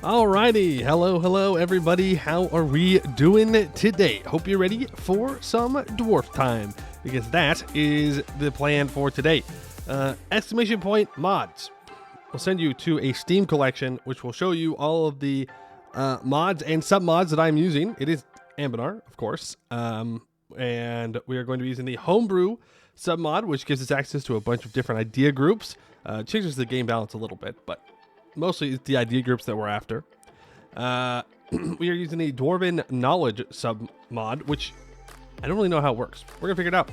Alrighty, hello everybody. How are we doing today? Hope you're ready for some dwarf time, because that is the plan for today. Exclamation point mods. We'll send you to a Steam collection, which will show you all of the mods and submods that I'm using. It is Anbennar, of course, and we are going to be using the homebrew submod, which gives us access to a bunch of different idea groups. Changes the game balance a little bit, but mostly it's the idea groups that we're after. We are using the Dwarven knowledge sub mod, which I don't really know how it works. We're gonna figure it out.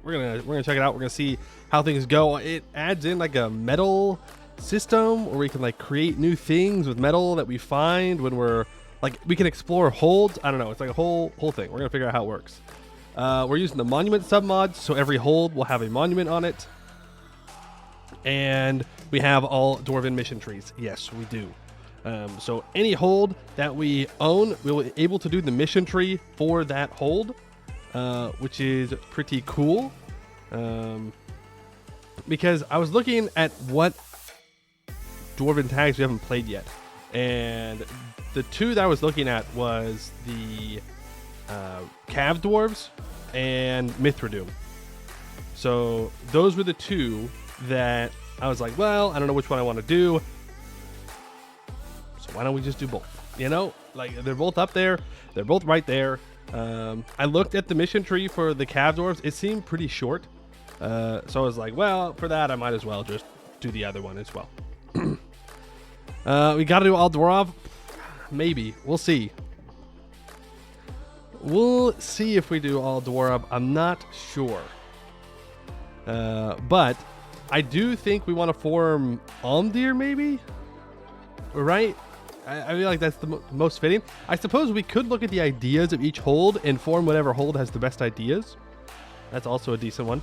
We're gonna check it out. We're gonna see how things go. It adds in like a metal system where we can like create new things with metal that we find when we're like, we can explore holds. I don't know. It's like a whole thing. We're gonna figure out how it works. We're using the monument sub mods, so every hold will have a monument on it. And we have all Dwarven mission trees. Yes, we do. So any hold that we own, we'll be able to do the mission tree for that hold, which is pretty cool. Because I was looking at what Dwarven tags we haven't played yet. And the two that I was looking at was the Cav Dwarves and Mithradoom. So those were the two that I was like, well, I don't know which one I want to do, so why don't we just do both? You know, like, they're both up there, they're both right there. I looked at the mission tree for the Cav Dwarves. It seemed pretty short, so I was like, well, for that I might as well just do the other one as well. We gotta do all Dwarf, maybe, we'll see. We'll see if we do all Dwarf. I'm not sure, but I do think we want to form Almdir, maybe? Right? I feel like that's the most fitting. I suppose we could look at the ideas of each hold and form whatever hold has the best ideas. That's also a decent one.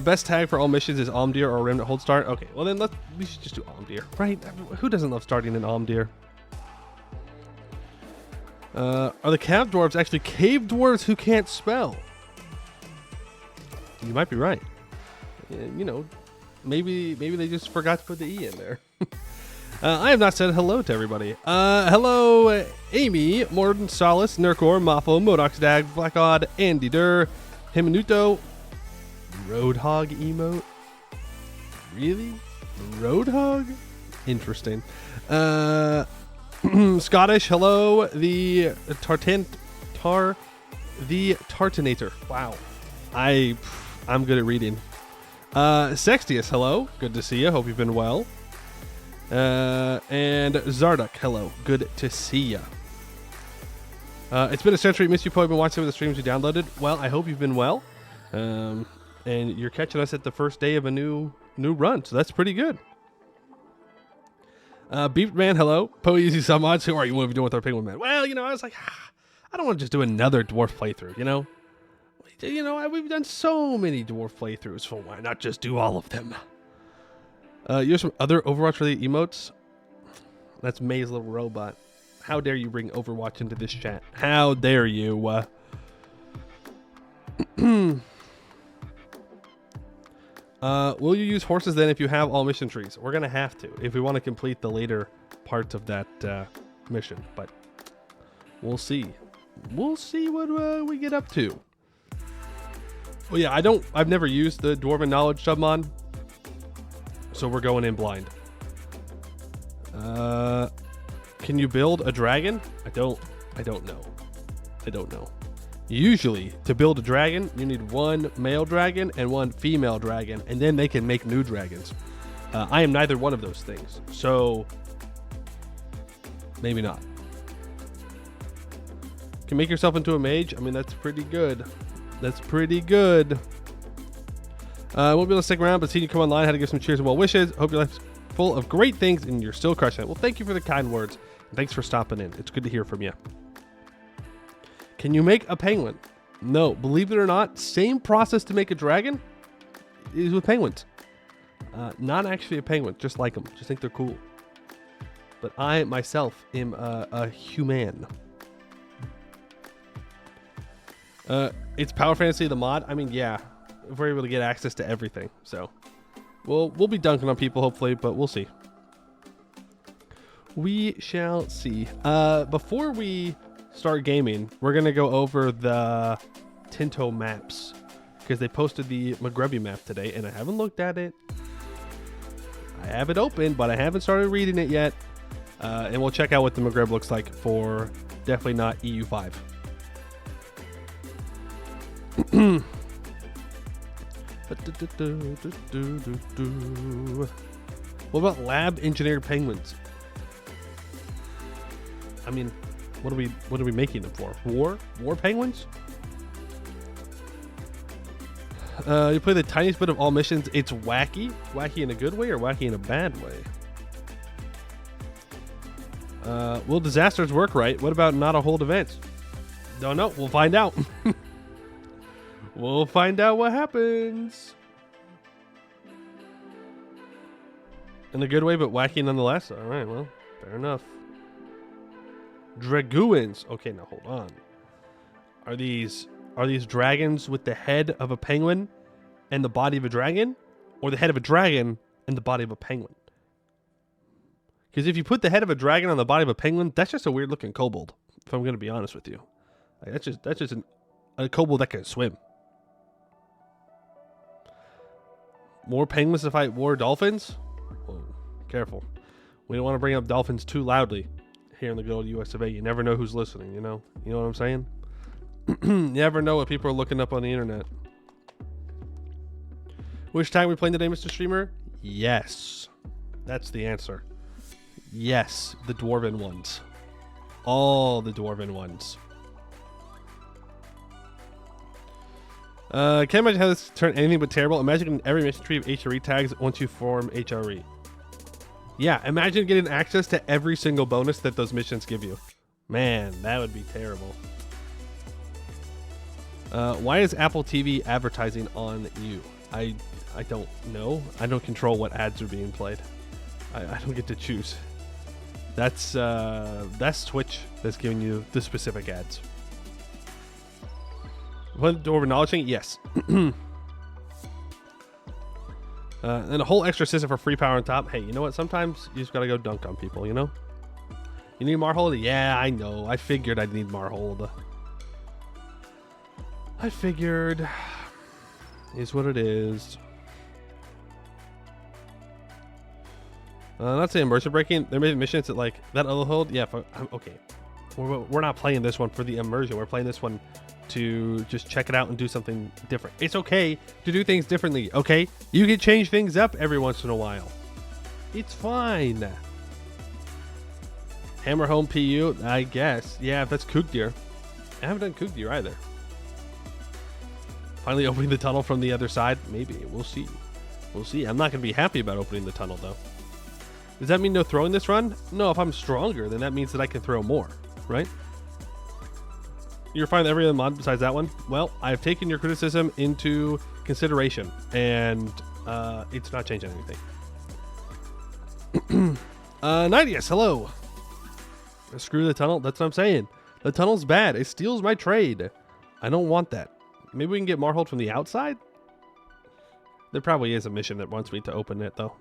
Best tag for all missions is Almdir or Remnant Hold Start. Okay, well then we should just do Almdir, right? Who doesn't love starting in Almdir? Are the Cav Dwarves actually cave dwarves who can't spell? You might be right. You know, maybe they just forgot to put the E in there. I have not said hello to everybody. Hello, Amy, Morden, Solace, Nurkor, Mafo, Modox Dag, Blackod, Andy Durr, Himinuto, Roadhog emote. Really? Roadhog? Interesting. Scottish, hello, the Tartanator. Wow. I'm good at reading. Sextius, hello. Good to see you. Hope you've been well. And Zarduk, hello. Good to see you. It's been a century. Miss you. Probably been watching some of the streams you downloaded. Well, I hope you've been well. And you're catching us at the first day of a new run, so that's pretty good. Beeped Man, hello. Poeasy Submods, who are you? What are we doing with our Penguin Man? Well, you know, I was like, I don't want to just do another dwarf playthrough, you know? You know, we've done so many dwarf playthroughs, so why not just do all of them? You have some other Overwatch-related emotes? That's May's little robot. How dare you bring Overwatch into this chat? How dare you? Will you use horses then if you have all mission trees? We're going to have to if we want to complete the later parts of that mission, but we'll see. We'll see what we get up to. Well, yeah, I've never used the Dwarven Knowledge submod, so we're going in blind. Can you build a dragon? I don't know. Usually, to build a dragon, you need one male dragon and one female dragon, and then they can make new dragons. I am neither one of those things, so maybe not. Can make yourself into a mage? I mean, that's pretty good. That's pretty good. I won't be able to stick around, but seeing you come online, had to give some cheers and well wishes. Hope your life's full of great things and you're still crushing it. Well, thank you for the kind words. Thanks for stopping in. It's good to hear from you. Can you make a penguin? No, believe it or not, same process to make a dragon is with penguins. Not actually a penguin, just like them. Just think they're cool. But I myself am a human. It's Power Fantasy the mod. I mean, yeah, if we're able to get access to everything, so we'll be dunking on people hopefully, but we'll see. We shall see. Before we start gaming, we're going to go over the Tinto maps because they posted the Maghreb map today and I haven't looked at it. I have it open, but I haven't started reading it yet. And we'll check out what the Maghreb looks like for definitely not EU5. What about lab engineered penguins? I mean, what are we making them for? War penguins? You play the tiniest bit of all missions. It's wacky. Wacky in a good way or wacky in a bad way? Will disasters work right? What about not a hold events? Don't know. We'll find out. We'll find out what happens. In a good way, but wacky nonetheless. All right, well, fair enough. Dragoons. Okay, now hold on. Are these dragons with the head of a penguin and the body of a dragon, or the head of a dragon and the body of a penguin? Because if you put the head of a dragon on the body of a penguin, that's just a weird looking kobold. If I'm going to be honest with you, like, that's just a kobold that can swim. More penguins to fight war dolphins? Whoa, careful. We don't want to bring up dolphins too loudly here in the good old US of A. You never know who's listening, you know? You know what I'm saying? You never know what people are looking up on the internet. Which tag we playing today, Mr. Streamer? Yes. That's the answer. Yes, the Dwarven ones. All the Dwarven ones. Can't imagine how this turned anything but terrible. Imagine every mission tree of HRE tags once you form HRE. Yeah, imagine getting access to every single bonus that those missions give you. Man, that would be terrible. Why is Apple TV advertising on you? I don't know. I don't control what ads are being played. I don't get to choose. That's Twitch that's giving you the specific ads. Over acknowledging? Yes. And a whole extra system for free power on top. Hey, you know what? Sometimes you just gotta go dunk on people, you know? You need Marhold? Yeah, I know. I figured I'd need Marhold. I figured. Is what it is. Not saying immersion breaking. There may be missions that like that other hold. Yeah, okay. We're not playing this one for the immersion. We're playing this one to just check it out and do something different. It's okay to do things differently, okay? You can change things up every once in a while. It's fine. Hammer home PU, I guess. Yeah, if that's Kugdir. I haven't done Kugdir either. Finally opening the tunnel from the other side? Maybe. We'll see. We'll see. I'm not going to be happy about opening the tunnel, though. Does that mean no throwing this run? No, if I'm stronger, then that means that I can throw more, right? You're fine with every other mod besides that one? Well, I've taken your criticism into consideration, and it's not changing anything. 90s, hello. Screw the tunnel. That's what I'm saying. The tunnel's bad. It steals my trade. I don't want that. Maybe we can get Marhold from the outside? There probably is a mission that wants me to open it, though.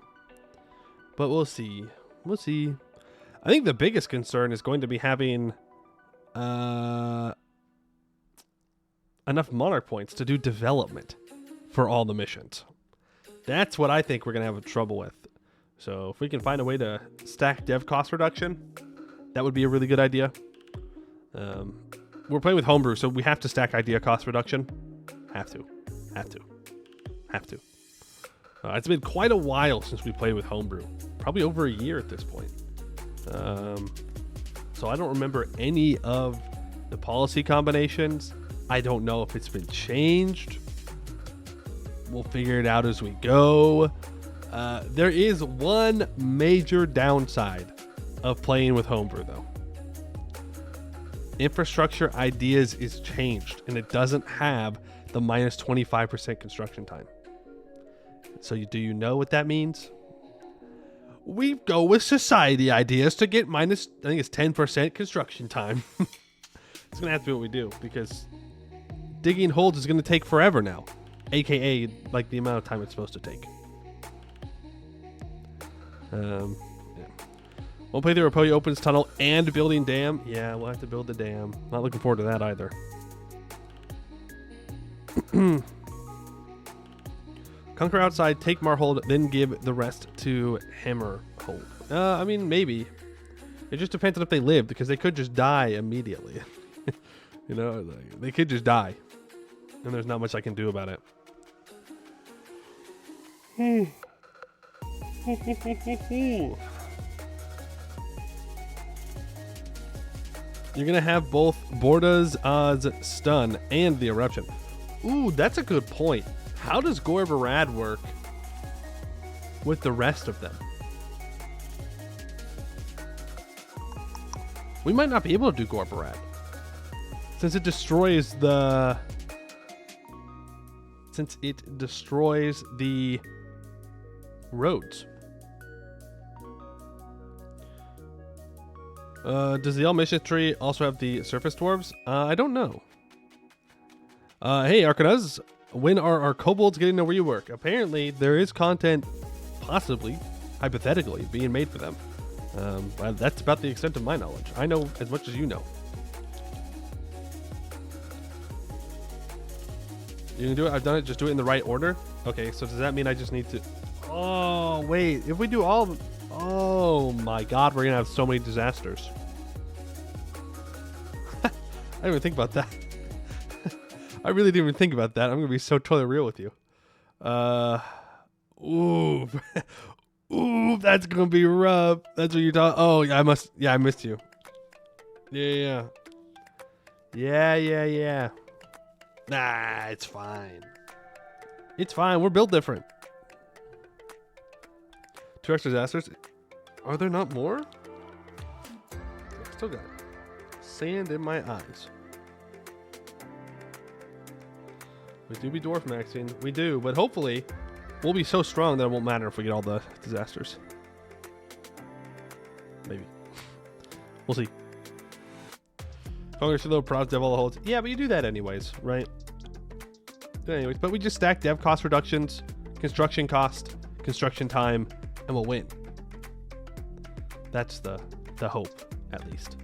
But we'll see. We'll see. I think the biggest concern is going to be having enough monarch points to do development for all the missions. That's what I think we're going to have trouble with. So if we can find a way to stack dev cost reduction, that would be a really good idea. We're playing with homebrew, so we have to stack idea cost reduction. Have to. It's been quite a while since we played with homebrew. Probably over a year at this point. So I don't remember any of the policy combinations. I don't know if it's been changed. We'll figure it out as we go. There is one major downside of playing with homebrew, though. Infrastructure ideas is changed, and it doesn't have the minus 25% construction time. So do you know what that means? We go with society ideas to get minus, I think it's 10% construction time. It's going to have to be what we do, because digging holds is going to take forever now. AKA, like, the amount of time it's supposed to take. Yeah. One playthrough where Poyo opens tunnel and building dam. Yeah, we'll have to build the dam. Not looking forward to that either. Conquer outside, take Marhold, then give the rest to Hammerhold. I mean, maybe. It just depends on if they live, because they could just die immediately. You know, they could just die. And there's not much I can do about it. You're going to have both Borda's Oz stun and the eruption. Ooh, that's a good point. How does Gorbarad work with the rest of them? We might not be able to do Gorbarad, since it destroys the roads. Does the Elf Mission Tree also have the surface dwarves? I don't know. Hey, Arcanuz, when are our kobolds getting to where you work? Apparently, there is content, possibly, hypothetically, being made for them. That's about the extent of my knowledge. I know as much as you know. You can do it? I've done it. Just do it in the right order? Okay, so does that mean I just need to... Oh, wait. If we do all of them... Oh, my God. We're going to have so many disasters. I didn't even think about that. I really didn't even think about that. I'm going to be so totally real with you. Ooh. Ooh, that's going to be rough. That's what you're talking... Oh, yeah, I missed you. Yeah. Nah, it's fine. It's fine. We're built different. 2 extra disasters. Are there not more? I still got sand in my eyes. We do be dwarf maxing. We do, but hopefully we'll be so strong that it won't matter if we get all the disasters. Maybe. We'll see. Congress little prods dev all the holds. Yeah, but you do that anyways, right? Anyways, but we just stack dev cost reductions, construction cost, construction time, and we'll win. That's the hope, at least.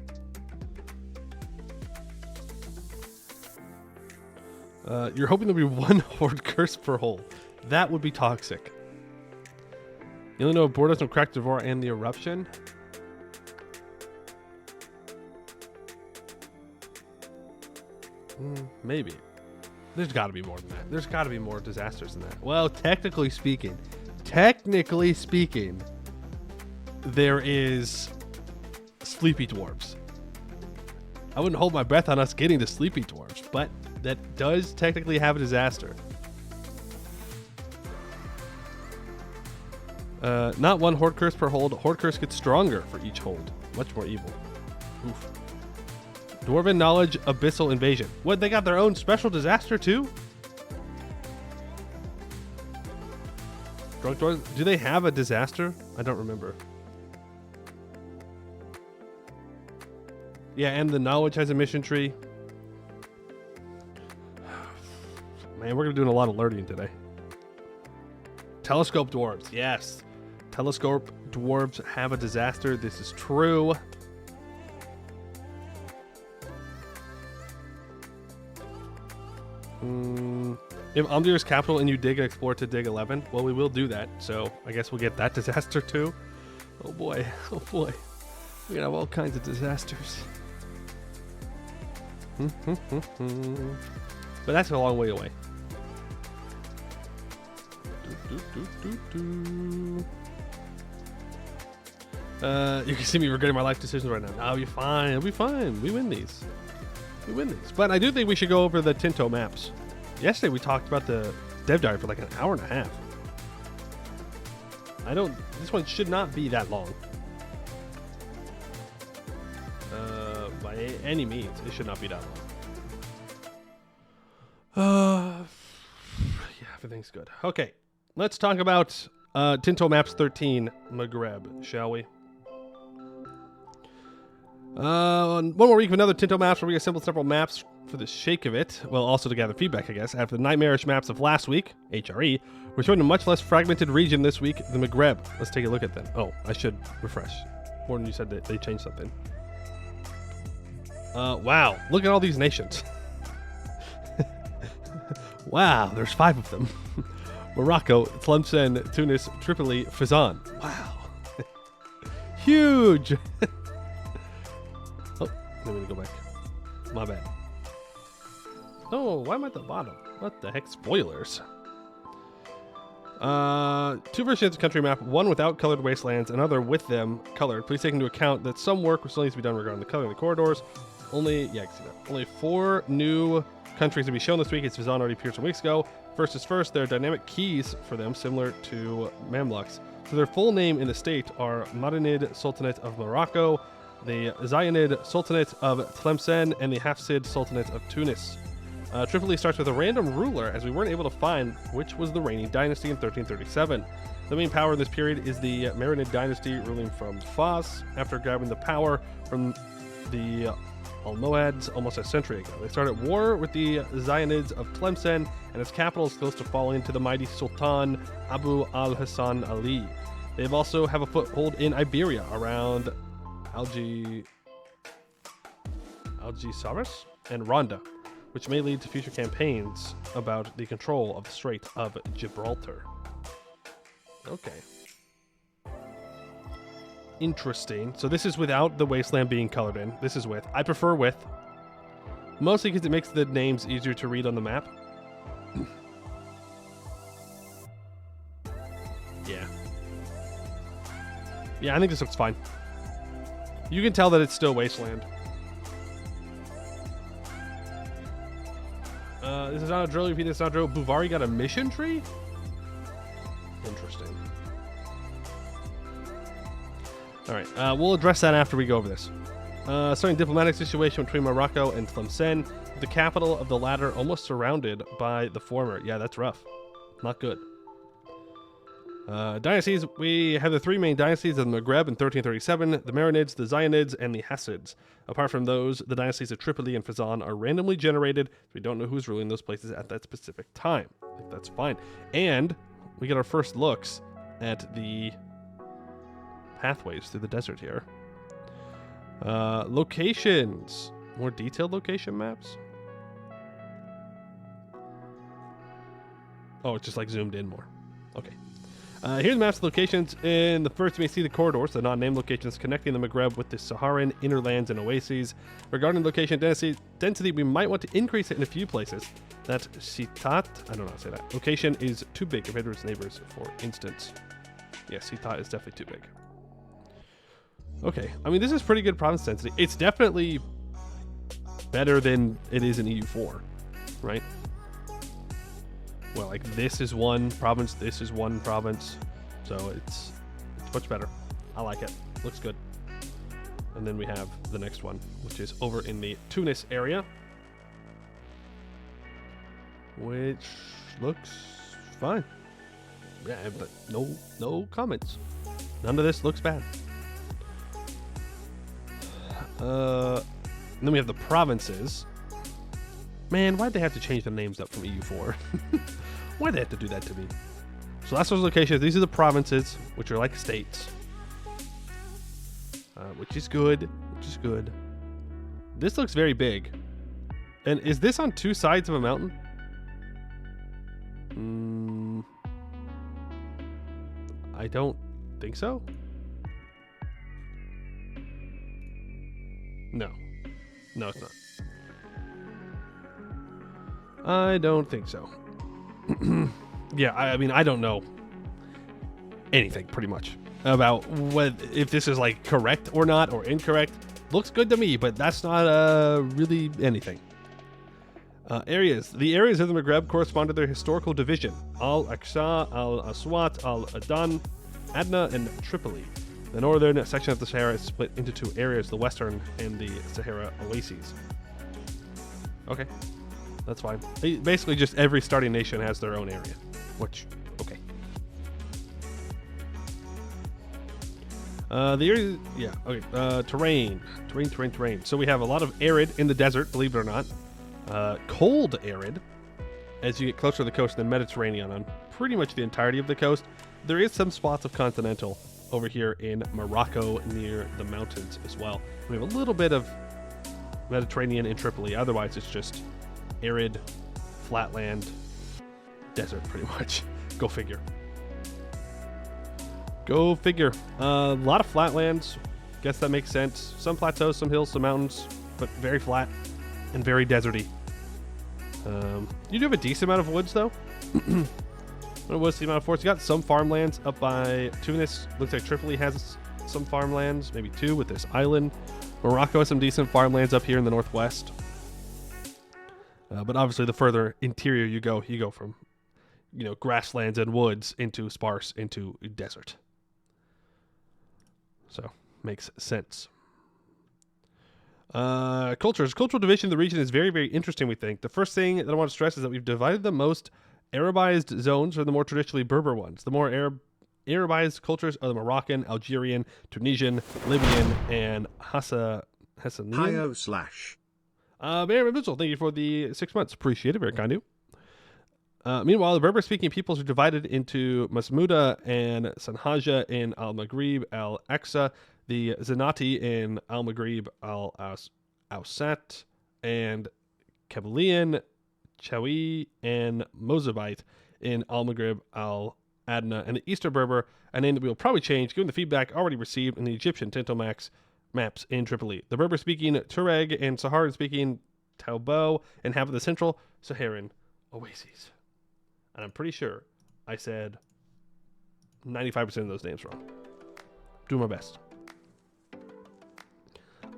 You're hoping there'll be 1 horde curse per hole. That would be toxic. You only know if Borda's no crack Devour and the eruption. Maybe. There's got to be more than that. There's got to be more disasters than that. Well, technically speaking, there is Sleepy Dwarves. I wouldn't hold my breath on us getting to Sleepy Dwarves, but that does technically have a disaster. Not 1 horde curse per hold. Horde curse gets stronger for each hold. Much more evil. Oof. Dwarven knowledge, abyssal invasion. What, they got their own special disaster too? Drunk dwarves, do they have a disaster? I don't remember. Yeah, and the knowledge has a mission tree. Man, we're gonna be doing a lot of alerting today. Telescope dwarves, yes. Telescope dwarves have a disaster. This is true. If Omdir's capital and you dig and explore to dig 11, well, we will do that. So I guess we'll get that disaster too. Oh boy, oh boy. We're gonna have all kinds of disasters. But that's a long way away. You can see me regretting my life decisions right now. No, you're fine. It'll be fine. We win these. But I do think we should go over the Tinto maps. Yesterday we talked about the dev diary for like an hour and a half. This one should not be that long. By any means, it should not be that long. Yeah, everything's good. Okay, let's talk about Tinto Maps 13 Maghreb, shall we? One more week of another Tinto Maps where we assembled several maps for the shake of it. Well, also to gather feedback, I guess. After the nightmarish maps of last week, HRE, we're showing a much less fragmented region this week, the Maghreb. Let's take a look at them. Oh, I should refresh. Morton, you said that they changed something. Wow, look at all these nations. Wow, there's 5 of them. Morocco, Tlemcen, Tunis, Tripoli, Fezzan. Wow. Huge. Oh, let me go back. My bad. Oh, why am I at the bottom? What the heck? Spoilers. 2 versions of the country map, one without colored wastelands, another with them colored. Please take into account that some work still needs to be done regarding the coloring of the corridors. Only 4 new countries to be shown this week. It's Fezzan already appeared some weeks ago. First is first, there are dynamic keys for them, similar to Mamluks. So their full name in the state are Marinid Sultanate of Morocco, the Zionid Sultanate of Tlemcen, and the Hafsid Sultanate of Tunis. Tripoli starts with a random ruler, as we weren't able to find which was the reigning dynasty in 1337. The main power in this period is the Marinid dynasty, ruling from Fas, after grabbing the power from the Almohads almost a century ago. They started war with the Zionids of Tlemcen, and its capital is close to falling to the mighty Sultan Abu al-Hassan Ali. They also have a foothold in Iberia around Algeciras and Ronda, which may lead to future campaigns about the control of the Strait of Gibraltar. Okay. Interesting. So this is without the wasteland being colored in. This is with. I prefer with. Mostly because it makes the names easier to read on the map. Yeah. Yeah, I think this looks fine. You can tell that it's still wasteland. This is not a drill. Repeat this, not a drill. Buvari got a mission tree? Interesting. All right, we'll address that after we go over this. Starting diplomatic situation between Morocco and Tlemcen, the capital of the latter almost surrounded by the former. Yeah, that's rough. Not good. Dynasties, we have the 3 main dynasties of the Maghreb in 1337, the Marinids, the Zionids, and the Hassids. Apart from those, the dynasties of Tripoli and Fezzan are randomly generated, so we don't know who's ruling those places at that specific time. I think that's fine. And we get our first looks at the pathways through the desert here. Locations. More detailed location maps? Oh, it's just like zoomed in more. Okay. Here's maps of locations. In the first, you may see the corridors, the non-named locations connecting the Maghreb with the Saharan inner lands and oases. Regarding location density, we might want to increase it in a few places. That Sitat, I don't know how to say that. Location is too big compared to its neighbors, for instance. Yeah, Sitat is definitely too big. Okay, I mean, this is pretty good province density. It's definitely better than it is in EU4, right? Well, like this is one province, this is one province, so it's much better. I like it. Looks good. And then we have the next one, which is over in the Tunis area, which looks fine. Yeah, but no comments. None of this looks bad. And then we have the provinces. Man, why'd they have to change the names up from EU4? Why'd they have to do that to me? So that's those locations. These are the provinces, which are like states. Which is good. This looks very big. And is this on 2 sides of a mountain? I don't think so. No, it's not. I don't think so. Yeah, I mean, I don't know anything pretty much about if this is like correct or not or incorrect. Looks good to me, but that's not really anything. Areas. The areas of the Maghreb correspond to their historical division: Al-Aqsa, Al-Aswat, Al-Adan, Adna, and Tripoli. The northern section of the Sahara is split into 2 areas, the western and the Sahara oases. Okay, that's fine. Basically, just every starting nation has their own area, which, okay. The area, yeah, okay. Terrain. So we have a lot of arid in the desert, believe it or not. Cold arid as you get closer to the coast, and then Mediterranean on pretty much the entirety of the coast. There is some spots of continental over here in Morocco near the mountains as well. We have a little bit of Mediterranean in Tripoli. Otherwise, it's just arid, flatland, desert pretty much. Go figure. Go figure. A lot of flatlands. Guess that makes sense. Some plateaus, some hills, some mountains, but very flat and very deserty. You do have a decent amount of woods, though. What's the amount of forests? You got some farmlands up by Tunis. Looks like Tripoli has some farmlands, maybe 2 with this island. Morocco has some decent farmlands up here in the northwest. But obviously, the further interior you go from, grasslands and woods into sparse into desert. So, makes sense. Cultures. Cultural division of the region is very, very interesting, we think. The first thing that I want to stress is that we've divided the most Arabized zones from the more traditionally Berber ones. The more Arabized cultures are the Moroccan, Algerian, Tunisian, Libyan, and Hassanian. Mayor Mitchell, thank you for the 6 months. Appreciate it. Very kind of you. Meanwhile, the Berber-speaking peoples are divided into Masmuda and Sanhaja in Al-Maghrib al-Aqsa, the Zenati in Al-Maghrib al-Awsat, and Kabylian, Chawi, and Mozabite in Al-Maghrib al-Adna, and the Eastern Berber, a name that we will probably change given the feedback already received in the Egyptian Tinto maps in Tripoli. The Berber-speaking Tuareg and Saharan-speaking Taubo inhabit the central Saharan oases. And I'm pretty sure I said 95% of those names wrong. Do my best.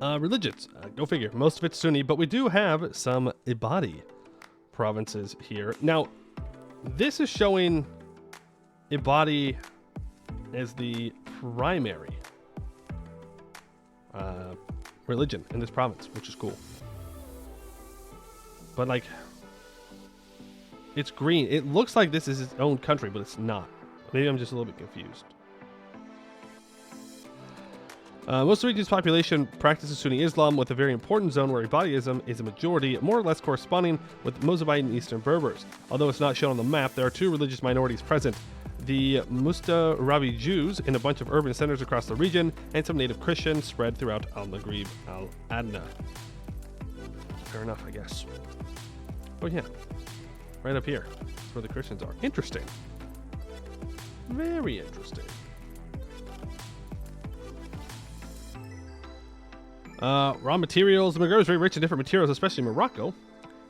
Religions. Go figure. Most of it's Sunni, but we do have some Ibadi provinces here. Now, this is showing Ibadi as the primary religion in this province, which is cool. But, like, it's green. It looks like this is its own country, but it's not. Maybe I'm just a little bit confused. Most of the region's population practices Sunni Islam, with a very important zone where Ibadism is a majority, more or less corresponding with Mozabite and Eastern Berbers. Although it's not shown on the map, there are 2 religious minorities present. The Mustarabi Jews in a bunch of urban centers across the region, and some native Christians spread throughout Al-Maghrib al-Adna. Fair enough, I guess. Oh yeah, right up here. That's where the Christians are. Interesting. Very interesting. Raw materials. The Maghreb is very rich in different materials, especially Morocco,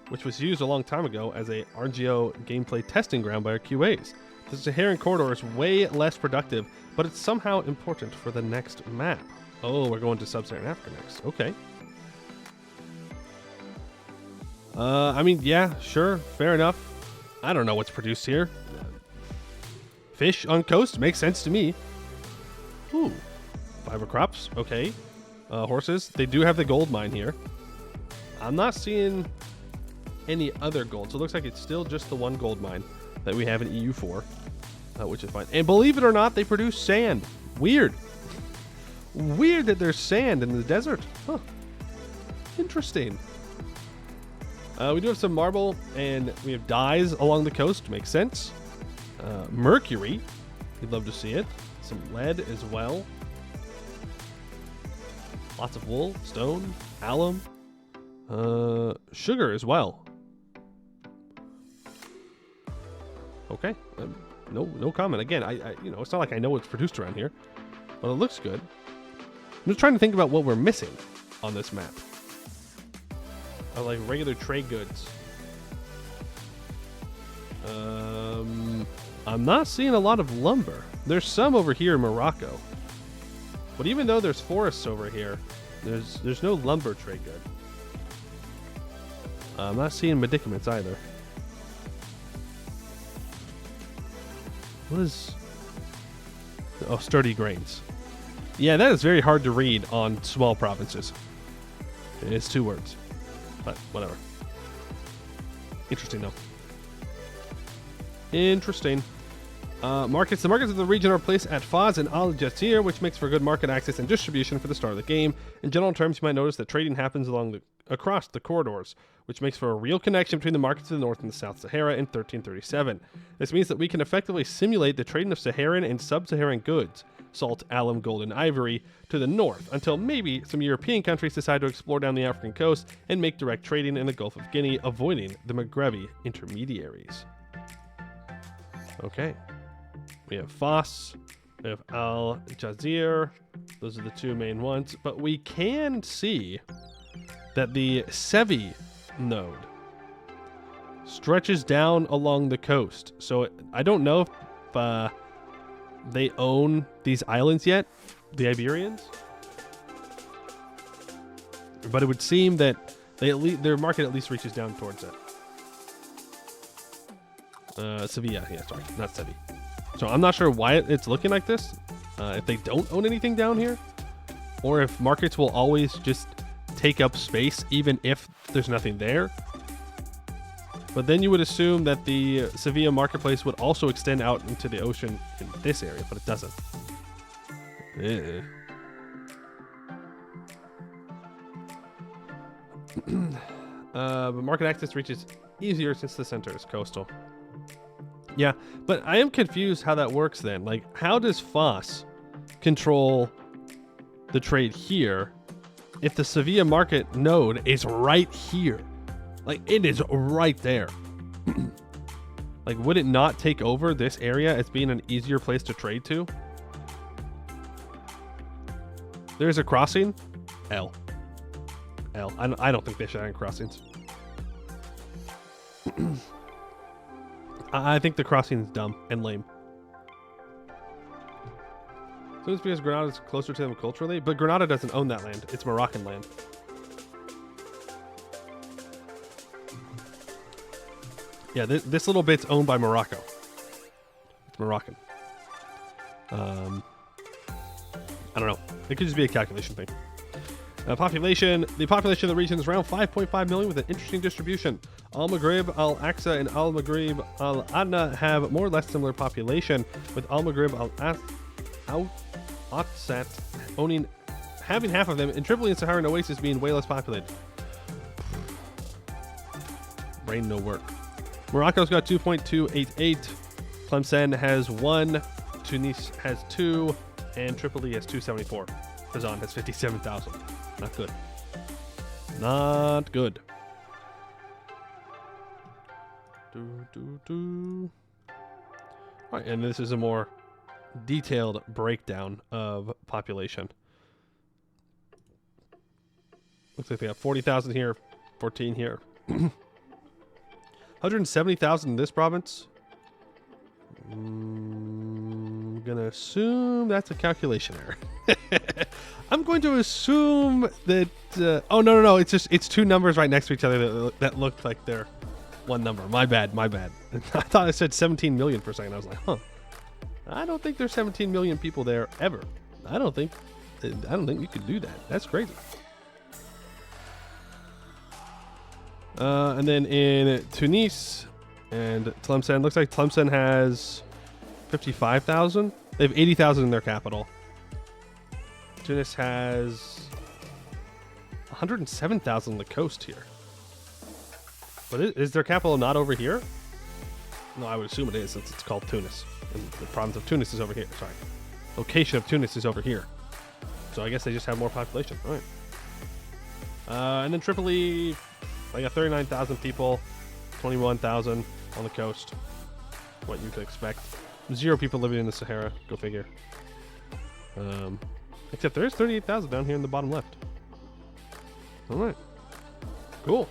which was used a long time ago as a RGO gameplay testing ground by our QAs. The Saharan corridor is way less productive, but it's somehow important for the next map. Oh, we're going to Sub-Saharan Africa next. Okay. I mean, yeah, sure, fair enough. I don't know what's produced here. Fish on coast makes sense to me. Ooh, fiber crops, okay. Horses, they do have the gold mine here. I'm not seeing any other gold, so it looks like it's still just the one gold mine that we have in EU4, which is fine. And believe it or not, they produce sand. Weird. Weird that there's sand in the desert. Huh. Interesting. We do have some marble, and we have dyes along the coast. Makes sense. Mercury. We'd love to see it. Some lead as well. Lots of wool, stone, alum, sugar as well. Okay, no comment. Again, I it's not like I know what's produced around here, but it looks good. I'm just trying to think about what we're missing on this map. Like regular trade goods. I'm not seeing a lot of lumber. There's some over here in Morocco. But even though there's forests over here, there's no lumber trade good. I'm not seeing medicaments either. What is... Oh, sturdy grains. Yeah, that is very hard to read on small provinces. It's 2 words. But, whatever. Interesting, though. Interesting. Markets. The markets of the region are placed at Faz and Al Jazeera, which makes for good market access and distribution for the start of the game. In general terms, you might notice that trading happens across the corridors, which makes for a real connection between the markets of the North and the South Sahara in 1337. This means that we can effectively simulate the trading of Saharan and Sub-Saharan goods. salt, alum, gold, and ivory to the north, until maybe some European countries decide to explore down the African coast and make direct trading in the Gulf of Guinea, avoiding the Maghrebi intermediaries. Okay. We have Fos, we have Al Jazeera. Those are the two main ones, but we can see that the Sevi node stretches down along the coast. So I don't know if they own these islands yet, the Iberians, but it would seem that their market at least reaches down towards it. Sevilla, yeah, sorry, not Sevi. So I'm not sure why it's looking like this. If they don't own anything down here, or if markets will always just take up space even if there's nothing there. But then you would assume that the Sevilla marketplace would also extend out into the ocean in this area, but it doesn't. But market access reaches easier since the center is coastal. Yeah, but I am confused how that works then. Like, how does Fos control the trade here if the Sevilla market node is right here? Like, it is right there. Like, would it not take over this area as being an easier place to trade to? There's a crossing. L. I don't think they should have crossings. I think the crossing is dumb and lame. So it's because Granada is closer to them culturally, but Granada doesn't own that land. It's Moroccan land. Yeah, this little bit's owned by Morocco. It's Moroccan. I don't know. It could just be a calculation thing. The population of the region is around 5.5 million with an interesting distribution. Al-Maghrib, Al-Aqsa, and Al-Maghrib, Al-Adna have more or less similar population, with Al-Maghrib, Al-Aqsat having half of them, and Tripoli and Saharan Oasis being way less populated. Brain no work. Morocco's got 2.288. Tlemcen has 1. Tunis has 2. And Tripoli has 274. Fezzan has 57,000. Not good. Not good. All right, and this is a more detailed breakdown of population. Looks like they have 40,000 here, 14 here. 170,000 in this province. I'm gonna assume that's a calculation error. I'm going to assume that. Oh no! It's two numbers right next to each other that look like they're one number. My bad. I thought I said 17 million for a second. I was like, huh. I don't think there's 17 million people there ever. I don't think you could do that. That's crazy. And then in Tunis and Tlemcen, looks like Tlemcen has 55,000. They have 80,000 in their capital. Tunis has 107,000 on the coast here. But is their capital not over here? No, I would assume it is, since it's called Tunis. And the province of Tunis is over here. Sorry. Location of Tunis is over here. So I guess they just have more population. All right. And then Tripoli, they got 39,000 people, 21,000 on the coast. What you could expect. 0 people living in the Sahara. Go figure. Except there is 38,000 down here in the bottom left. All right. Cool.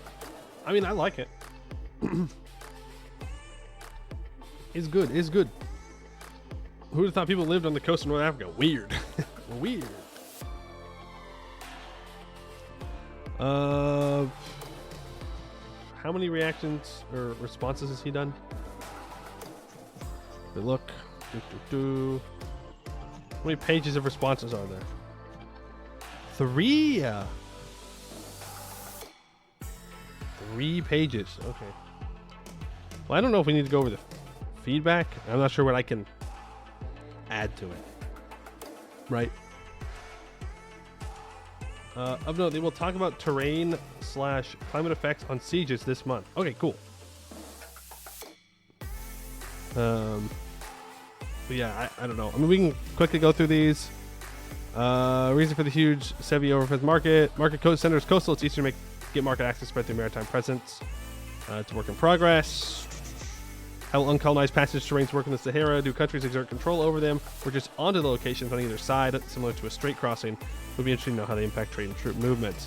I mean, I like it. It's good. It's good. Who would have thought people lived on the coast of North Africa? Weird. Weird. How many reactions or responses has he done? Good look. How many pages of responses are there? 3. 3 pages. Okay. Well, I don't know if we need to go over the feedback. I'm not sure what I can add to it. Right. Of note, they will talk about terrain / climate effects on sieges this month. Okay, cool. But yeah, I don't know. I mean, we can quickly go through these. Reason for the huge Sevi overfed market. Market code centers coastal. It's easier to get market access spread through maritime presence. It's a work in progress. How will uncolonized passage terrains work in the Sahara? Do countries exert control over them or just onto the locations on either side, similar to a straight crossing? It would be interesting to know how they impact trade and troop movements.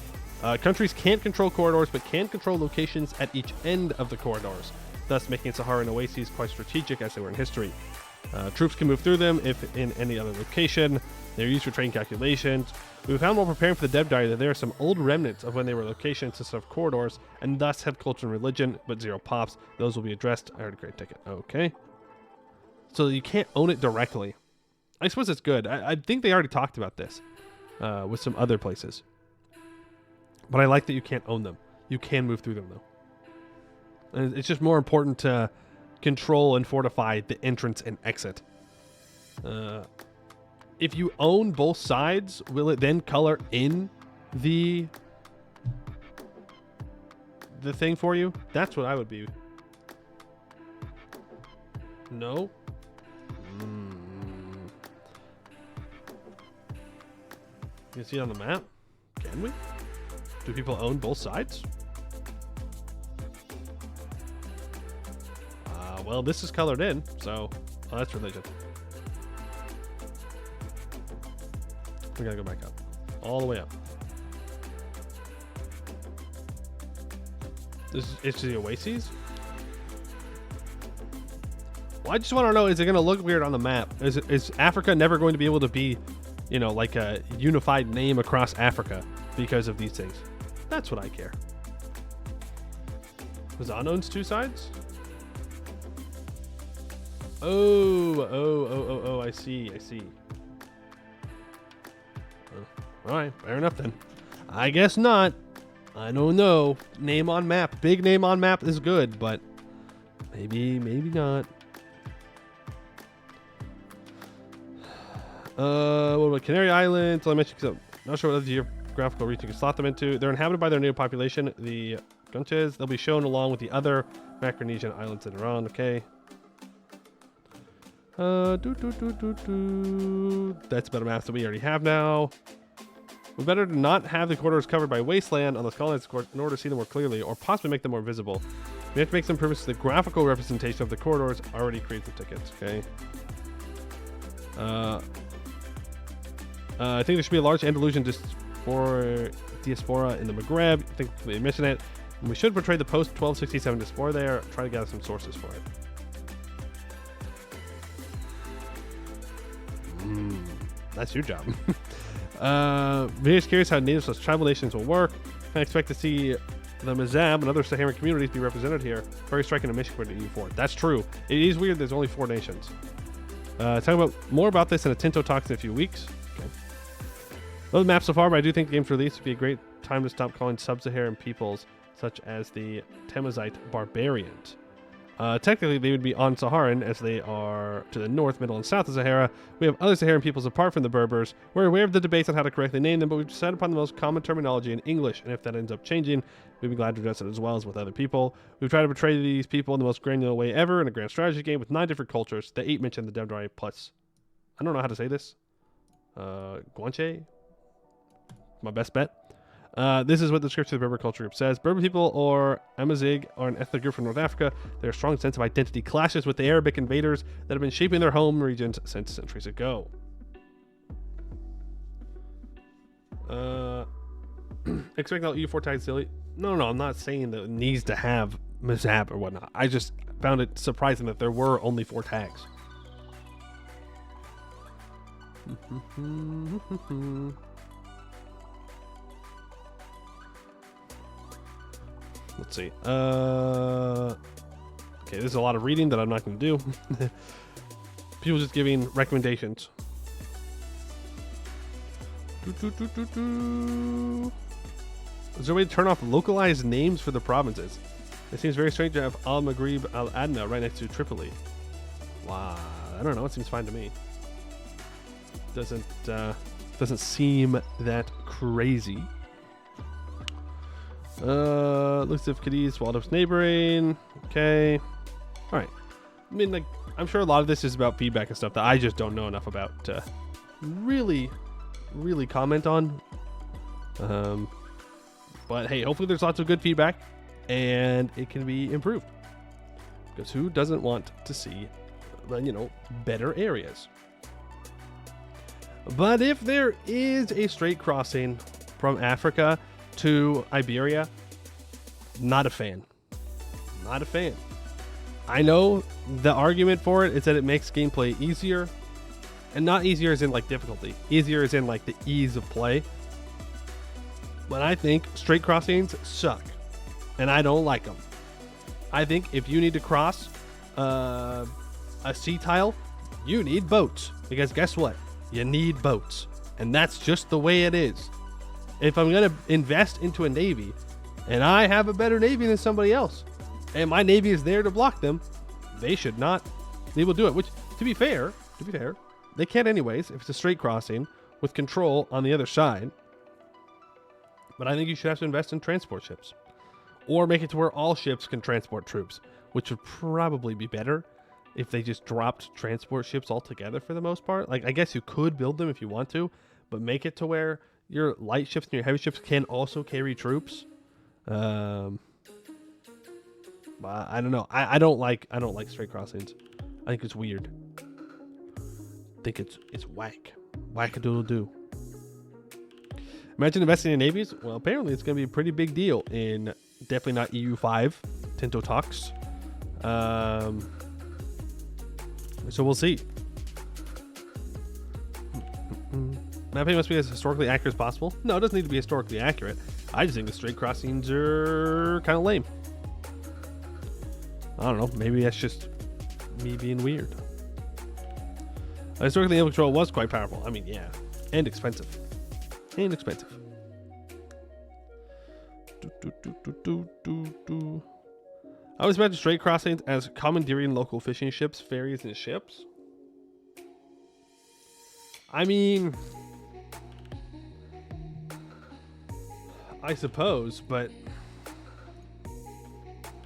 Countries can't control corridors, but can control locations at each end of the corridors, thus making Saharan oases quite strategic as they were in history. Troops can move through them if in any other location. They're used for train calculations. We found while preparing for the dev diary that there are some old remnants of when they were locations instead of corridors, and thus have culture and religion, but 0 pops. Those will be addressed. I already created a ticket. Okay. So you can't own it directly. I suppose it's good. I think they already talked about this with some other places. But I like that you can't own them. You can move through them, though. And it's just more important to control and fortify the entrance and exit. If you own both sides, will it then color in the thing for you? That's what I would be. No? You can see it on the map? Can we? Do people own both sides? Well, this is colored in, so... Oh, that's religion. We gotta go back up. All the way up. It's the oases? Well, I just want to know, is it going to look weird on the map? Is Africa never going to be able to be, you know, like a unified name across Africa because of these things? That's what I care. Zan owns 2 sides? Oh, I see. All right, fair enough then. I guess not. I don't know. Name on map. Big name on map is good, but maybe not. What about Canary Islands? I mentioned, because I'm not sure what other geographical region you can slot them into. They're inhabited by their native population, the Gunches. They'll be shown along with the other Micronesian islands that are on. Okay. That's about a map that we already have now. We better not have the corridors covered by wasteland on the colonists in order to see them more clearly, or possibly make them more visible. We have to make some improvements to the graphical representation of the corridors. Already create the tickets, okay? I think there should be a large Andalusian diaspora in the Maghreb. I think we mentioned it. And we should portray the post-1267 diaspora there. Try to gather some sources for it. That's your job. Very curious how native plus tribal nations will work. I expect to see the Mazab and other Saharan communities be represented here. Very striking omission for the EU4. That's true. It is weird there's only 4 nations. Talk about more about this in a Tinto talks in a few weeks. Okay. Love the map so far, but I do think the game's release would be a great time to stop calling sub-Saharan peoples such as the Temazite barbarians. Technically, they would be on Saharan, as they are to the north, middle, and south of Sahara. We have other Saharan peoples apart from the Berbers. We're aware of the debates on how to correctly name them, but we've decided upon the most common terminology in English, and if that ends up changing, we'd be glad to address it as well as with other people. We've tried to portray these people in the most granular way ever in a grand strategy game with 9 different cultures. The 8 mentioned the dev diary plus, I don't know how to say this, Guanche? My best bet. This is what the description of the Berber culture group says. Berber people, or Amazigh, are an ethnic group from North Africa. Their strong sense of identity clashes with the Arabic invaders that have been shaping their home regions since centuries ago. Expect all EU4 tags silly. No, I'm not saying that it needs to have Mazab or whatnot. I just found it surprising that there were only 4 tags. Let's see. Okay, there's a lot of reading that I'm not going to do. People just giving recommendations. Is there a way to turn off localized names for the provinces? It seems very strange to have Al Maghrib Al Adna right next to Tripoli. Wow, I don't know. It seems fine to me. Doesn't seem that crazy. Looks as if Cadiz, Waldorf's neighboring. Okay. Alright. I mean, like, I'm sure a lot of this is about feedback and stuff that I just don't know enough about to really comment on. But hey, hopefully there's lots of good feedback and it can be improved. Because who doesn't want to see, better areas? But if there is a straight crossing from Africa to Iberia, not a fan. Not a fan. I know the argument for it is that it makes gameplay easier. And not easier as in like difficulty. Easier as in like the ease of play. But I think straight crossings suck. And I don't like them. I think if you need to cross a sea tile, you need boats. Because guess what? You need boats. And that's just the way it is. If I'm going to invest into a navy, and I have a better navy than somebody else, and my navy is there to block them, they should not be able to do it. Which, to be fair, they can't anyways if it's a straight crossing with control on the other side. But I think you should have to invest in transport ships. Or make it to where all ships can transport troops, which would probably be better if they just dropped transport ships altogether for the most part. Like, I guess you could build them if you want to, but make it to where your light ships and your heavy ships can also carry troops. But I don't know. I don't like straight crossings. I think it's weird. I think it's whack. Whack-a-doodle-doo. Imagine investing in navies. Well, apparently it's going to be a pretty big deal in definitely not EU5 Tinto talks. So we'll see. Mapping must be as historically accurate as possible. No, it doesn't need to be historically accurate. I just think the straight crossings are kind of lame. I don't know. Maybe that's just me being weird. Historically, naval control was quite powerful. I mean, yeah. And expensive. I always imagine straight crossings as commandeering local fishing ships, ferries, and ships. I mean, I suppose, but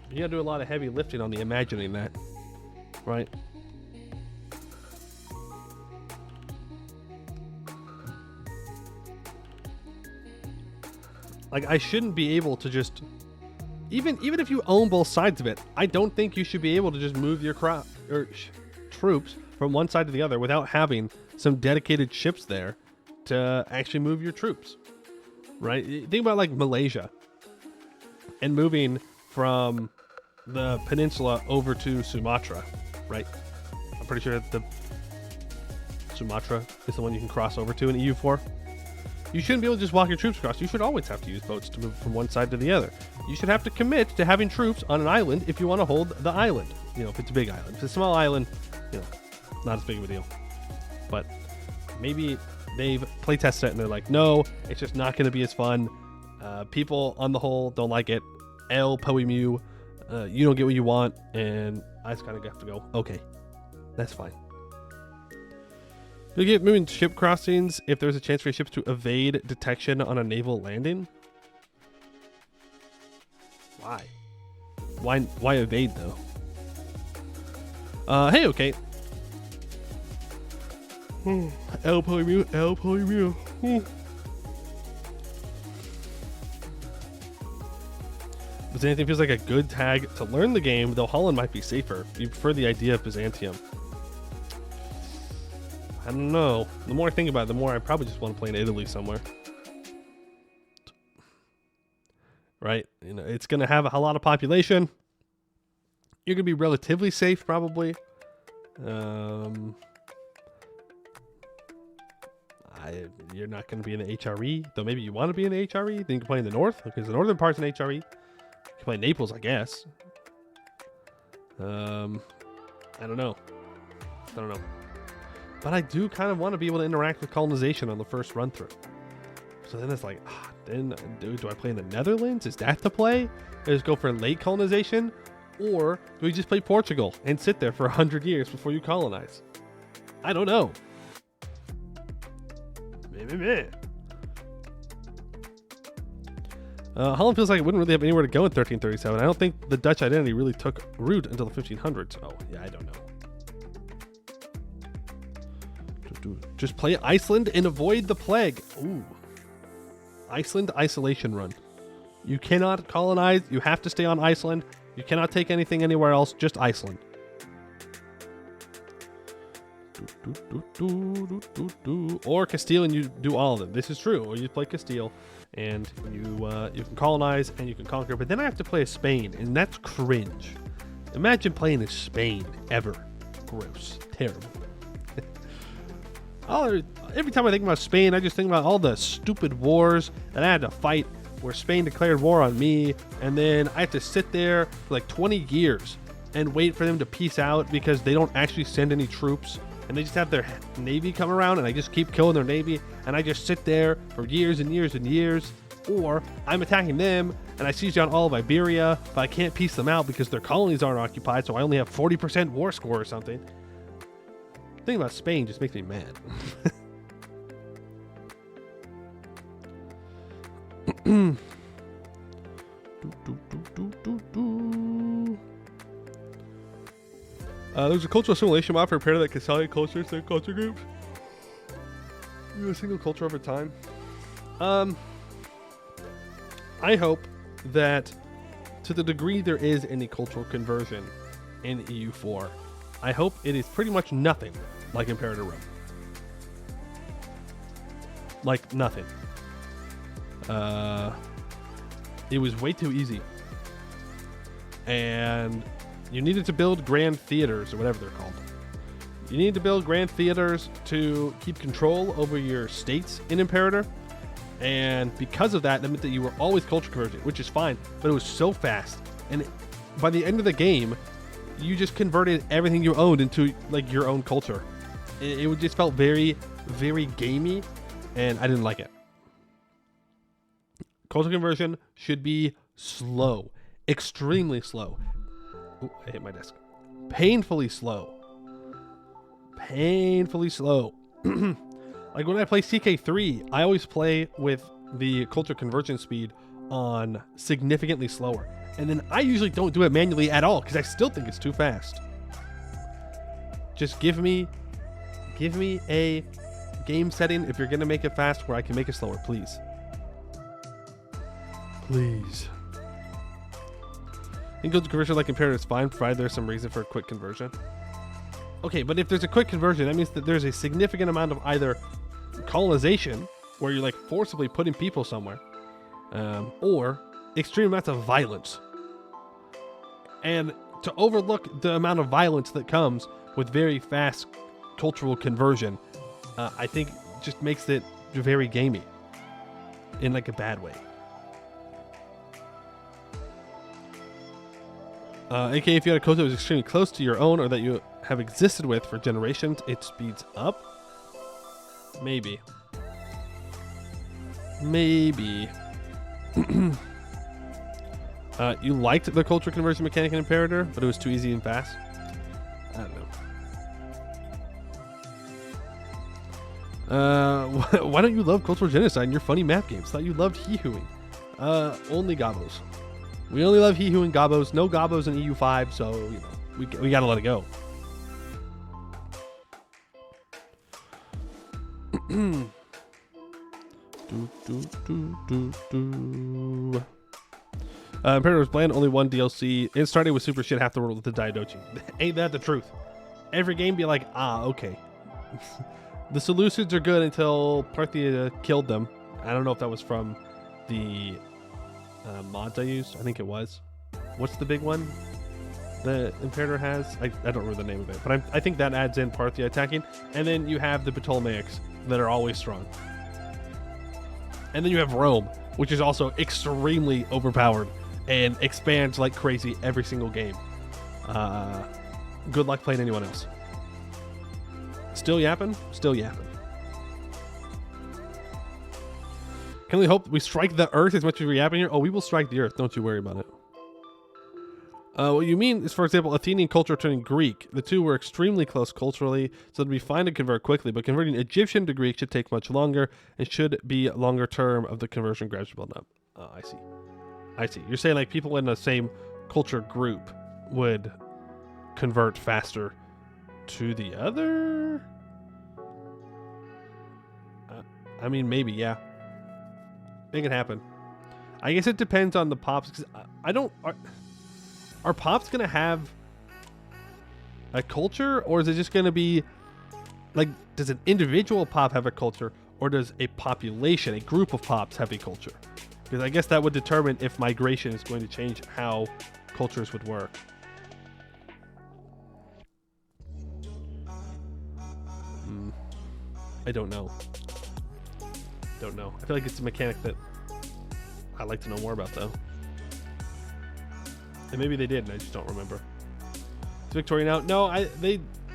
you gotta do a lot of heavy lifting on the imagining that, right? Like, I shouldn't be able to just, even if you own both sides of it, I don't think you should be able to just move your troops from one side to the other without having some dedicated ships there to actually move your troops, right? Think about like Malaysia and moving from the peninsula over to Sumatra, right? I'm pretty sure the Sumatra is the one you can cross over to in EU4. You shouldn't be able to just walk your troops across. You should always have to use boats to move from one side to the other. You should have to commit to having troops on an island if you want to hold the island. If it's a big island. If it's a small island, not as big of a deal. But maybe they've playtested it and they're like, no, it's just not going to be as fun. People on the whole don't like it. El Poemu, you don't get what you want. And I just kind of have to go, okay, that's fine. You'll get moving ship crossings if there's a chance for your ships to evade detection on a naval landing. Why? Why evade though? Hey, okay. El Poemu. Byzantium feels like a good tag to learn the game, though Holland might be safer. You prefer the idea of Byzantium. I don't know. The more I think about it, the more I probably just want to play in Italy somewhere. Right? It's going to have a lot of population. You're going to be relatively safe, probably. You're not going to be in the HRE, though maybe you want to be in the HRE. Then you can play in the north, because the northern part's in HRE. You can play Naples, I guess. I don't know. But I do kind of want to be able to interact with colonization on the first run through. So then it's like, do I play in the Netherlands? Is that the play? Or just go for late colonization? Or do we just play Portugal and sit there for 100 years before you colonize? I don't know. Holland feels like it wouldn't really have anywhere to go in 1337. I don't think the Dutch identity really took root until the 1500s. Oh, yeah, I don't know. Just play Iceland and avoid the plague. Ooh. Iceland isolation run. You cannot colonize. You have to stay on Iceland. You cannot take anything anywhere else. Just Iceland. Or Castile and you do all of them. This is true. Or you play Castile and you can colonize and you can conquer. But then I have to play as Spain, and that's cringe. Imagine playing as Spain ever. Gross. Terrible. Every time I think about Spain, I just think about all the stupid wars that I had to fight where Spain declared war on me, and then I have to sit there for like 20 years and wait for them to peace out because they don't actually send any troops, and they just have their navy come around, and I just keep killing their navy, and I just sit there for years and years and years. Or I'm attacking them, and I siege down all of Iberia, but I can't peace them out because their colonies aren't occupied, so I only have 40% war score or something. Thinking about Spain just makes me mad. There's a cultural assimilation mod for a pair that consolidate cultures and culture groups. A single culture over time. I hope that to the degree there is any cultural conversion in EU4, I hope it is pretty much nothing like Imperator Rome. Like nothing. It was way too easy. And you needed to build grand theaters, or whatever they're called. You needed to build grand theaters to keep control over your states in Imperator. And because of that, that meant that you were always culture convergent, which is fine, but it was so fast. And by the end of the game, you just converted everything you owned into like your own culture. It just felt very, very gamey, and I didn't like it. Culture conversion should be slow, extremely slow. Ooh, I hit my desk. Painfully slow. Painfully slow. Like when I play CK3, I always play with the culture conversion speed on significantly slower. And then I usually don't do it manually at all because I still think it's too fast. Just give me a game setting if you're going to make it fast where I can make it slower, please. Please. I think culture conversion like Imperator is fine, provided there's some reason for a quick conversion. Okay, but if there's a quick conversion, that means that there's a significant amount of either colonization, where you're like forcibly putting people somewhere, or extreme amounts of violence. And to overlook the amount of violence that comes with very fast cultural conversion, I think just makes it very gamey in like a bad way. AKA if you had a culture that was extremely close to your own or that you have existed with for generations, it speeds up? Maybe. Maybe. You liked the culture conversion mechanic in Imperator, but it was too easy and fast? I don't know. Why don't you love cultural genocide in your funny map games? Thought you loved hee-hooing. Only gobos. We only love hee-hoo and gobos. No gobos in EU5, so you know we gotta let it go. Imperator was bland, only one DLC. It started with super shit half the world with the Daidochi. Ain't that the truth? Every game be like, okay. The Seleucids are good until Parthia killed them. I don't know if that was from the mods I used. I think it was. What's the big one the Imperator has? I don't remember the name of it, but I think that adds in Parthia attacking. And then you have the Ptolemaics that are always strong. And then you have Rome, which is also extremely overpowered and expands like crazy every single game. Good luck playing anyone else. Still yapping? Still yapping. Can we hope we strike the earth as much as we're yapping here? Oh, we will strike the earth. Don't you worry about it. What you mean is, for example, Athenian culture turning Greek. The two were extremely close culturally, so it'd be fine to convert quickly, but converting Egyptian to Greek should take much longer and should be longer term of the conversion gradually built up. Oh, I see. I see. You're saying like people in the same culture group would convert faster to the other? I mean, maybe, yeah. It can happen. I guess it depends on the pops. 'Cause I don't... Are pops going to have a culture? Or is it just going to be... Like, does an individual pop have a culture? Or does a population, a group of pops, have a culture? Because I guess that would determine if migration is going to change how cultures would work. I don't know. Don't know. I feel like it's a mechanic that I'd like to know more about, though. And maybe they did, and I just don't remember. Is Victoria now? No,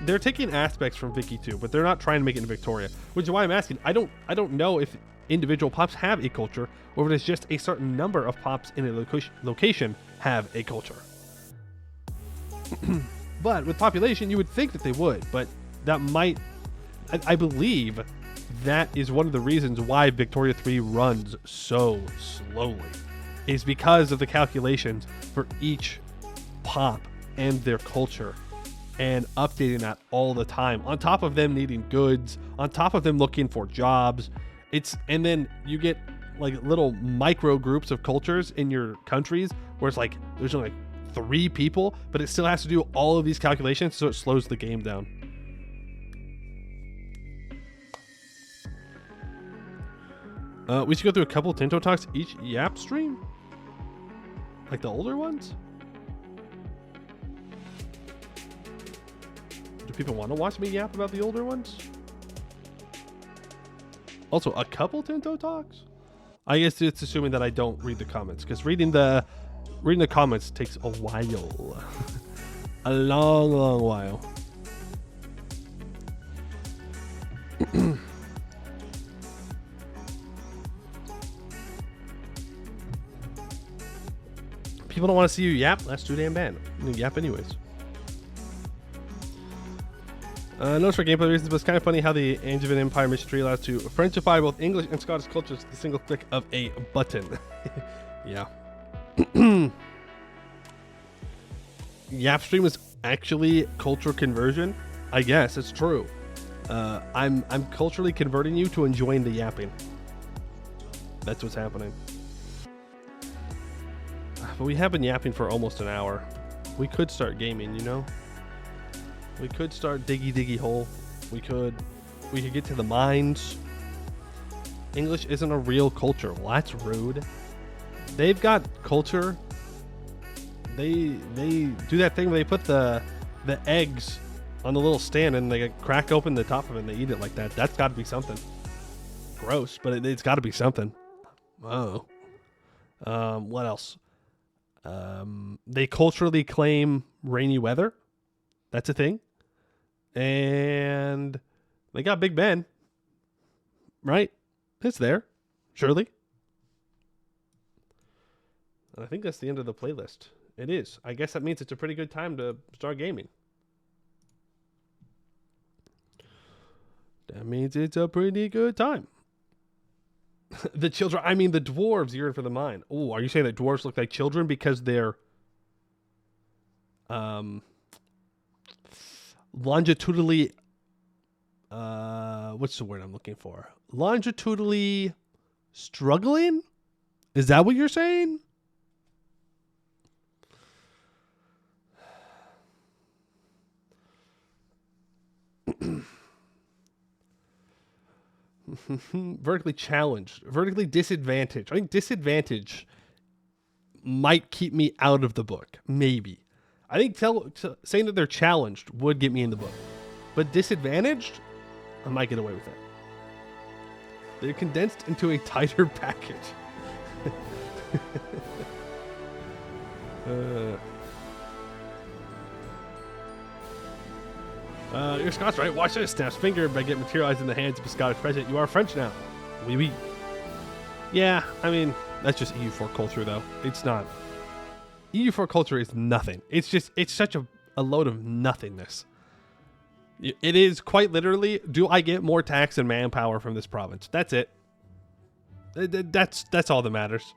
they're taking aspects from Vicky too, but they're not trying to make it in Victoria, which is why I'm asking. I don't know if individual pops have a culture, or if it's just a certain number of pops in a location have a culture. But with population, you would think that they would, but that might... I believe that is one of the reasons why Victoria 3 runs so slowly, is because of the calculations for each pop and their culture, and updating that all the time, on top of them needing goods, on top of them looking for jobs. And then you get like little micro groups of cultures in your countries where it's like there's only like 3 people, but it still has to do all of these calculations, so it slows the game down. We should go through a couple Tinto talks each Yap stream? Like the older ones? Do people want to watch me yap about the older ones? Also, a couple Tinto talks? I guess it's assuming that I don't read the comments, because reading the comments takes a while. A long while. People don't want to see you yap. That's too damn bad. You yap anyways. Notes for gameplay reasons, but it's kind of funny how the Angevin Empire mission tree allows to Frenchify both English and Scottish cultures with a single click of a button. Yeah. Yap stream is actually culture conversion. I guess it's true. I'm culturally converting you to enjoying the yapping. That's what's happening. But we have been yapping for almost an hour. We could start gaming, you know? We could start diggy hole. We could get to the mines. English isn't a real culture. Well, that's rude. They've got culture. They do that thing where they put the eggs on the little stand and they crack open the top of it and they eat it like that. That's got to be something. Gross, but it's got to be something. Oh. What else? They culturally claim rainy weather. That's a thing. And they got Big Ben. Right? It's there. Surely. And I think that's the end of the playlist. It is. I guess that means it's a pretty good time to start gaming. That means it's a pretty good time. The children, I mean the dwarves yearn for the mine. Oh, are you saying that dwarves look like children because they're longitudinally what's the word I'm looking for? Longitudinally struggling? Is that what you're saying? Vertically challenged, vertically disadvantaged. I think disadvantage might keep me out of the book. Maybe. I think saying that they're challenged would get me in the book. But disadvantaged, I might get away with it. They're condensed into a tighter package. You're Scots, right? Watch this. Snaps finger by getting materialized in the hands of a Scottish president. You are French now. Oui, oui. Yeah, I mean, that's just EU4 culture, though. It's not. EU4 culture is nothing. It's such a load of nothingness. It is quite literally, do I get more tax and manpower from this province? That's it. That's all that matters.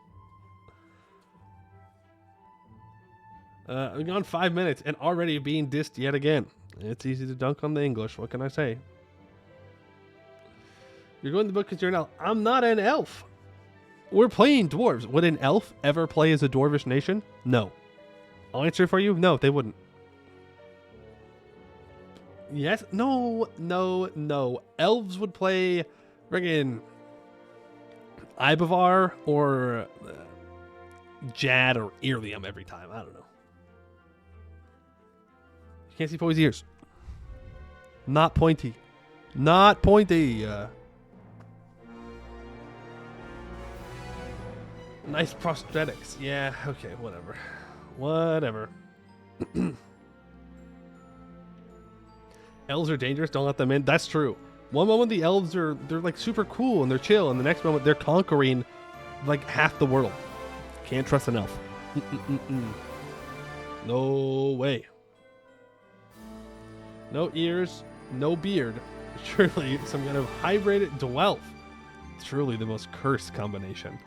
We've gone 5 minutes and already being dissed yet again. It's easy to dunk on the English. What can I say? You're going to the book because you're an elf. I'm not an elf. We're playing dwarves. Would an elf ever play as a dwarvish nation? No. I'll answer for you. No, they wouldn't. Yes. No. Elves would play friggin' Ibavar or Jad or Irlium every time. I don't know. You can't see Poe's ears. Not pointy. Not pointy. Nice prosthetics. Yeah, okay, whatever. Whatever. Elves are dangerous, don't let them in. That's true. One moment the elves they're like super cool and they're chill, and the next moment they're conquering like half the world. Can't trust an elf. No way. No ears, no beard. Surely some kind of hybrid dwelf. Truly the most cursed combination.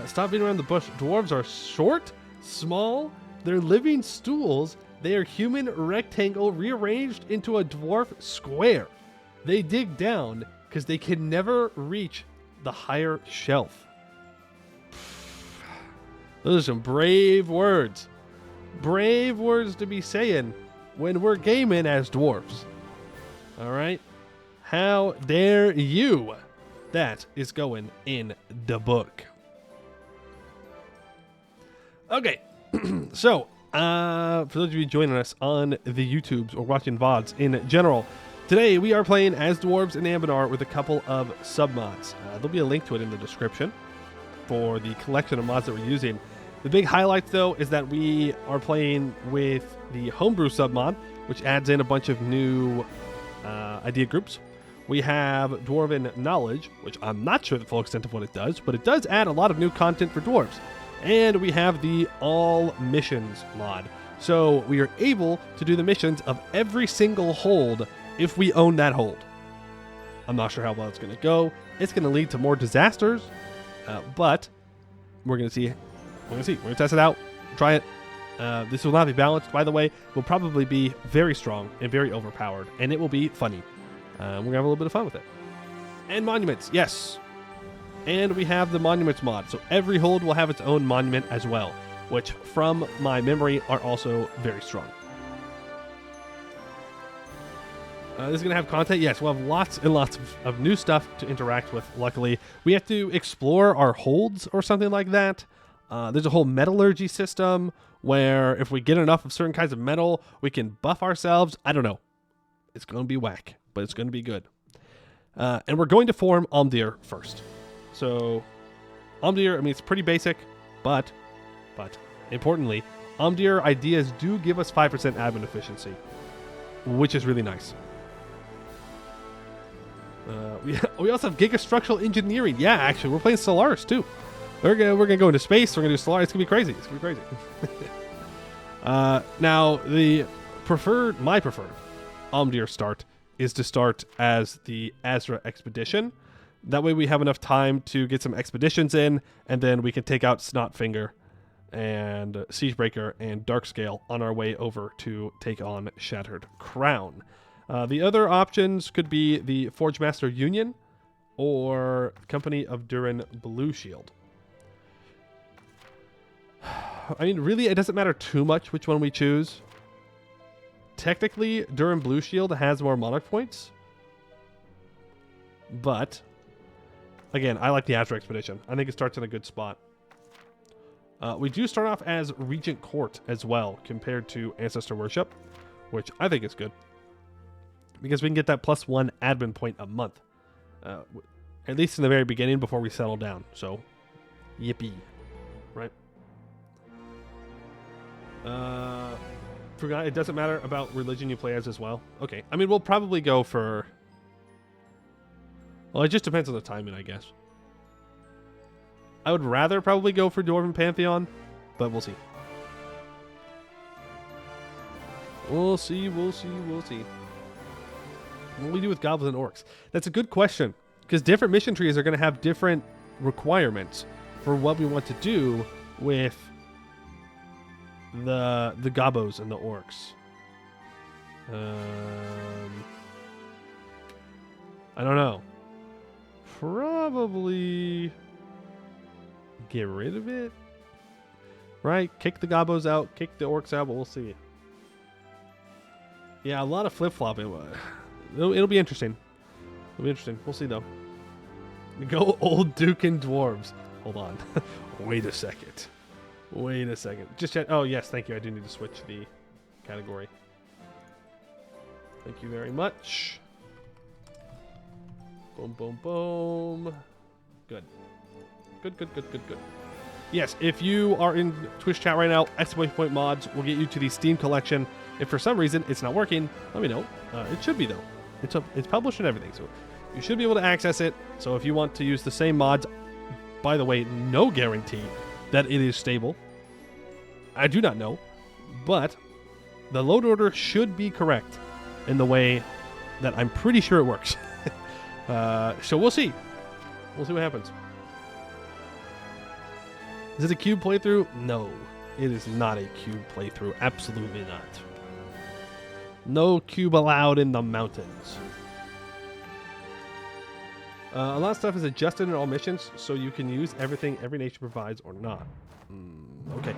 Stop being around the bush. Dwarves are short, small, they're living stools. They are human rectangle rearranged into a dwarf square. They dig down because they can never reach the higher shelf. Those are some brave words. Brave words to be saying when we're gaming as dwarves. All right? How dare you? That is going in the book. Okay, so for those of you joining us on the YouTubes or watching VODs in general, today we are playing as dwarves in Anbennar with a couple of submods. There'll be a link to it in the description for the collection of mods that we're using. The big highlight, though, is that we are playing with the homebrew submod, which adds in a bunch of new idea groups. We have Dwarven Knowledge, which I'm not sure the full extent of what it does, but it does add a lot of new content for dwarves. And we have the All Missions mod. So we are able to do the missions of every single hold if we own that hold. I'm not sure how well it's going to go. It's going to lead to more disasters, but we're going to see. We're going to test it out, try it. This will not be balanced, by the way. Will probably be very strong and very overpowered, and it will be funny. We're going to have a little bit of fun with it. And monuments, yes. And we have the monuments mod, so every hold will have its own monument as well, which from my memory are also very strong. This is going to have content. Yes, we'll have lots and lots of new stuff to interact with, luckily. We have to explore our holds or something like that. There's a whole metallurgy system where if we get enough of certain kinds of metal, we can buff ourselves. I don't know. It's going to be whack, but it's going to be good. And we're going to form Omdir first. So, Omdir, I mean, it's pretty basic, but importantly, Omdir ideas do give us 5% admin efficiency, which is really nice. We also have Gigastructural Engineering. Yeah, actually, we're playing Solaris too. We're gonna go into space. We're gonna do Solaris. It's gonna be crazy. It's gonna be crazy. Now, my preferred Omdir start is to start as the Azra Expedition. That way we have enough time to get some expeditions in, and then we can take out Snotfinger and Siegebreaker and Darkscale on our way over to take on Shattered Crown. The other options could be the Forgemaster Union or Company of Durin Blue Shield. I mean, really, it doesn't matter too much which one we choose. Technically, Durin Blue Shield has more Monarch points, but again, I like the Azra Expedition. I think it starts in a good spot. We do start off as Regent Court as well, compared to Ancestor Worship, which I think is good. Because we can get that +1 admin point a month. At least in the very beginning before we settle down. So, yippee. Right? Forgot it doesn't matter about religion you play as well. Okay, I mean, we'll probably go for... Well, it just depends on the timing, I guess. I would rather probably go for Dwarven Pantheon, but we'll see. We'll see. What do we do with Goblins and Orcs? That's a good question, because different mission trees are going to have different requirements for what we want to do with the gobos and the orcs. I don't know. Probably get rid of it. Right? Kick the gobos out, kick the orcs out, but we'll see. Yeah, a lot of flip-flopping. It'll be interesting. It'll be interesting. We'll see, though. Go old Duke and Dwarves. Hold on. Wait a second. Wait a second. Just check. Oh, yes. Thank you. I do need to switch the category. Thank you very much. Boom, boom, boom. Good. Good, good, good, good, good. Yes, if you are in Twitch chat right now, exclamation point mods will get you to the Steam collection. If for some reason it's not working, let me know. It should be, though. It's published and everything, so you should be able to access it. So if you want to use the same mods, by the way, no guarantee that it is stable. I do not know, but the load order should be correct in the way that I'm pretty sure it works. So we'll see. We'll see what happens. Is it a cube playthrough? No, it is not a cube playthrough. Absolutely not. No cube allowed in the mountains. A lot of stuff is adjusted in all missions, so you can use everything every nation provides or not. Okay.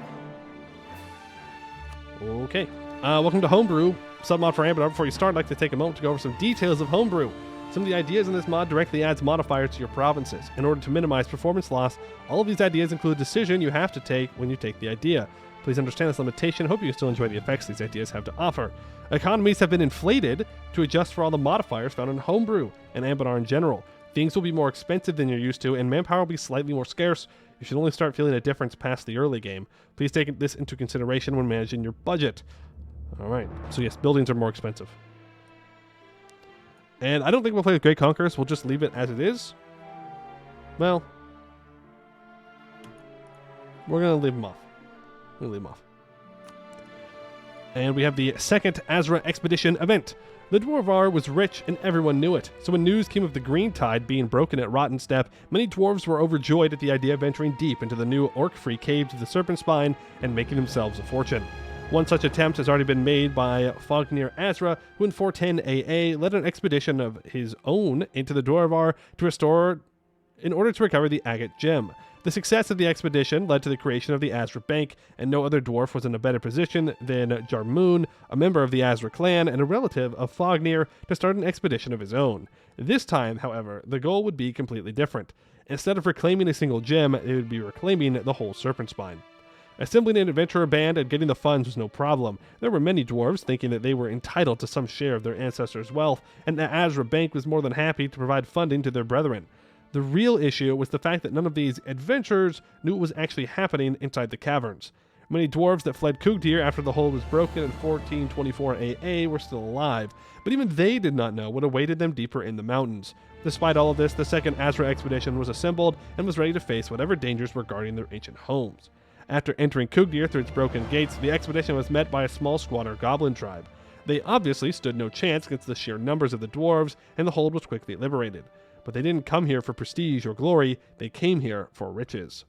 Okay. Welcome to Homebrew, submod for Anbennar. Before you start, I'd like to take a moment to go over some details of Homebrew. Some of the ideas in this mod directly adds modifiers to your provinces. In order to minimize performance loss, all of these ideas include a decision you have to take when you take the idea. Please understand this limitation. Hope you can still enjoy the effects these ideas have to offer. Economies have been inflated to adjust for all the modifiers found in Homebrew and Anbennar in general. Things will be more expensive than you're used to, and manpower will be slightly more scarce. You should only start feeling a difference past the early game. Please take this into consideration when managing your budget. Alright, so yes, buildings are more expensive. And I don't think we'll play with Great Conquerors. We'll just leave it as it is. Well, we're going to leave them off. We're going to leave them off. And we have the second Azra Expedition event. The Dwarvar was rich and everyone knew it, so when news came of the green tide being broken at Rotten Step, many dwarves were overjoyed at the idea of venturing deep into the new orc-free caves of the Serpent Spine and making themselves a fortune. One such attempt has already been made by Fognir Azra, who in 410 AA led an expedition of his own into the Dwarvar in order to recover the agate gem. The success of the expedition led to the creation of the Azra Bank, and no other dwarf was in a better position than Jarmoon, a member of the Azra clan and a relative of Fognir, to start an expedition of his own. This time, however, the goal would be completely different. Instead of reclaiming a single gem, it would be reclaiming the whole Serpent Spine. Assembling an adventurer band and getting the funds was no problem. There were many dwarves thinking that they were entitled to some share of their ancestors' wealth, and the Azra Bank was more than happy to provide funding to their brethren. The real issue was the fact that none of these adventurers knew what was actually happening inside the caverns. Many dwarves that fled Kugdir after the hold was broken in 1424 AA were still alive, but even they did not know what awaited them deeper in the mountains. Despite all of this, the second Azra expedition was assembled and was ready to face whatever dangers were guarding their ancient homes. After entering Kugdir through its broken gates, the expedition was met by a small squatter goblin tribe. They obviously stood no chance against the sheer numbers of the dwarves, and the hold was quickly liberated. But they didn't come here for prestige or glory, they came here for riches.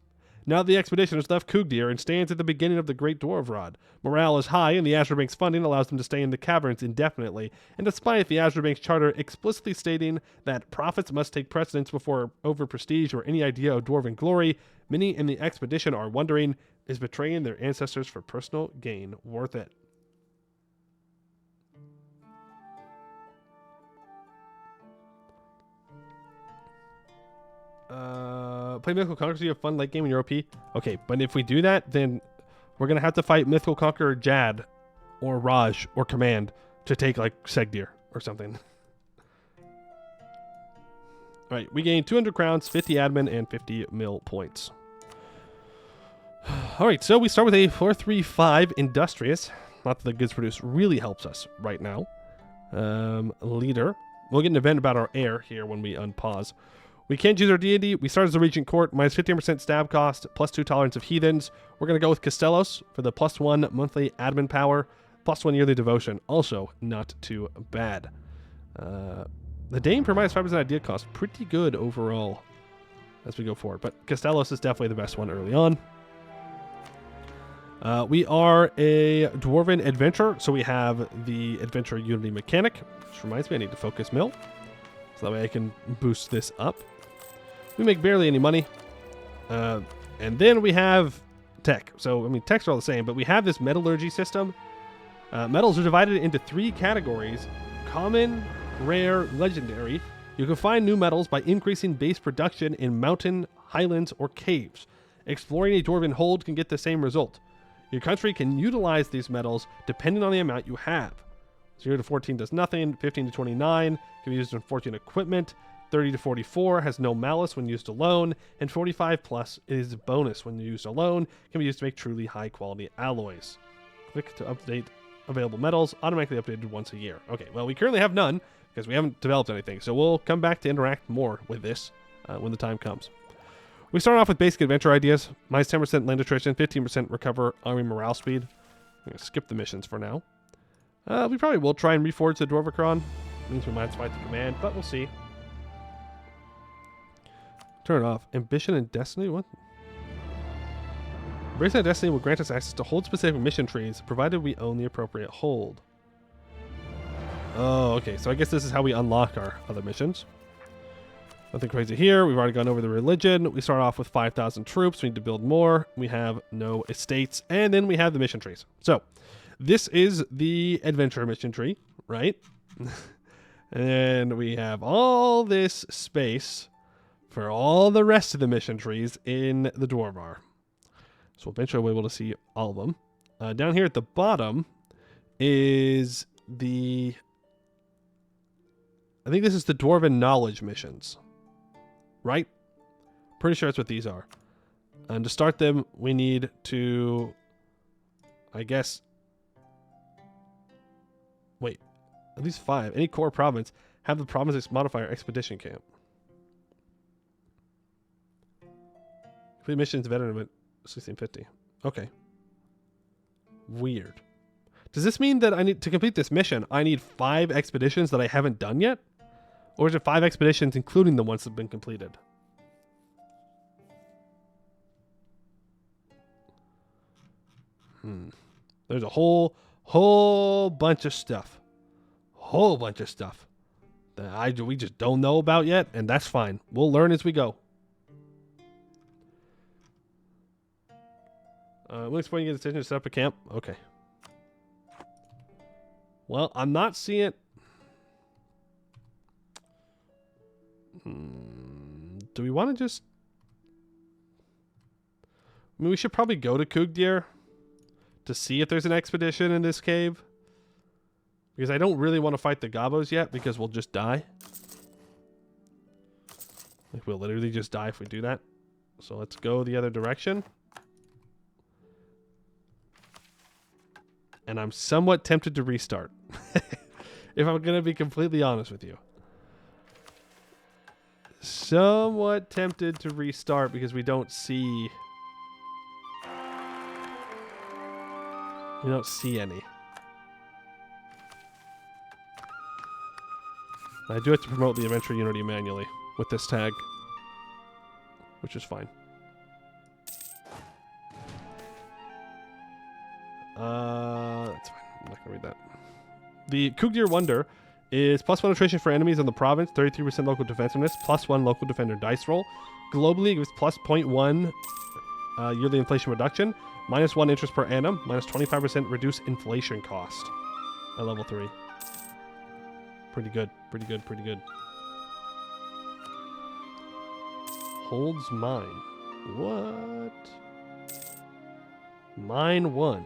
Now the expedition has left Kugdir and stands at the beginning of the Great Dwarf Rod. Morale is high, and the Azra Bank's funding allows them to stay in the caverns indefinitely, and despite the Azra Bank's charter explicitly stating that profits must take precedence over prestige or any idea of dwarven glory, many in the expedition are wondering, is betraying their ancestors for personal gain worth it? Play Mythical Conqueror so you have fun late game in your OP. Okay, but if we do that, then we're going to have to fight Mythical Conqueror Jad or Raj or Command to take like Segdir or something. Alright, we gain 200 crowns, 50 admin, and 50 mil points. Alright, so we start with a 435 Industrious. Not that the goods produced really helps us right now. Leader. We'll get an event about our heir here when we unpause. We can't choose our deity. We start as the Regent Court, minus 15% stab cost, +2 tolerance of heathens. We're going to go with Castellos for the +1 monthly admin power, +1 yearly devotion. Also, not too bad. The Dame for minus 5% idea cost, pretty good overall as we go forward. But Castellos is definitely the best one early on. We are a Dwarven adventure, so we have the adventure unity mechanic, which reminds me I need to focus mill, so that way I can boost this up. We make barely any money. And then we have tech. So, I mean, techs are all the same, but we have this metallurgy system. Metals are divided into 3 categories: common, rare, legendary. You can find new metals by increasing base production in mountain, highlands, or caves. Exploring a Dwarven hold can get the same result. Your country can utilize these metals depending on the amount you have. 0 to 14 does nothing. 15 to 29 can be used in fortune equipment. 30 to 44 has no malice when used alone, and 45 plus is a bonus when used alone, can be used to make truly high quality alloys. Click to update available metals, automatically updated once a year. Okay, well, we currently have none because we haven't developed anything, so we'll come back to interact more with this when the time comes. We start off with basic adventure ideas. Minus 10% land attrition, 15% recover army morale speed. I'm going to skip the missions for now. We probably will try and reforge the Dwarvicron. Means we might fight the command, but we'll see. Turn it off. Ambition and Destiny? What? Embracing and Destiny will grant us access to hold-specific mission trees, provided we own the appropriate hold. Oh, okay. So I guess this is how we unlock our other missions. Nothing crazy here. We've already gone over the religion. We start off with 5,000 troops. We need to build more. We have no estates. And then we have the mission trees. So this is the adventure mission tree, right? And we have all this space for all the rest of the mission trees in the Dwarvar. So eventually we'll be able to see all of them. Down here at the bottom is the... I think this is the Dwarven knowledge missions. Right? Pretty sure that's what these are. And to start them, we need to... I guess... Wait. At least 5. Any core province have the province's modifier expedition camp. Complete missions veteran at 1650. Okay. Weird. Does this mean that I need to complete this mission, I need 5 expeditions that I haven't done yet? Or is it 5 expeditions including the ones that have been completed? There's a whole bunch of stuff. Whole bunch of stuff that we just don't know about yet, and that's fine. We'll learn as we go. We'll explain your decision to set up a camp. Okay. Well, I'm not seeing... Do we want to just... I mean, we should probably go to Kugdir to see if there's an expedition in this cave. Because I don't really want to fight the Gobos yet, because we'll just die. Like, we'll literally just die if we do that. So let's go the other direction. And I'm somewhat tempted to restart. If I'm going to be completely honest with you. Somewhat tempted to restart because we don't see... We don't see any. I do have to promote the Adventure Unity manually with this tag, which is fine. That's fine. I'm not gonna read that. The Kugdir Wonder is +1 attrition for enemies in the province, 33% local defensiveness, +1 local defender dice roll. Globally, it gives +0.1 yearly inflation reduction, -1 interest per annum, -25% reduced inflation cost at level 3. Pretty good, pretty good, pretty good. Holds mine. What? Mine 1.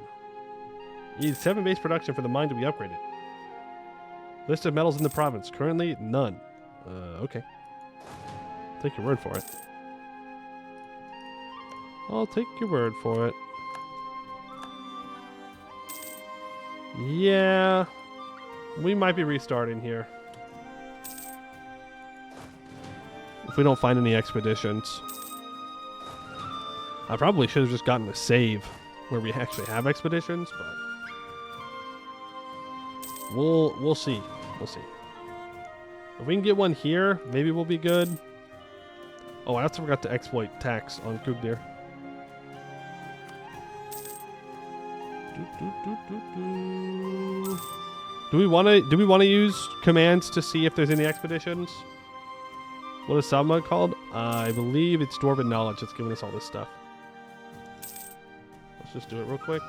You need 7 base production for the mine to be upgraded. List of metals in the province. Currently, none. Okay. Take your word for it. I'll take your word for it. Yeah. We might be restarting here. If we don't find any expeditions. I probably should have just gotten a save where we actually have expeditions, but we'll see. We'll see. If we can get one here, maybe we'll be good. Oh, I also forgot to exploit tax on Kugdir. Do we want to use commands to see if there's any expeditions? What is submod called? I believe it's Dwarven Knowledge that's giving us all this stuff. Let's just do it real quick.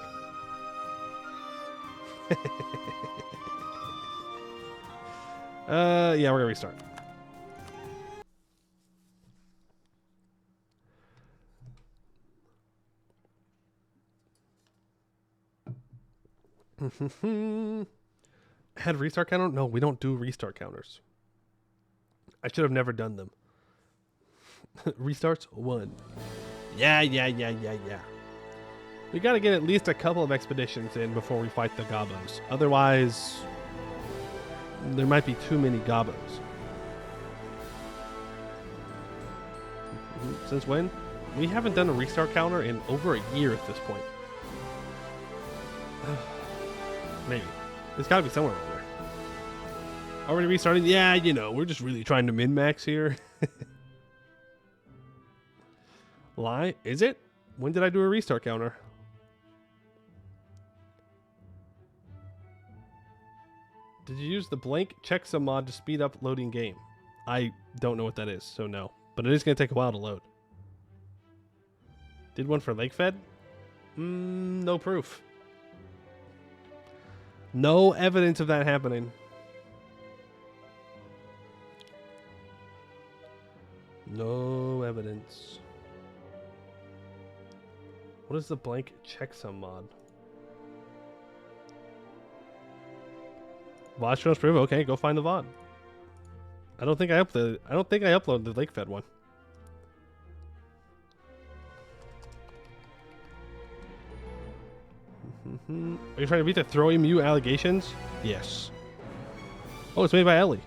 Yeah, we're gonna restart. Had a restart counter? No, we don't do restart counters. I should have never done them. Restarts 1. Yeah. We gotta get at least a couple of expeditions in before we fight the Gobos. Otherwise, there might be too many Gobos. Since when? We haven't done a restart counter in over a year at this point. Maybe. It's gotta be somewhere over there. Already restarting? Yeah, you know, we're just really trying to min-max here. Lie? Is it? When did I do a restart counter? Did you use the blank checksum mod to speed up loading game? I don't know what that is, so no. But it is going to take a while to load. Did one for Lakefed? No proof. No evidence of that happening. No evidence. What is the blank checksum mod? VOD shows proof. Okay, go find the VOD. I don't think I uploaded the Lakefed one. Are you trying to beat the throwing Mew allegations? Yes. Oh, it's made by Ellie.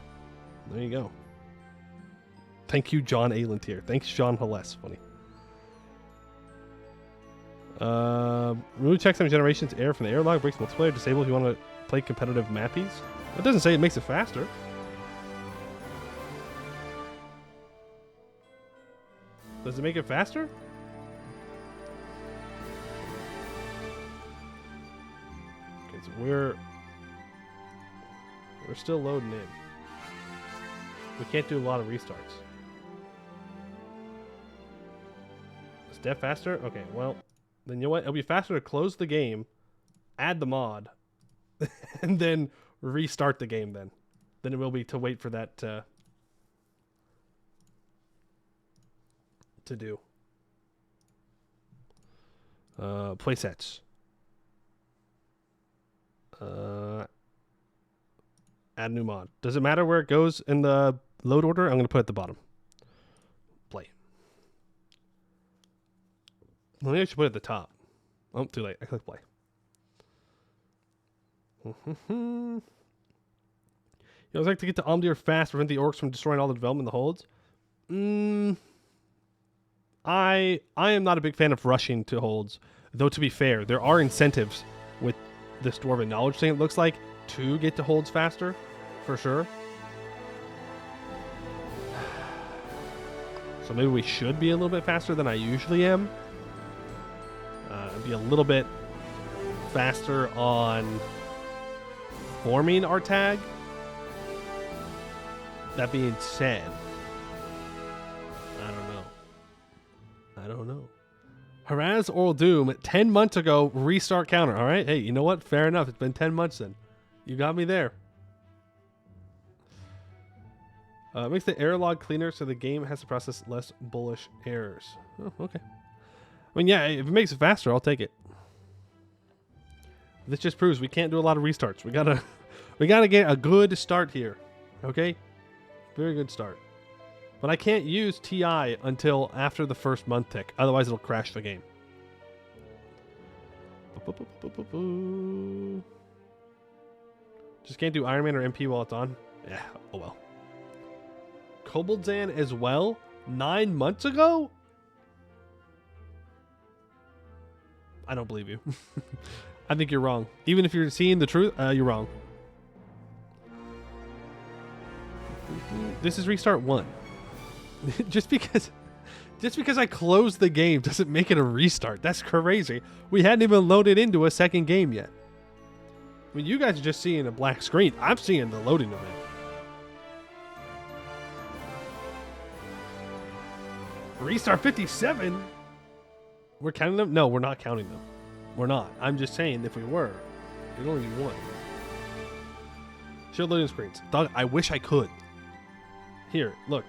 There you go. Thank you, John Alantier. Thanks, Sean Hales. Funny. Remove checksum generations error from the error log. Breaks multiplayer. Disable if you want to play competitive mappies. It doesn't say it makes it faster. Does it make it faster? Okay, so we're still loading in. We can't do a lot of restarts. Is Dev faster? Okay, well, then you know what? It'll be faster to close the game, add the mod, and then restart the game then. Then it will be to wait for that to do. Playsets. Add new mod. Does it matter where it goes in the load order? I'm going to put it at the bottom. Play. Maybe I should put it at the top. Oh, too late. I click play. You always like to get to Omdir fast, prevent the orcs from destroying all the development in the holds. I am not a big fan of rushing to holds. Though to be fair, there are incentives with this Dwarven Knowledge thing, it looks like, to get to holds faster, for sure. So maybe we should be a little bit faster than I usually am. Be a little bit faster on forming our tag. That being said, I don't know. Harass Oral Doom 10 months ago, restart counter. All right. Hey, you know what? Fair enough. It's been 10 months then. You got me there. Makes the error log cleaner so the game has to process less bullish errors. Oh, okay. I mean, yeah, if it makes it faster, I'll take it. This just proves we can't do a lot of restarts. We gotta get a good start here. Okay? Very good start. But I can't use TI until after the first month tick. Otherwise, it'll crash the game. Just can't do Iron Man or MP while it's on? Yeah, oh well. Koboldzan as well? 9 months ago? I don't believe you. I think you're wrong. Even if you're seeing the truth, you're wrong. This is restart 1. Just because Just because I closed the game doesn't make it a restart. That's crazy. We hadn't even loaded into a second game yet. I mean, you guys are just seeing a black screen. I'm seeing the loading of it. Restart 57? We're counting them? No, we're not counting them. We're not. I'm just saying if we were, it'd only be one. Show loading screens. Dog, I wish I could. Here, look.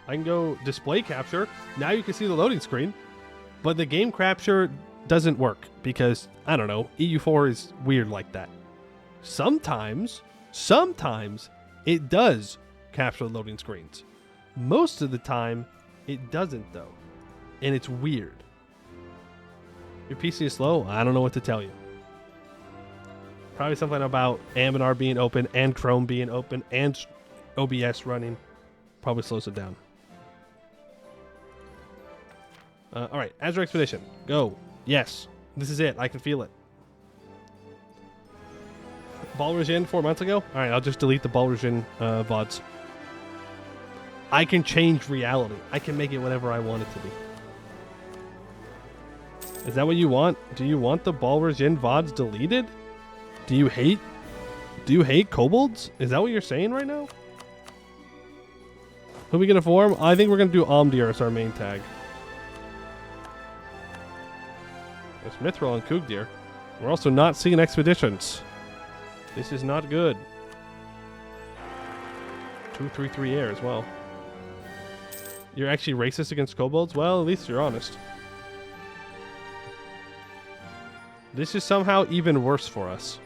I can go display capture. Now you can see the loading screen. But the game capture doesn't work because, I don't know, EU4 is weird like that. Sometimes it does capture the loading screens. Most of the time, it doesn't though. And it's weird. Your PC is slow? I don't know what to tell you. Probably something about Anbennar being open and Chrome being open and OBS running. Probably slows it down. Alright, Azure Expedition. Go. Yes. This is it. I can feel it. Baldur's Inn 4 months ago? Alright, I'll just delete the Baldur's Inn VODs. I can change reality. I can make it whatever I want it to be. Is that what you want? Do you want the Baldur's Inn VODs deleted? Do you hate kobolds? Is that what you're saying right now? Who are we gonna form? I think we're gonna do Omdir as our main tag. There's Mithril and Kugdir. We're also not seeing expeditions. This is not good. 233 air as well. You're actually racist against kobolds? Well, at least you're honest. This is somehow even worse for us.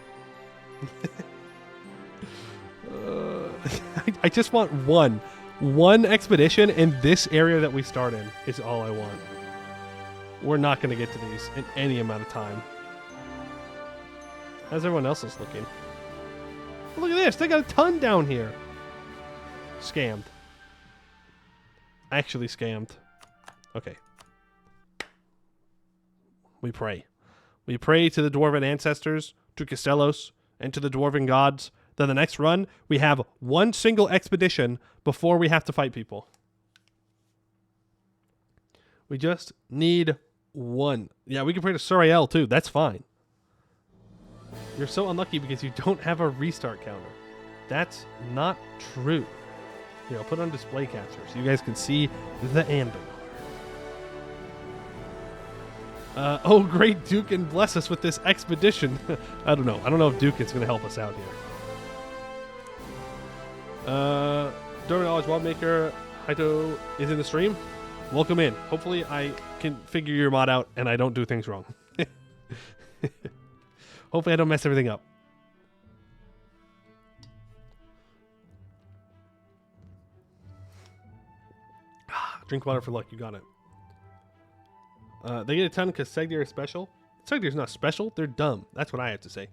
I just want one expedition in this area that we start in is all I want. We're not going to get to these in any amount of time. How's everyone else's looking? Look at this. They got a ton down here. Scammed. Actually scammed. Okay. We pray. We pray to the Dwarven ancestors, to Castellos, and to the Dwarven gods. Then the next run, we have one single expedition before we have to fight people. We just need one. Yeah, we can pray to Suriel too. That's fine. You're so unlucky because you don't have a restart counter. That's not true. Here, I'll put on display capture so you guys can see the Anbennar. Oh, great Dukin, bless us with this expedition. I don't know. I don't know if Dukin's going to help us out here. Dwarven Knowledge Wildmaker Haito is in the stream. Welcome in. Hopefully I can figure your mod out and I don't do things wrong. Hopefully I don't mess everything up. Drink water for luck. You got it. They get a ton because Segdir is special. Segdir's not special. They're dumb. That's what I have to say.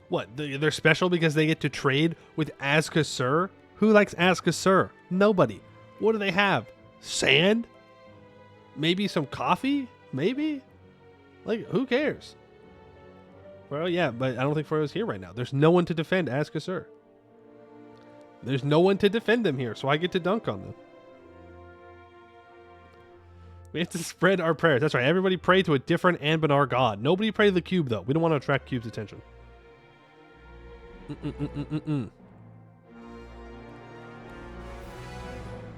What? They're special because they get to trade with Azkasur? Who likes Azkasur? Nobody. What do they have? Sand? Maybe some coffee? Maybe? Like, who cares? Well, yeah, but I don't think Froyo's here right now. There's no one to defend Azkasur. There's no one to defend them here, so I get to dunk on them. We have to spread our prayers. That's right. Everybody pray to a different Anbennar god. Nobody pray to the cube, though. We don't want to attract cube's attention. Come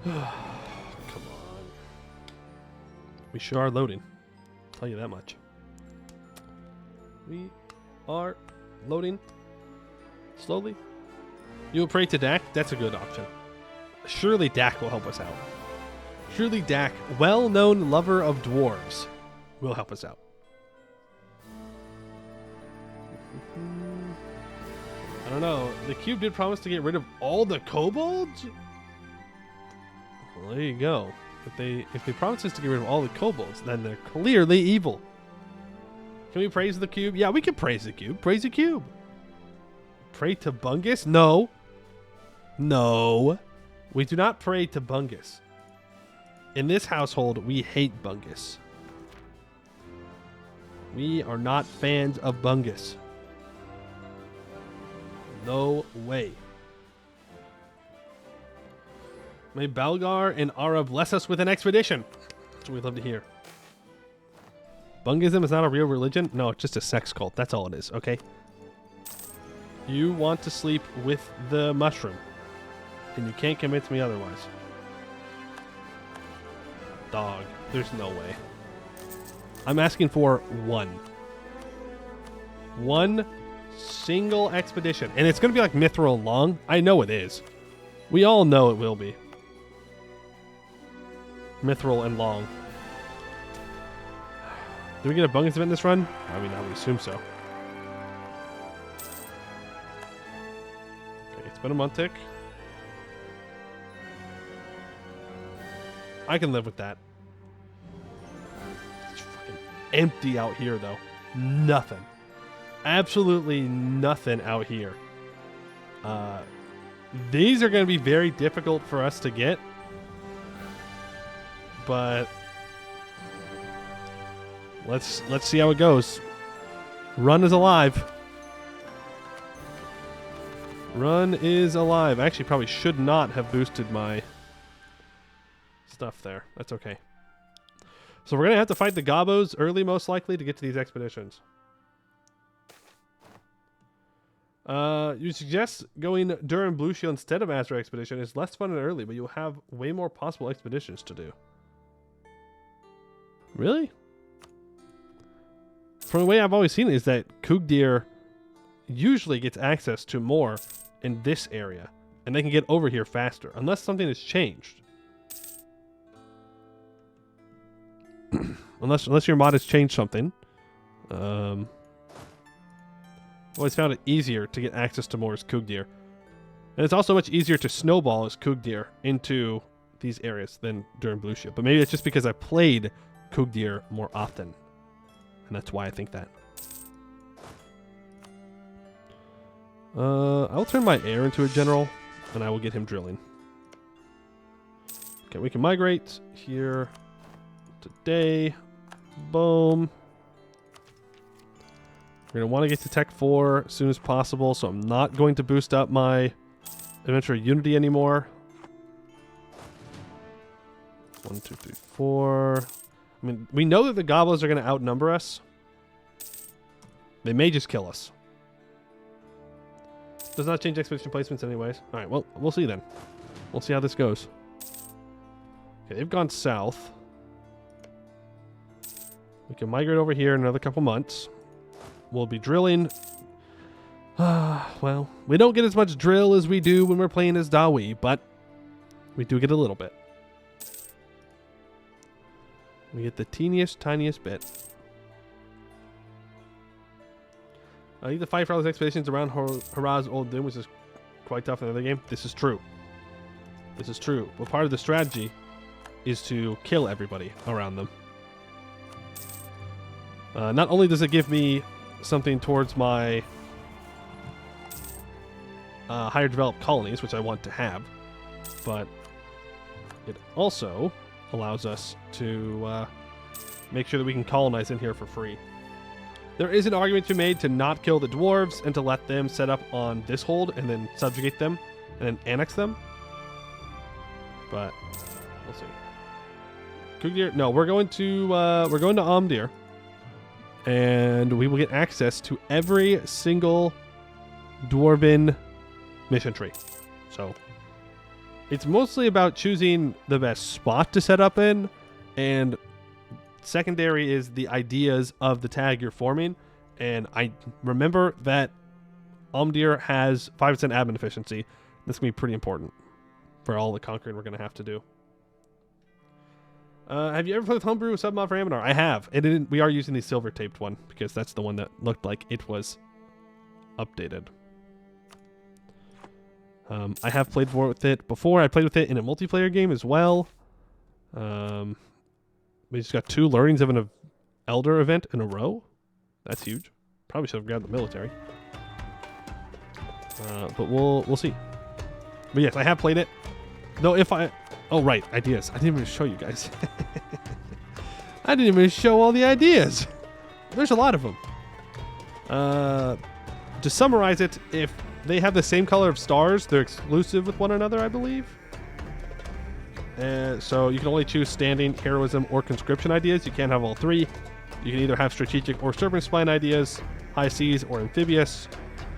on. We sure are loading. I'll tell you that much. We are loading. Slowly. You will pray to Dak? That's a good option. Surely Dak will help us out. Surely Dak, well-known lover of dwarves, will help us out. I don't know. The cube did promise to get rid of all the kobolds? Well, there you go. If they promise us to get rid of all the kobolds, then they're clearly evil. Can we praise the cube? Yeah, we can praise the cube. Praise the cube. Pray to Bungus? No. No. We do not pray to Bungus. In this household, we hate Bungus. We are not fans of Bungus. No way. May Balgar and Ara bless us with an expedition. That's what we'd love to hear. Bungism is not a real religion? No, it's just a sex cult. That's all it is, okay? You want to sleep with the mushroom, and you can't convince me otherwise. Dog. There's no way. I'm asking for one. One single expedition. And it's going to be like Mithril long. I know it is. We all know it will be. Mithril and long. Do we get a Bungus event in this run? I mean, I would assume so. Okay, it's been a month tick. I can live with that. It's fucking empty out here, though. Nothing. Absolutely nothing out here. These are going to be very difficult for us to get. But let's see how it goes. Run is alive. Run is alive. I actually probably should not have boosted my stuff there. That's okay. So we're going to have to fight the Gobos early, most likely, to get to these expeditions. You suggest going during Blue Shield instead of Azure Expedition is less fun and early, but you'll have way more possible expeditions to do. Really? From the way I've always seen it is that Kugdir usually gets access to more in this area, and they can get over here faster, unless something has changed. unless your mod has changed something. Always found it easier to get access to more as Kugdir. And it's also much easier to snowball as Kugdir into these areas than during Blue Shield. But maybe it's just because I played Kugdir more often. And that's why I think that. I'll turn my air into a general, and I will get him drilling. Okay, we can migrate here today. Boom. We're going to want to get to Tech 4 as soon as possible, so I'm not going to boost up my Adventure Unity anymore. 1, 2, 3, 4. I mean, we know that the goblins are going to outnumber us. They may just kill us. Does not change expedition placements anyways. Alright, well, we'll see then. We'll see how this goes. Okay, they've gone south. We can migrate over here in another couple months. We'll be drilling. Well, we don't get as much drill as we do when we're playing as Dawi, but we do get a little bit. We get the teeniest, tiniest bit. I need to fight for all these expeditions around Haraz Old Doom, which is quite tough in another game. This is true. This is true. But part of the strategy is to kill everybody around them. Not only does it give me something towards my higher developed colonies, which I want to have, but it also allows us to make sure that we can colonize in here for free. There is an argument to be made to not kill the dwarves and to let them set up on this hold and then subjugate them and then annex them. But we'll see. Kugdir, no, we're going to Amdir, and we will get access to every single Dwarven mission tree. So it's mostly about choosing the best spot to set up in, and secondary is the ideas of the tag you're forming. And I remember that Amdir has 5% admin efficiency. This can be pretty important for all the conquering we're going to have to do. Have you ever played with Homebrew with submod for Anbennar? I have. We are using the silver taped one because that's the one that looked like it was updated. I have played with it before. I played with it in a multiplayer game as well. We just got 2 learnings of an Elder event in a row. That's huge. Probably should have grabbed the military. But we'll see. But yes, I have played it. Though if I... Oh, right. Ideas. I didn't even show you guys. I didn't even show all the ideas. There's a lot of them. To summarize it, if they have the same color of stars, they're exclusive with one another, I believe. So you can only choose standing, heroism, or conscription ideas. You can't have all three. You can either have strategic or servant spine ideas, high seas or amphibious,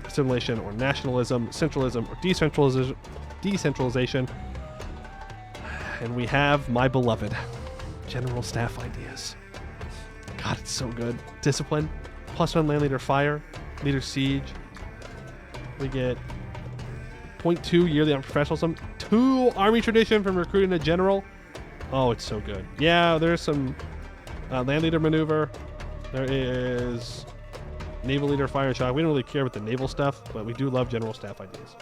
assimilation or nationalism, centralism or decentralization. And we have my beloved general staff ideas. God, it's so good. Discipline, +1 land leader fire, leader siege. We get 0.2 yearly on professionalism, 2 army tradition from recruiting a general. Oh, it's so good. Yeah, there's some land leader maneuver. There is naval leader fire and shock. We don't really care with the naval stuff, but we do love general staff ideas.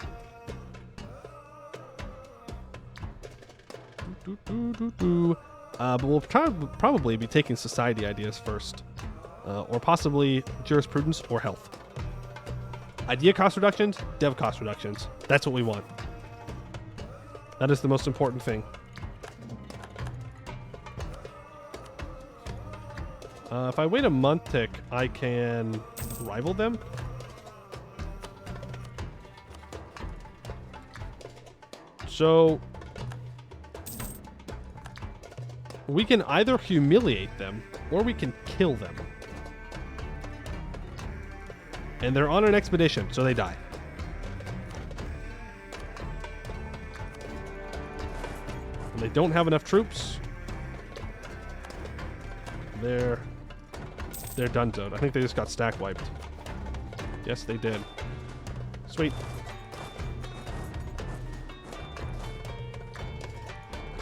But we'll probably be taking society ideas first, or possibly jurisprudence or health. Idea cost reductions, dev cost reductions. That's what we want. That is the most important thing. If I wait a month tick, I can rival them. So we can either humiliate them or we can kill them. And they're on an expedition, so they die. And they don't have enough troops. They're done-zoed. I think they just got stack wiped. Yes, they did. Sweet.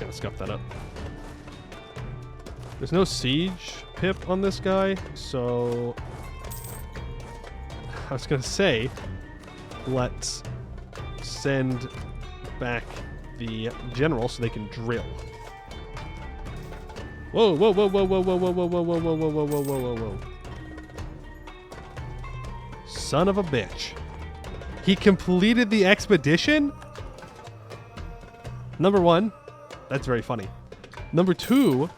Gonna scuff that up. There's no siege pip on this guy, so I was gonna say, let's send back the general so they can drill. Whoa, whoa, whoa, whoa, whoa, whoa, whoa, whoa, whoa, whoa, whoa, whoa, whoa, whoa, whoa, whoa. Son of a bitch. He completed the expedition? Number one, that's very funny. Number two,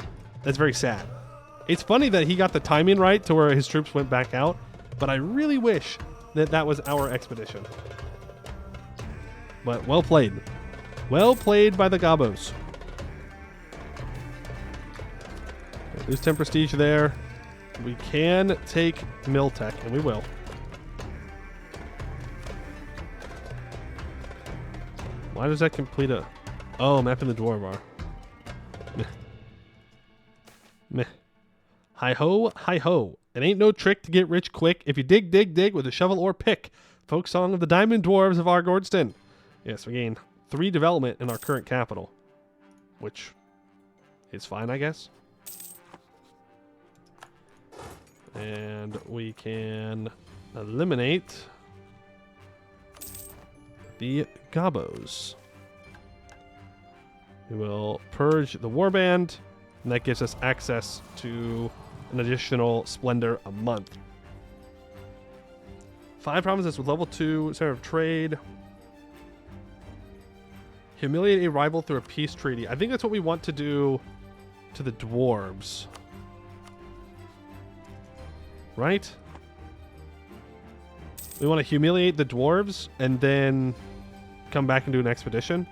that's very sad. It's funny that he got the timing right to where his troops went back out, but I really wish that that was our expedition. But well played. Well played by the Gobos. Lose 10 prestige there. We can take Miltech, and we will. Why does that complete a... Oh, mapping the Dwarvar. Meh. Meh. Hi-ho, hi-ho. It ain't no trick to get rich quick if you dig, dig, dig with a shovel or pick. Folk song of the Diamond Dwarves of Argordston. Yes, we gain 3 development in our current capital, which is fine, I guess. And we can eliminate the Gobos. We will purge the warband, and that gives us access to an additional splendor a month. 5 provinces with level 2 center of trade. Humiliate a rival through a peace treaty. I think that's what we want to do to the dwarves. Right? We want to humiliate the dwarves and then come back and do an expedition.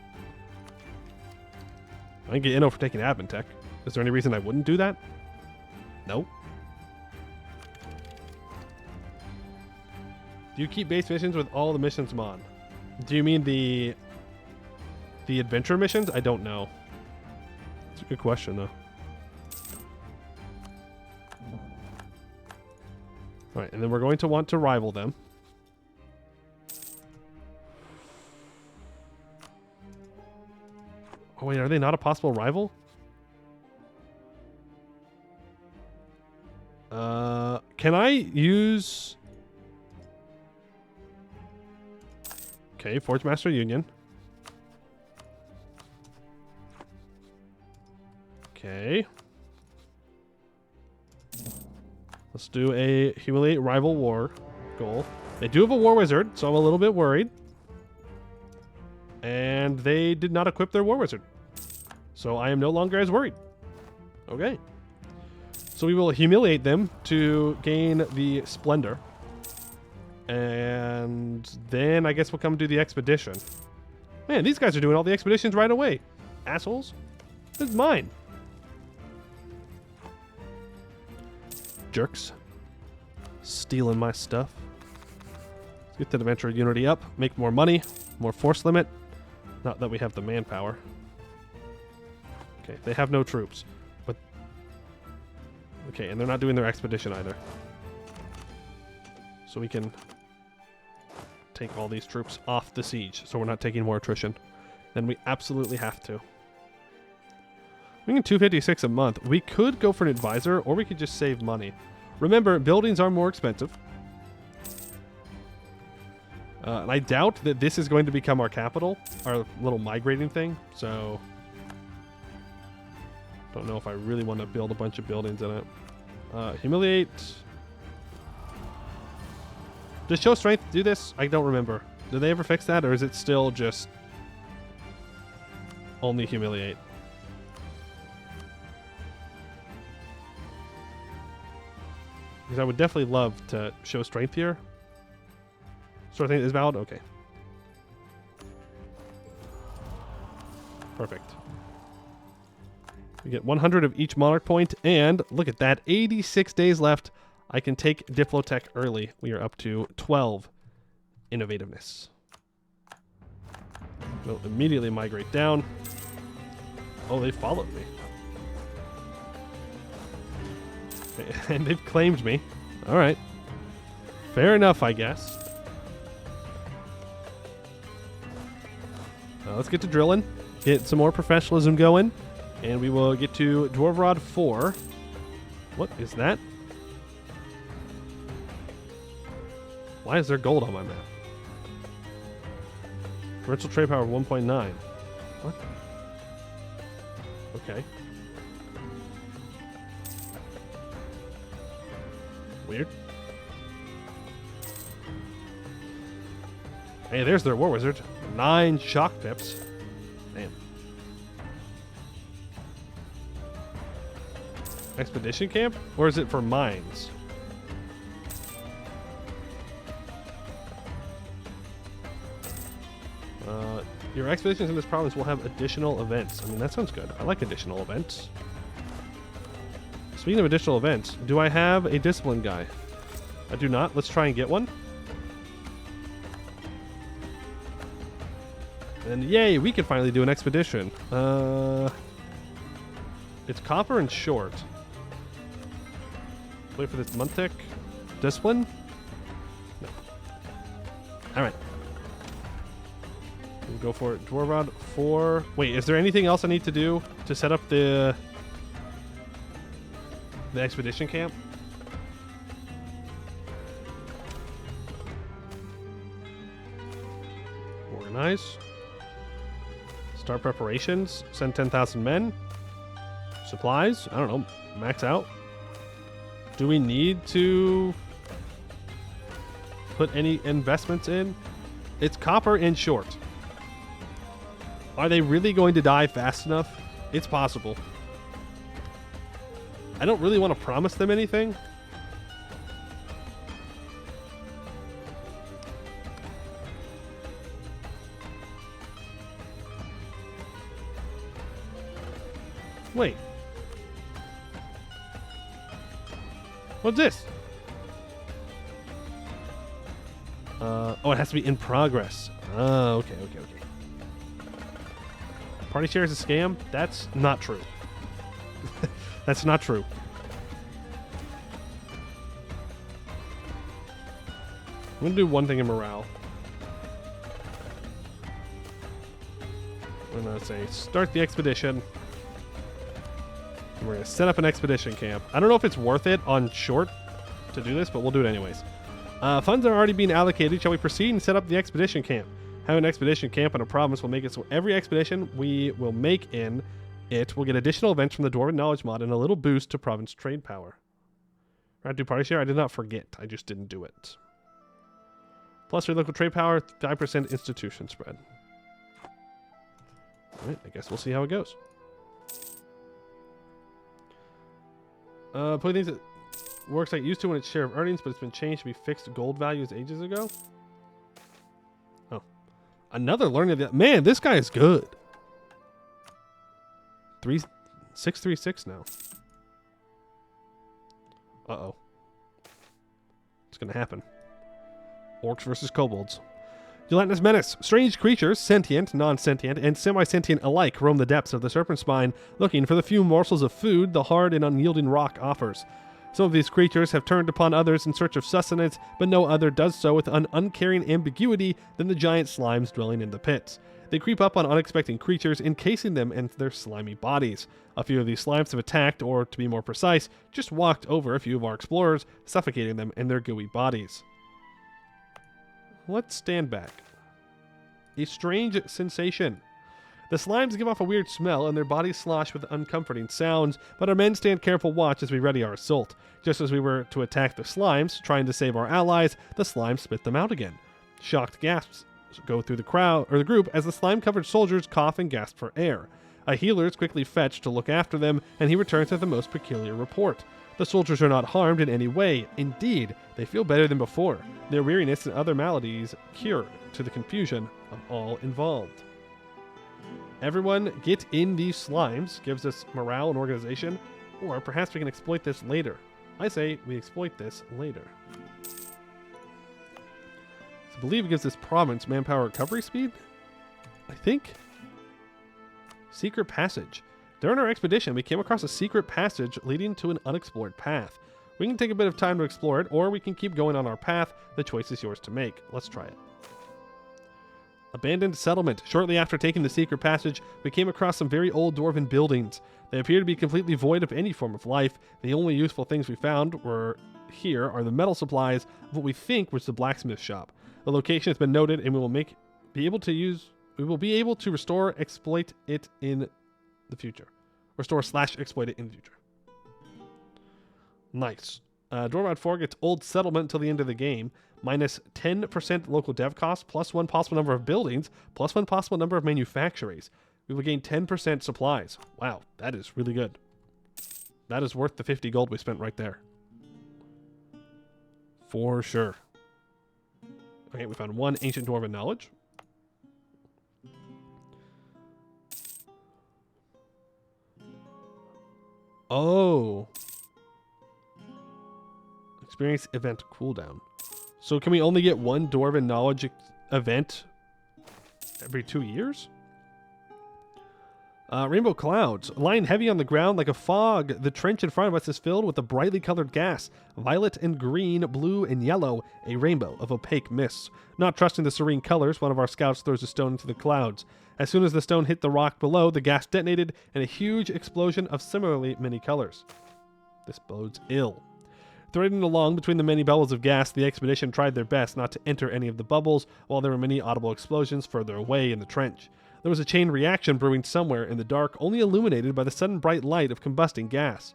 I can get Inno for taking admin tech. Is there any reason I wouldn't do that? Nope. Do you keep base missions with all the missions mod? Do you mean the adventure missions? I don't know. It's a good question though. Alright, and then we're going to want to rival them. Oh wait, are they not a possible rival? Can I use... Okay, Forge Master Union. Okay. Let's do a humiliate rival war goal. They do have a war wizard, so I'm a little bit worried. And they did not equip their war wizard. So I am no longer as worried. Okay. So we will humiliate them to gain the splendor. And then I guess we'll come do the expedition. Man, these guys are doing all the expeditions right away. Assholes. It's mine. Jerks. Stealing my stuff. Let's get the Adventure Unity up. Make more money. More force limit. Not that we have the manpower. Okay, they have no troops. But... Okay, and they're not doing their expedition either. So we can take all these troops off the siege, so we're not taking more attrition. Then we absolutely have to. We can 256 a month. We could go for an advisor, or we could just save money. Remember, buildings are more expensive. And I doubt that this is going to become our capital, our little migrating thing. So, don't know if I really want to build a bunch of buildings in it. Humiliate. Does show strength do this? I don't remember. Did they ever fix that, or is it still just only humiliate? Because I would definitely love to show strength here. So I think is valid? Okay. Perfect. We get 100 of each monarch point, and look at that, 86 days left. I can take Diplotech early. We are up to 12 innovativeness. We'll immediately migrate down. Oh, they followed me. Okay, and they've claimed me. All right. Fair enough, I guess. Let's get to drilling. Get some more professionalism going. And we will get to Dwarvrod 4. What is that? Why is there gold on my map? Commercial trade power 1.9. What? Okay. Weird. Hey, there's their war wizard. 9 shock pips. Damn. Expedition camp? Or is it for mines? Your expeditions in this province will have additional events. I mean, that sounds good. I like additional events. Speaking of additional events, do I have a discipline guy? I do not. Let's try and get one. And yay, we can finally do an expedition. It's copper and short. Wait for this month tick. Discipline? No. Alright. We'll go for it. Dwarvrod 4. Wait, is there anything else I need to do to set up the expedition camp? Organize. Start preparations. Send 10,000 men. Supplies. I don't know. Max out. Do we need to put any investments in? It's copper and short. Are they really going to die fast enough? It's possible. I don't really want to promise them anything. Wait. What's this? Oh, it has to be in progress. Oh, okay. Party share is a scam? That's not true. That's not true. I'm going to do one thing in morale. I'm going to say start the expedition. And we're going to set up an expedition camp. I don't know if it's worth it on short to do this, but we'll do it anyways. Funds are already being allocated. Shall we proceed and set up the expedition camp? Having an expedition camp in a province will make it so every expedition we will make in it will get additional events from the Dwarven Knowledge mod and a little boost to province trade power. Right, do party share? I did not forget. I just didn't do it. Plus your local trade power, 5% institution spread. Alright, I guess we'll see how it goes. Putting things that works like used to when it's share of earnings, but it's been changed to be fixed gold values ages ago. Oh. Another learning of that. Man, this guy is good. 636 now. Uh-oh. It's going to happen. Orcs versus kobolds. Gelatinous menace. Strange creatures, sentient, non-sentient, and semi-sentient alike roam the depths of the serpent spine, looking for the few morsels of food the hard and unyielding rock offers. Some of these creatures have turned upon others in search of sustenance, but no other does so with an uncaring ambiguity than the giant slimes dwelling in the pits. They creep up on unexpected creatures, encasing them in their slimy bodies. A few of these slimes have attacked, or to be more precise, just walked over a few of our explorers, suffocating them in their gooey bodies. Let's stand back. A strange sensation. The slimes give off a weird smell, and their bodies slosh with uncomforting sounds, but our men stand careful watch as we ready our assault. Just as we were to attack the slimes, trying to save our allies, the slimes spit them out again. Shocked gasps go through the crowd or the group as the slime-covered soldiers cough and gasp for air. A healer is quickly fetched to look after them, and he returns with the most peculiar report. The soldiers are not harmed in any way. Indeed, they feel better than before. Their weariness and other maladies cured, to the confusion of all involved. Everyone get in these slimes gives us morale and organization, or perhaps we can exploit this later. I say we exploit this later. I believe it gives this province manpower recovery speed, I think. Secret passage. During our expedition, we came across a secret passage leading to an unexplored path. We can take a bit of time to explore it, or we can keep going on our path. The choice is yours to make. Let's try it. Abandoned settlement. Shortly after taking the secret passage, we came across some very old dwarven buildings. They appear to be completely void of any form of life. The only useful things we found here are the metal supplies of what we think was the blacksmith shop. The location has been noted, and we will be able to restore, exploit it in the future. Restore/exploit it in the future. Nice. Dwarfy 4 gets old settlement until the end of the game. Minus 10% local dev cost, plus 1 possible number of buildings, plus 1 possible number of manufactories. We will gain 10% supplies. Wow, that is really good. That is worth the 50 gold we spent right there. For sure. Okay, we found 1 ancient dwarven knowledge. Oh. Experience event cooldown. So can we only get 1 dwarven knowledge event every 2 years? Rainbow clouds. Lying heavy on the ground like a fog, the trench in front of us is filled with a brightly colored gas. Violet and green, blue and yellow, a rainbow of opaque mists. Not trusting the serene colors, one of our scouts throws a stone into the clouds. As soon as the stone hit the rock below, the gas detonated in a huge explosion of similarly many colors. This bodes ill. Threading along between the many bubbles of gas, the expedition tried their best not to enter any of the bubbles, while there were many audible explosions further away in the trench. There was a chain reaction brewing somewhere in the dark, only illuminated by the sudden bright light of combusting gas.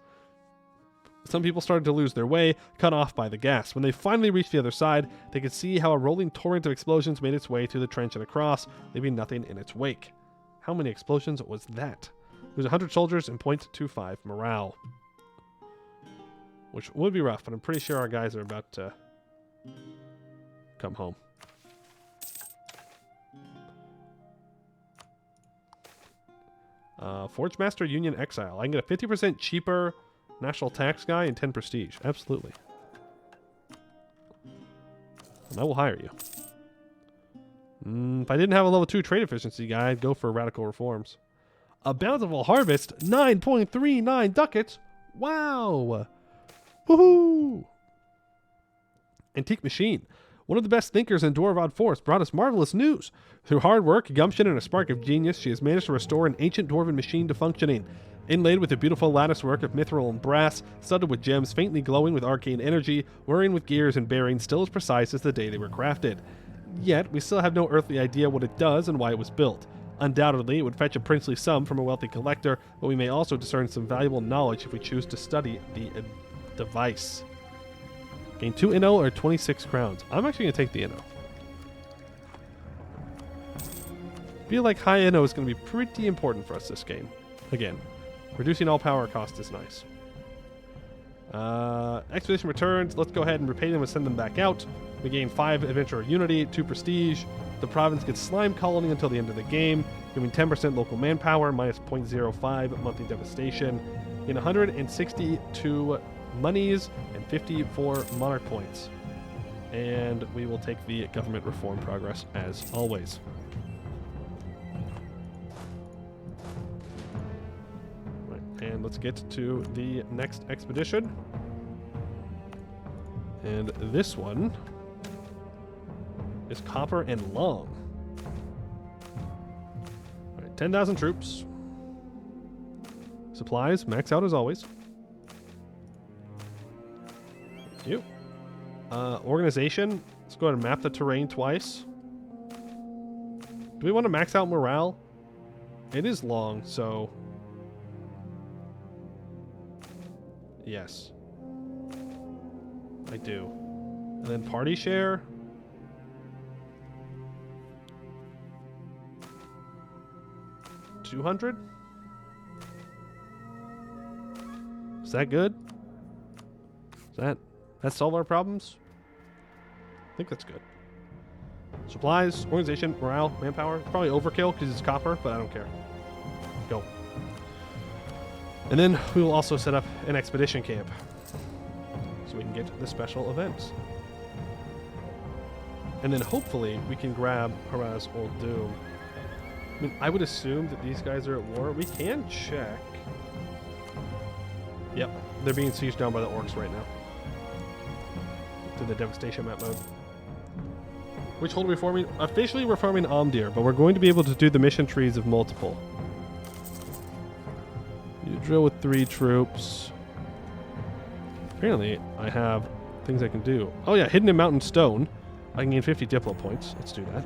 Some people started to lose their way, cut off by the gas. When they finally reached the other side, they could see how a rolling torrent of explosions made its way through the trench and across, leaving nothing in its wake. How many explosions was that? There's 100 soldiers and 0.25 morale. Which would be rough, but I'm pretty sure our guys are about to come home. Forge Master Union Exile. I can get a 50% cheaper national tax guy and 10 prestige. Absolutely. And I will hire you. If I didn't have a level 2 trade efficiency guy, I'd go for radical reforms. A bountiful harvest. 9.39 ducats. Wow. Woohoo! Antique machine. One of the best thinkers in Dwarfy Force brought us marvelous news. Through hard work, gumption, and a spark of genius, she has managed to restore an ancient dwarven machine to functioning. Inlaid with a beautiful lattice work of mithril and brass, studded with gems faintly glowing with arcane energy, whirring with gears and bearings still as precise as the day they were crafted. Yet, we still have no earthly idea what it does and why it was built. Undoubtedly, it would fetch a princely sum from a wealthy collector, but we may also discern some valuable knowledge if we choose to study the device. Gain 2 Inno or 26 crowns. I'm actually going to take the Inno. Feel like high Inno is going to be pretty important for us this game. Again, reducing all power cost is nice. Expedition returns. Let's go ahead and repay them and send them back out. We gain 5 adventurer unity, 2 prestige. The province gets slime colony until the end of the game. giving 10% local manpower, minus 0.05 monthly devastation, in 162 monies and 54 monarch points. And we will take the government reform progress as always. Right, and let's get to the next expedition. And this one is copper and long. All right, 10,000 troops. Supplies, max out as always. Thank you. Organization, let's go ahead and map the terrain twice. Do we want to max out morale? It is long, so... Yes. I do. And then party share. $200? Is that good? That solve our problems? I think that's good. Supplies, organization, morale, manpower. Probably overkill because it's copper, but I don't care. Go. And then we will also set up an expedition camp so we can get the special events. And then hopefully we can grab Harass Old Doom. I mean, I would assume that these guys are at war. We can check. Yep, they're being sieged down by the orcs right now. To the devastation map mode. Which hold are we forming? Officially we're forming Omdir, but we're going to be able to do the mission trees of multiple. You drill with 3 troops. Apparently I have things I can do. Oh yeah, hidden in mountain stone. I can gain 50 Diplo points. Let's do that.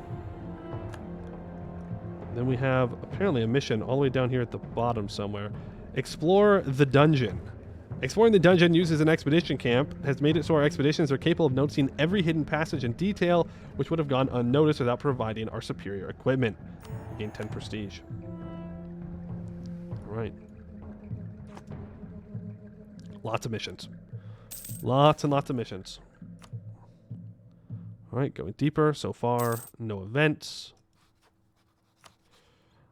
Then we have apparently a mission all the way down here at the bottom somewhere. Explore the dungeon. Exploring the dungeon uses an expedition camp, has made it so our expeditions are capable of noticing every hidden passage in detail, which would have gone unnoticed without providing our superior equipment. Gain 10 prestige. Alright. Lots of missions. Lots and lots of missions. Alright, going deeper. So far, no events.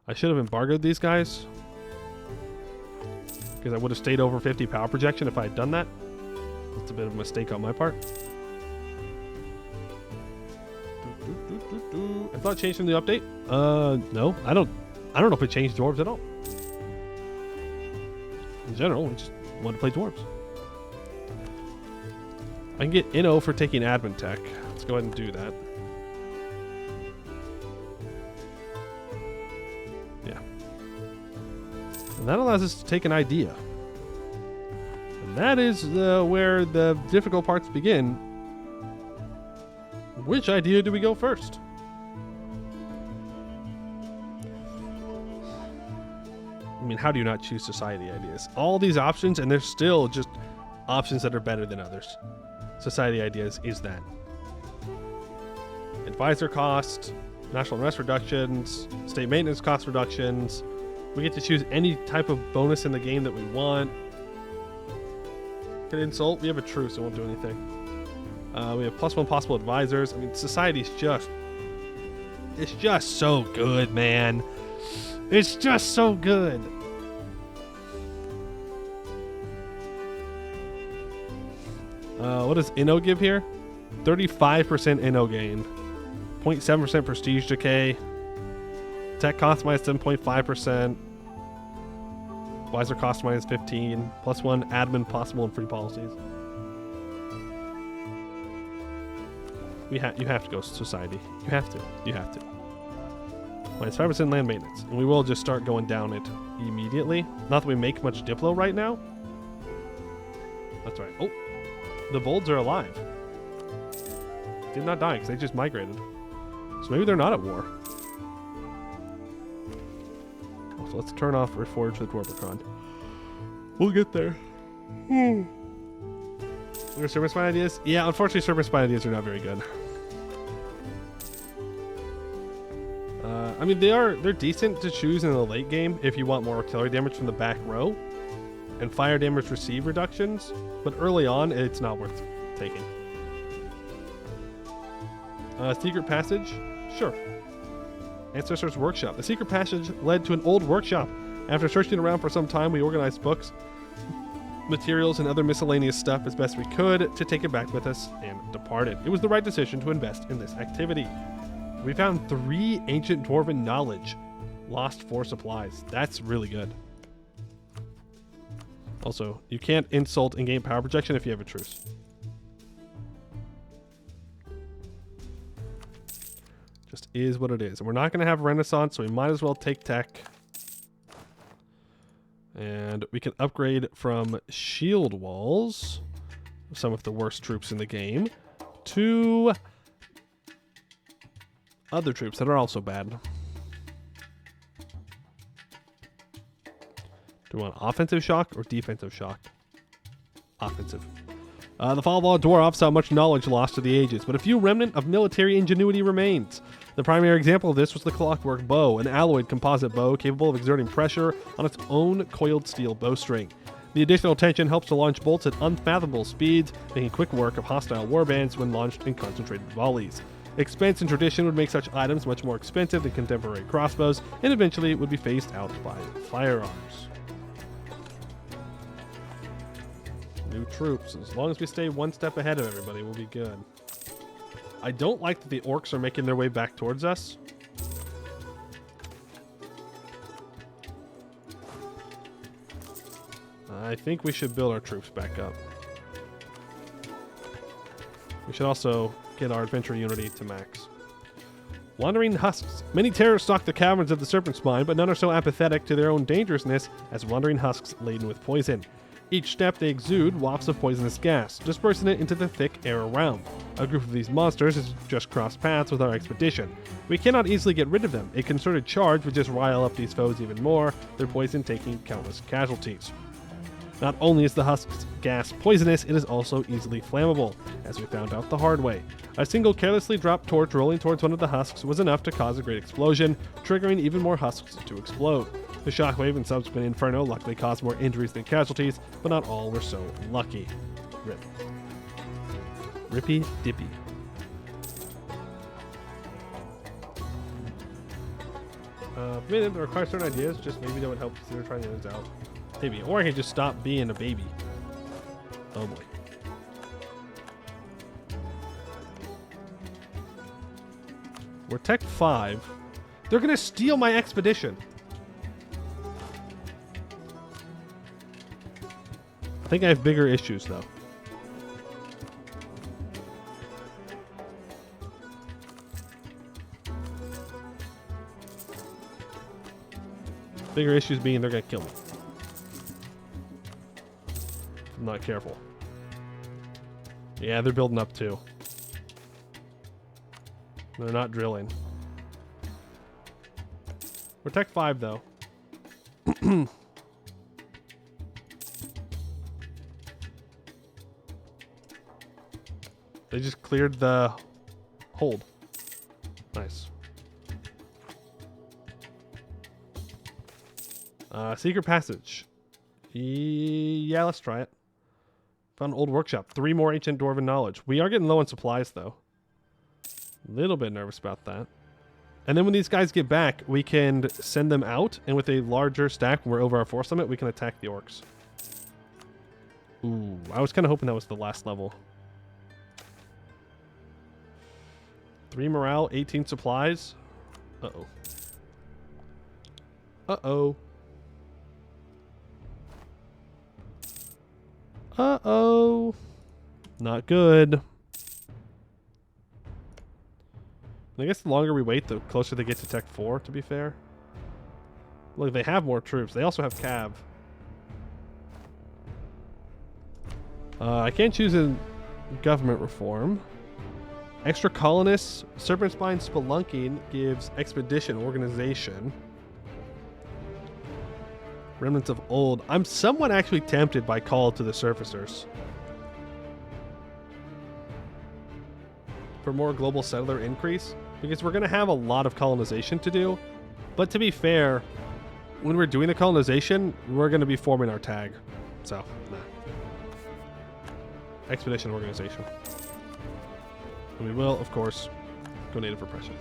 I should have embargoed these guys, because I would have stayed over 50 power projection if I had done that. That's a bit of a mistake on my part. I thought it changed from the update. No, I don't know if it changed dwarves at all. In general, we just want to play dwarves. I can get Inno for taking admin tech. Let's go ahead and do that. Yeah. And that allows us to take an idea. And that is where the difficult parts begin. Which idea do we go first? I mean, how do you not choose society ideas? All these options, and there's still just options that are better than others. Society ideas is that. Advisor cost, national unrest reductions, state maintenance cost reductions. We get to choose any type of bonus in the game that we want. Can insult? We have a truce, so it won't do anything. We have +1 possible advisors. I mean, society's just... It's just so good, man. It's just so good. What does Inno give here? 35% Inno gain. 0.7% prestige decay. Tech cost minus 7.5%. Advisor cost minus 15. +1 admin possible and free policies. You have to go society. You have to. You have to. Minus 5% land maintenance. And we will just start going down it immediately. Not that we make much Diplo right now. That's right. Oh, the Volds are alive. Did not die because they just migrated. So maybe they're not at war. So let's turn off Reforge the Dwarfacon. We'll get there. Are Serpent Spine ideas? Yeah, unfortunately Serpent Spine ideas are not very good. I mean, they're decent to choose in the late game if you want more artillery damage from the back row and fire damage receive reductions, but early on it's not worth taking. Secret passage? Sure. Ancestors' Workshop. The secret passage led to an old workshop. After searching around for some time, we organized books, materials, and other miscellaneous stuff as best we could to take it back with us and departed. It was the right decision to invest in this activity. We found 3 ancient dwarven knowledge. Lost 4 supplies. That's really good. Also, you can't insult in-game power projection if you have a truce. Just is what it is. And we're not going to have Renaissance, so we might as well take tech. And we can upgrade from shield walls, some of the worst troops in the game, to other troops that are also bad. Do we want offensive shock or defensive shock? Offensive. The fall of all dwarves saw much knowledge lost to the ages, but a few remnant of military ingenuity remains. The primary example of this was the clockwork bow, an alloyed composite bow capable of exerting pressure on its own coiled steel bowstring. The additional tension helps to launch bolts at unfathomable speeds, making quick work of hostile warbands when launched in concentrated volleys. Expense and tradition would make such items much more expensive than contemporary crossbows, and eventually would be phased out by firearms. New troops. As long as we stay one step ahead of everybody, we'll be good. I don't like that the orcs are making their way back towards us. I think we should build our troops back up. We should also get our adventure unity to max. Wandering husks. Many terrors stalk the caverns of the Serpent Spine, but none are so apathetic to their own dangerousness as wandering husks laden with poison. Each step they exude wafts of poisonous gas, dispersing it into the thick air around. A group of these monsters has just crossed paths with our expedition. We cannot easily get rid of them. A concerted charge would just rile up these foes even more, their poison taking countless casualties. Not only is the husk's gas poisonous, it is also easily flammable, as we found out the hard way. A single carelessly dropped torch rolling towards one of the husks was enough to cause a great explosion, triggering even more husks to explode. The shockwave and subsequent inferno luckily caused more injuries than casualties, but not all were so lucky. Rip. Rippy dippy. Maybe there require certain ideas, just maybe that would help consider trying those out. Maybe. Or I could just stop being a baby. Oh boy. We're Tech 5. They're gonna steal my expedition. I think I have bigger issues though. Bigger issues being they're gonna kill me. I'm not careful. Yeah, they're building up too. They're not drilling. We're Tech 5 though. They just cleared the hold. Nice. Secret passage. Yeah, let's try it. Found an old workshop. 3 more ancient dwarven knowledge. We are getting low on supplies, though. A little bit nervous about that. And then when these guys get back, we can send them out, and with a larger stack, when we're over our force limit, we can attack the orcs. Ooh, I was kind of hoping that was the last level. 3 morale, 18 supplies. Uh-oh. Uh-oh. Uh-oh. Not good. I guess the longer we wait, the closer they get to Tech 4, to be fair. Look, they have more troops. They also have cav. I can't choose a government reform. Extra colonists. Serpent Spine Spelunking gives expedition organization. Remnants of old. I'm somewhat actually tempted by Call to the Surfacers. For more global settler increase. Because we're going to have a lot of colonization to do. But to be fair, when we're doing the colonization, we're going to be forming our tag. So, nah. Expedition organization. And we will, of course, go native repression.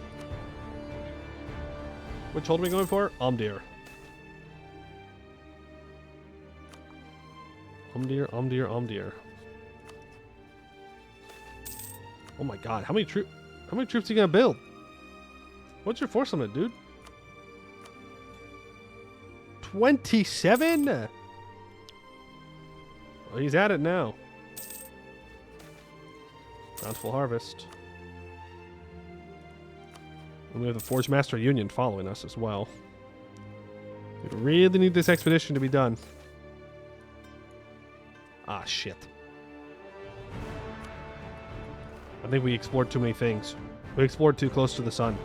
Which hold are we going for? Omdir. Omdir. Oh my god, how many troops are you gonna build? What's your force limit, dude? 27? Well, he's at it now. Bountiful harvest. And we have the Forge Master Union following us as well. We really need this expedition to be done. Ah, shit. I think we explored too many things. We explored too close to the sun.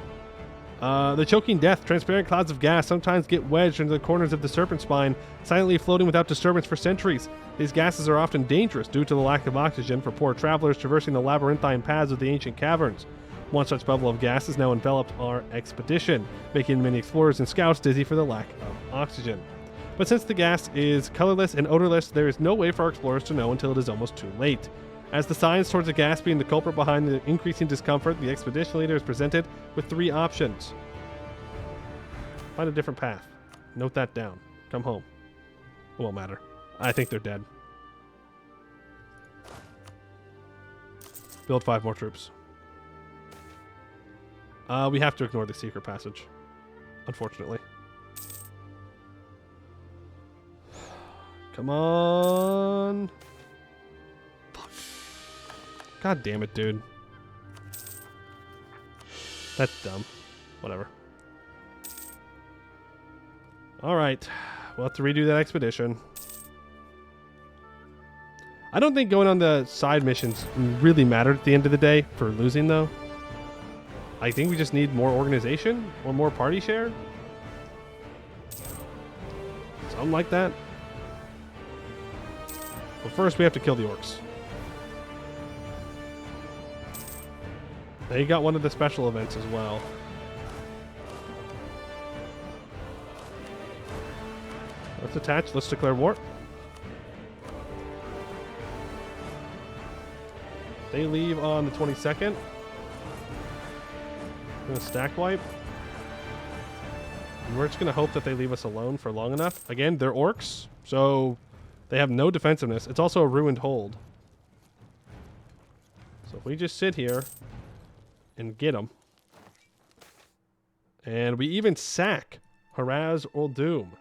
The choking death. Transparent clouds of gas sometimes get wedged into the corners of the serpent spine, silently floating without disturbance for centuries. These gases are often dangerous due to the lack of oxygen for poor travelers traversing the labyrinthine paths of the ancient caverns. One such bubble of gas has now enveloped our expedition, making many explorers and scouts dizzy for the lack of oxygen. But since the gas is colorless and odorless, there is no way for our explorers to know until it is almost too late. As the signs towards the gas being the culprit behind the increasing discomfort, the expedition leader is presented with 3 options. Find a different path. Note that down. Come home. It won't matter. I think they're dead. Build 5 more troops. We have to ignore the secret passage, unfortunately. Come on. Fuck. God damn it, dude. That's dumb. Whatever. Alright. We'll have to redo that expedition. I don't think going on the side missions really mattered at the end of the day for losing, though. I think we just need more organization or more party share. Something like that. But first, we have to kill the orcs. They got one of the special events as well. Let's attach. Let's declare war. They leave on the 22nd. I'm going to stack wipe. And we're just going to hope that they leave us alone for long enough. Again, they're orcs, so they have no defensiveness. It's also a ruined hold. So if we just sit here and get them. And we even sack Haraz or Doom.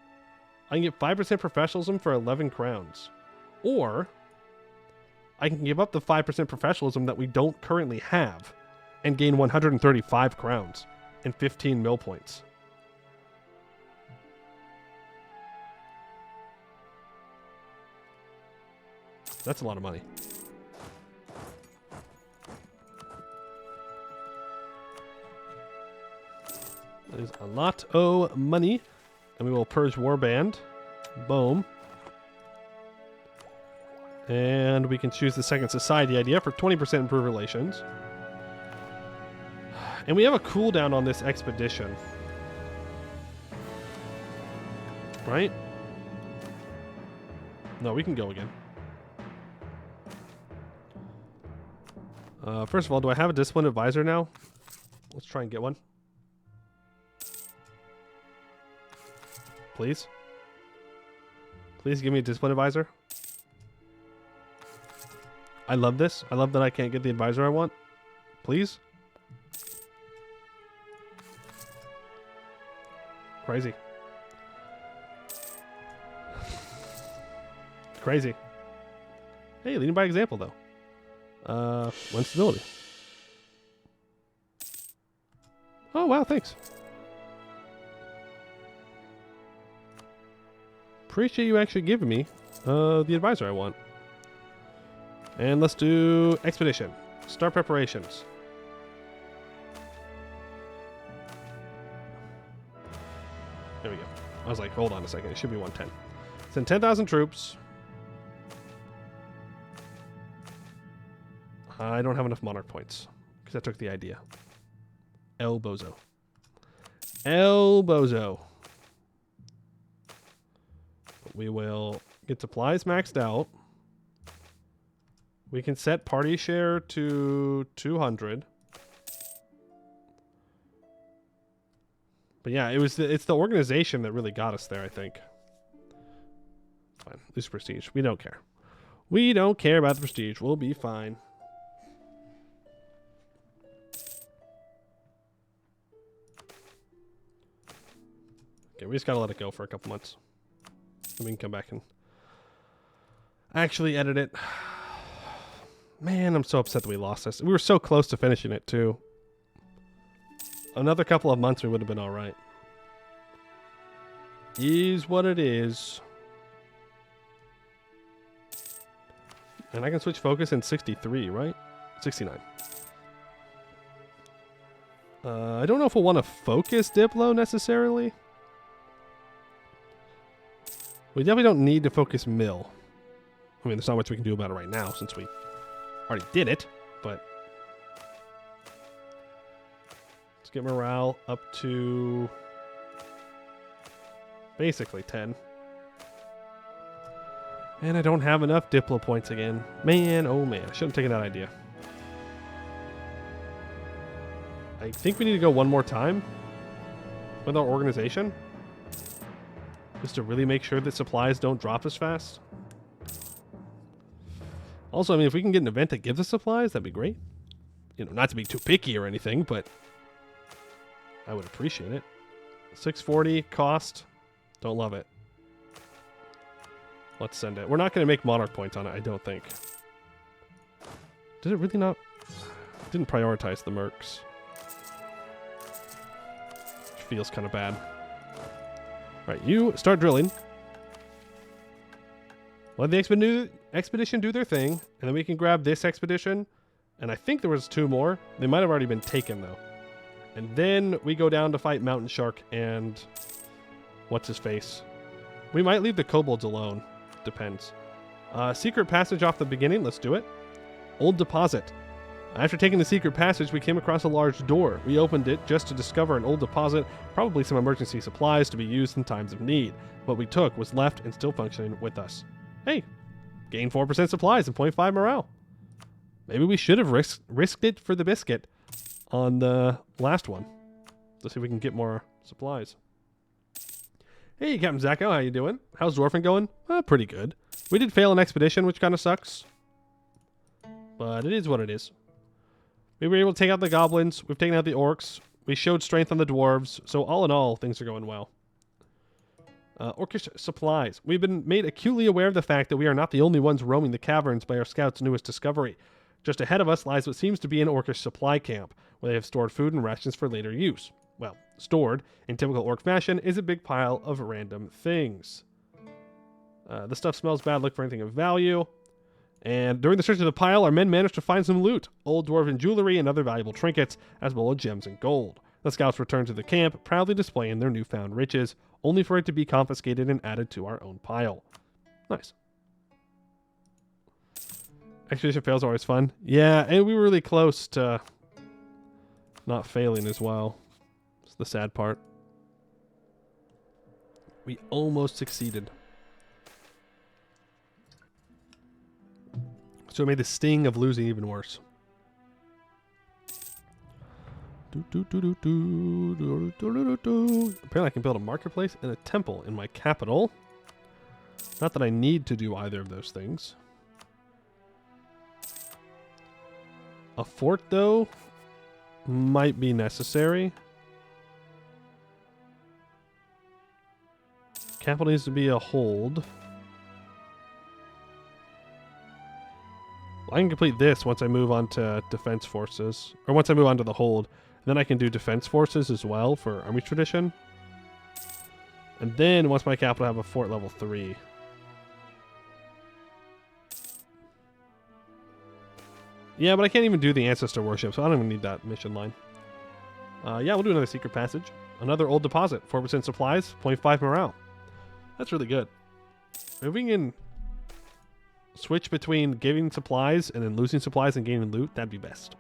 I can get 5% professionalism for 11 crowns. Or I can give up the 5% professionalism that we don't currently have and gain 135 crowns and 15 mill points. That's a lot of money. That is a lot of money. And we will purge Warband. Boom. And we can choose the second society idea for 20% improved relations. And we have a cooldown on this expedition. Right? No, we can go again. First of all, do I have a discipline advisor now? Let's try and get one. Please? Please give me a discipline advisor. I love this. I love that I can't get the advisor I want. Please? Crazy. Crazy. Hey, leading by example, though. One stability. Oh, wow, thanks. Appreciate you actually giving me the advisor I want. And let's do expedition. Start preparations. There we go. I was like, hold on a second. It should be 110. Send 10,000 troops. I don't have enough monarch points because I took the idea. El Bozo. El Bozo. We will get supplies maxed out. We can set party share to 200. But yeah, it's the organization that really got us there, I think. Fine. Lose prestige. We don't care. We don't care about the prestige. We'll be fine. Okay, we just gotta let it go for a couple months. Then we can come back and actually edit it. Man, I'm so upset that we lost this. We were so close to finishing it, too. Another couple of months, we would have been alright. Is what it is. And I can switch focus in 63, right? 69. I don't know if we'll want to focus Diplo necessarily. We definitely don't need to focus Mill. I mean, there's not much we can do about it right now since we already did it, but let's get morale up to basically 10. And I don't have enough Diplo points again. Man, oh man, I should have taken that idea. I think we need to go one more time with our organization. Just to really make sure that supplies don't drop as fast. Also, I mean, if we can get an event that gives us supplies, that'd be great. You know, not to be too picky or anything, but I would appreciate it. 640 cost. Don't love it. Let's send it. We're not going to make Monarch points on it, I don't think. Did it really not? Didn't prioritize the mercs. Which feels kind of bad. Right, you start drilling. Let the expedition do their thing, and then we can grab this expedition. And I think there was 2 more. They might have already been taken, though. And then we go down to fight Mountain Shark and what's his face. We might leave the kobolds alone. Depends. Secret passage off the beginning. Let's do it. Old deposit. After taking the secret passage, we came across a large door. We opened it just to discover an old deposit, probably some emergency supplies to be used in times of need. What we took was left and still functioning with us. Hey, gain 4% supplies and 0.5 morale. Maybe we should have risked it for the biscuit on the last one. Let's see if we can get more supplies. Hey, Captain Zacco, how you doing? How's Dwarfing going? Pretty good. We did fail an expedition, which kind of sucks. But it is what it is. We were able to take out the goblins. We've taken out the orcs. We showed strength on the dwarves. So all in all, things are going well. Orcish supplies. We've been made acutely aware of the fact that we are not the only ones roaming the caverns by our scout's newest discovery. Just ahead of us lies what seems to be an orcish supply camp, where they have stored food and rations for later use. Well, stored, in typical orc fashion, is a big pile of random things. The stuff smells bad. Look for anything of value. And during the search of the pile, our men managed to find some loot, old dwarven jewelry and other valuable trinkets, as well as gems and gold. The scouts returned to the camp, proudly displaying their newfound riches, only for it to be confiscated and added to our own pile. Nice. Expedition fails are always fun. Yeah, and we were really close to not failing as well. It's the sad part. We almost succeeded. So it made the sting of losing even worse. Apparently I can build a marketplace and a temple in my capital. Not that I need to do either of those things. A fort, though, might be necessary. Capital needs to be a hold. I can complete this once I move on to defense forces. Or once I move on to the hold. Then I can do defense forces as well for army tradition. And then once my capital, I have a fort level 3. Yeah, but I can't even do the ancestor worship, so I don't even need that mission line. Yeah, we'll do another secret passage. Another old deposit. 4% supplies, 0.5 morale. That's really good. If we can switch between giving supplies and then losing supplies and gaining loot, that'd be best.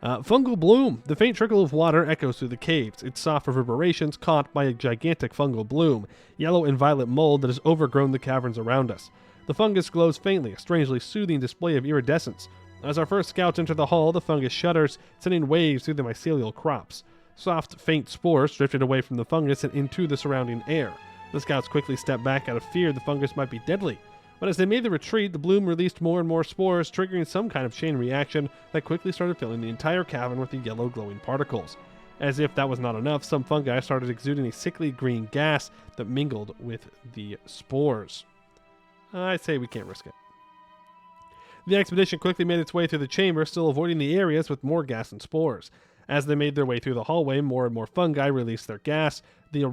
Fungal bloom. The faint trickle of water echoes through the caves, its soft reverberations caught by a gigantic fungal bloom, yellow and violet mold that has overgrown the caverns around us. The fungus glows faintly, a strangely soothing display of iridescence. As our first scouts enter the hall, the fungus shudders, sending waves through the mycelial crops. Soft, faint spores drifted away from the fungus and into the surrounding air. The scouts quickly stepped back out of fear the fungus might be deadly. But as they made the retreat, the bloom released more and more spores, triggering some kind of chain reaction that quickly started filling the entire cavern with the yellow glowing particles. As if that was not enough, some fungi started exuding a sickly green gas that mingled with the spores. I say we can't risk it. The expedition quickly made its way through the chamber, still avoiding the areas with more gas and spores. As they made their way through the hallway, more and more fungi released their gas, the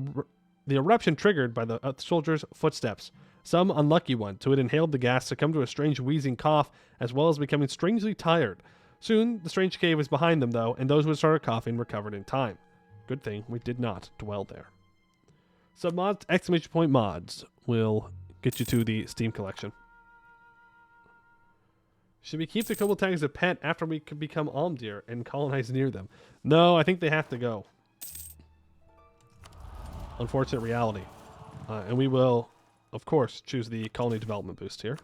eruption triggered by the soldiers' footsteps. Some unlucky ones who had inhaled the gas succumbed to a strange wheezing cough, as well as becoming strangely tired. Soon, the strange cave was behind them, though, and those who had started coughing recovered in time. Good thing we did not dwell there. Submods, exclamation point mods, will get you to the Steam collection. Should we keep the kobold tag as a pet after we could become Almdir and colonize near them? No, I think they have to go. Unfortunate reality. And we will, of course, choose the colony development boost here.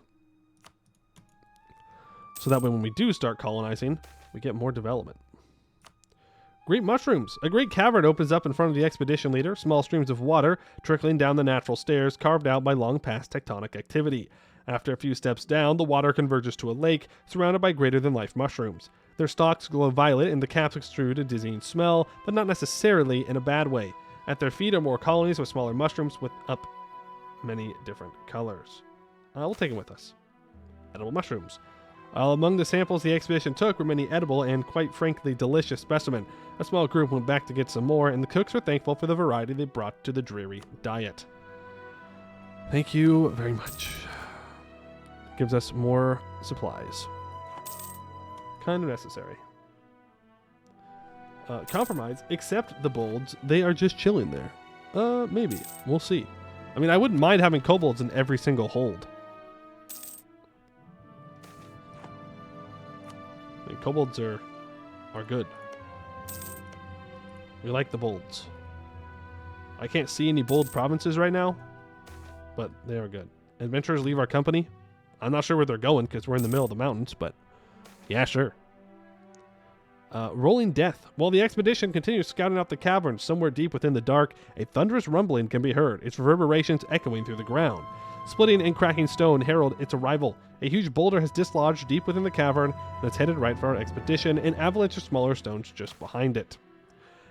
So that way when we do start colonizing, we get more development. Great mushrooms. A great cavern opens up in front of the expedition leader. Small streams of water trickling down the natural stairs carved out by long past tectonic activity. After a few steps down, the water converges to a lake surrounded by greater-than-life mushrooms. Their stalks glow violet and the caps extrude a dizzying smell, but not necessarily in a bad way. At their feet are more colonies with smaller mushrooms with up many different colors. We'll take them with us. Edible mushrooms. Among the samples the expedition took were many edible and, quite frankly, delicious specimens. A small group went back to get some more, and the cooks were thankful for the variety they brought to the dreary diet. Thank you very much. Gives us more supplies. Kind of necessary. Compromise. Accept the bolds. They are just chilling there. Maybe. We'll see. I mean, I wouldn't mind having kobolds in every single hold. I mean, kobolds are good. We like the bolds. I can't see any bold provinces right now, but they are good. Adventurers leave our company. I'm not sure where they're going because we're in the middle of the mountains, but yeah, sure. Rolling Death. While the expedition continues scouting out the cavern somewhere deep within the dark, a thunderous rumbling can be heard, its reverberations echoing through the ground. Splitting and cracking stone herald its arrival. A huge boulder has dislodged deep within the cavern and is headed right for our expedition, an avalanche of smaller stones just behind it.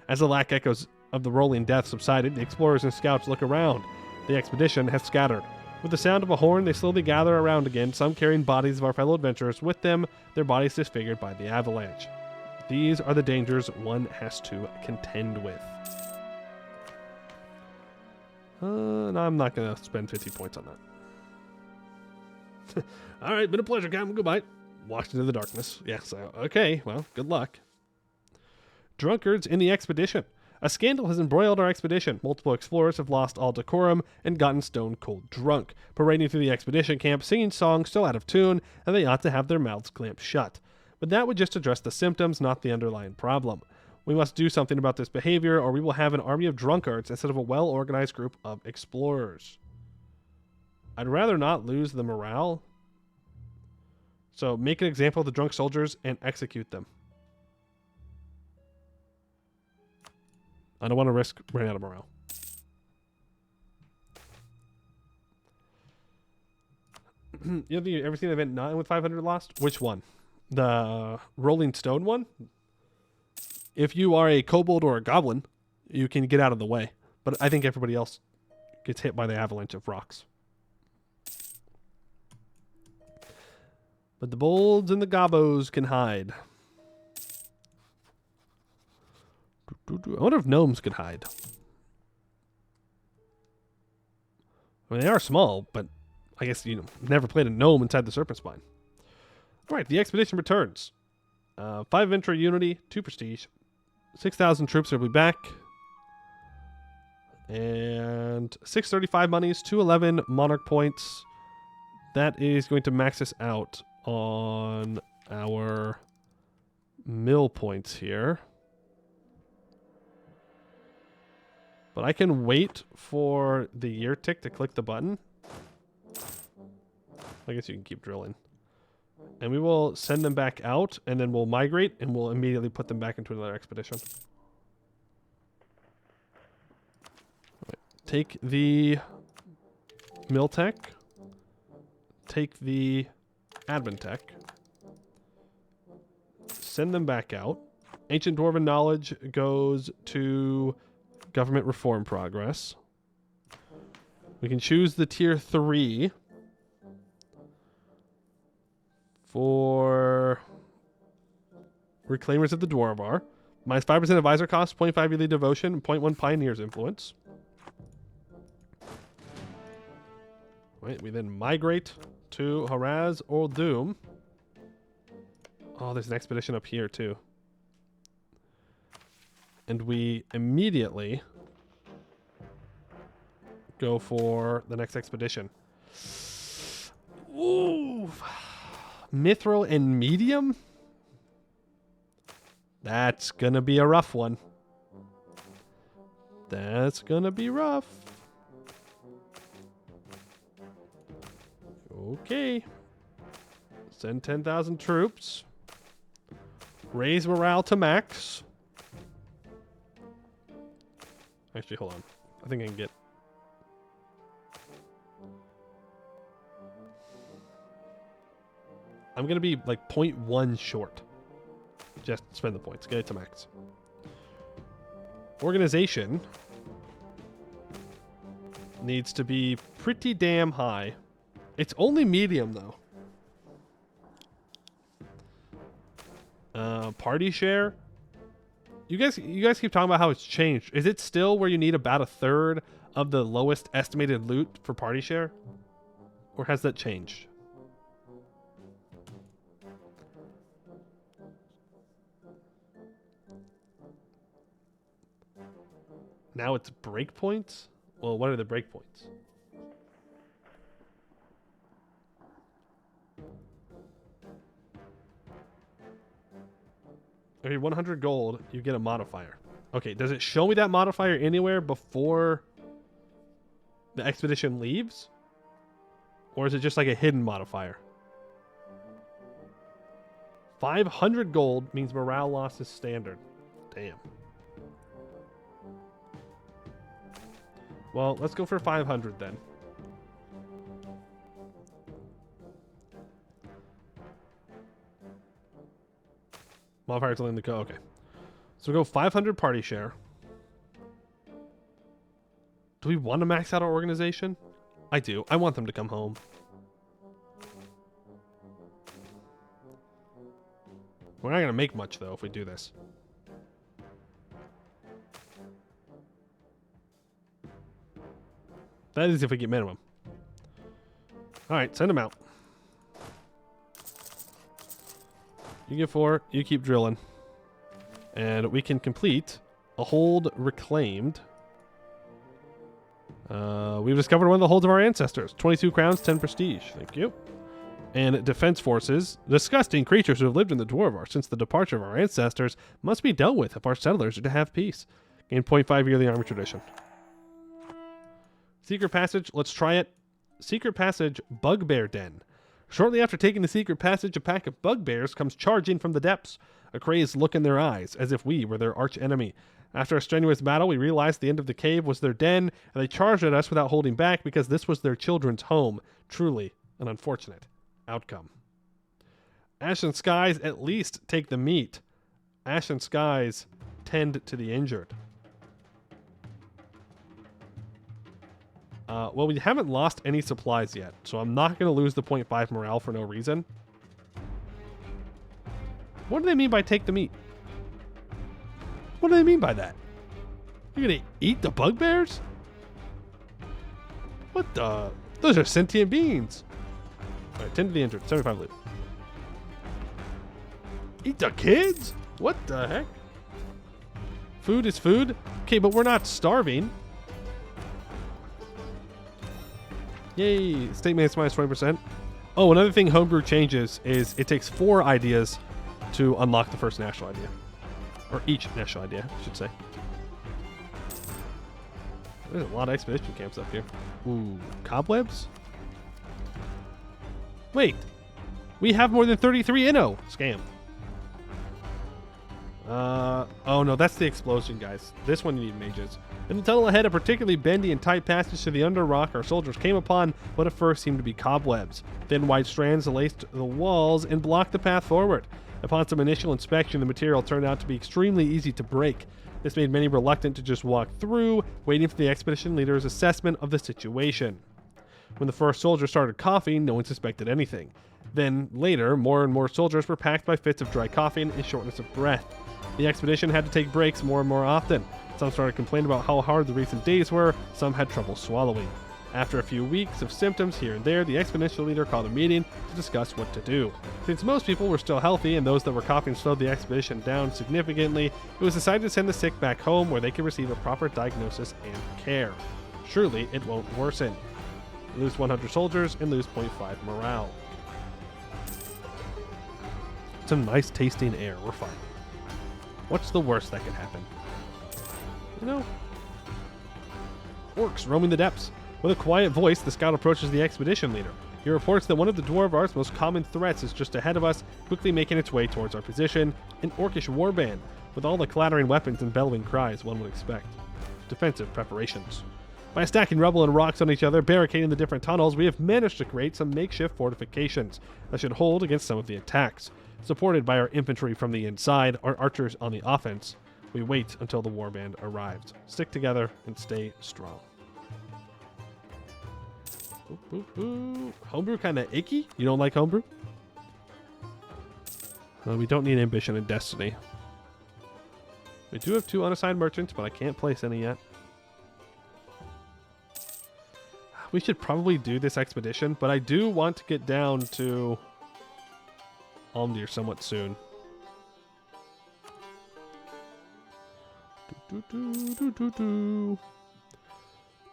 As the lack echoes of the Rolling Death subsided, the explorers and scouts look around. The expedition has scattered. With the sound of a horn, they slowly gather around again, some carrying bodies of our fellow adventurers with them, their bodies disfigured by the avalanche. These are the dangers one has to contend with. No, I'm not going to spend 50 points on that. All right, been a pleasure, Captain. Goodbye. Walked into the darkness. Yeah, so, okay, well, good luck. Drunkards in the expedition. A scandal has embroiled our expedition. Multiple explorers have lost all decorum and gotten stone cold drunk, parading through the expedition camp, singing songs still out of tune, and they ought to have their mouths clamped shut. But that would just address the symptoms, not the underlying problem. We must do something about this behavior, or we will have an army of drunkards instead of a well-organized group of explorers. I'd rather not lose the morale. So make an example of the drunk soldiers and execute them. I don't want to risk running out of morale. You know, ever seen Event 9 with 500 lost? Which one? The Rolling Stone one? If you are a kobold or a goblin, you can get out of the way. But I think everybody else gets hit by the avalanche of rocks. But the bolds and the gobos can hide. I wonder if gnomes could hide. I mean, they are small, but I guess you never played a gnome inside the Serpent Spine. All right, the expedition returns. 5 adventure unity, 2 prestige. 6,000 troops will be back. And 635 monies, 211 monarch points. That is going to max us out on our mill points here. But I can wait for the year tick to click the button. I guess you can keep drilling. And we will send them back out, and then we'll migrate, and we'll immediately put them back into another expedition. take the Mill Tech. Take the Admin Tech. Send them back out. Ancient Dwarven knowledge goes to government reform progress. We can choose the tier 3 for Reclaimers of the Dwarvar. Minus 5% advisor cost, 0.5 yearly devotion, and 0.1 pioneer's influence. Right, we then migrate to Haraz or Doom. Oh, there's an expedition up here too. And we immediately go for the next expedition. Ooh. Mithril and medium? That's gonna be a rough one. That's gonna be rough. Okay. Send 10,000 troops. Raise morale to max. Actually, hold on. I think I can get... I'm going to be like 0.1 short. Just spend the points. Get it to max. Organization needs to be pretty damn high. It's only medium, though. Party share. You guys keep talking about how it's changed. Is it still where you need about a third of the lowest estimated loot for party share? Or has that changed? Now it's breakpoints? Well, what are the breakpoints? Every 100 gold, you get a modifier. Okay, does it show me that modifier anywhere before the expedition leaves? Or is it just like a hidden modifier? 500 gold means morale loss is standard. Damn. Well, let's go for 500 then. Modifier telling the go. Okay. So we'll go 500 party share. Do we want to max out our organization? I do. I want them to come home. We're not going to make much, though, if we do this. That is if we get minimum. Alright, send them out. You get 4, you keep drilling. And we can complete a hold reclaimed. We've discovered one of the holds of our ancestors. 22 crowns, 10 prestige. Thank you. And defense forces. Disgusting creatures who have lived in the Dwarvar since the departure of our ancestors must be dealt with if our settlers are to have peace. Gain 0.5 yearly army tradition. Secret passage, let's try it. Secret passage, Bugbear Den. Shortly after taking the secret passage, a pack of bugbears comes charging from the depths. A crazed look in their eyes, as if we were their arch enemy. After a strenuous battle, we realized the end of the cave was their den, and they charged at us without holding back because this was their children's home. Truly an unfortunate outcome. Ashen skies at least take the meat. Ashen skies tend to the injured. Well, we haven't lost any supplies yet, so I'm not going to lose the 0.5 morale for no reason. What do they mean by take the meat? What do they mean by that? You're going to eat the bugbears? What the? Those are sentient beings. Alright, 10 to the injured, 75 loot. Eat the kids? What the heck? Food is food? Okay, but we're not starving. Yay, statement minus 20%. Oh, another thing Homebrew changes is it takes 4 ideas to unlock the first national idea. Or each national idea, I should say. There's a lot of expedition camps up here. Ooh, cobwebs? Wait, we have more than 33 Inno. Scam. Oh no, that's the explosion, guys. This one you need mages. In the tunnel ahead, a particularly bendy and tight passage to the under rock, our soldiers came upon what at first seemed to be cobwebs. Thin white strands laced the walls and blocked the path forward. Upon some initial inspection, the material turned out to be extremely easy to break. This made many reluctant to just walk through, waiting for the expedition leader's assessment of the situation. When the first soldier started coughing, no one suspected anything. Then, later, more and more soldiers were packed by fits of dry coughing and shortness of breath. The expedition had to take breaks more and more often. Some started complaining about how hard the recent days were, some had trouble swallowing. After a few weeks of symptoms here and there, the expedition leader called a meeting to discuss what to do. Since most people were still healthy and those that were coughing slowed the expedition down significantly, it was decided to send the sick back home where they could receive a proper diagnosis and care. Surely it won't worsen. Lose 100 soldiers and lose 0.5 morale. Some nice tasting air, we're fine. What's the worst that could happen? You know? Orcs roaming the depths. With a quiet voice, the scout approaches the expedition leader. He reports that one of the Dwarvar's most common threats is just ahead of us, quickly making its way towards our position, an orcish warband, with all the clattering weapons and bellowing cries one would expect. Defensive preparations. By stacking rubble and rocks on each other, barricading the different tunnels, we have managed to create some makeshift fortifications that should hold against some of the attacks. Supported by our infantry from the inside, our archers on the offense, we wait until the warband arrives. Stick together and stay strong. Homebrew kind of icky? You don't like homebrew? We don't need ambition and destiny. We do have 2 unassigned merchants, but I can't place any yet. We should probably do this expedition, but I do want to get down to Almdir somewhat soon.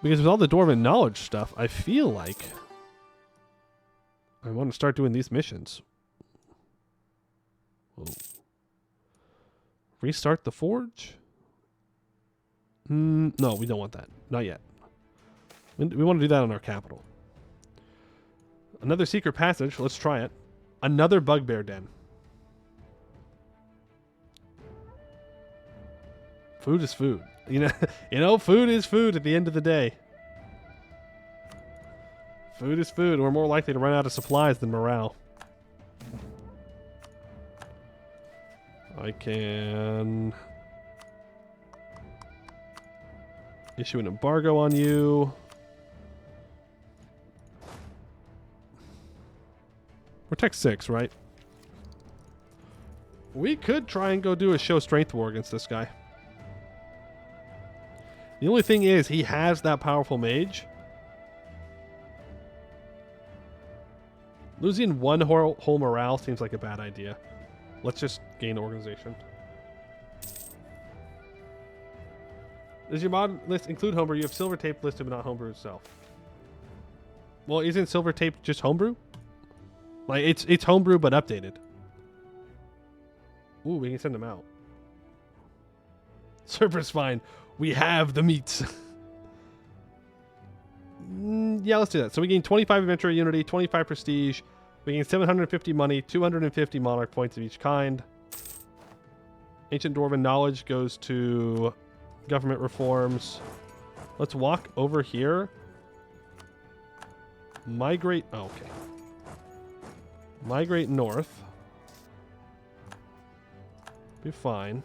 Because with all the Dwarven knowledge stuff, I feel like I want to start doing these missions. Whoa. Restart the forge? No, we don't want that. Not yet. We want to do that on our capital. Another secret passage. Let's try it. Another bugbear den. Food is food. You know, food is food at the end of the day. Food is food. We're more likely to run out of supplies than morale. I can issue an embargo on you. We're Tech 6, right? We could try and go do a show strength war against this guy. The only thing is, he has that powerful mage. Losing 1 whole morale seems like a bad idea. Let's just gain organization. Does your mod list include homebrew? You have silver tape listed, but not homebrew itself. Well, isn't silver tape just homebrew? Like, it's homebrew, but updated. Ooh, we can send them out. Server's fine. We have the meats. Yeah, let's do that. So we gain 25 adventure unity, 25 prestige. We gain 750 money, 250 monarch points of each kind. Ancient Dwarven knowledge goes to government reforms. Let's walk over here. Migrate. Oh, okay. Migrate north. Be fine.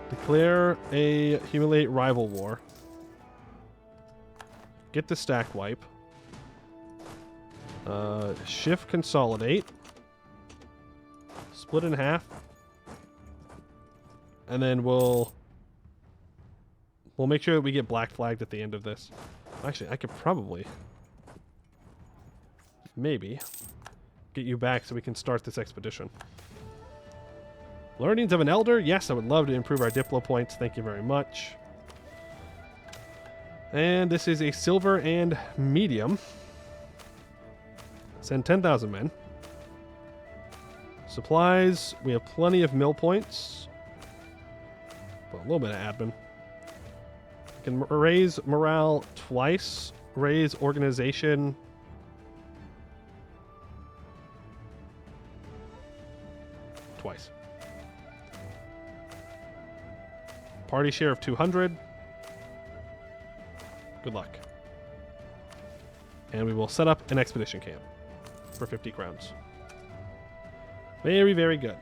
Declare a humiliate rival war. Get the stack wipe. Shift consolidate. Split in half. And then we'll make sure that we get black flagged at the end of this. Actually, I could probably maybe get you back so we can start this expedition. Learnings of an elder? Yes, I would love to improve our Diplo points. Thank you very much. And this is a silver and medium. Send 10,000 men. Supplies. We have plenty of mill points. But a little bit of admin. We can raise morale twice. Raise organization. Twice. Party share of 200. Good luck. And we will set up an expedition camp for 50 crowns. Very, very good.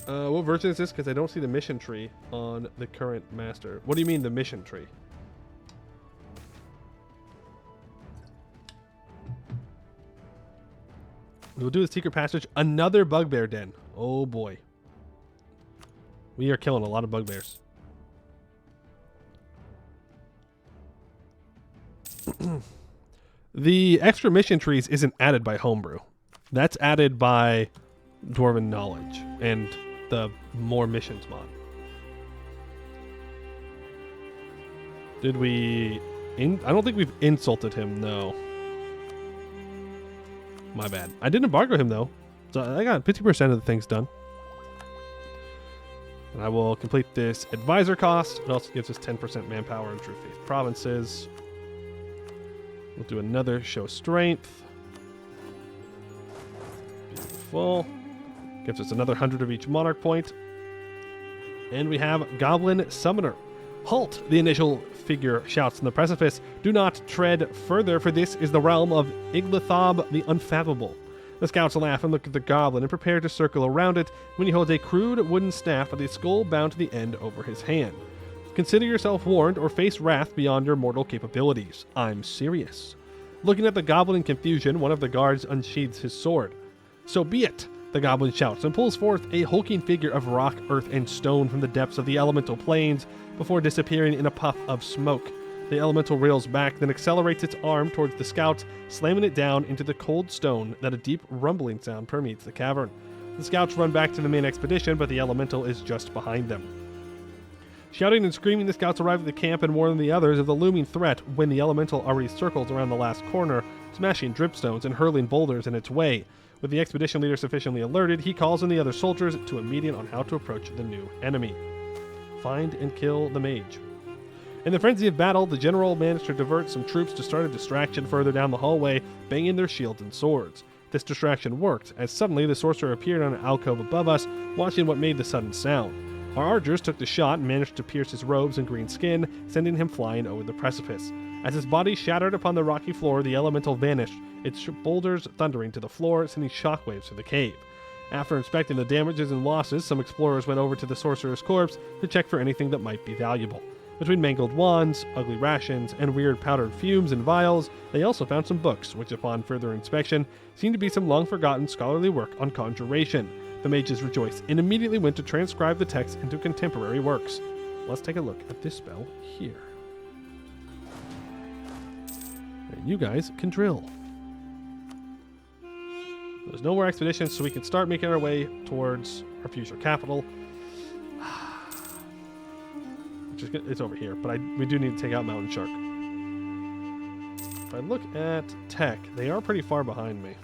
What version is this? Because I don't see the mission tree on the current master. What do you mean the mission tree? We'll do the secret passage. Another bugbear den. Oh boy. We are killing a lot of bugbears. The extra mission trees isn't added by homebrew. That's added by Dwarven knowledge and the more missions mod. Did we... I don't think we've insulted him, no. My bad. I didn't embargo him, though. So I got 50% of the things done. And I will complete this advisor cost. It also gives us 10% manpower in True Faith provinces. We'll do another show strength. Beautiful. Gives us another 100 of each monarch point. And we have Goblin Summoner. Halt! The initial figure shouts from the precipice. Do not tread further, for this is the realm of Iglathob the Unfathomable. The scouts laugh and look at the goblin and prepare to circle around it when he holds a crude wooden staff with a skull bound to the end over his hand. Consider yourself warned or face wrath beyond your mortal capabilities. I'm serious. Looking at the goblin in confusion, one of the guards unsheathes his sword. So be it, the goblin shouts and pulls forth a hulking figure of rock, earth, and stone from the depths of the elemental plains before disappearing in a puff of smoke. The elemental reels back, then accelerates its arm towards the scouts, slamming it down into the cold stone that a deep rumbling sound permeates the cavern. The scouts run back to the main expedition, but the elemental is just behind them. Shouting and screaming, the scouts arrive at the camp and warn the others of the looming threat when the elemental already circles around the last corner, smashing dripstones and hurling boulders in its way. With the expedition leader sufficiently alerted, he calls on the other soldiers to a meeting on how to approach the new enemy. Find and kill the mage. In the frenzy of battle, the general managed to divert some troops to start a distraction further down the hallway, banging their shields and swords. This distraction worked, as suddenly the sorcerer appeared on an alcove above us, watching what made the sudden sound. Our archers took the shot and managed to pierce his robes and green skin, sending him flying over the precipice. As his body shattered upon the rocky floor, the elemental vanished, its boulders thundering to the floor, sending shockwaves through the cave. After inspecting the damages and losses, some explorers went over to the sorcerer's corpse to check for anything that might be valuable. Between mangled wands, ugly rations, and weird powdered fumes and vials, they also found some books, which upon further inspection, seemed to be some long-forgotten scholarly work on conjuration. The mages rejoiced and immediately went to transcribe the text into contemporary works. Let's take a look at this spell here. And you guys can drill. There's no more expeditions, so we can start making our way towards our future capital. It's over here, but we do need to take out Mountain Shark. If I look at tech, they are pretty far behind me.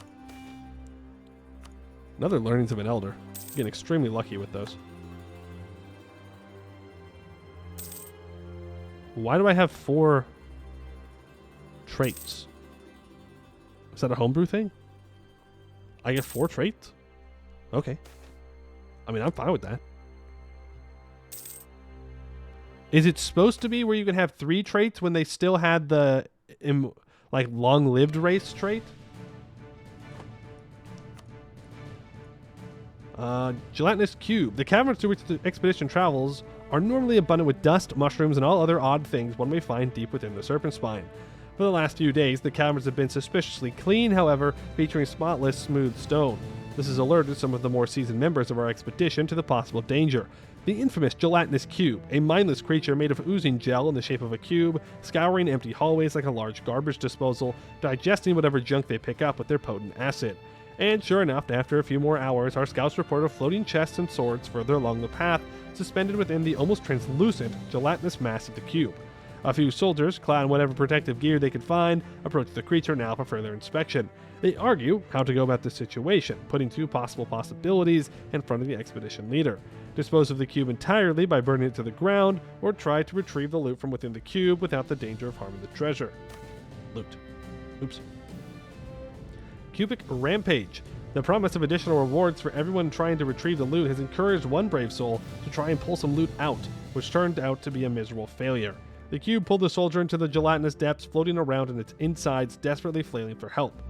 Another learnings of an elder. I'm getting extremely lucky with those. Why do I have 4 traits? Is that a homebrew thing? I get 4 traits? Okay. I mean, I'm fine with that. Is it supposed to be where you can have 3 traits when they still had the long-lived race trait? Gelatinous cube. The caverns through which the expedition travels are normally abundant with dust, mushrooms, and all other odd things one may find deep within the serpent spine. For the last few days, the caverns have been suspiciously clean, however, featuring spotless, smooth stone. This has alerted some of the more seasoned members of our expedition to the possible danger. The infamous gelatinous cube, a mindless creature made of oozing gel in the shape of a cube, scouring empty hallways like a large garbage disposal, digesting whatever junk they pick up with their potent acid. And sure enough, after a few more hours, our scouts report a floating chests and swords further along the path, suspended within the almost translucent, gelatinous mass of the cube. A few soldiers, clad in whatever protective gear they could find, approach the creature now for further inspection. They argue how to go about the situation, putting 2 possible possibilities in front of the expedition leader. Dispose of the cube entirely by burning it to the ground, or try to retrieve the loot from within the cube without the danger of harming the treasure. Loot. Oops. Cubic Rampage. The promise of additional rewards for everyone trying to retrieve the loot has encouraged one brave soul to try and pull some loot out, which turned out to be a miserable failure. The cube pulled the soldier into the gelatinous depths, floating around in its insides, desperately flailing for help.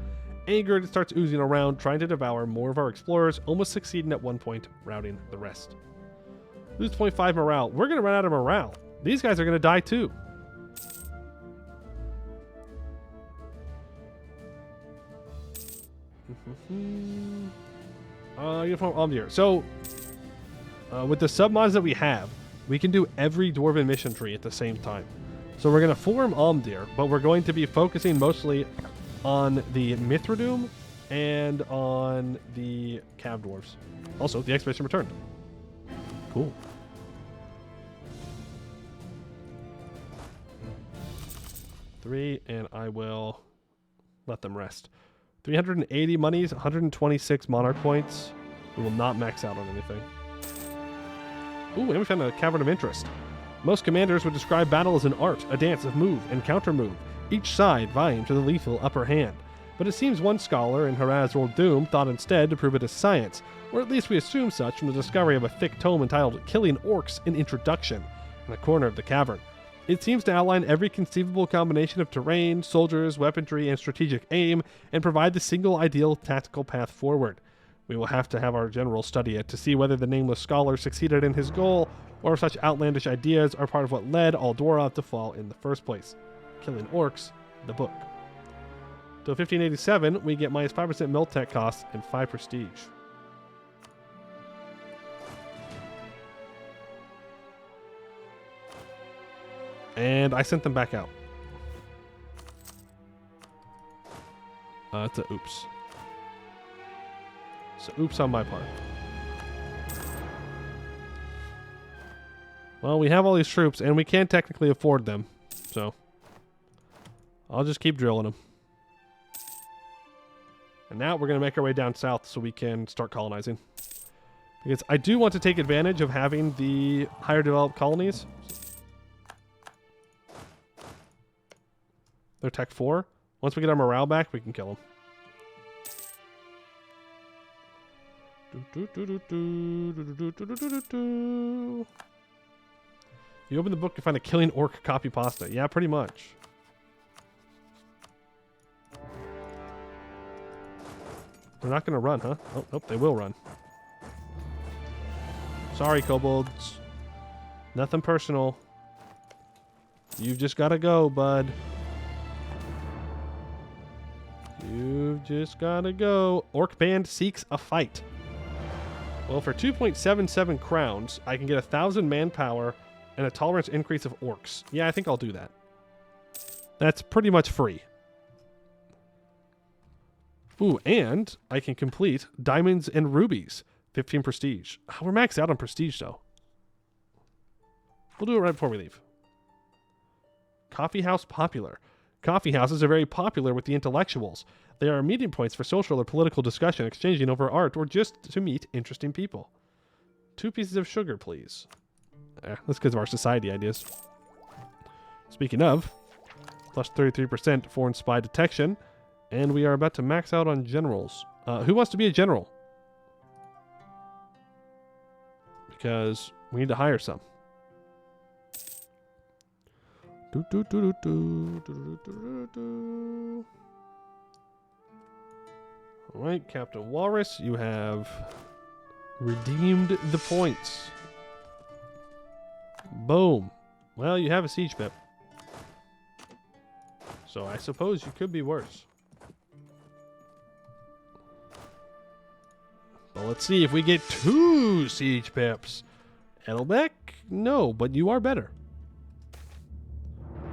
Angered, it starts oozing around, trying to devour more of our explorers, almost succeeding at one point, routing the rest. Lose 0.5 morale. We're going to run out of morale. These guys are going to die too. Uniform Omdir. So, with the submods that we have, we can do every Dwarven mission tree at the same time. So we're going to form Omdir, but we're going to be focusing mostly on the Mithradoom and on the Cav Dwarves. Also, the expedition returned. Cool. Three, and I will let them rest. 380 monies, 126 monarch points. We will not max out on anything. Ooh, and we found a cavern of interest. Most commanders would describe battle as an art, a dance of move and counter-move, each side vying for the lethal upper hand. But it seems one scholar in Haraz Doom thought instead to prove it as science, or at least we assume such from the discovery of a thick tome entitled Killing Orcs, an Introduction, in a corner of the cavern. It seems to outline every conceivable combination of terrain, soldiers, weaponry, and strategic aim, and provide the single ideal tactical path forward. We will have to have our general study it to see whether the nameless scholar succeeded in his goal, or if such outlandish ideas are part of what led all Dwarves to fall in the first place. Killing Orcs, the book. Till 1587, we get minus 5% mill tech costs and 5 prestige. And I sent them back out. It's a oops. So oops on my part. Well, we have all these troops, and we can't technically afford them. So I'll just keep drilling them. And now we're going to make our way down south so we can start colonizing. Because I do want to take advantage of having the higher developed colonies. They're Tech 4. Once we get our morale back, we can kill them. You open the book, you find a Killing Orc copy pasta. Yeah, pretty much. They're not going to run, huh? Oh, nope, they will run. Sorry, kobolds. Nothing personal. You've just got to go, bud. You've just got to go. Orc band seeks a fight. Well, for 2.77 crowns, I can get 1,000 manpower and a tolerance increase of orcs. Yeah, I think I'll do that. That's pretty much free. Ooh, and I can complete diamonds and rubies. 15 prestige. Oh, we're maxed out on prestige, though. We'll do it right before we leave. Coffee house popular. Coffee houses are very popular with the intellectuals. They are meeting points for social or political discussion, exchanging over art, or just to meet interesting people. 2 pieces of sugar, please. That's because of our society ideas. Speaking of, plus 33% foreign spy detection, and we are about to max out on generals. Who wants to be a general? Because we need to hire some. Alright, Captain Walrus, you have redeemed the points. Boom. Well, you have a siege pip. So I suppose you could be worse. Well, let's see if we get 2 siege pips. Edelbeck? No, but you are better.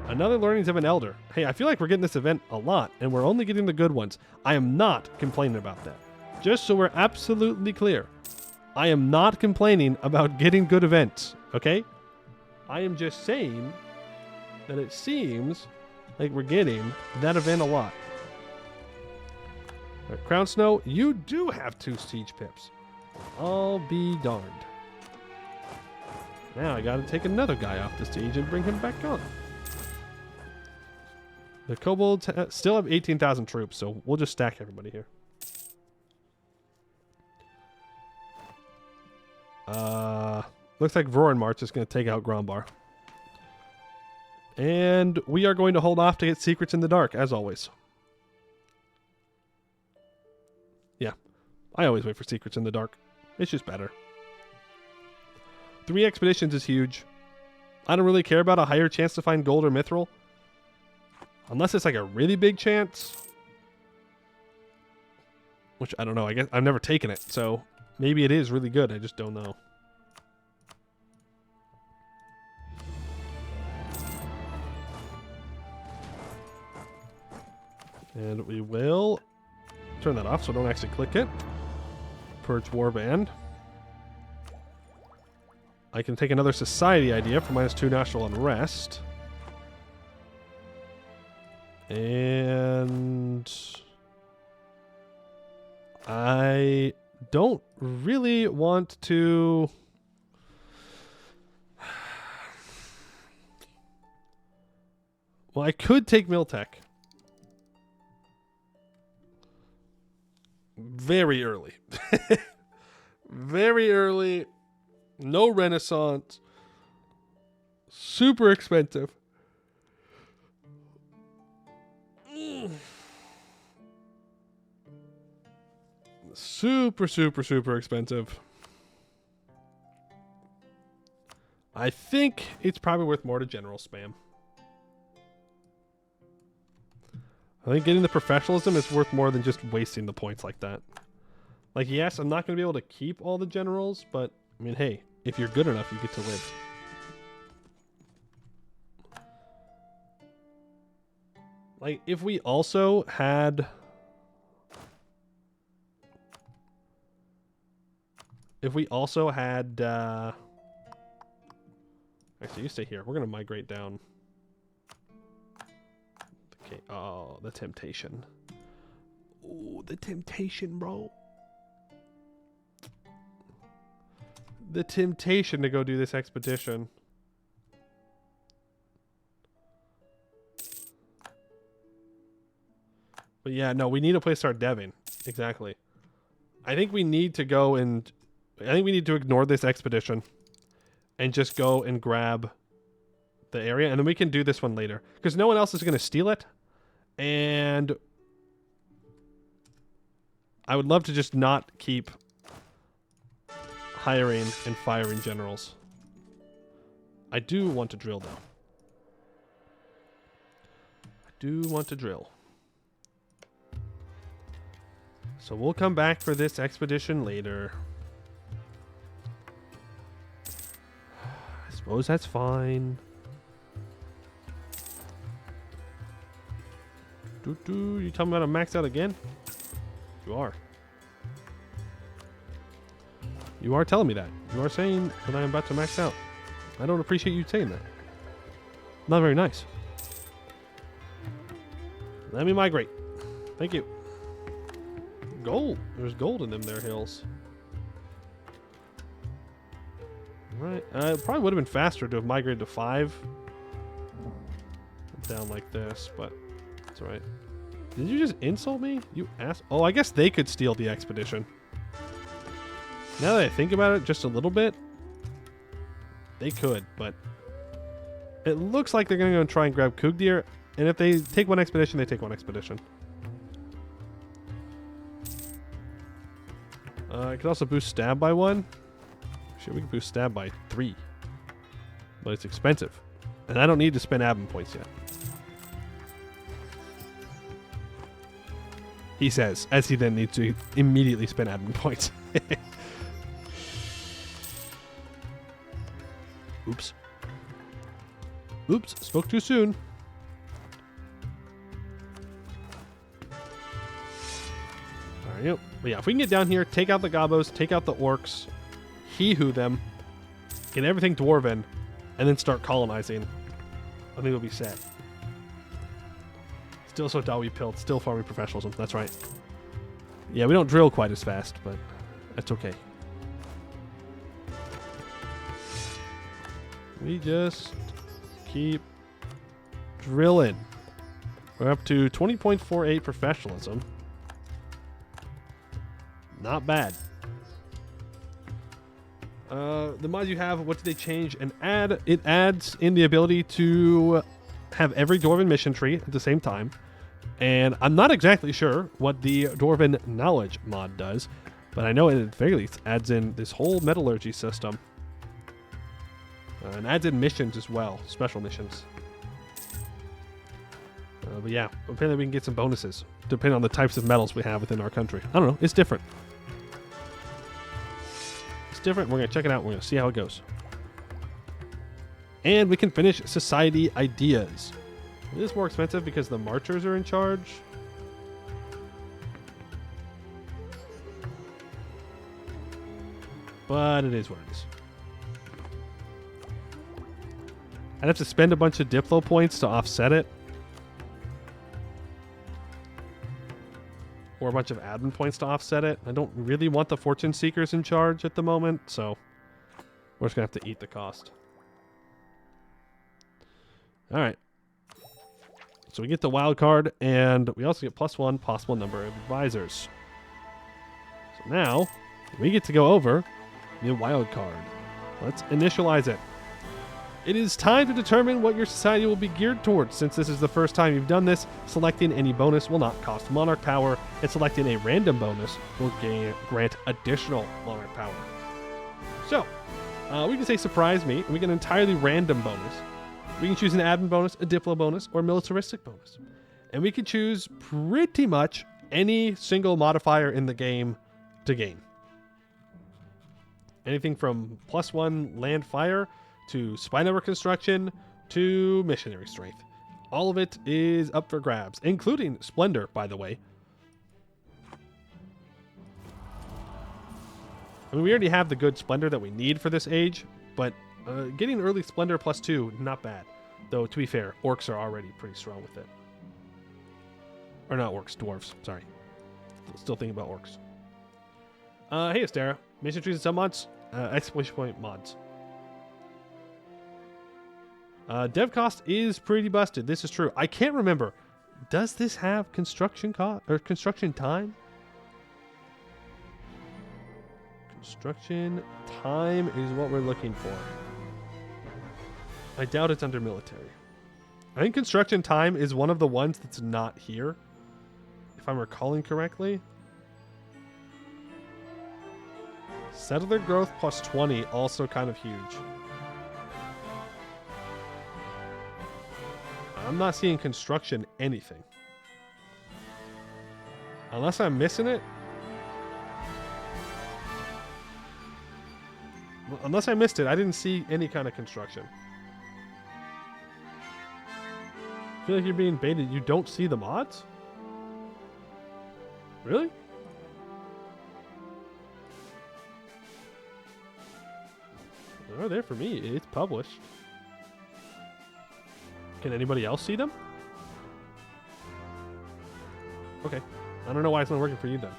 Another learnings of an elder. Hey, I feel like we're getting this event a lot, and we're only getting the good ones. I am not complaining about that. Just so we're absolutely clear. I am not complaining about getting good events, okay? I am just saying that it seems like we're getting that event a lot. Right, Crown Snow, you do have 2 siege pips. I'll be darned. Now I gotta take another guy off the stage and bring him back on. The kobolds still have 18,000 troops, so we'll just stack everybody here. Looks like Roaring March is going to take out Grombar. And we are going to hold off to get Secrets in the Dark, as always. Yeah, I always wait for Secrets in the Dark. It's just better. 3 expeditions is huge. I don't really care about a higher chance to find gold or mithril. Unless it's like a really big chance. Which, I don't know. I guess I've never taken it, so maybe it is really good. I just don't know. And we will turn that off so don't actually click it. Purge Warband. I can take another society idea for -2 national unrest. And I don't really want to... Well, I could take Miltech. Very early. Very early. No Renaissance. Super expensive. Super, super, super expensive. I think it's probably worth more to general spam. I think getting the professionalism is worth more than just wasting the points like that. Like, yes, I'm not going to be able to keep all the generals, but, I mean, hey, if you're good enough, you get to live. Like, if we also had... Actually, you stay here. We're going to migrate down. Okay. Oh, the temptation. Oh, the temptation, bro. The temptation to go do this expedition. But yeah, no, we need a place to start deving. Exactly. I think we need to go and... I think we need to ignore this expedition and just go and grab the area, and then we can do this one later because no one else is going to steal it, and I would love to just not keep hiring and firing generals. I do want to drill, though. I do want to drill. So we'll come back for this expedition later. I suppose that's fine. You tell me about to max out again? You are. You are telling me that. You are saying that I am about to max out. I don't appreciate you saying that. Not very nice. Let me migrate. Thank you. Gold. There's gold in them there hills. Right. It probably would have been faster to have migrated to 5. Down like this, but it's alright. Did you just insult me? You ass. Oh, I guess they could steal the expedition. Now that I think about it just a little bit, they could, but it looks like they're going to go and try and grab Kugdir, and if they take one expedition, they take one expedition. I could also boost stab by 1. Shit, we can boost stab by 3. But it's expensive. And I don't need to spend admin points yet. He says, as he then needs to immediately spend admin points. Oops. Oops, spoke too soon. Alright, but yeah, if we can get down here, take out the gobos, take out the orcs, he-hoo them, get everything dwarven, and then start colonizing, I think we'll be set. Still so Dawi Pilt, still farming professionalism, that's right. Yeah, we don't drill quite as fast, but that's okay. We just keep drilling. We're up to 20.48 professionalism. Not bad. The mods you have, what did they change and add? It adds in the ability to have every Dwarven mission tree at the same time. And I'm not exactly sure what the Dwarven Knowledge mod does, but I know it at the very least adds in this whole metallurgy system. And adds in missions as well, special missions. But yeah, apparently we can get some bonuses, depending on the types of metals we have within our country. I don't know, it's different. It's different, we're going to check it out, we're going to see how it goes. And we can finish Society Ideas. It is more expensive because the Marchers are in charge. But it is what it is. I'd have to spend a bunch of Diplo points to offset it. Or a bunch of admin points to offset it. I don't really want the Fortune Seekers in charge at the moment, so we're just going to have to eat the cost. Alright. So we get the wild card, and we also get +1 possible number of advisors. So now, we get to go over the wild card. Let's initialize it. It is time to determine what your society will be geared towards. Since this is the first time you've done this, selecting any bonus will not cost monarch power, and selecting a random bonus will grant additional monarch power. So, we can say surprise me, and we get an entirely random bonus. We can choose an admin bonus, a diplo bonus, or a militaristic bonus. And we can choose pretty much any single modifier in the game to gain. Anything from +1 land fire to spy network construction to missionary strength. All of it is up for grabs, including splendor, by the way. I mean, we already have the good splendor that we need for this age, but getting early splendor +2, not bad. Though, to be fair, orcs are already pretty strong with it. Or not orcs, dwarves, sorry. Still thinking about orcs. Hey, Astera. Mission trees and submods. Exclamation point mods. Dev cost is pretty busted. This is true. I can't remember. Does this have construction cost or construction time? Construction time is what we're looking for. I doubt it's under military. I think construction time is one of the ones that's not here, if I'm recalling correctly. Settler growth +20, also kind of huge. I'm not seeing construction anything. Unless I'm missing it. Unless I missed it, I didn't see any kind of construction. I feel like you're being baited. You don't see the mods? Really? They're there for me. It's published. Can anybody else see them? Okay. I don't know why it's not working for you then.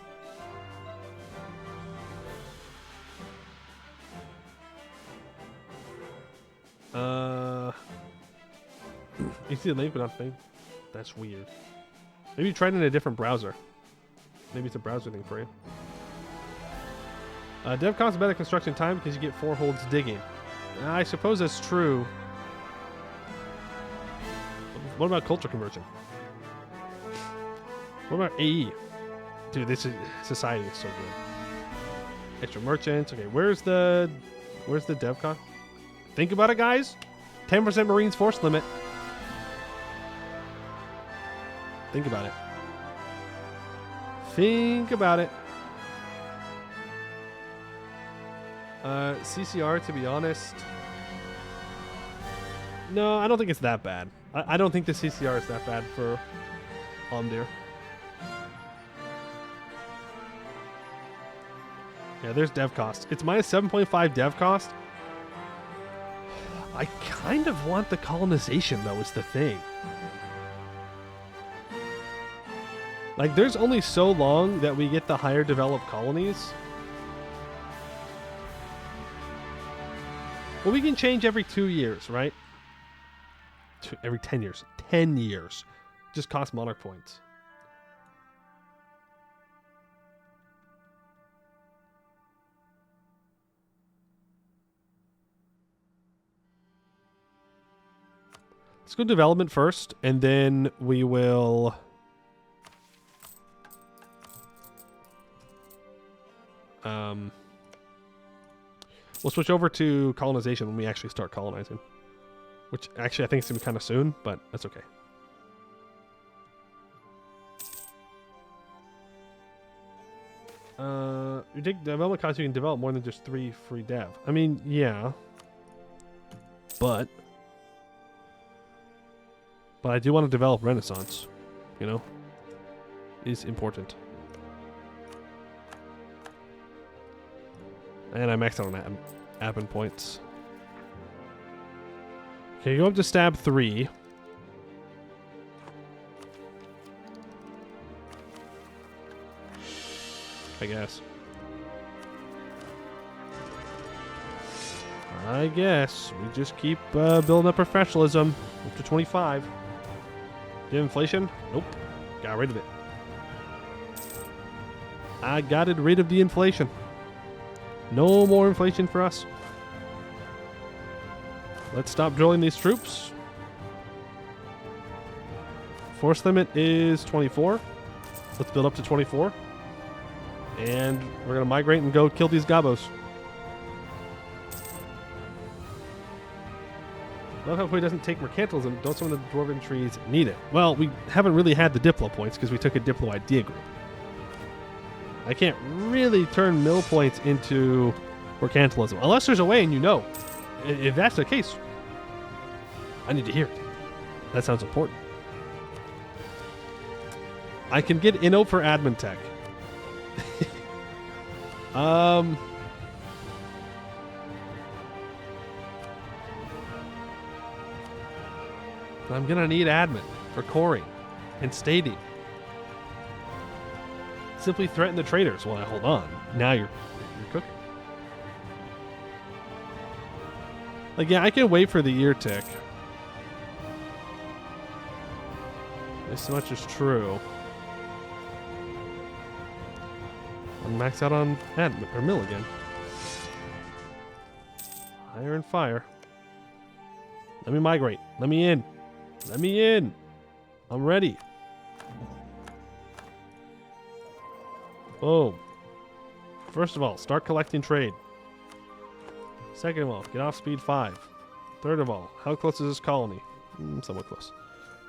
You see the link but not the thing? That's weird. Maybe try it in a different browser. Maybe it's a browser thing for you. Dev costs better construction time because you get 4 holds digging. I suppose that's true. What about culture conversion? What about AE? Dude, this is society is so good. Extra merchants. Okay, where's the dev cost? Think about it, guys. 10% Marines force limit. Think about it. Think about it. CCR, to be honest. No, I don't think it's that bad. I don't think the CCR is that bad for Omdir. Yeah, there's dev cost. It's minus 7.5 dev cost. I kind of want the colonization, though, is the thing. Like, there's only so long that we get the higher developed colonies. Well, we can change every 2 years, right? Every 10 years. 10 years. Just cost monarch points. Let's go development first, and then we will... we'll switch over to colonization when we actually start colonizing. Which, actually, I think it's going to be kind of soon, but that's okay. You take development costs, you can develop more than just 3 free dev. I mean, yeah. But I do want to develop Renaissance, you know? Is important. And I maxed out on admin points. Okay, go up to stab 3. I guess. We just keep building up professionalism. Up to 25. Get inflation? Nope. Got rid of it. I got rid of the inflation. No more inflation for us. Let's stop drilling these troops. Force limit is 24. Let's build up to 24. And we're going to migrate and go kill these gobos. Love how he doesn't take mercantilism. Don't some of the dwarven trees need it? Well, we haven't really had the Diplo points because we took a Diplo idea group. I can't really turn mill points into mercantilism. Unless there's a way and you know. If that's the case, I need to hear it. That sounds important. I can get Inno for admin tech. I'm gonna need admin for coring and stating. Simply threaten the traders. Well, hold on. Now you're cooking. Like, yeah, I can wait for the ear tick. This much is true. I'm maxed out on admin or mill again. Iron fire. Let me migrate. Let me in. Let me in. I'm ready. Boom. First of all, start collecting trade. Second of all, get off speed 5. Third of all, how close is this colony? Somewhat close.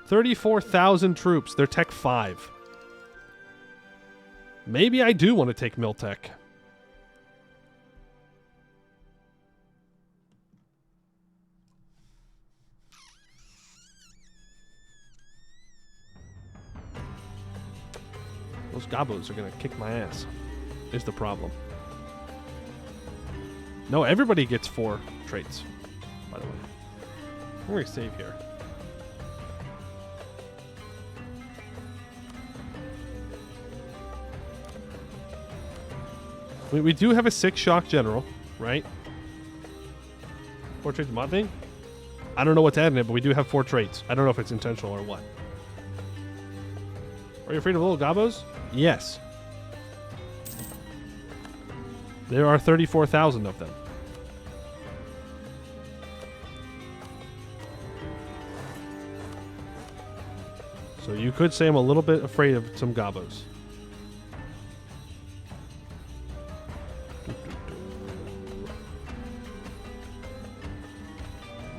34,000 troops. They're tech 5. Maybe I do want to take mill tech. Those gobos are going to kick my ass, is the problem. No, everybody gets 4 traits, by the way. I'm going to save here. We do have a 6 shock general, right? 4 traits mod thing? I don't know what's adding it, but we do have 4 traits. I don't know if it's intentional or what. Are you afraid of little gobos? Yes. There are 34,000 of them. So you could say I'm a little bit afraid of some gobos.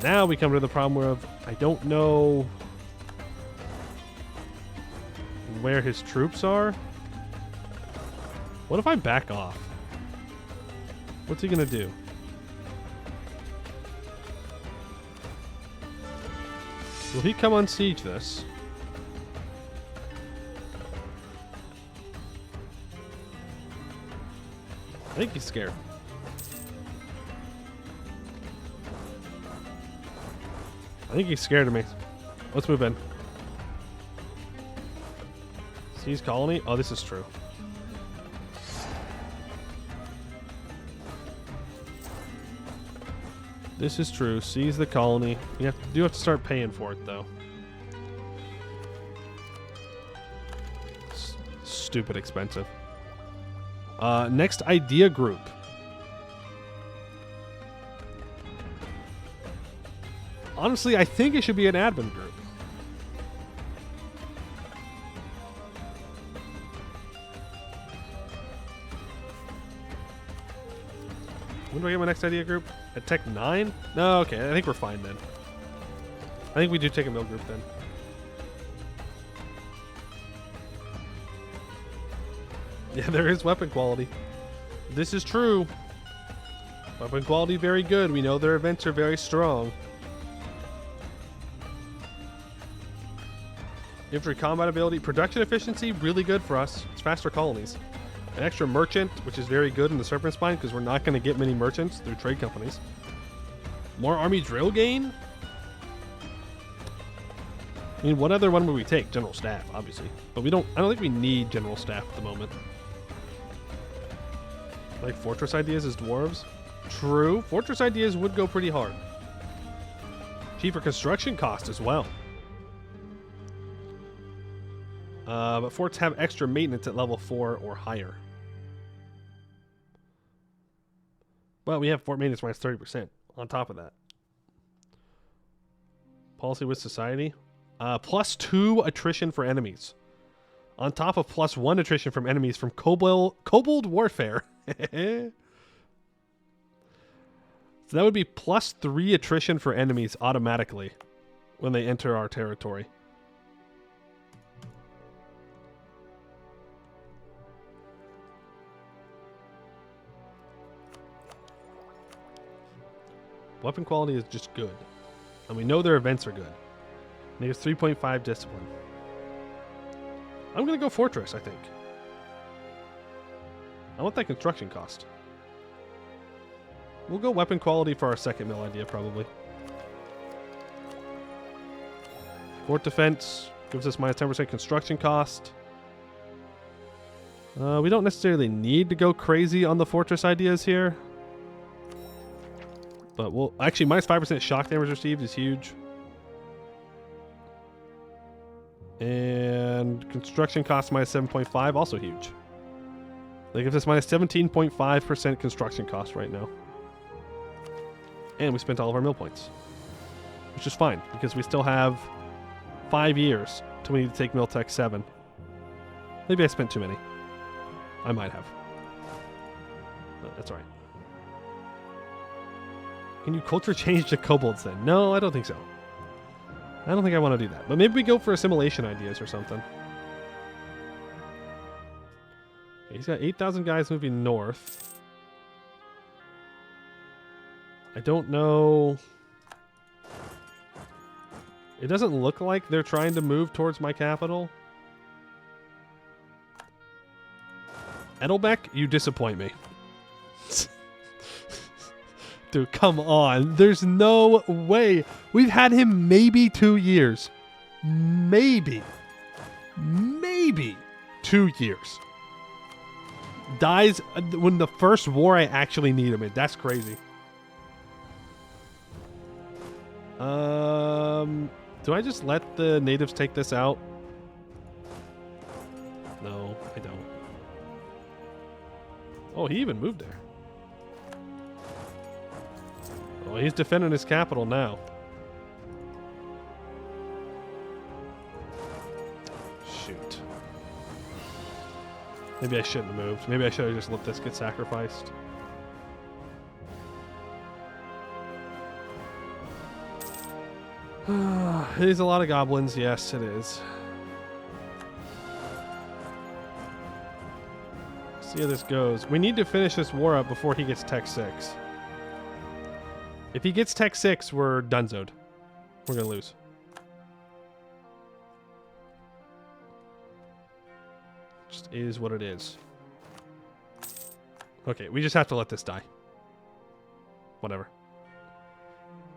Now we come to the problem of I don't know where his troops are. What if I back off? What's he gonna do? Will he come unsiege this? I think he's scared. I think he's scared of me. Let's move in. Seize colony? Oh, this is true. This is true. Seize the colony. You do have to start paying for it, though. Stupid expensive. Next idea group. Honestly, I think it should be an admin group. When do I get my next idea group? At Tech 9? No, okay. I think we're fine then. I think we do take a mill group then. Yeah, there is weapon quality. This is true. Weapon quality very good. We know their events are very strong. Infantry combat ability. Production efficiency, really good for us. It's faster colonies. An extra merchant, which is very good in the Serpent Spine because we're not going to get many merchants through trade companies. More army drill gain? I mean, what other one would we take? General staff, obviously. But I don't think we need general staff at the moment. Like fortress ideas as dwarves? True. Fortress ideas would go pretty hard. Cheaper construction cost as well. But forts have extra maintenance at level 4 or higher. But we have fort maintenance minus 30% on top of that. Policy with society. +2 attrition for enemies. On top of +1 attrition from enemies from kobold warfare. So that would be +3 attrition for enemies automatically when they enter our territory. Weapon quality is just good. And we know their events are good. Negative 3.5 discipline. I'm going to go fortress, I think. I want that construction cost. We'll go weapon quality for our second mill idea, probably. Fort defense gives us minus 10% construction cost. We don't necessarily need to go crazy on the fortress ideas here. But we'll actually minus 5% shock damage received is huge. And construction cost minus 7.5, also huge. That gives us minus 17.5% construction cost right now. And we spent all of our mill points. Which is fine, because we still have 5 years till we need to take Mill Tech 7. Maybe I spent too many. I might have. But that's alright. Can you culture change to kobolds then? No, I don't think so. I don't think I want to do that. But maybe we go for assimilation ideas or something. Okay, he's got 8,000 guys moving north. I don't know. It doesn't look like they're trying to move towards my capital. Edelbeck, you disappoint me. Dude, come on. There's no way. We've had him maybe 2 years. Maybe 2 years. Dies when the first war I actually need him in. That's crazy. Do I just let the natives take this out? No, I don't. Oh, he even moved there. Oh, he's defending his capital now. Shoot. Maybe I shouldn't have moved. Maybe I should have just let this get sacrificed. It is a lot of goblins. Yes, it is. See how this goes. We need to finish this war up before he gets Tech 6. If he gets Tech 6, we're donezoed. We're going to lose. Just is what it is. Okay, we just have to let this die. Whatever.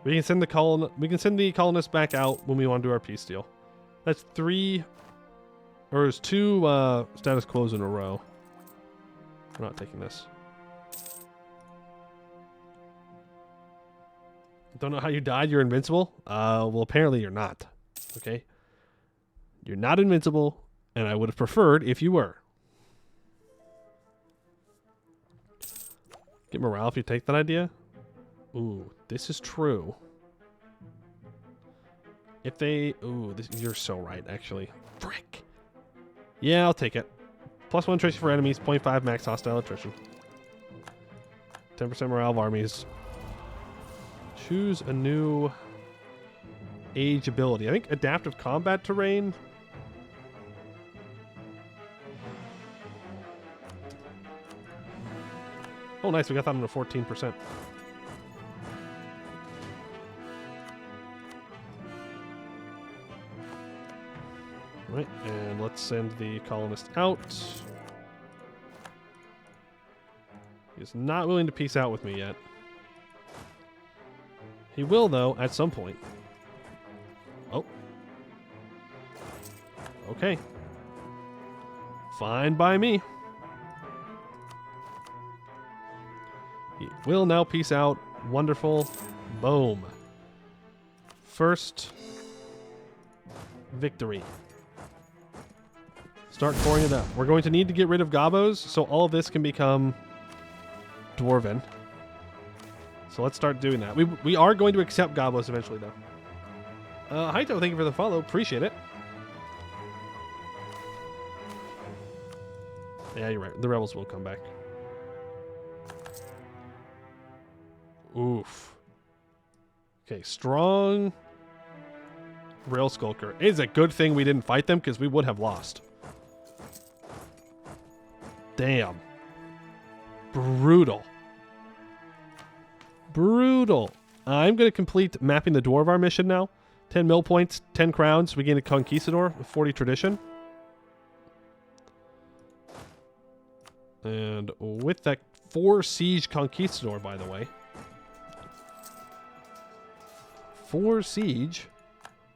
We can send the colonists back out when we want to do our peace deal. That's 3 or is 2 status quos in a row. We're not taking this. Don't know how you died. You're invincible? Well, apparently you're not. Okay? You're not invincible, and I would have preferred if you were. Get morale if you take that idea? Ooh, this is true. If they... Ooh, you're so right, actually. Frick. Yeah, I'll take it. +1 attrition for enemies, 0.5 max hostile attrition. 10% morale of armies. Choose a new age ability. I think adaptive combat terrain. Oh, nice. We got that on to 14%. Right, and let's send the colonist out. He's not willing to peace out with me yet. He will, though, at some point. Oh. Okay. Fine by me. He will now peace out. Wonderful. Boom. First victory. Start coring it up. We're going to need to get rid of gobos, so all of this can become dwarven. So let's start doing that. We are going to accept gobos eventually, though. Haito, thank you for the follow. Appreciate it. Yeah, you're right. The rebels will come back. Oof. Okay, strong rail skulker. It's a good thing we didn't fight them because we would have lost. Damn. Brutal. Brutal. I'm going to complete mapping the Dwarvar mission now. 10 mill points, 10 crowns. We gain a Conquistador with 40 tradition. And with that 4 siege Conquistador, by the way. 4 siege.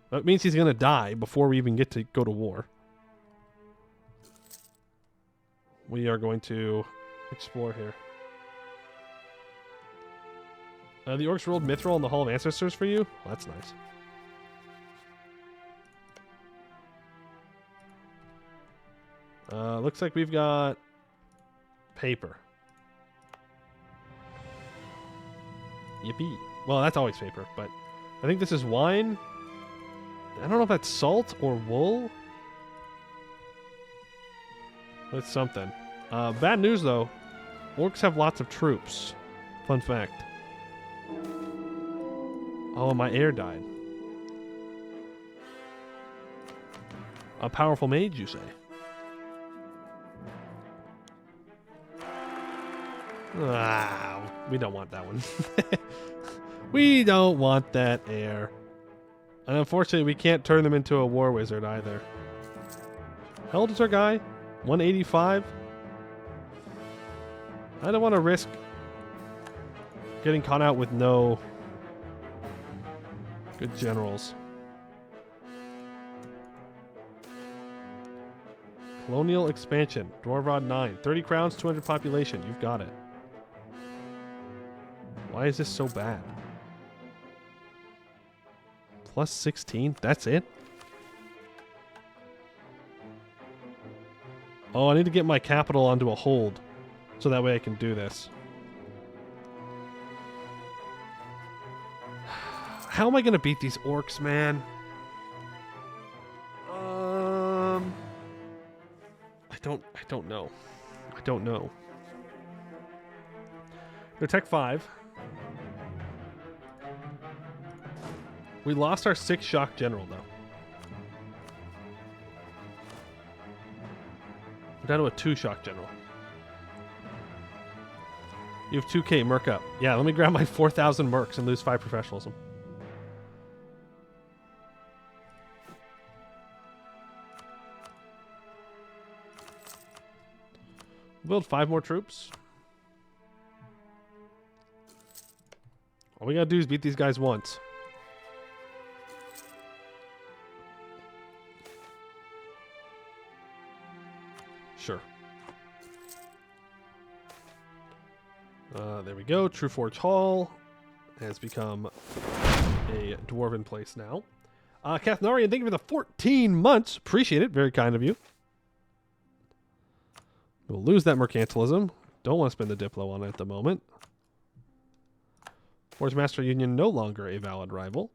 That means he's going to die before we even get to go to war. We are going to explore here. The orcs rolled Mithril in the Hall of Ancestors for you? Well, that's nice. Looks like we've got paper. Yippee. Well, that's always paper, but I think this is wine. I don't know if that's salt or wool. It's something. Bad news, though. Orcs have lots of troops. Fun fact. Oh, my heir died. A powerful mage, you say? Ah, we don't want that one. We don't want that heir. And unfortunately, we can't turn them into a war wizard either. How old is our guy? 185? I don't want to risk getting caught out with no good generals. Colonial expansion. Dwarvad 9. 30 crowns, 200 population. You've got it. Why is this so bad? Plus 16? That's it? Oh, I need to get my capital onto a hold. So that way I can do this. How am I going to beat these orcs, man? I don't know. I don't know. They're Tech 5. We lost our 6 shock general, though. We're down to a 2 shock general. You have 2k merc up. Yeah, let me grab my 4,000 mercs and lose 5 professionalism. Build 5 more troops. All we gotta do is beat these guys once. Sure. There we go. True Forge Hall has become a dwarven place now. Kathnarian, thank you for the 14 months. Appreciate it. Very kind of you. We'll lose that mercantilism. Don't want to spend the Diplo on it at the moment. Forge Master Union no longer a valid rival.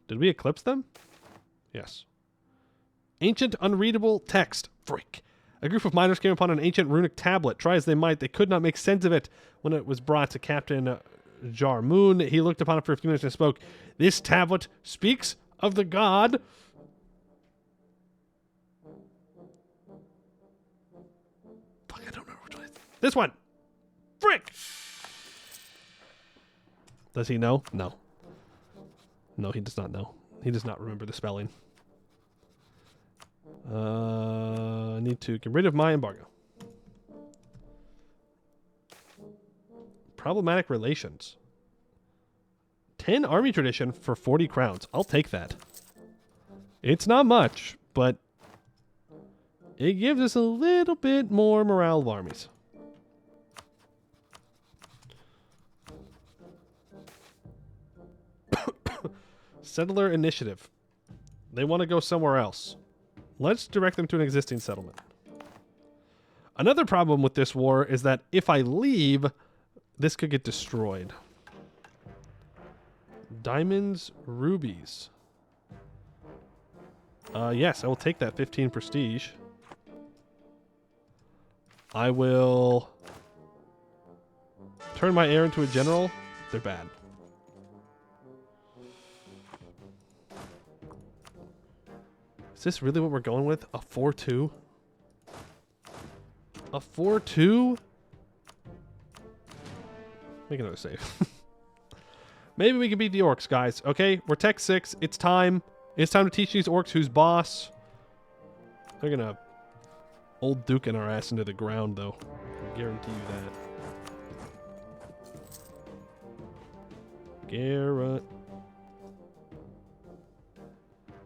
Did we eclipse them? Yes. Ancient unreadable text. Frick. A group of miners came upon an ancient runic tablet. Try as they might, they could not make sense of it. When it was brought to Captain Jarmoon, he looked upon it for a few minutes and spoke. This tablet speaks of the god. Fuck, I don't remember which one it is. This one. Frick. Does he know? No. No, he does not know. He does not remember the spelling. I need to get rid of my embargo. Problematic relations. 10 army tradition for 40 crowns. I'll take that. It's not much, but it gives us a little bit more morale of armies. Settler initiative. They want to go somewhere else. Let's direct them to an existing settlement. Another problem with this war is that if I leave, this could get destroyed. Diamonds, rubies. Yes, I will take that 15 prestige. I will turn my heir into a general. They're bad. Is this really what we're going with? A 4-2? A 4-2? Make another save. Maybe we can beat the orcs, guys. Okay, we're Tech 6. It's time. It's time to teach these orcs who's boss. They're gonna old Duke in our ass into the ground, though. I guarantee you that. Garrett.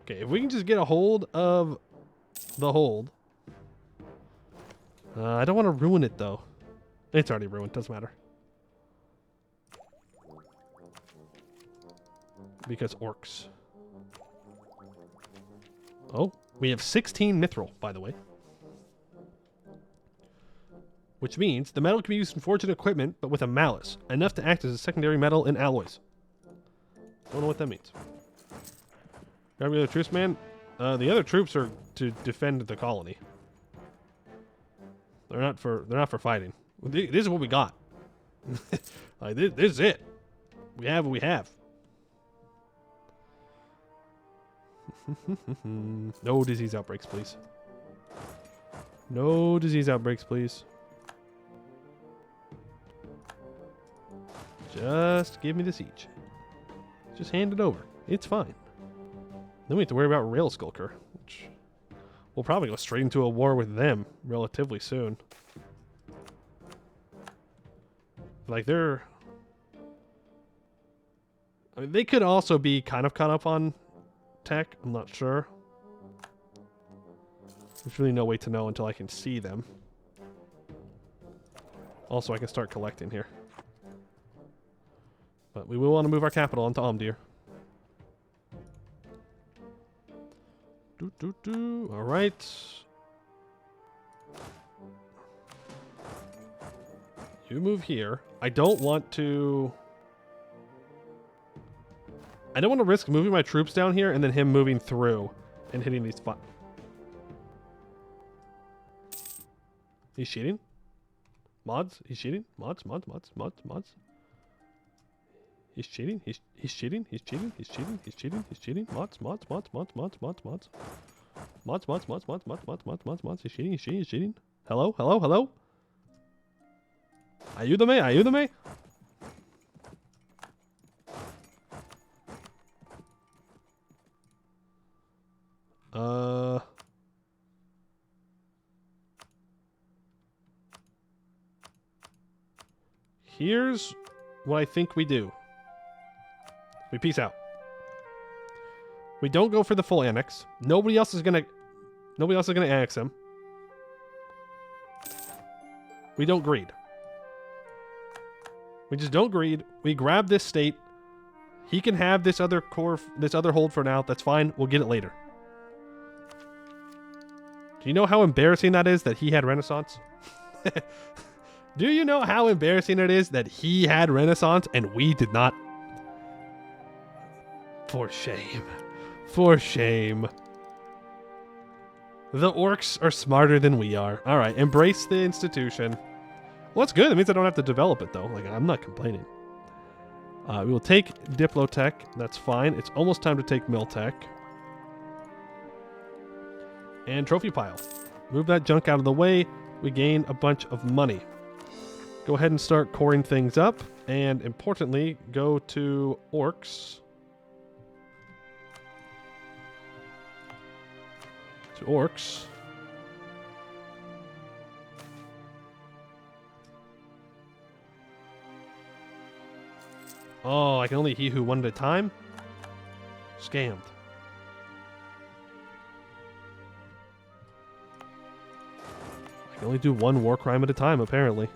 Okay, if we can just get a hold of the hold. I don't want to ruin it, though. It's already ruined. Doesn't matter. Because orcs. Oh, we have 16 mithril, by the way. Which means the metal can be used in forging equipment, but with a malice. Enough to act as a secondary metal in alloys. Don't know what that means. Grab the other troops, man. The other troops are to defend the colony. They're not for fighting. This is what we got. Like this is it. We have what we have. No disease outbreaks, please. No disease outbreaks, please. Just give me the siege. Just hand it over. It's fine. Then we have to worry about Rail Skulker, which we'll probably go straight into a war with them relatively soon. Like I mean, they could also be kind of caught up on tech. I'm not sure. There's really no way to know until I can see them. Also, I can start collecting here. But we will want to move our capital onto Omdir. All right. You move here. I don't want to risk moving my troops down here and then him moving through and hitting these He's cheating? Mods? He's cheating? Mods. He's cheating. He's cheating. He's cheating. He's cheating. He's cheating. He's cheating. Mods. Mods. He's cheating. He's cheating. He's cheating. Hello. Ayúdame. Here's what I think we do. We peace out. We don't go for the full annex. Nobody else is gonna annex him. We don't greed. We just don't greed. We grab this state. He can have this other hold for now. That's fine. We'll get it later. Do you know how embarrassing that is that he had Renaissance? Do you know how embarrassing it is that he had Renaissance and we did not? For shame. For shame. The orcs are smarter than we are. All right, embrace the institution. Well, that's good. That means I don't have to develop it, though. Like, I'm not complaining. We will take Diplotech. That's fine. It's almost time to take Miltech. And Trophy Pile. Move that junk out of the way. We gain a bunch of money. Go ahead and start coring things up. And importantly, go to orcs. To orcs. Oh, I can only he who one at a time? Scammed. I can only do one war crime at a time, apparently.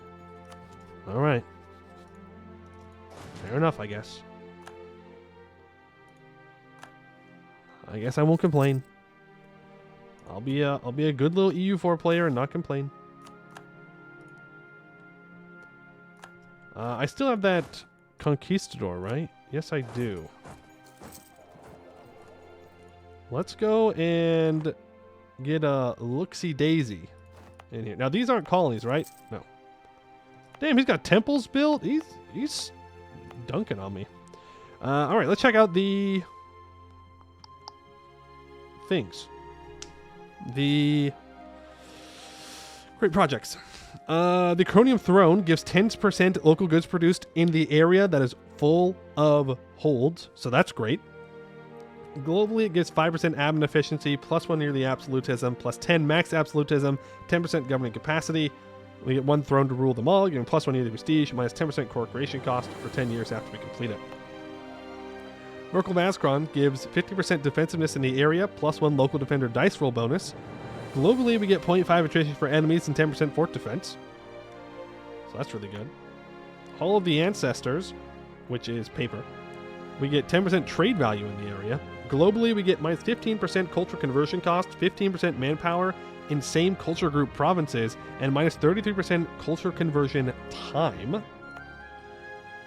Alright. Fair enough, I guess. I guess I won't complain. I'll be a good little EU4 player and not complain. I still have that Conquistador, right? Yes, I do. Let's go and get a Looksy-Daisy in here. Now, these aren't colonies, right? No. Damn, he's got temples built? He's dunking on me. All right, let's check out the things. The great projects. The Cronium Throne gives 10% local goods produced in the area that is full of holds, so that's great. Globally, it gives 5% admin efficiency, plus 1 yearly absolutism, plus 10 max absolutism, 10% governing capacity. We get 1 throne to rule them all, giving plus 1 yearly prestige, minus 10% core creation cost for 10 years after we complete it. Merkel Vazcron gives 50% defensiveness in the area, plus 1 local defender dice roll bonus. Globally, we get 0.5 attrition for enemies and 10% fort defense. So that's really good. Hall of the Ancestors, which is paper. We get 10% trade value in the area. Globally, we get minus 15% culture conversion cost, 15% manpower in same culture group provinces, and minus 33% culture conversion time.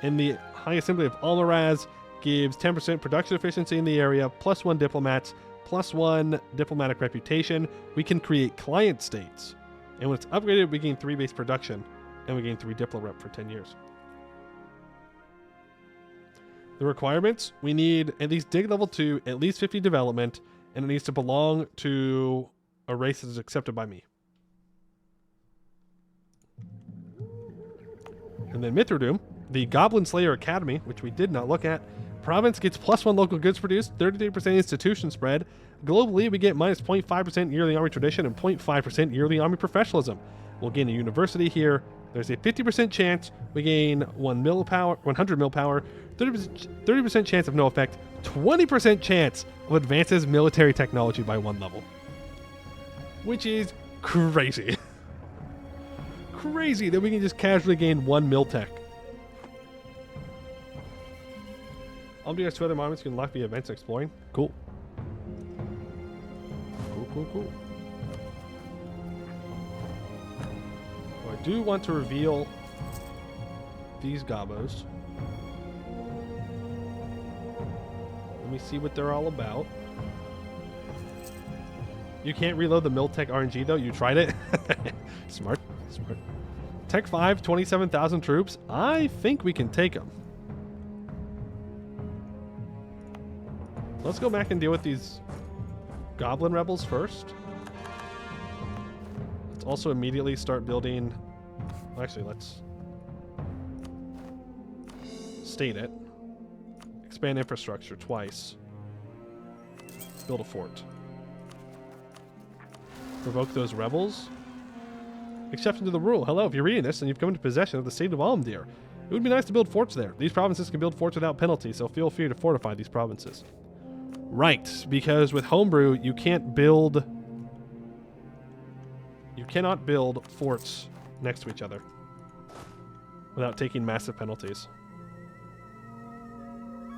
And the High Assembly of Almaraz gives 10% production efficiency in the area, plus 1 diplomats, plus 1 diplomatic reputation. We can create client states. And when it's upgraded, we gain 3 base production, and we gain 3 diplo rep for 10 years. The requirements, we need at least dig level 2, at least 50 development, and it needs to belong to a race that is accepted by me. And then Mithradoom, the Goblin Slayer Academy, which we did not look at. Province gets plus 1 local goods produced, 33% institution spread. Globally, we get minus 0.5% yearly army tradition and 0.5% yearly army professionalism. We'll gain a university here. There's a 50% chance we gain 100 mil power, 30% chance of no effect, 20% chance of advances military technology by 1 level. Which is crazy. Crazy that we can just casually gain 1 mil tech. I'll do 2 other monuments you can unlock via events and exploring. Cool. Cool. Well, I do want to reveal these gobos. Let me see what they're all about. You can't reload the Miltech RNG though. You tried it. Smart. Tech 5, 27,000 troops. I think we can take them. Let's go back and deal with these Goblin Rebels first. Let's also immediately start building... Actually, let's state it. Expand infrastructure twice. Build a fort. Provoke those rebels. Exception to the rule. Hello, if you're reading this and you've come into possession of the state of Almdir, it would be nice to build forts there. These provinces can build forts without penalty, so feel free to fortify these provinces. Right, because with homebrew, you cannot build forts next to each other without taking massive penalties.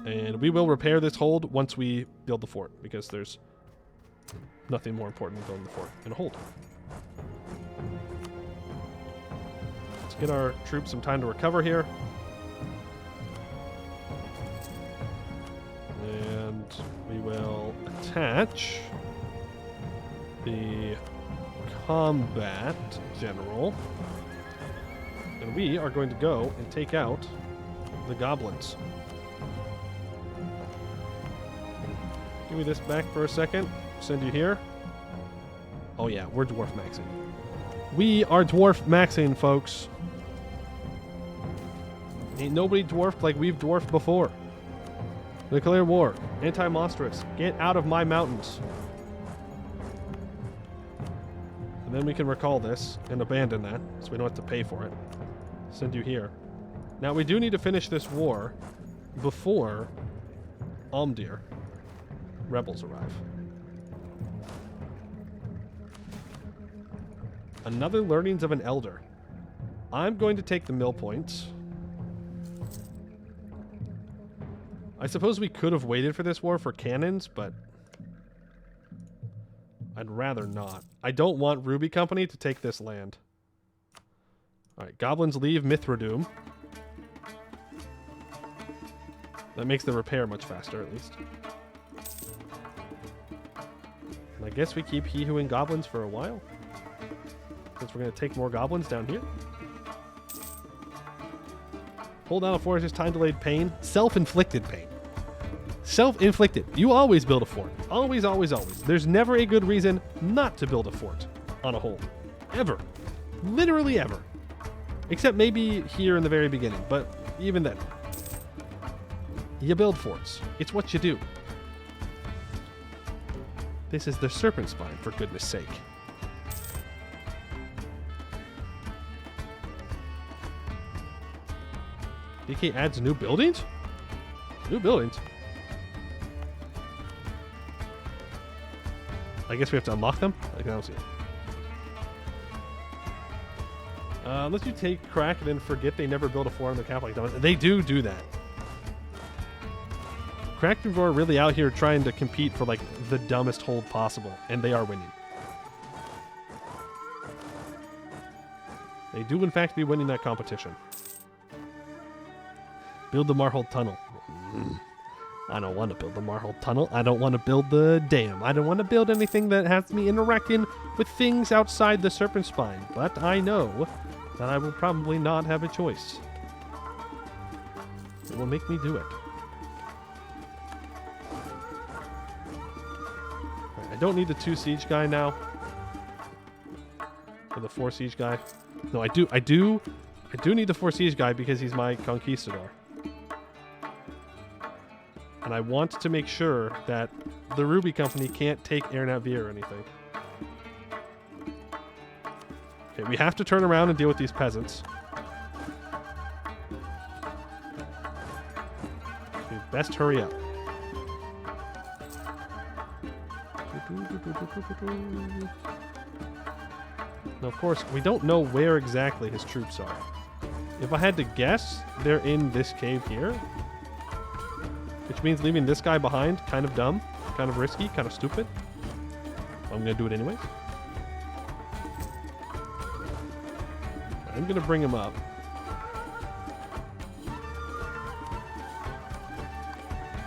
And we will repair this hold once we build the fort, because there's nothing more important than building the fort and a hold. Let's get our troops some time to recover here. And We will attach the combat general. And we are going to go and take out the goblins. Give me this back for a second. Send you here. Oh yeah, we're dwarf maxing. We are dwarf maxing, folks. Ain't nobody dwarfed like we've dwarfed before. Nuclear war. Anti-monstrous. Get out of my mountains. And then we can recall this and abandon that, so we don't have to pay for it. Send you here. Now we do need to finish this war before Almdir rebels arrive. Another learnings of an elder. I'm going to take the mill points. I suppose we could have waited for this war for cannons, but I'd rather not. I don't want Ruby Company to take this land. Alright, goblins leave Mithradoom. That makes the repair much faster, at least. And I guess we keep He Who and Goblins for a while. Since we're going to take more goblins down here. Hold down a fort is just time-delayed pain. Self-inflicted pain. Self-inflicted. You always build a fort. Always, always, always. There's never a good reason not to build a fort on a whole. Ever. Literally ever. Except maybe here in the very beginning, but even then. You build forts. It's what you do. This is the serpent spine, for goodness sake. DK adds new buildings? New buildings? I guess we have to unlock them? I don't see it. Unless you take crack and then forget they never built a fort on the cap like that. They do that. Cracked and Vor are really out here trying to compete for like the dumbest hold possible, and they are winning. They do in fact be winning that competition. Build the Marhold Tunnel. I don't want to build the Marhold Tunnel. I don't want to build the dam. I don't want to build anything that has me interacting with things outside the Serpent Spine. But I know that I will probably not have a choice. It will make me do it. Right, I don't need the 2 siege guy now. Or the 4 siege guy. No, I do need the 4 siege guy because he's my conquistador. And I want to make sure that the Ruby Company can't take Ernavir or anything. Okay, we have to turn around and deal with these peasants. We best hurry up. Now, of course, we don't know where exactly his troops are. If I had to guess, they're in this cave here. Which means leaving this guy behind, kind of dumb, kind of risky, kind of stupid. I'm going to do it anyways. I'm going to bring him up.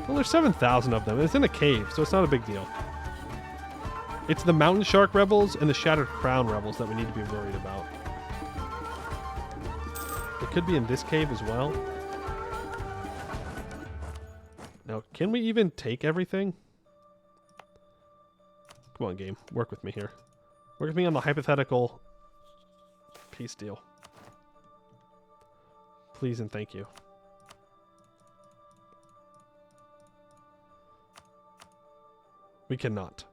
Well, there's 7,000 of them. It's in a cave, so it's not a big deal. It's the Mountain Shark Rebels and the Shattered Crown Rebels that we need to be worried about. It could be in this cave as well. Now, can we even take everything? Come on, game. Work with me here. Work with me on the hypothetical peace deal. Please and thank you. We cannot.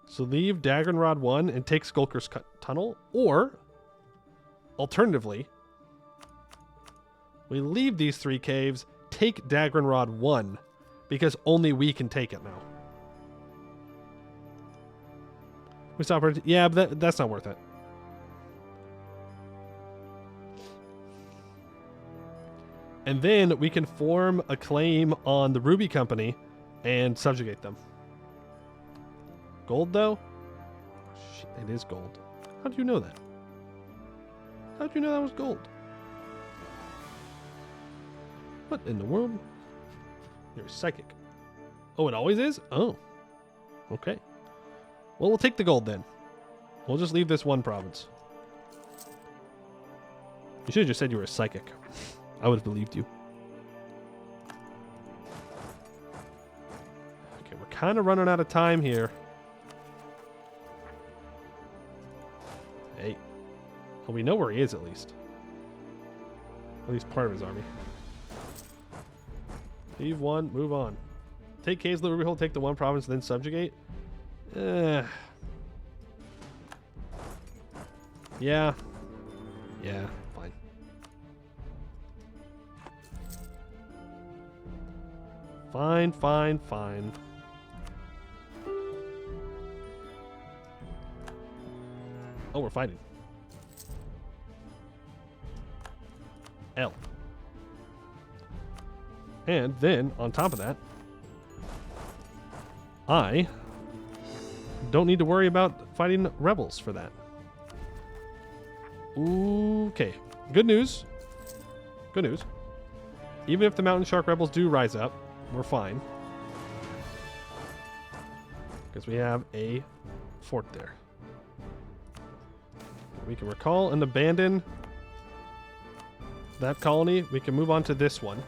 So leave Daggerrod 1 and take Skulker's Tunnel, or alternatively, we leave these 3 caves, take Daggerrod 1, because only we can take it now. We stop her. Yeah, but that's not worth it. And then we can form a claim on the Ruby Company and subjugate them. Gold, though? Shit, it is gold. How do you know that? How do you know that was gold? What in the world? You're psychic. Oh, it always is? Oh. Okay. Well, we'll take the gold then. We'll just leave this one province. You should have just said you were a psychic. I would have believed you. Okay, we're kind of running out of time here. Hey. Well, we know where he is at least. At least part of his army. Leave one, move on. Take Caves, Rubyhold, take the one province, then subjugate. Yeah. Yeah, fine. Fine. Oh, we're fighting. L. And then, on top of that, I don't need to worry about fighting rebels for that. Okay. Good news. Even if the mountain shark rebels do rise up, we're fine. Because we have a fort there. We can recall and abandon that colony. We can move on to this one.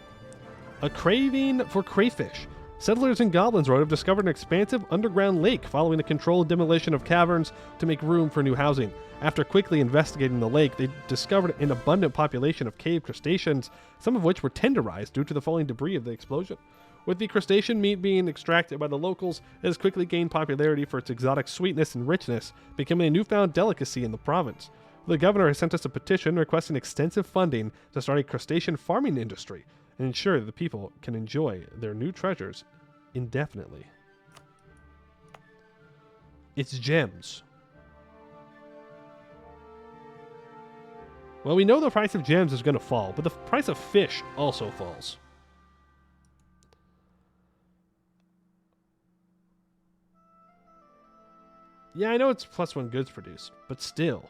A craving for crayfish. Settlers in Goblins Road have discovered an expansive underground lake following the controlled demolition of caverns to make room for new housing. After quickly investigating the lake, they discovered an abundant population of cave crustaceans, some of which were tenderized due to the falling debris of the explosion. With the crustacean meat being extracted by the locals, it has quickly gained popularity for its exotic sweetness and richness, becoming a newfound delicacy in the province. The governor has sent us a petition requesting extensive funding to start a crustacean farming industry and ensure that the people can enjoy their new treasures indefinitely. It's gems. Well, we know the price of gems is going to fall, but the price of fish also falls. Yeah, I know it's +1 goods produced, but still.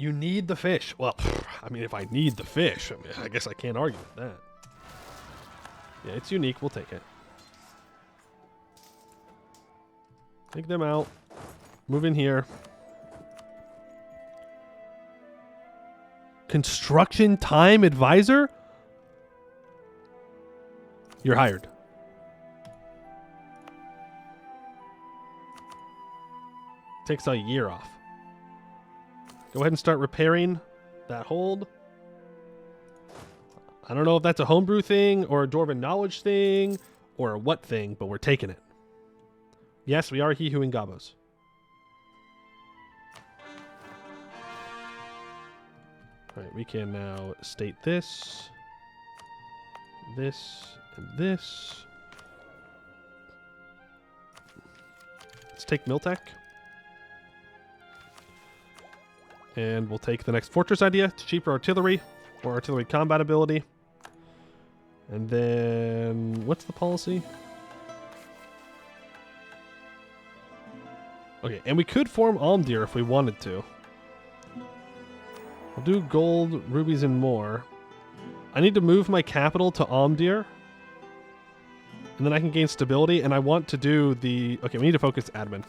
You need the fish. Well, I mean, if I need the fish, I guess I can't argue with that. Yeah, it's unique. We'll take it. Take them out. Move in here. Construction time advisor? You're hired. Takes a year off. Go ahead and start repairing that hold. I don't know if that's a homebrew thing or a Dwarven knowledge thing or a what thing, but we're taking it. Yes, we are he who Gabos. All right, we can now state this, this, and this. Let's take Miltech. And we'll take the next fortress idea to cheaper artillery or artillery combat ability. And then, what's the policy? Okay, and we could form Almdir if we wanted to. We'll do gold, rubies, and more. I need to move my capital to Almdir. And then I can gain stability, and I want to do the... Okay, we need to focus admin.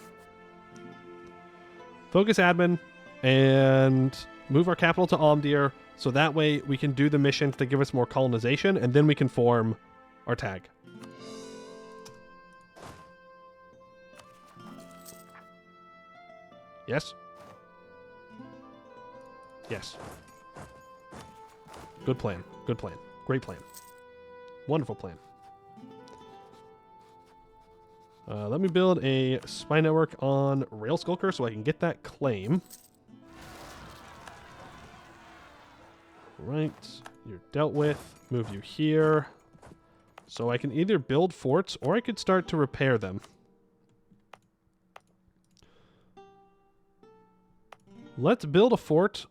Focus admin. And move our capital to Almdir, so that way we can do the missions that give us more colonization, and then we can form our tag. Yes? Yes. Good plan. Good plan. Great plan. Wonderful plan. Let me build a spy network on Rail Skulker so I can get that claim. Right, you're dealt with. Move you here. So I can either build forts or I could start to repair them. Let's build a fort.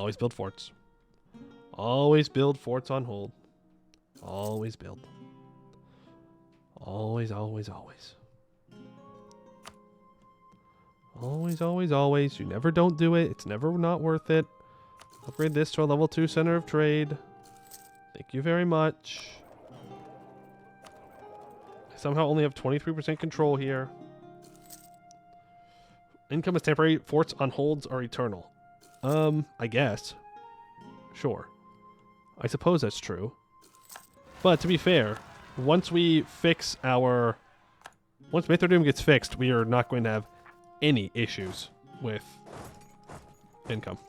Always build forts. Always build forts on hold. Always build. Always, always, always. Always, always, always. You never don't do it. It's never not worth it. Upgrade this to a level 2 center of trade. Thank you very much. I somehow only have 23% control here. Income is temporary. Forts on holds are eternal. I guess. Sure. I suppose that's true. But to be fair, once we fix our... Once Mithradoom gets fixed, we are not going to have any issues with income.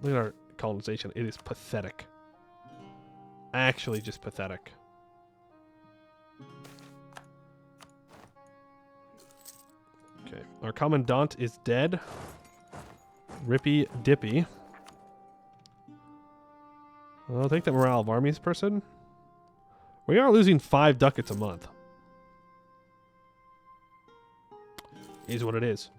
Look at our colonization. It is pathetic. Actually just pathetic. Okay. Our commandant is dead. Rippy Dippy. I'll take the morale of armies person. We are losing 5 ducats a month. Is what it is.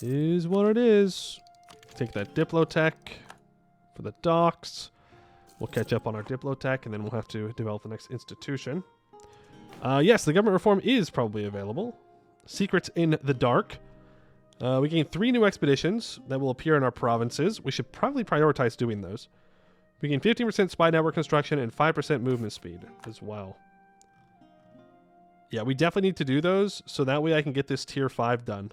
Is what it is. Take that Diplotech for the docks. We'll catch up on our Diplotech, and then we'll have to develop the next institution. Yes, the government reform is probably available. Secrets in the Dark. We gain 3 new expeditions that will appear in our provinces. We should probably prioritize doing those. We gain 15% spy network construction and 5% movement speed as well. Yeah, we definitely need to do those, so that way I can get this tier 5 done.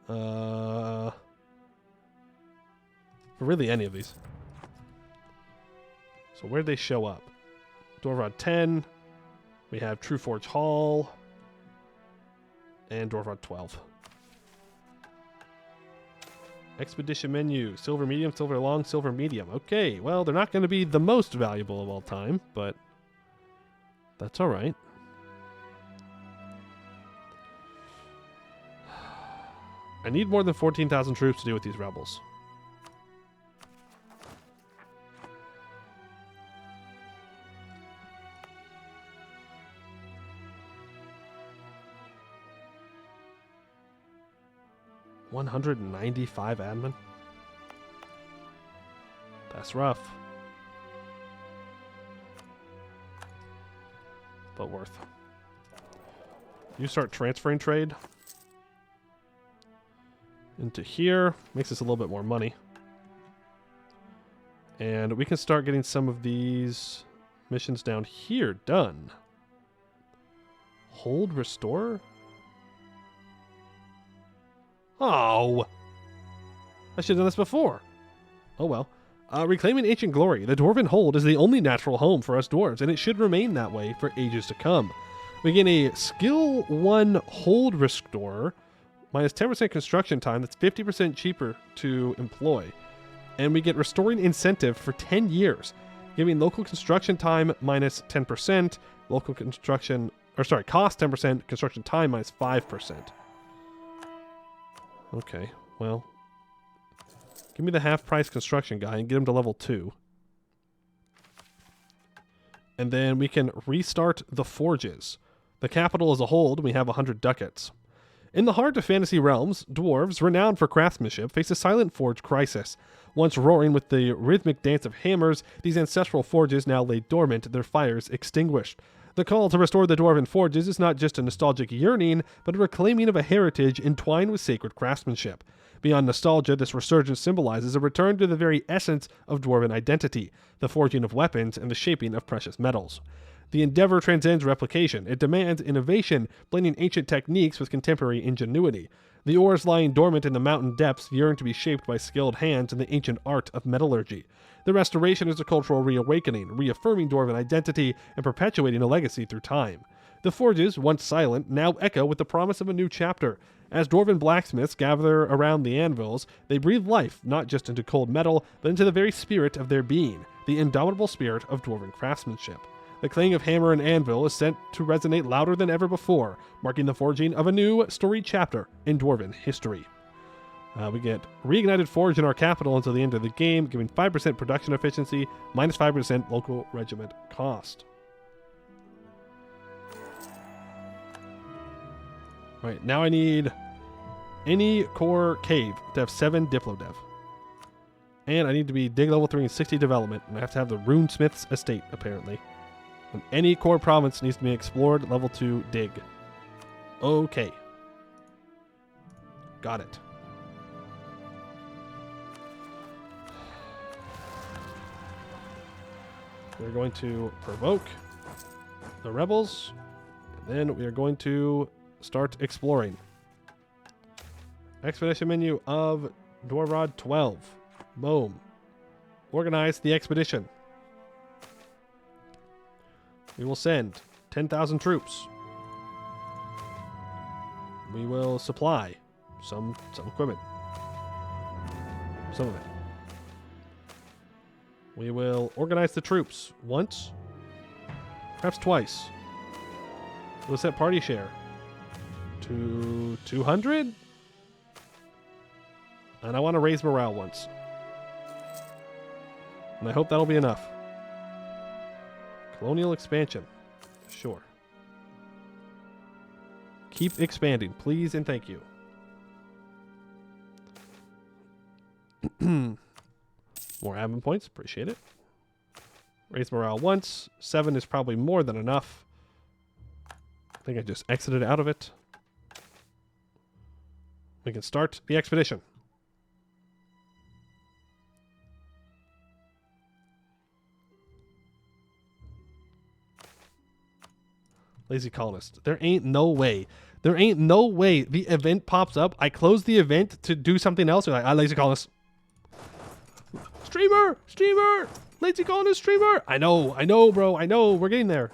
For really any of these. So where'd they show up? Dwarvrod 10. We have True Forge Hall. And Dwarvrod 12. Expedition menu. Silver medium, silver long, silver medium. Okay, well, they're not going to be the most valuable of all time, but that's all right. I need more than 14,000 troops to deal with these rebels. $195 admin. That's rough. But worth. You start transferring trade into here. Makes us a little bit more money. And we can start getting some of these missions down here done. Hold restore? Oh! I should have done this before. Oh well. Reclaiming Ancient Glory. The Dwarven Hold is the only natural home for us dwarves, and it should remain that way for ages to come. We gain a Skill 1 Hold Restore, minus 10% construction time. That's 50% cheaper to employ. And we get Restoring Incentive for 10 years, giving local construction time minus 10%, local construction, or sorry, cost 10%, construction time minus 5%. Okay, well, give me the half-price construction guy and get him to level 2. And then we can restart the forges. The capital is a hold, and we have 100 ducats. In the heart of fantasy realms, dwarves, renowned for craftsmanship, face a silent forge crisis. Once roaring with the rhythmic dance of hammers, these ancestral forges now lay dormant, their fires extinguished. The call to restore the dwarven forges is not just a nostalgic yearning, but a reclaiming of a heritage entwined with sacred craftsmanship. Beyond nostalgia, this resurgence symbolizes a return to the very essence of dwarven identity, the forging of weapons and the shaping of precious metals. The endeavor transcends replication. It demands innovation, blending ancient techniques with contemporary ingenuity. The ores lying dormant in the mountain depths yearn to be shaped by skilled hands in the ancient art of metallurgy. The restoration is a cultural reawakening, reaffirming dwarven identity and perpetuating a legacy through time. The forges, once silent, now echo with the promise of a new chapter. As dwarven blacksmiths gather around the anvils, they breathe life not just into cold metal, but into the very spirit of their being, the indomitable spirit of dwarven craftsmanship. The clang of hammer and anvil is set to resonate louder than ever before, marking the forging of a new storied chapter in dwarven history. We get Reignited Forge in our capital until the end of the game, giving 5% production efficiency, minus 5% local regiment cost. Right, now I need any core cave to have 7 Diplo Dev. And I need to be dig level 3 and 60 development. And I have to have the Runesmith's estate, apparently. And any core province needs to be explored level 2 dig. Okay. Got it. We're going to provoke the rebels. And then we are going to start exploring. Expedition menu of Dwarvrod 12. Boom. Organize the expedition. We will send 10,000 troops. We will supply some equipment. Some of it. We will organize the troops once, perhaps twice. We'll set party share to 200. And I want to raise morale once. And I hope that'll be enough. Colonial expansion. Sure. Keep expanding, please and thank you. More admin points. Appreciate it. Raise morale once. 7 is probably more than enough. I think I just exited out of it. We can start the expedition. Lazy colonist. There ain't no way. There ain't no way the event pops up. I close the event to do something else. You're like, lazy colonist. Streamer! Streamer! Lazy colonist streamer! I know, bro. I know. We're getting there.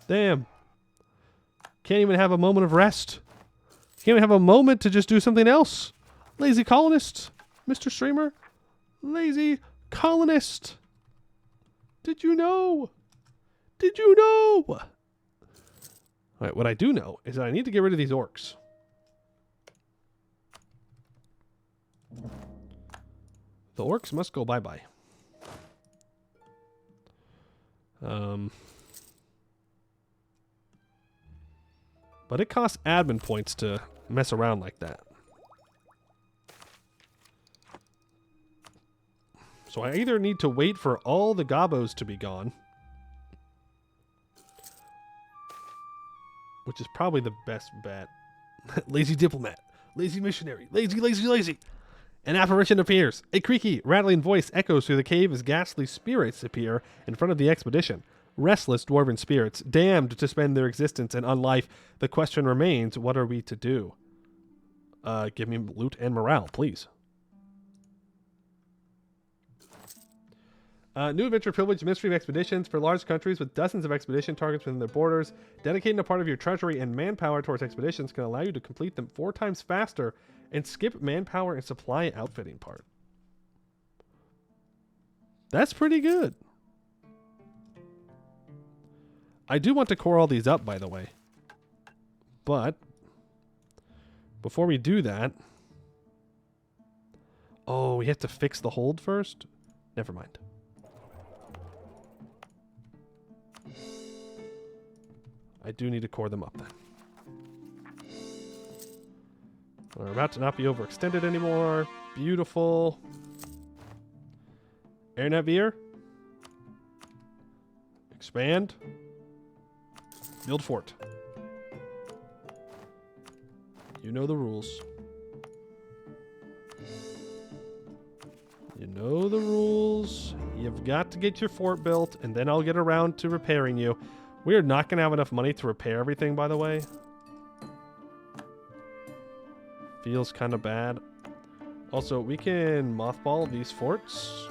Damn. Can't even have a moment of rest. Can't even have a moment to just do something else. Lazy colonist. Mr. Streamer. Lazy colonist. Did you know? Did you know? All right, what I do know is that I need to get rid of these orcs. The orcs must go bye-bye. But it costs admin points to mess around like that. So I either need to wait for all the gobos to be gone, which is probably the best bet. Lazy diplomat. Lazy missionary. Lazy. An apparition appears. A creaky, rattling voice echoes through the cave as ghastly spirits appear in front of the expedition. Restless dwarven spirits, damned to spend their existence in unlife. The question remains, what are we to do? Give me loot and morale, please. New adventure privilege, Ministry of Expeditions. For large countries with dozens of expedition targets within their borders, dedicating a part of your treasury and manpower towards expeditions can allow you to complete them 4 times faster and skip manpower and supply outfitting part. That's pretty good. I do want to core all these up, by the way. But before we do that... Oh, we have to fix the hold first? Never mind. I do need to core them up then. We're about to not be overextended anymore. Beautiful. Airnet Veer. Expand. Build fort. You know the rules. You know the rules. You've got to get your fort built, and then I'll get around to repairing you. We are not going to have enough money to repair everything, by the way. Feels kind of bad. Also, we can mothball these forts.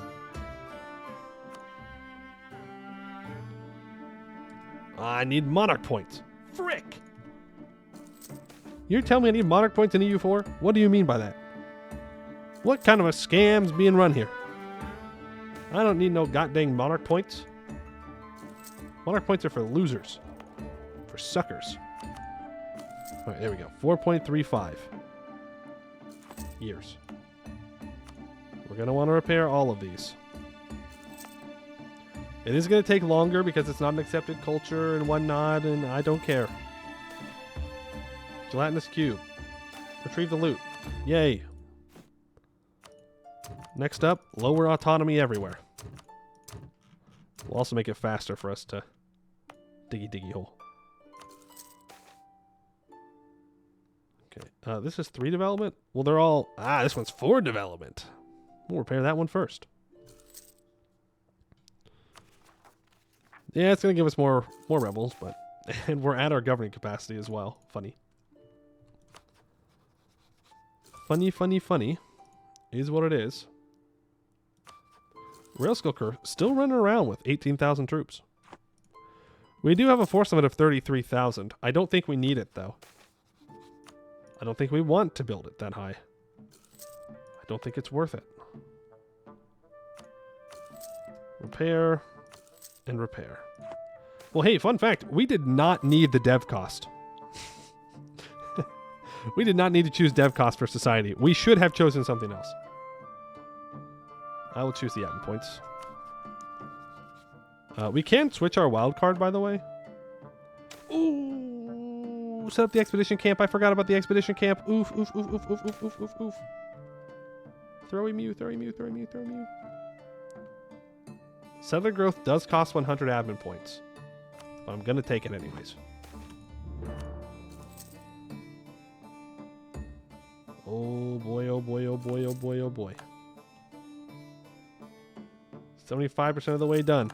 I need monarch points. Frick! You're telling me I need monarch points in EU4? What do you mean by that? What kind of a scam's being run here? I don't need no goddamn monarch points. Monarch points are for losers. For suckers. Alright, there we go. 4.35 years. We're going to want to repair all of these. It is going to take longer because it's not an accepted culture and whatnot, and I don't care. Gelatinous cube. Retrieve the loot. Yay. Next up, lower autonomy everywhere. We'll also make it faster for us to diggy hole. Okay, this is 3 development? Well, they're all... this one's 4 development. We'll repair that one first. Yeah, it's going to give us more rebels, but... And we're at our governing capacity as well. Funny. Funny is what it is. Railskulker still running around with 18,000 troops. We do have a force limit of 33,000. I don't think we need it, though. I don't think we want to build it that high. I don't think it's worth it. Repair and repair. Well, hey, fun fact. We did not need the dev cost. We did not need to choose dev cost for society. We should have chosen something else. I will choose the admin points. We can switch our wild card, by the way. Ooh, set up the expedition camp. I forgot about the expedition camp. Oof. Throwy Mew. Settler growth does cost 100 admin points. But I'm going to take it anyways. Oh boy. 75% of the way done.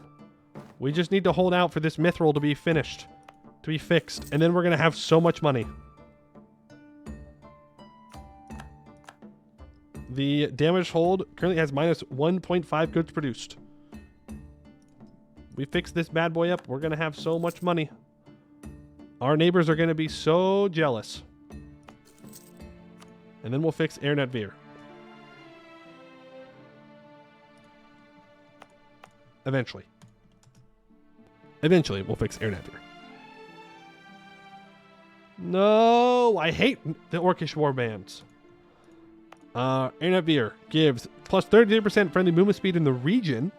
We just need to hold out for this mithril to be finished. To be fixed. And then we're going to have so much money. The damage hold currently has minus 1.5 goods produced. We fix this bad boy up. We're going to have so much money. Our neighbors are going to be so jealous. And then we'll fix AirNet Veer. Eventually we'll fix AirNet Veer. No, I hate the Orcish warbands. AirNet Veer gives plus 33% friendly movement speed in the region.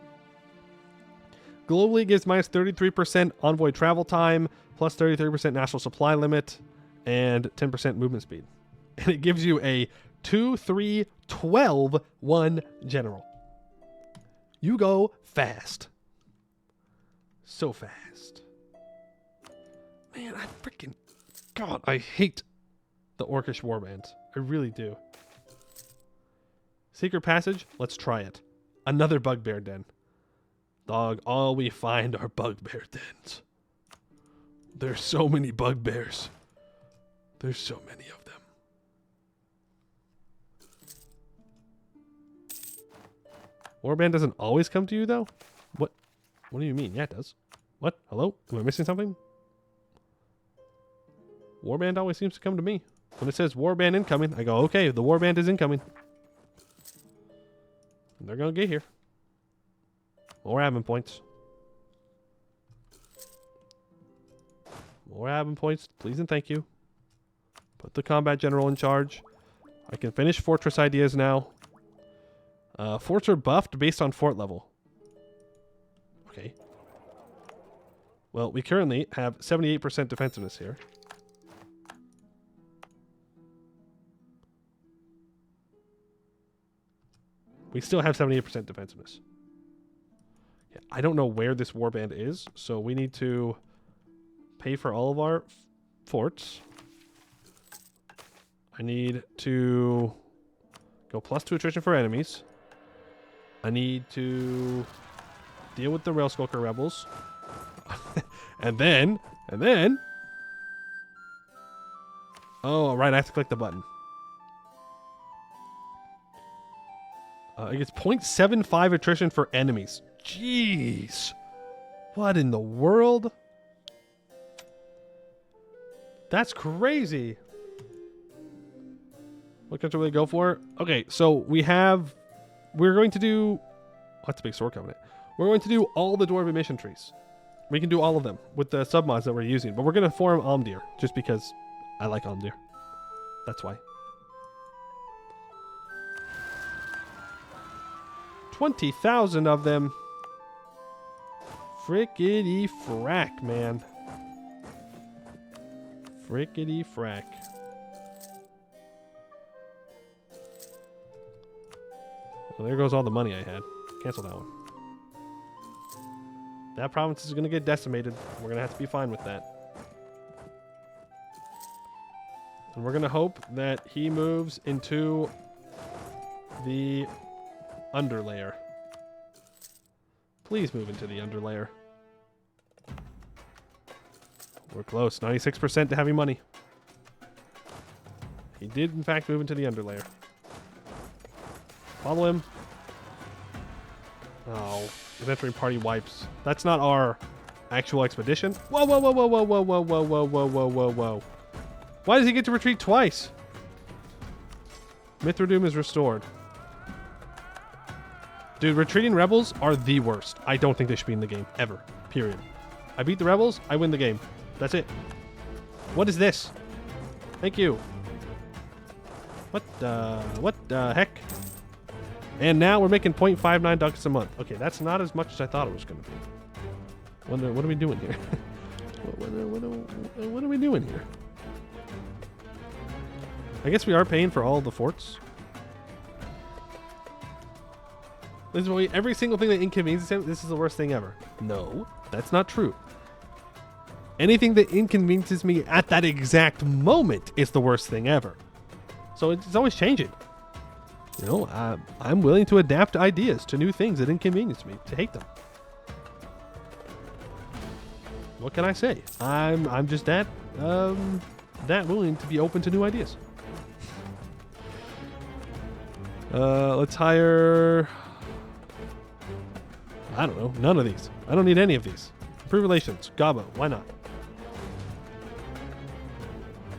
Globally, it gives minus 33% envoy travel time, plus 33% national supply limit, and 10% movement speed. And it gives you a 2-3-12-1 general. You go fast. So fast. Man, God, I hate the Orcish warbands. I really do. Secret passage? Let's try it. Another bugbear den. Dog, all we find are bugbear dens. There's so many bugbears. There's so many of them. Warband doesn't always come to you, though? What do you mean? Yeah, it does. What? Hello? Am I missing something? Warband always seems to come to me. When it says warband incoming, I go, okay, the warband is incoming. And they're going to get here. More admin points. More admin points, please and thank you. Put the combat general in charge. I can finish fortress ideas now. Forts are buffed based on fort level. Okay. Well, we currently have 78% defensiveness here. We still have 78% defensiveness. Yeah, I don't know where this warband is, so we need to pay for all of our forts. I need to go +2 attrition for enemies. I need to deal with the Railskulker rebels. and then... Oh, right, I have to click the button. It gets 0.75 attrition for enemies. Jeez. What in the world? That's crazy. What country will we go for? Okay, so we're going to do... That's a big sword covenant. We're going to do all the Dwarven mission trees. We can do all of them with the submods that we're using. But we're going to form Almdir, just because I like Almdir. That's why. 20,000 of them. Frickety frack, man. Frickety frack. Well, there goes all the money I had. Cancel that one. That province is going to get decimated. We're going to have to be fine with that. And we're going to hope that he moves into the underlayer. Please move into the underlayer. We're close. 96% to having money. He did, in fact, move into the underlayer. Follow him. Oh, adventuring party wipes. That's not our actual expedition. Whoa, whoa, whoa, whoa, whoa, whoa, whoa, whoa, whoa, whoa, whoa, whoa, whoa. Why does he get to retreat twice? Mithradoom is restored. Dude, retreating rebels are the worst. I don't think they should be in the game, ever. Period. I beat the rebels, I win the game. That's it. What is this? Thank you. What the heck? And now we're making 0.59 ducats a month. Okay, that's not as much as I thought it was going to be. What are we doing here? What are we doing here? I guess we are paying for all the forts. This is every single thing that inconveniences him, this is the worst thing ever. No, that's not true. Anything that inconveniences me at that exact moment is the worst thing ever. So it's always changing. You know, I'm willing to adapt ideas to new things that inconvenience me, to hate them. What can I say? I'm just that willing to be open to new ideas. Let's hire... I don't know. None of these. I don't need any of these. Improve relations. Gabo. Why not?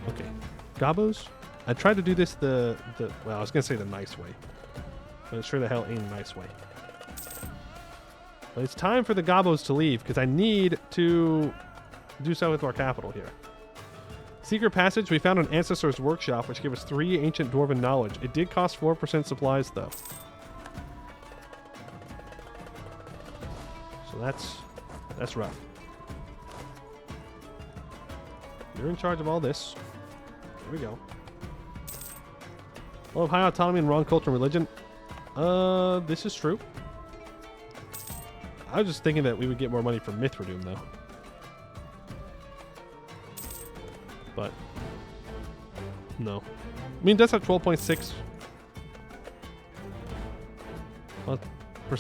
Okay. Gabos? I tried to do this well, I was going to say the nice way. But it sure the hell ain't a nice way. But it's time for the Gabos to leave, because I need to do so with our capital here. Secret passage. We found an ancestor's workshop, which gave us 3 ancient dwarven knowledge. It did cost 4% supplies, though. So that's rough. You're in charge of all this. Here we go. Well, high autonomy and wrong culture and religion. This is true. I was just thinking that we would get more money from Mithradoom, though. But no. I mean, it does have 12.6%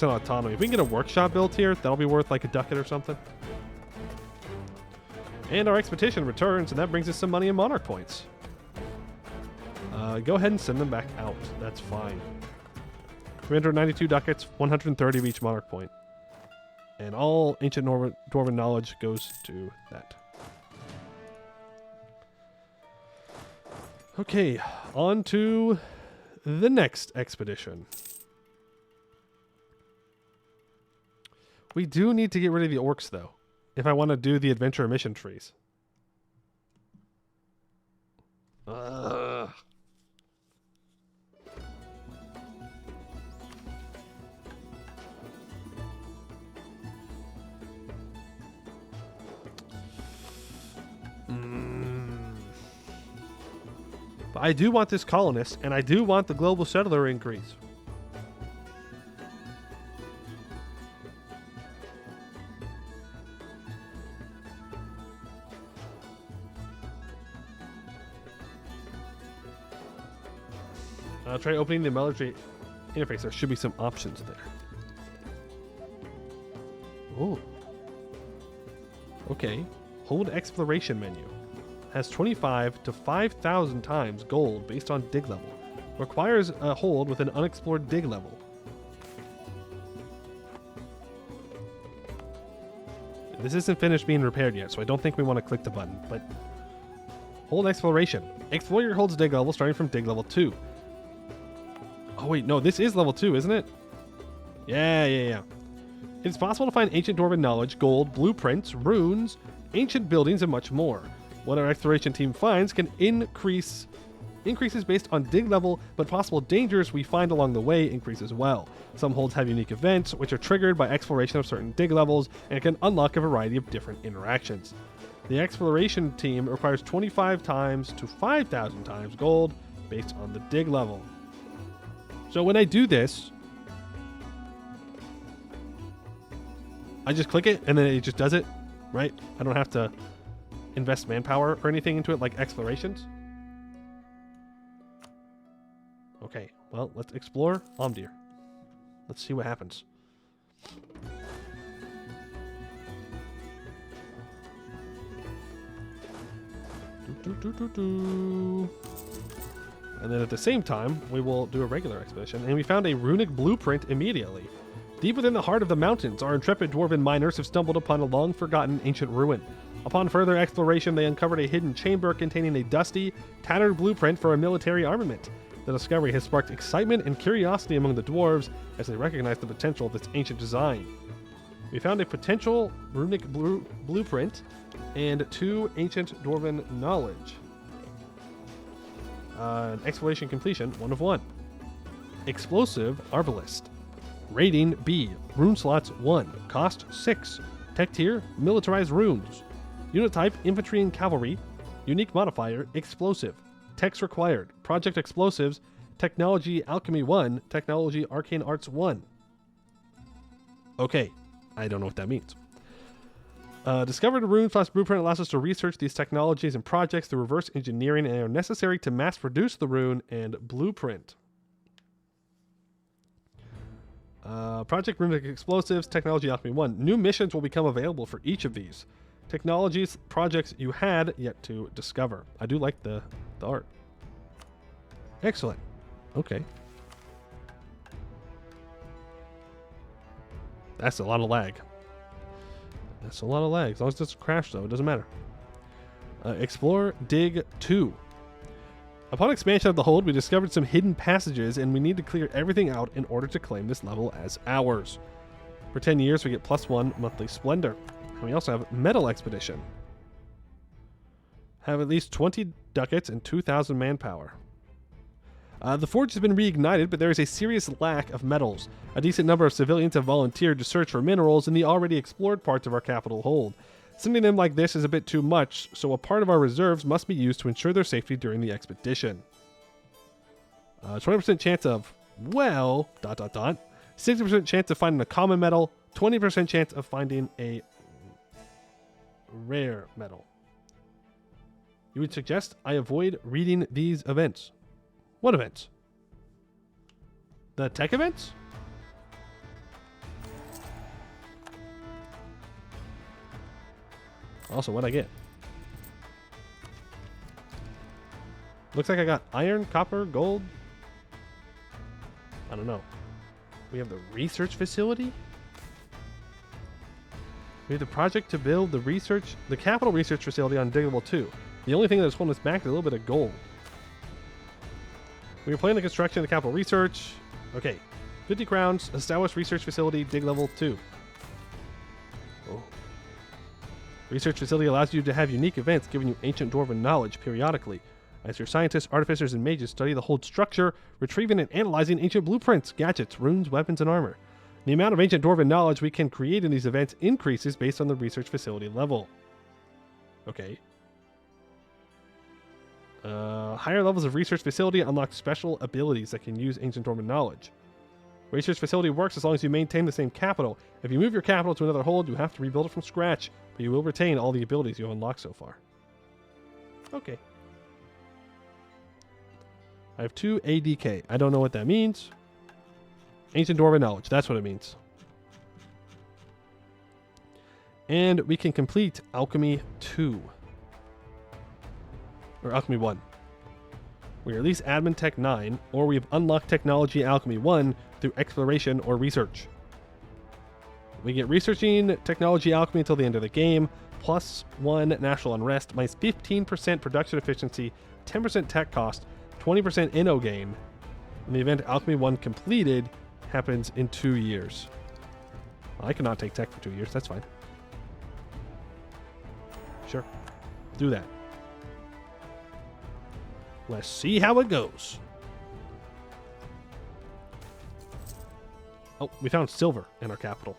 autonomy. If we can get a workshop built here, that'll be worth like a ducat or something. And our expedition returns, and that brings us some money in monarch points. Go ahead and send them back out. That's fine. 392 ducats, 130 of each monarch point. And all ancient dwarven knowledge goes to that. Okay, on to the next expedition. We do need to get rid of the orcs, though, if I want to do the adventure mission trees. But I do want this colonist, and I do want the global settler increase. I'll try opening the military interface. There should be some options there. Oh. Okay. Hold exploration menu. Has 25 to 5,000 times gold based on dig level. Requires a hold with an unexplored dig level. This isn't finished being repaired yet, so I don't think we want to click the button, but hold exploration. Explorer holds dig level starting from dig level 2. Oh wait, no, this is level 2, isn't it? Yeah. It is possible to find ancient dwarven knowledge, gold, blueprints, runes, ancient buildings, and much more. What our exploration team finds can increases based on dig level, but possible dangers we find along the way increase as well. Some holds have unique events, which are triggered by exploration of certain dig levels, and can unlock a variety of different interactions. The exploration team requires 25 times to 5,000 times gold based on the dig level. So when I do this, I just click it and then it just does it, right? I don't have to invest manpower or anything into it like explorations. Okay, well, let's explore Omdir. Let's see what happens. And then at the same time, we will do a regular expedition. And we found a runic blueprint immediately. Deep within the heart of the mountains, our intrepid dwarven miners have stumbled upon a long-forgotten ancient ruin. Upon further exploration, they uncovered a hidden chamber containing a dusty, tattered blueprint for a military armament. The discovery has sparked excitement and curiosity among the dwarves as they recognize the potential of this ancient design. We found a potential runic blueprint and 2 ancient dwarven knowledge. Exploration completion, 1 of 1. Explosive arbalist. Rating B. Rune slots 1. Cost 6. Tech tier, militarized runes. Unit type, infantry and cavalry. Unique modifier, explosive. Techs required, project explosives. Technology alchemy 1. Technology arcane arts 1. Okay, I don't know what that means. Discovered a rune / blueprint allows us to research these technologies and projects through reverse engineering and are necessary to mass produce the rune and blueprint. Project Runic Explosives, Technology Alchemy 1. New missions will become available for each of these. Technologies, projects you had yet to discover. I do like the art. Excellent. Okay. That's a lot of lag. That's a lot of lag. As long as it doesn't crash, though, it doesn't matter. Explore Dig 2. Upon expansion of the hold, we discovered some hidden passages, and we need to clear everything out in order to claim this level as ours. For 10 years, we get +1 monthly splendor. And we also have Metal Expedition. Have at least 20 ducats and 2,000 manpower. The forge has been reignited, but there is a serious lack of metals. A decent number of civilians have volunteered to search for minerals in the already explored parts of our capital hold. Sending them like this is a bit too much, so a part of our reserves must be used to ensure their safety during the expedition. 20% chance of, well, ... 60% chance of finding a common metal, 20% chance of finding a rare metal. You would suggest I avoid reading these events. What events? The tech events? Also, what'd I get? Looks like I got iron, copper, gold. I don't know. We have the research facility? We have the project to build the capital research facility on Diggable 2. The only thing that's holding us back is a little bit of gold. We are planning the construction of the capital research. Okay. 50 crowns, establish research facility, dig level 2. Oh. Research facility allows you to have unique events giving you ancient dwarven knowledge periodically. As your scientists, artificers, and mages study the hold structure, retrieving and analyzing ancient blueprints, gadgets, runes, weapons, and armor. The amount of ancient dwarven knowledge we can create in these events increases based on the research facility level. Okay. Higher levels of research facility unlock special abilities that can use ancient dwarven knowledge. Research facility works as long as you maintain the same capital. If you move your capital to another hold, you have to rebuild it from scratch, but you will retain all the abilities you have unlocked so far. Okay. I have 2 ADK. I don't know what that means. Ancient dwarven knowledge. That's what it means. And we can complete Alchemy 2. Or Alchemy 1. We are at least Admin Tech 9, or we have unlocked Technology Alchemy 1 through exploration or research. We get researching Technology Alchemy until the end of the game, +1 National Unrest, minus 15% production efficiency, 10% tech cost, 20% inno gain. In the event Alchemy 1 completed, happens in 2 years. Well, I cannot take tech for 2 years, that's fine. Sure, do that. Let's see how it goes. Oh, we found silver in our capital.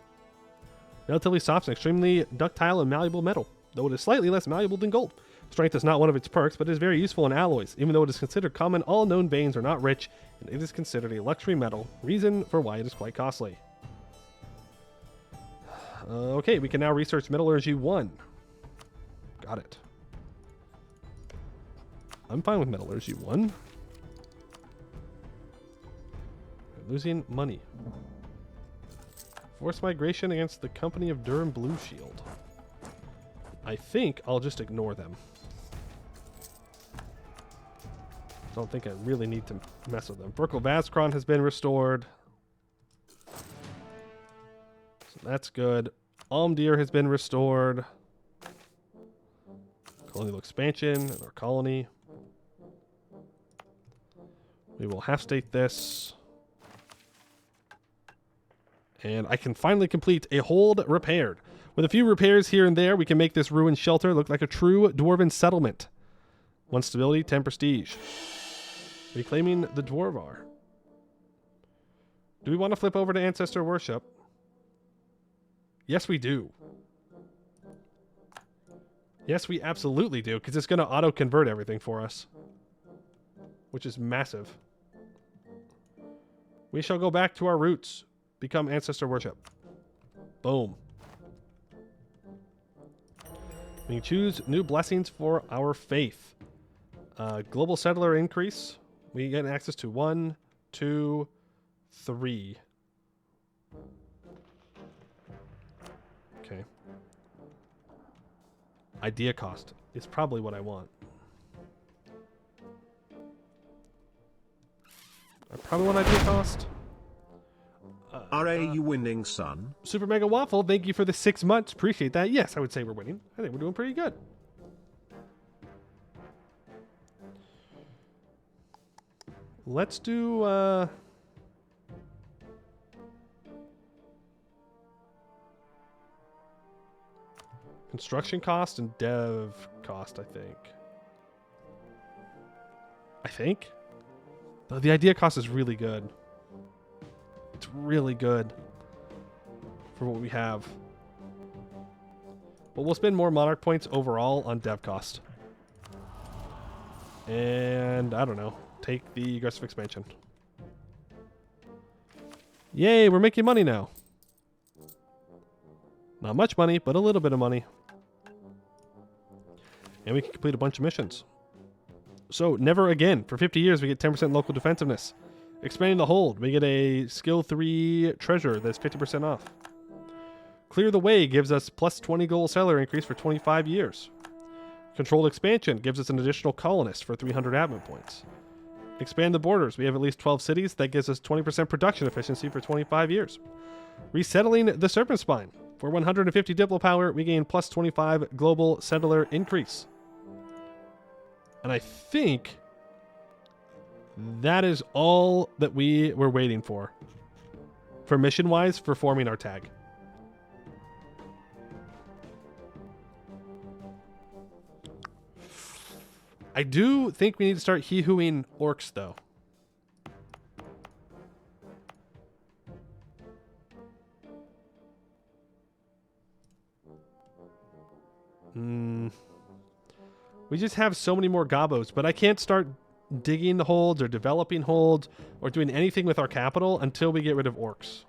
Relatively soft and extremely ductile and malleable metal, though it is slightly less malleable than gold. Strength is not one of its perks, but it is very useful in alloys. Even though it is considered common, all known veins are not rich, and it is considered a luxury metal, reason for why it is quite costly. Okay, we can now research metallurgy 1. Got it. I'm fine with metallurgy 1. We're losing money. Forced migration against the Company of Durham Blue Shield. I think I'll just ignore them. Don't think I really need to mess with them. Burkle Vaskron has been restored. So that's good. Almdir has been restored. Colonial expansion in our colony. We will half state this. And I can finally complete a hold repaired. With a few repairs here and there, we can make this ruined shelter look like a true dwarven settlement. 1 stability, 10 prestige. Reclaiming the Dwarvar. Do we want to flip over to Ancestor Worship? Yes, we do. Yes, we absolutely do, because it's going to auto-convert everything for us. Which is massive. We shall go back to our roots. Become Ancestor Worship. Boom. We can choose new blessings for our faith. Global Settler increase. We get access to 1, 2, 3. Okay. Idea cost is probably what I want. I probably want idea cost. Are you winning, son? Super Mega Waffle, thank you for the 6 months. Appreciate that. Yes, I would say we're winning. I think we're doing pretty good. Let's do construction cost and dev cost, I think. Though the idea cost is really good. It's really good for what we have. But we'll spend more Monarch points overall on dev cost. And I don't know. Take the aggressive expansion. Yay, we're making money now. Not much money, but a little bit of money. And we can complete a bunch of missions. So, never again. For 50 years, we get 10% local defensiveness. Expanding the hold, we get a skill 3 treasure that's 50% off. Clear the Way gives us plus 20 gold seller increase for 25 years. Controlled expansion gives us an additional colonist for 300 admin points. Expand the borders. We have at least 12 cities. That gives us 20% production efficiency for 25 years. Resettling the Serpent Spine. For 150 Diplo power, we gain plus 25 global settler increase. And I think that is all that we were waiting for mission-wise, for forming our tag. I do think we need to start hee-hooing orcs, though. We just have so many more gobos, but I can't start digging the holds or developing holds or doing anything with our capital until we get rid of orcs.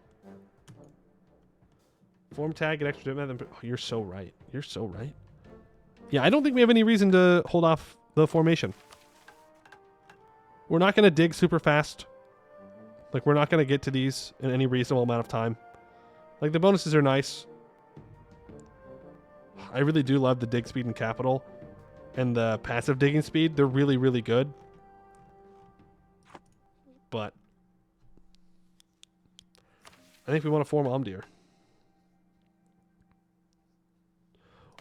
Form tag and extra... Oh, you're so right. You're so right. Yeah, I don't think we have any reason to hold off the formation. We're not going to dig super fast. Like, we're not going to get to these in any reasonable amount of time. Like, the bonuses are nice. I really do love the dig speed and capital. And the passive digging speed. They're really, really good. But I think we want to form Omdir.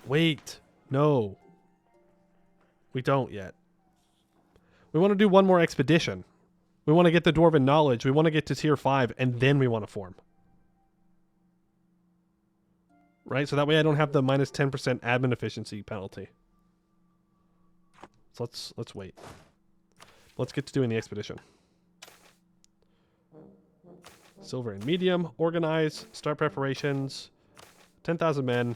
Wait. No. We don't yet. We want to do one more expedition. We want to get the Dwarven knowledge. We want to get to tier 5, and then we want to form. Right? So that way I don't have the minus 10% admin efficiency penalty. So let's wait. Let's get to doing the expedition. Silver and medium. Organize. Start preparations. 10,000 men.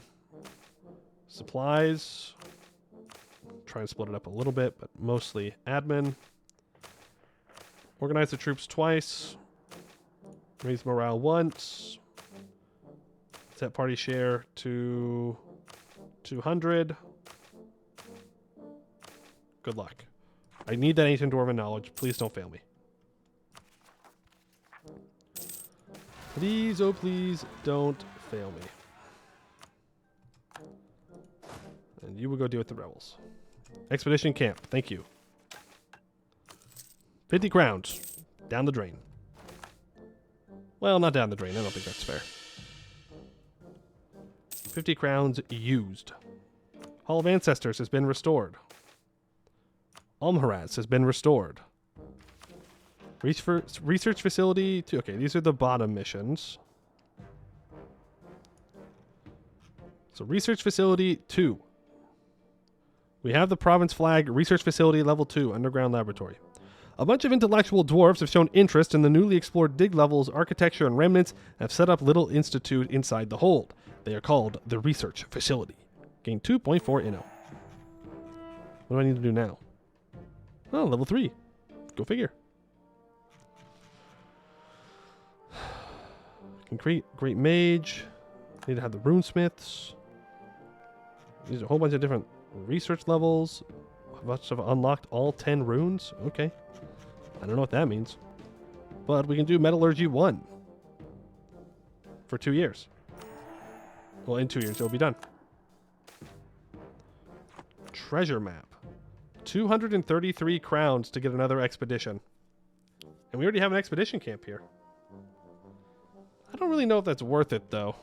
Supplies. Try and split it up a little bit, but mostly admin. Organize the troops twice. Raise morale once. Set party share to 200. Good luck. I need that ancient dwarven knowledge. Please don't fail me. Please, oh please, don't fail me. And you will go deal with the rebels. Expedition camp. Thank you. 50 crowns. Down the drain. Well, not down the drain. I don't think that's fair. 50 crowns used. Hall of Ancestors has been restored. Almharaz has been restored. Research facility 2. Okay, these are the bottom missions. So research facility 2. We have the province flag, research facility level 2, underground laboratory. A bunch of intellectual dwarves have shown interest in the newly explored dig levels, architecture, and remnants, and have set up little institute inside the hold. They are called the research facility. Gain 2.4 inno. What do I need to do now? Oh, level 3. Go figure. Great mage. Need to have the runesmiths. These are a whole bunch of different research levels. A bunch of unlocked all 10 runes. Okay. I don't know what that means. But we can do Metallurgy 1. For 2 years. Well, in 2 years it'll be done. Treasure map. 233 crowns to get another expedition. And we already have an expedition camp here. I don't really know if that's worth it, though.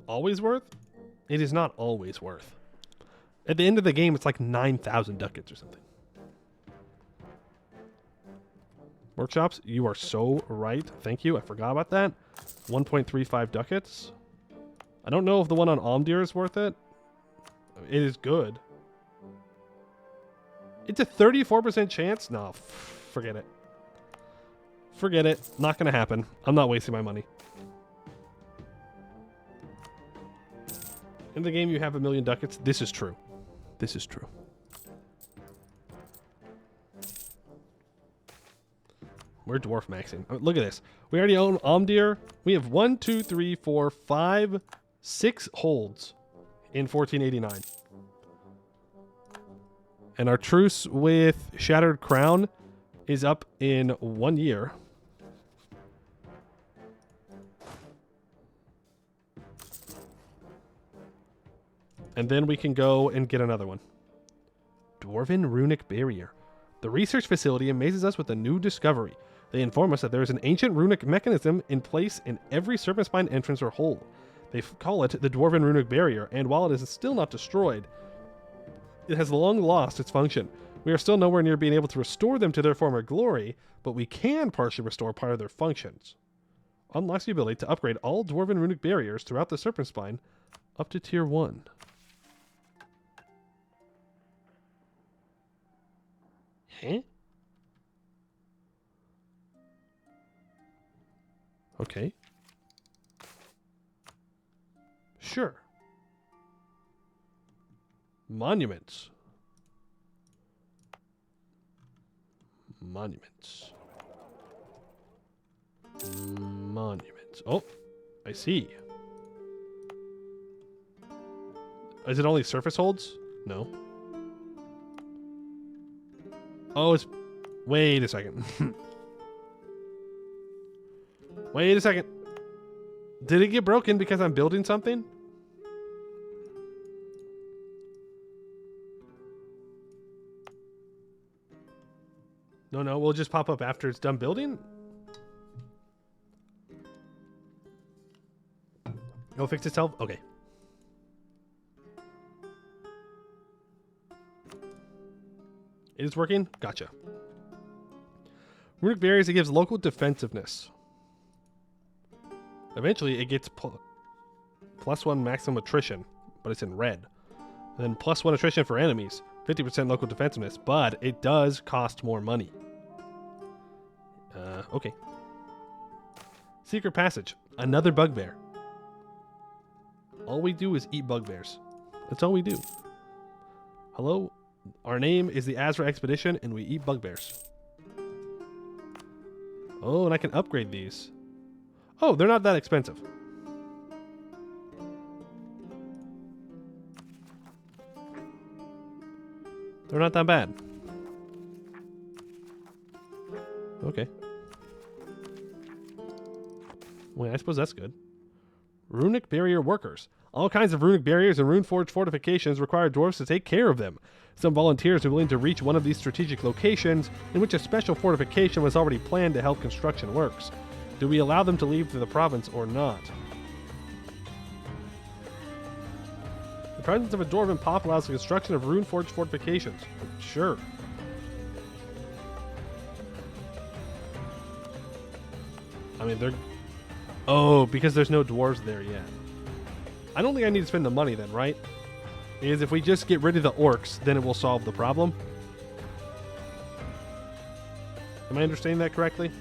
Always worth? It is not always worth. At the end of the game, it's like 9,000 ducats or something. Workshops, you are so right. Thank you. I forgot about that. 1.35 ducats. I don't know if the one on Omdir is worth it. It is good. It's a 34% chance? No, forget it. Forget it. Not going to happen. I'm not wasting my money. In the game, you have 1,000,000 ducats. This is true. This is true. We're dwarf maxing. Oh, look at this. We already own Omdir. We have 1, 2, 3, 4, 5, 6 holds in 1489. And our truce with Shattered Crown is up in 1 year. And then we can go and get another one. Dwarven Runic Barrier. The research facility amazes us with a new discovery. They inform us that there is an ancient runic mechanism in place in every serpent spine entrance or hole. They call it the Dwarven Runic Barrier, and while it is still not destroyed, it has long lost its function. We are still nowhere near being able to restore them to their former glory, but we can partially restore part of their functions. Unlocks the ability to upgrade all Dwarven Runic Barriers throughout the serpent spine up to tier 1. Huh? Okay. Sure. Monuments. Monuments. Monuments. Oh, I see. Is it only surface holds? No. Oh, it's... Wait a second. Wait a second. Did it get broken because I'm building something? No, we'll just pop up after it's done building? It'll fix itself? Okay. It is working? Gotcha. Runic Barriers, it gives local defensiveness. Eventually, it gets +1 maximum attrition, but it's in red. And then +1 attrition for enemies. 50% local defensiveness, but it does cost more money. Okay. Secret Passage. Another bugbear. All we do is eat bugbears. That's all we do. Hello? Our name is the Azra Expedition, and we eat bugbears. Oh, and I can upgrade these. Oh, they're not that expensive. They're not that bad. Okay. Wait, I suppose that's good. Runic barrier workers. All kinds of runic barriers and runeforged fortifications require dwarves to take care of them. Some volunteers are willing to reach one of these strategic locations in which a special fortification was already planned to help construction works. Do we allow them to leave the province or not? The presence of a dwarven pop allows the construction of runeforged fortifications. Sure. I mean, they're... Oh, because there's no dwarves there yet. I don't think I need to spend the money then, right? Because if we just get rid of the orcs, then it will solve the problem. Am I understanding that correctly?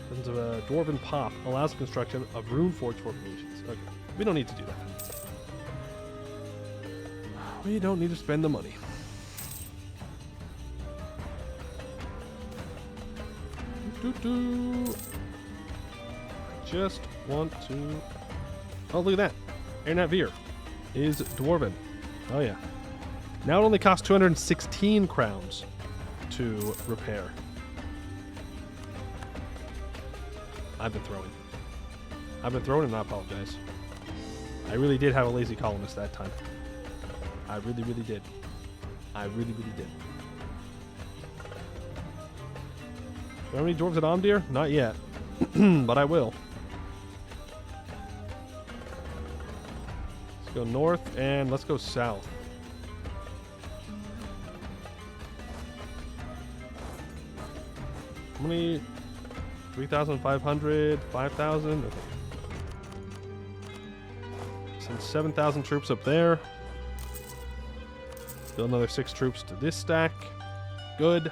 Presence of a dwarven pop allows the construction of runeforged fortifications. Okay, we don't need to do that. We don't need to spend the money. Just want to... Oh, look at that. Airnat Veer is Dwarven. Oh, yeah. Now it only costs 216 crowns to repair. I've been throwing and I apologize. I really did have a lazy columnist that time. I really, really did. I really, really did. Do I have any dwarves at Omdir? Not yet. But I will. Let's go north and let's go south. How many? 3,500? 5,000? Okay. Send 7,000 troops up there. Build another 6 troops to this stack. Good.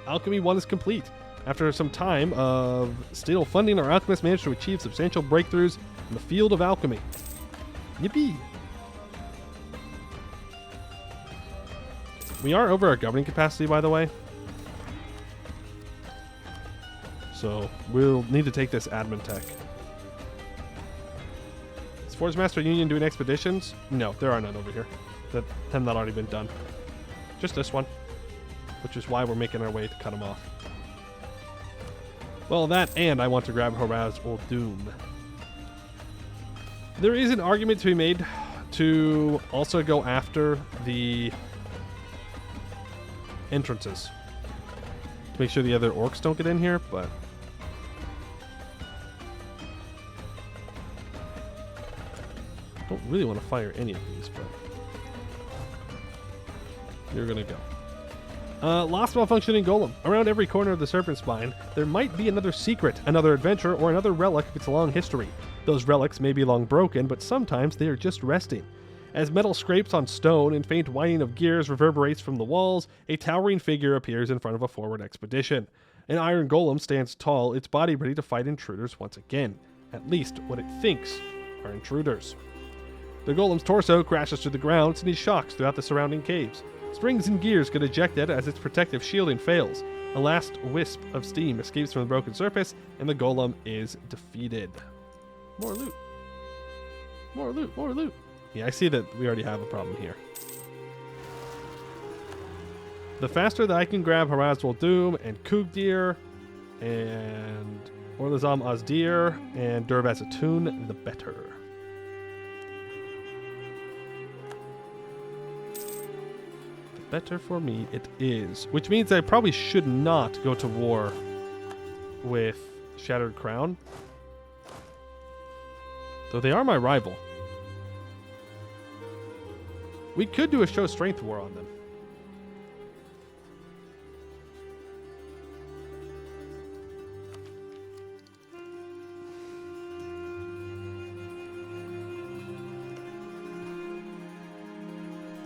Alchemy 1 is complete. After some time of still funding, our alchemists managed to achieve substantial breakthroughs in the field of alchemy. Yippee! We are over our governing capacity, by the way. So we'll need to take this admin tech. Is Forge Master Union doing expeditions? No, there are none over here. That have not already been done. Just this one. Which is why we're making our way to cut them off. Well, that and I want to grab Horaz Old Doom. There is an argument to be made to also go after the entrances. To make sure the other orcs don't get in here, but... don't really want to fire any of these, but... you're gonna go. Lost malfunctioning golem. Around every corner of the serpent spine, there might be another secret, another adventure, or another relic of its long history. Those relics may be long broken, but sometimes they are just resting. As metal scrapes on stone and faint whining of gears reverberates from the walls, a towering figure appears in front of a forward expedition. An iron golem stands tall, its body ready to fight intruders once again. At least what it thinks are intruders. The golem's torso crashes to the ground, sending shocks throughout the surrounding caves. Springs and gears get ejected as its protective shielding fails. A last wisp of steam escapes from the broken surface, and the golem is defeated. More loot. More loot, more loot. Yeah, I see that we already have a problem here. The faster that I can grab Harazwal Doom and Kugdir and Orlazam Azdir and Durvazatun, the better. Better for me it is. Which means I probably should not go to war with Shattered Crown. Though they are my rival. We could do a show strength war on them.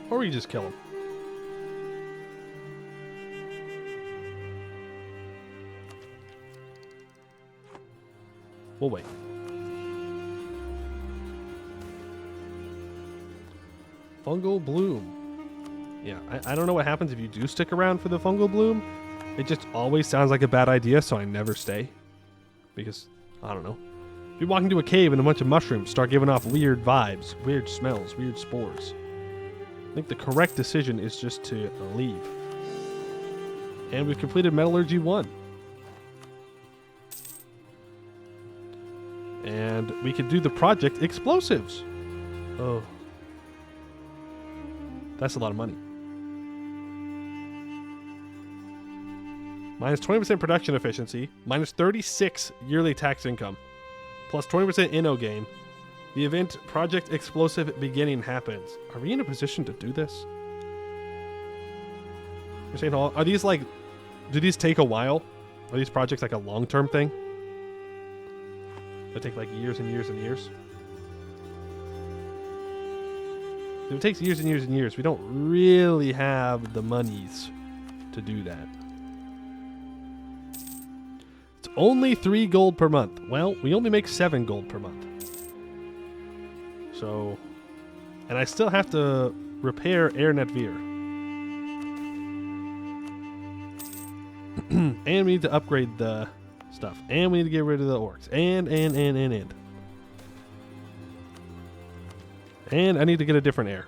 Or we just kill them. We'll wait. Fungal bloom. Yeah, I don't know what happens if you do stick around for the fungal bloom. It just always sounds like a bad idea, so I never stay. Because, I don't know. If you walk into a cave and a bunch of mushrooms start giving off weird vibes, weird smells, weird spores. I think the correct decision is just to leave. And we've completed Metallurgy 1. And we can do the project Explosives. Oh. That's a lot of money. Minus 20% production efficiency, minus 36 yearly tax income, plus 20% inno gain. The event Project Explosive Beginning happens. Are we in a position to do this? You're saying, are these like, do these take a while? Are these projects like a long-term thing? They take like years and years and years? If it takes years and years and years, we don't really have the monies to do that. It's only 3 gold per month. Well, we only make 7 gold per month. So, and I still have to repair Airnet Veer. And we need to upgrade the stuff. And we need to get rid of the orcs. And. And I need to get a different heir.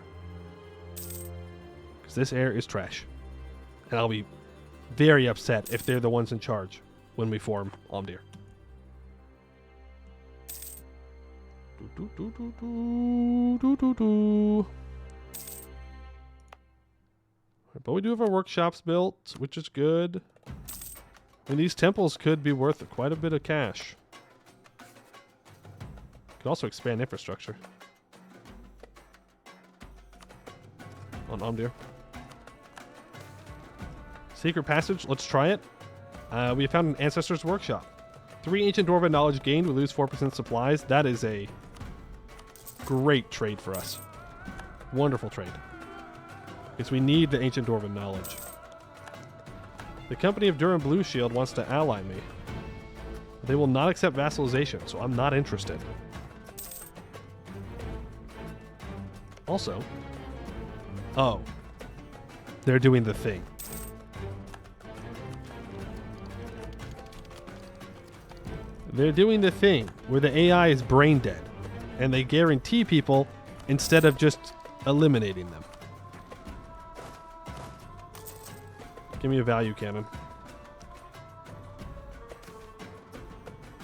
Because this heir is trash. And I'll be very upset if they're the ones in charge when we form Omdir. But we do have our workshops built, which is good. And these temples could be worth quite a bit of cash. Could also expand infrastructure. On Omdir. Secret passage, let's try it. We found an ancestor's workshop. 3 ancient dwarven knowledge gained, we lose 4% supplies. That is a great trade for us. Wonderful trade. Because we need the ancient dwarven knowledge. The company of Durham Blue Shield wants to ally me. They will not accept vassalization, so I'm not interested. Also, oh, they're doing the thing. They're doing the thing where the AI is brain dead, and they guarantee people instead of just eliminating them. Give me a value cannon.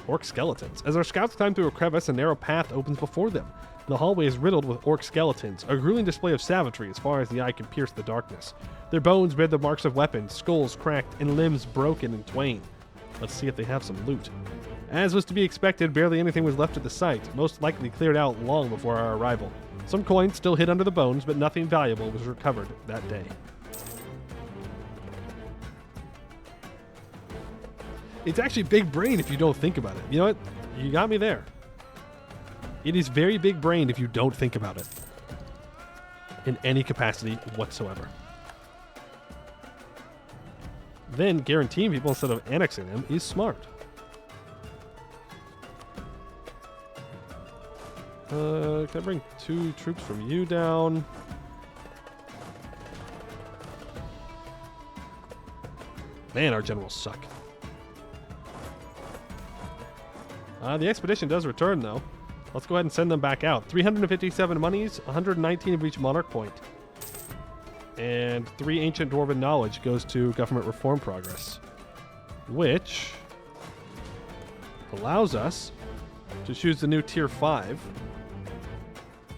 Orc skeletons. As our scouts climb through a crevice, a narrow path opens before them. The hallway is riddled with orc skeletons, a grueling display of savagery as far as the eye can pierce the darkness. Their bones bear the marks of weapons, skulls cracked, and limbs broken in twain. Let's see if they have some loot. As was to be expected, barely anything was left at the site, most likely cleared out long before our arrival. Some coins still hid under the bones, but nothing valuable was recovered that day. It's actually big brain if you don't think about it. You know what? You got me there. It is very big brain if you don't think about it. In any capacity whatsoever. Then guaranteeing people instead of annexing them is smart. Can I bring 2 troops from you down? Man, our generals suck. The expedition does return, though. Let's go ahead and send them back out. 357 monies, 119 of each monarch point. And 3 ancient dwarven knowledge goes to government reform progress. Which allows us to choose the new tier 5.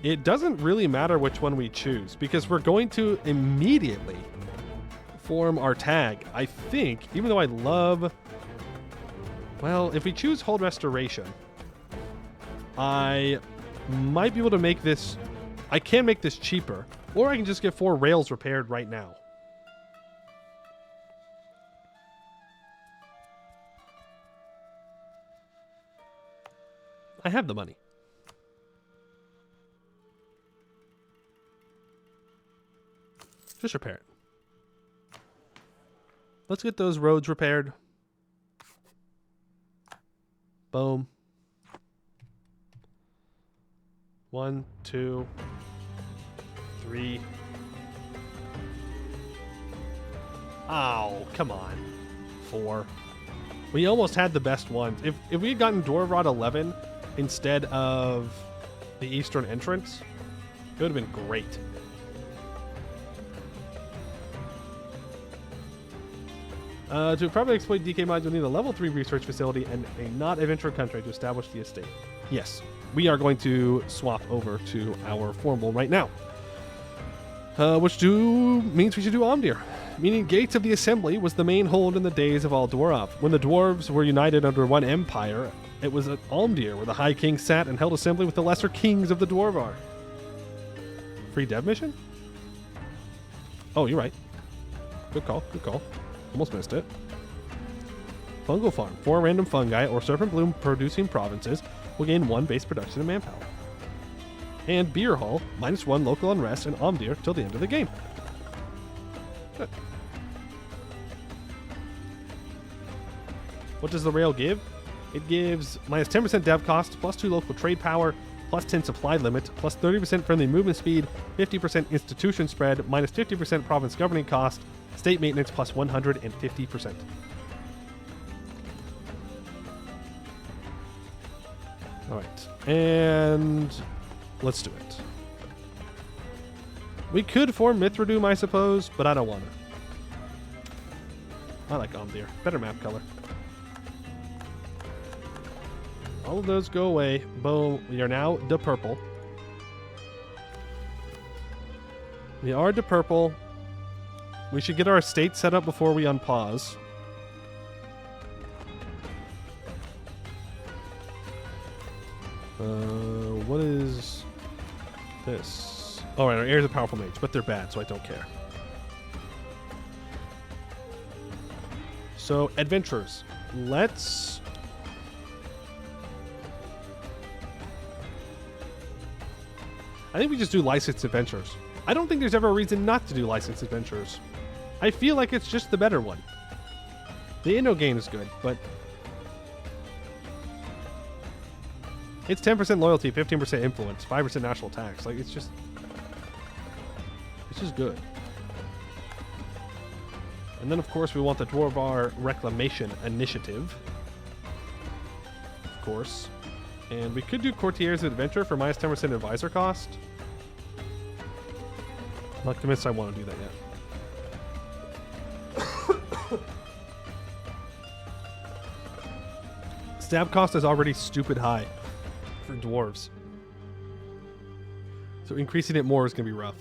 It doesn't really matter which one we choose, because we're going to immediately form our tag. I think, even though I love... Well, if we choose Hold Restoration, I might be able to make this... I can make this cheaper, or I can just get 4 rails repaired right now. I have the money. Just repair it. Let's get those roads repaired. Boom. 1, 2, 3. Oh, come on. 4. We almost had the best ones. If we had gotten Dwarrod 11 instead of the Eastern entrance, it would have been great. To properly exploit DK mods, you'll need a level 3 research facility and a not adventure country to establish the estate. Yes, we are going to swap over to our formal right now. Which means we should do Omdir. Meaning Gates of the Assembly was the main hold in the days of all Dwarf. When the dwarves were united under one empire, it was at Omdir where the High King sat and held assembly with the lesser kings of the Dwarvar. Free dev mission? Oh, you're right. Good call, good call. Almost missed it. Fungal Farm. 4 random fungi or serpent bloom producing provinces will gain 1 base production and manpower. And Beer Hall, -1 local unrest and Omdir till the end of the game. Good. What does the rail give? It gives -10% dev cost, +2 local trade power, +10 supply limit, +30% friendly movement speed, 50% institution spread, -50% province governing cost, state maintenance +150%. Alright, and let's do it. We could form Mithradoom, I suppose, but I don't want to. I like Omdir. Better map color. All of those go away. Boom. We are now de purple. We are de purple. We should get our estate set up before we unpause. What is this? Oh, right, our heir is a powerful mage, but they're bad, so I don't care. So, adventurers. Let's... I think we just do licensed adventurers. I don't think there's ever a reason not to do licensed adventurers. I feel like it's just the better one. The Inno game is good, but... It's 10% loyalty, 15% influence, 5% national tax. Like, it's just good. And then, of course, we want the Dwarvar Reclamation Initiative. Of course. And we could do Courtiers of Adventure for -10% advisor cost. I'm not convinced I want to do that yet. Stab cost is already stupid high for dwarves. So increasing it more is going to be rough.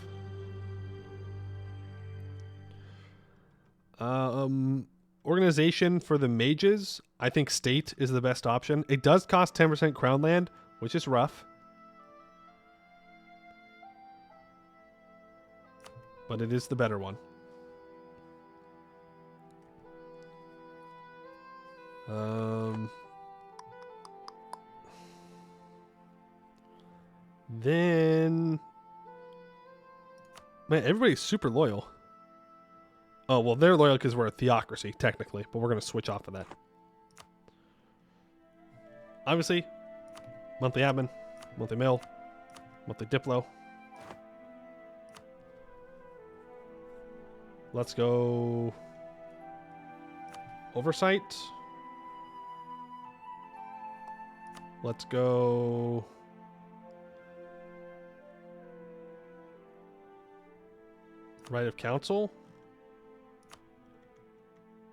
Organization for the mages, I think state is the best option. It does cost 10% crown land, which is rough. But it is the better one. Then... Man, everybody's super loyal. Oh, well, they're loyal because we're a theocracy, technically, but we're going to switch off of that. Obviously, monthly admin, monthly mail, monthly diplo. Let's go oversight. Let's go right of council.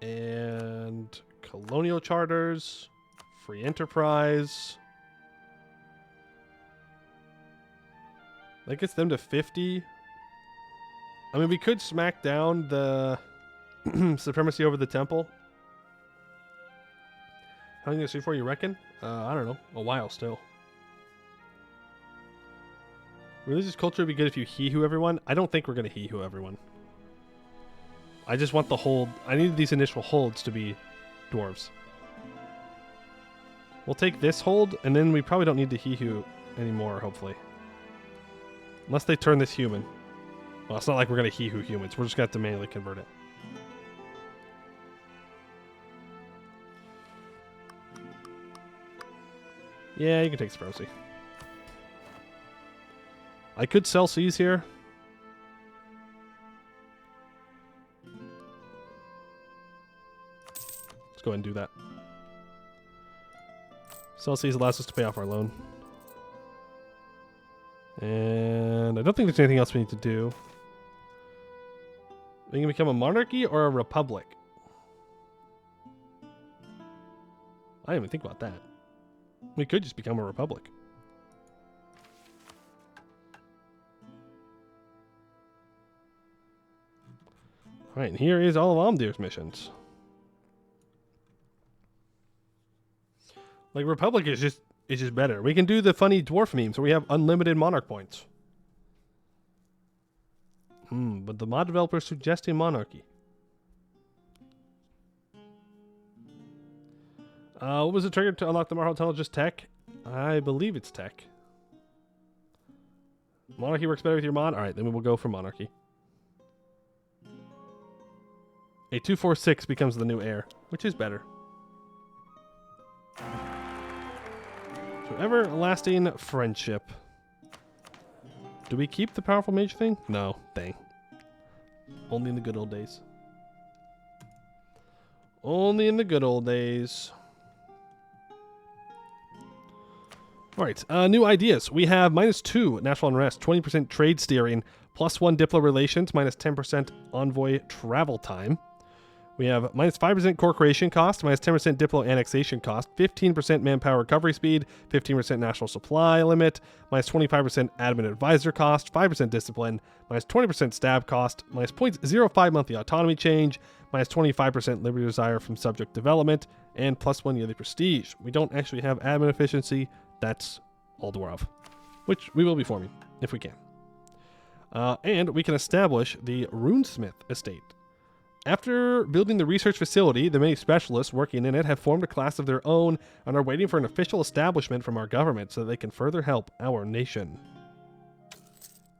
And colonial charters, free enterprise. That gets them to 50. I mean, we could smack down the supremacy over the temple. How long is this before you reckon? I don't know. A while still. Religious culture would be good if you he-who everyone. I don't think we're going to he-who everyone. I just want the hold. I need these initial holds to be dwarves. We'll take this hold, and then we probably don't need to he-who anymore, hopefully. Unless they turn this human. Well, it's not like we're going to he-who humans. We're just going to have to manually convert it. Yeah, you can take supremacy. I could sell C's here. go ahead and do that. Celsius allows us to pay off our loan. And I don't think there's anything else we need to do. We can become a monarchy or a republic. I didn't even think about that. We could just become a republic. Alright, and here is all of Almdir's missions. Like, Republic is just better. We can do the funny dwarf memes where we have unlimited monarch points. But the mod developer is suggesting monarchy. What was the trigger to unlock the Marhol Tunnel? Just tech? I believe it's tech. Monarchy works better with your mod? Alright, then we will go for monarchy. A 246 becomes the new heir, which is better. So everlasting friendship. Do we keep the powerful mage thing? No, dang. Only in the good old days. Only in the good old days. Alright, new ideas. We have -2 natural unrest, 20% trade steering, +1 diplo relations, -10% envoy travel time. We have -5% core creation cost, -10% diplo annexation cost, 15% manpower recovery speed, 15% national supply limit, -25% admin advisor cost, 5% discipline, -20% stab cost, -0.05 monthly autonomy change, -25% liberty desire from subject development, and +1 yearly prestige. We don't actually have admin efficiency. That's all Dwarf, which we will be forming if we can. And we can establish the Runesmith estate. After building the research facility, the many specialists working in it have formed a class of their own and are waiting for an official establishment from our government so that they can further help our nation.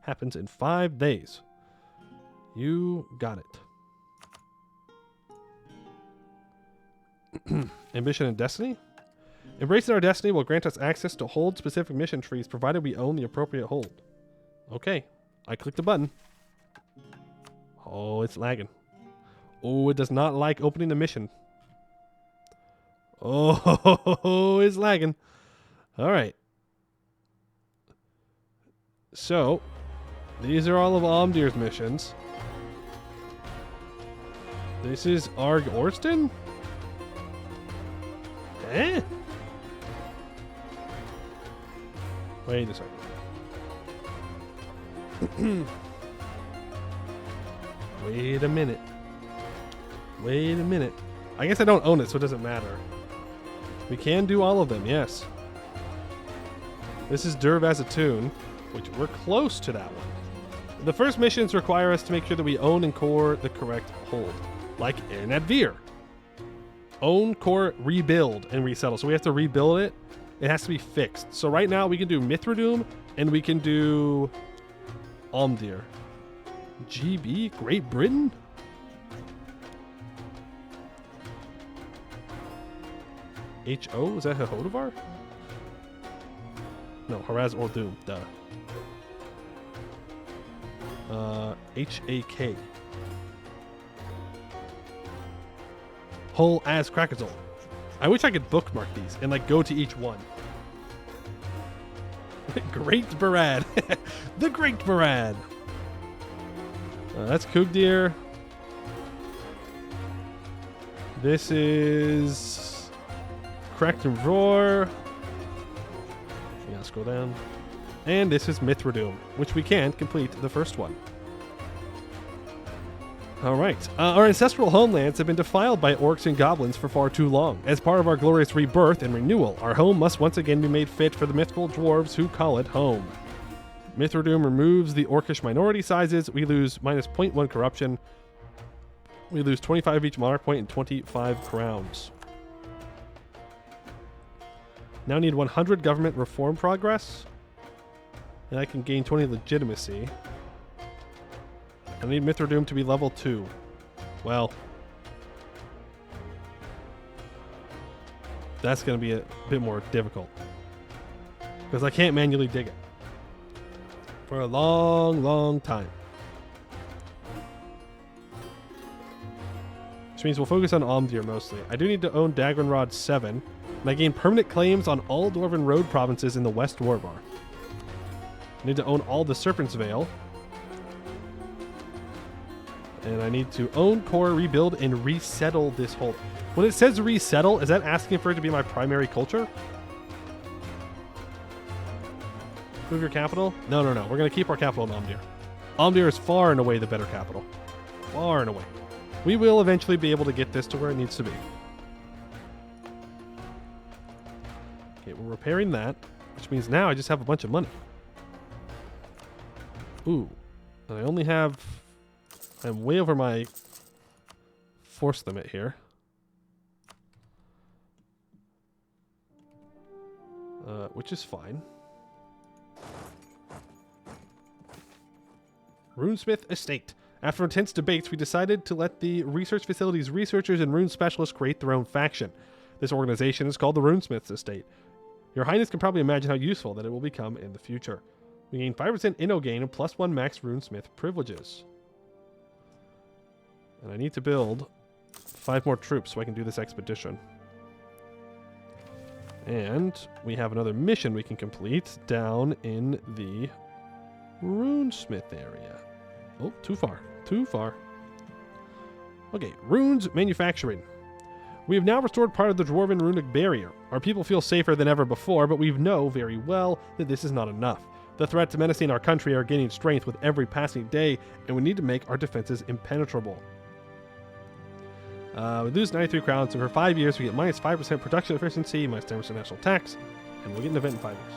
Happens in 5 days. You got it. Ambition and destiny? Embracing our destiny will grant us access to hold specific mission trees provided we own the appropriate hold. Okay, I clicked the button. Oh, it's lagging. Oh, it does not like opening the mission. Oh, it's lagging. All right. So, these are all of Almdir's missions. This is Arg Orston? Eh? Wait a second. Wait a minute. Wait a minute. I guess I don't own it, so it doesn't matter. We can do all of them, yes. This is Dervazatoon, which we're close to that one. The first missions require us to make sure that we own and core the correct hold, like in Advir. Own, core, rebuild, and resettle. So we have to rebuild it. It has to be fixed. So right now we can do Mithradoom and we can do Almdir. GB, Great Britain? HO? Is that Hodovar? No, Haraz or Doom. Duh. HAK. Hull as Krakazol. I wish I could bookmark these and like go to each one. Great Barad. The Great Barad. That's Kugdir. This is Cracked and Roar. Yeah, scroll down. And this is Mithradoom, which we can complete the first one. Alright, our ancestral homelands have been defiled by orcs and goblins for far too long. As part of our glorious rebirth and renewal, our home must once again be made fit for the mythical dwarves who call it home. Mithradoom removes the orcish minority sizes. We lose -0.1 corruption. We lose 25 of each monarch point and 25 crowns. Now need 100 government reform progress. And I can gain 20 legitimacy. I need Mithradoom to be level 2. Well, that's going to be a bit more difficult. Because I can't manually dig it. For a long, long time. which means we'll focus on Almdir mostly. I do need to own Dagrenrod 7, and I gain permanent claims on all Dwarven Road provinces in the West Dwarvar. I need to own all the Serpent's Vale. And I need to own, core, rebuild, and resettle this whole... When it says resettle, is that asking for it to be my primary culture? Move your capital? No. We're going to keep our capital in Almdir. Almdir is far and away the better capital. Far and away. We will eventually be able to get this to where it needs to be. Okay, we're repairing that, which means now I just have a bunch of money. Ooh. And I only have... I'm way over my force limit here. Which is fine. Runesmith Estate. After intense debates, we decided to let the research facility's researchers and rune specialists create their own faction. This organization is called the Runesmith's Estate. Your Highness can probably imagine how useful that it will become in the future. We gain 5% Inno gain and +1 max Runesmith privileges. And I need to build 5 more troops so I can do this expedition. And we have another mission we can complete down in the Runesmith area. Oh, too far. Too far. Okay, runes manufacturing. We have now restored part of the Dwarven runic barrier. Our people feel safer than ever before, but we know very well that this is not enough. The threats menacing our country are gaining strength with every passing day, and we need to make our defenses impenetrable. We lose 93 crowns, and for 5 years we get minus 5% production efficiency, minus 10% national tax, and we'll get an event in 5 years.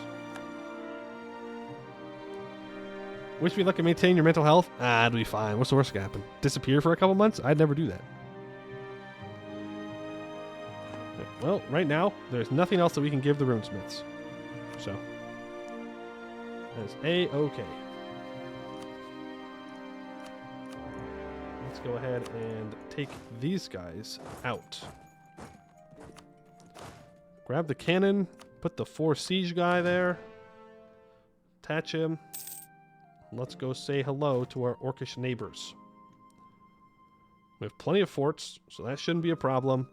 Wish me luck in maintaining your mental health? It'll be fine. What's the worst that can happen? Disappear for a couple months? I'd never do that. Okay, well, right now, there's nothing else that we can give the runesmiths. So, that's A-okay. Let's go ahead and take these guys out. Grab the cannon, put the 4 siege guy there, attach him. Let's go say hello to our orcish neighbors. We have plenty of forts, so that shouldn't be a problem.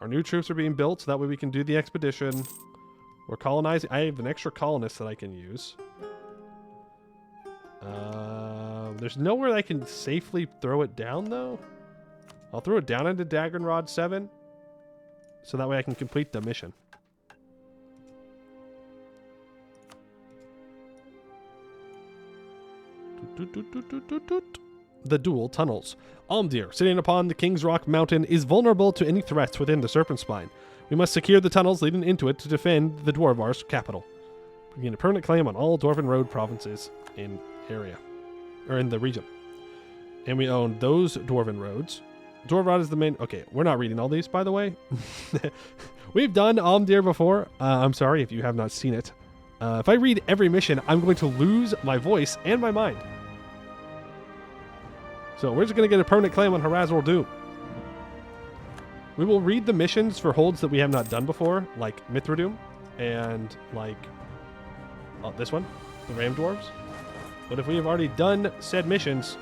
Our new troops are being built, so that way we can do the expedition. We're colonizing. I have an extra colonist that I can use. There's nowhere I can safely throw it down, though. I'll throw it down into Dagrenrod 7, so that way I can complete the mission. The dual tunnels. Almdir, sitting upon the King's Rock Mountain, is vulnerable to any threats within the Serpent Spine. We must secure the tunnels leading into it to defend the Dwarvar's capital. We gain a permanent claim on all Dwarven Road provinces in area, or in the region. And we own those Dwarven Roads. Dwarvrod is the main... Okay, we're not reading all these, by the way. We've done Almdir before. I'm sorry if you have not seen it. If I read every mission, I'm going to lose my voice and my mind. So we're just going to get a permanent claim on Harazor Doom. We will read the missions for holds that we have not done before, like Mithradoom and like this one, the Ram Dwarves. But if we have already done said missions,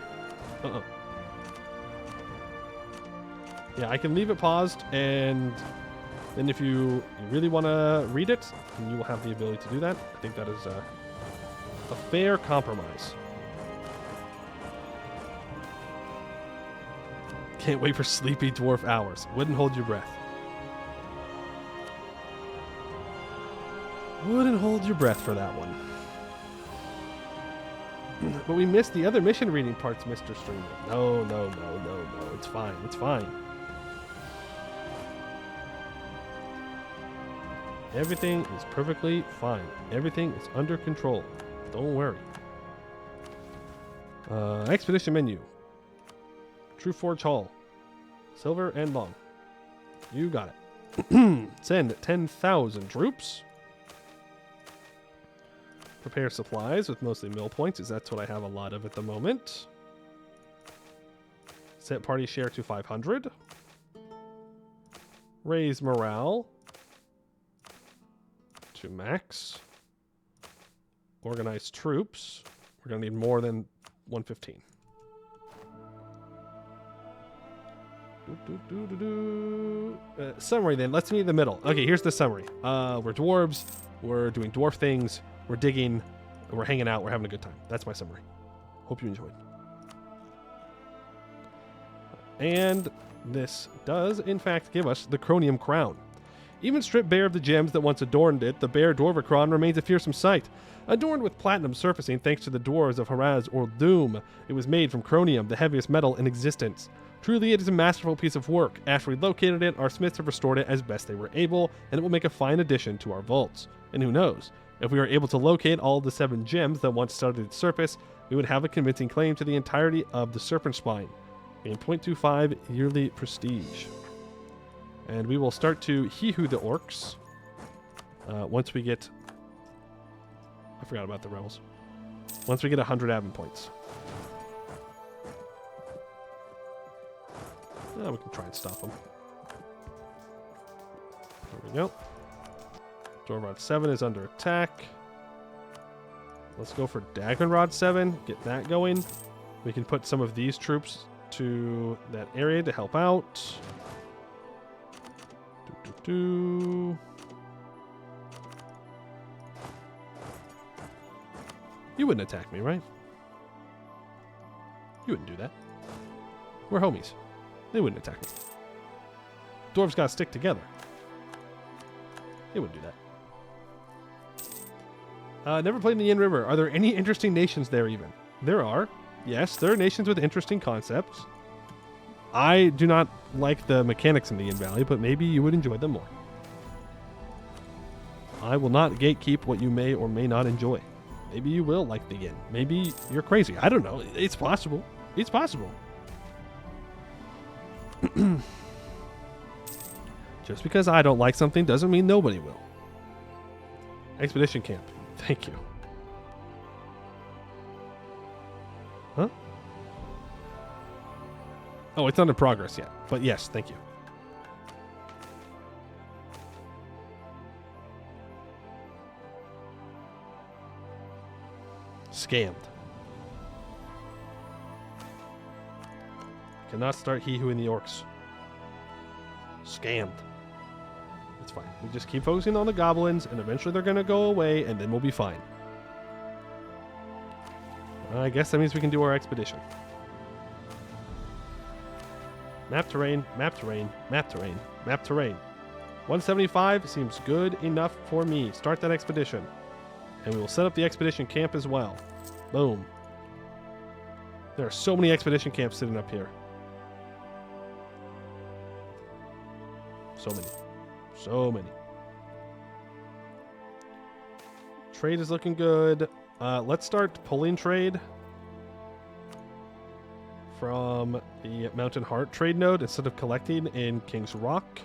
yeah, I can leave it paused, and then if you really want to read it, then you will have the ability to do that. I think that is a fair compromise. Can't wait for sleepy dwarf hours. Wouldn't hold your breath. Wouldn't hold your breath for that one. But we missed the other mission reading parts, Mr. Streamer. No. It's fine. It's fine. Everything is perfectly fine. Everything is under control. Don't worry. Expedition menu. True Forge Hall. Silver and long. You got it. Send 10,000 troops. Prepare supplies with mostly mill points, as that's what I have a lot of at the moment. Set party share to 500. Raise morale to max. Organize troops. We're going to need more than 115. Summary then. Let's meet in the middle. Okay, here's the summary. We're dwarves. We're doing dwarf things. We're digging. We're hanging out. We're having a good time. That's my summary. Hope you enjoyed. And this does, in fact, give us the Cronium Crown. Even stripped bare of the gems that once adorned it, the bare Dwarvercron remains a fearsome sight. Adorned with platinum surfacing thanks to the dwarves of Haraz or Doom, it was made from Cronium, the heaviest metal in existence. Truly, it is a masterful piece of work. After we located it, our smiths have restored it as best they were able, and it will make a fine addition to our vaults. And who knows? If we were able to locate all the 7 gems that once studded its surface, we would have a convincing claim to the entirety of the Serpent Spine. Gain 0.25 yearly prestige. And we will start to hee-hoo the orcs once we get... I forgot about the rebels. Once we get 100 admin points. We can try and stop them. There we go. Dwarven 7 is under attack. Let's go for Daggerrod 7. Get that going. We can put some of these troops to that area to help out. You wouldn't attack me, right? You wouldn't do that. We're homies. They wouldn't attack me. Dwarves gotta stick together. They wouldn't do that. Never played in the Yin River. Are there any interesting nations there even? There are. Yes, there are nations with interesting concepts. I do not like the mechanics in the Yin Valley, but maybe you would enjoy them more. I will not gatekeep what you may or may not enjoy. Maybe you will like the Yin. Maybe you're crazy. I don't know. It's possible. It's possible. Just because I don't like something doesn't mean nobody will. Expedition camp. Thank you. Huh? Oh, it's not in progress yet. But yes, thank you. Scammed. Cannot start he-hooing the orcs. Scammed. It's fine. We just keep focusing on the goblins, and eventually they're going to go away, and then we'll be fine. I guess that means we can do our expedition. Map terrain, map terrain, map terrain, map terrain. 175 seems good enough for me. Start that expedition. And we will set up the expedition camp as well. Boom. There are so many expedition camps sitting up here. So many. So many. Trade is looking good. Let's start pulling trade from the Mountain Heart trade node instead of collecting in King's Rock.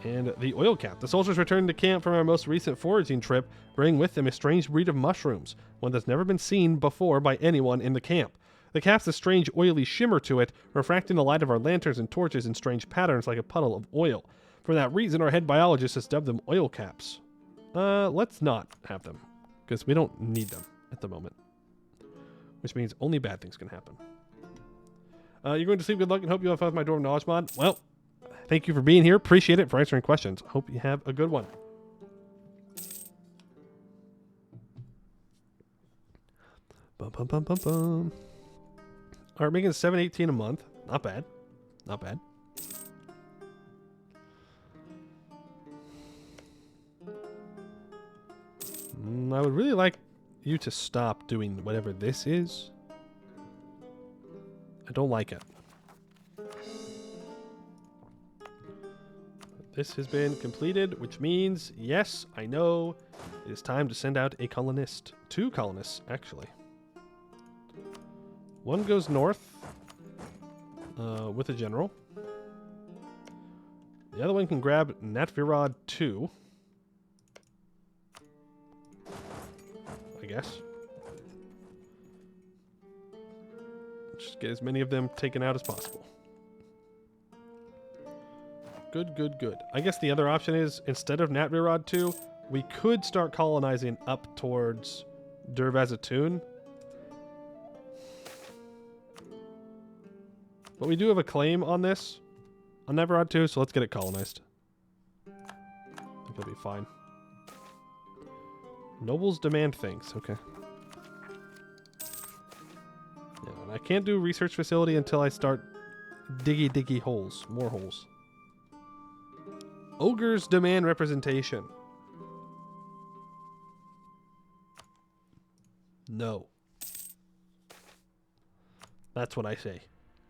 And the oil cap. The soldiers returned to camp from our most recent foraging trip, bringing with them a strange breed of mushrooms, one that's never been seen before by anyone in the camp. The cap's a strange oily shimmer to it, refracting the light of our lanterns and torches in strange patterns like a puddle of oil. For that reason, our head biologist has dubbed them oil caps. Let's not have them, because we don't need them at the moment. Which means only bad things can happen. You're going to sleep. Good luck and hope you have fun with my Dwarven Knowledge mod. Well, thank you for being here. Appreciate it, for answering questions. Hope you have a good one. Bum, bum, bum, bum, bum. All right, making $7.18 a month. Not bad. Not bad. I would really like you to stop doing whatever this is. I don't like it. This has been completed, which means, yes, I know, it is time to send out a colonist. 2 colonists, actually. One goes north with a general. The other one can grab Natvirod 2. I guess. Just get as many of them taken out as possible. Good, good, good. I guess the other option is, instead of Natvirod 2, we could start colonizing up towards Dervazatoon. But we do have a claim on this. On Neverod 2, so let's get it colonized. I think it'll be fine. Nobles demand things. Okay. Yeah, and I can't do research facility until I start diggy holes. More holes. Ogres demand representation. No. That's what I say.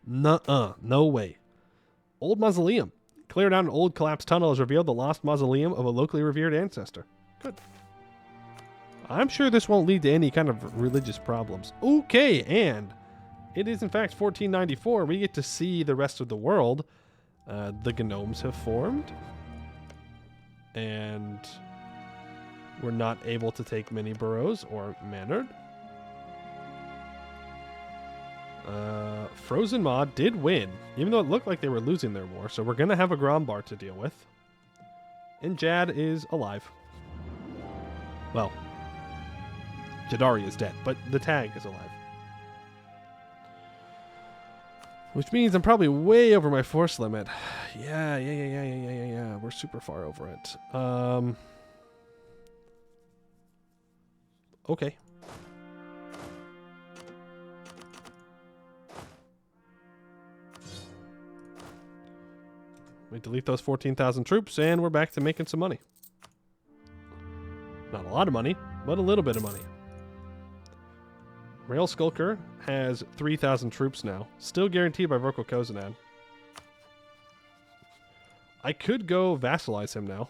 Nuh-uh. No way. Old mausoleum. Cleared out an old collapsed tunnel has revealed the lost mausoleum of a locally revered ancestor. Good. I'm sure this won't lead to any kind of religious problems. Okay, and it is in fact 1494. We get to see the rest of the world. The gnomes have formed. And we're not able to take many boroughs or manor. Frozen Mod did win, even though it looked like they were losing their war, so we're going to have a Grombar to deal with. And Jad is alive. Well, Jadari is dead, but the tag is alive. Which means I'm probably way over my force limit. Yeah. We're super far over it. Okay. We delete those 14,000 troops, and we're back to making some money. Not a lot of money, but a little bit of money. Rail Skulker has 3,000 troops now. Still guaranteed by Vorkal Kozanad. I could go vassalize him now.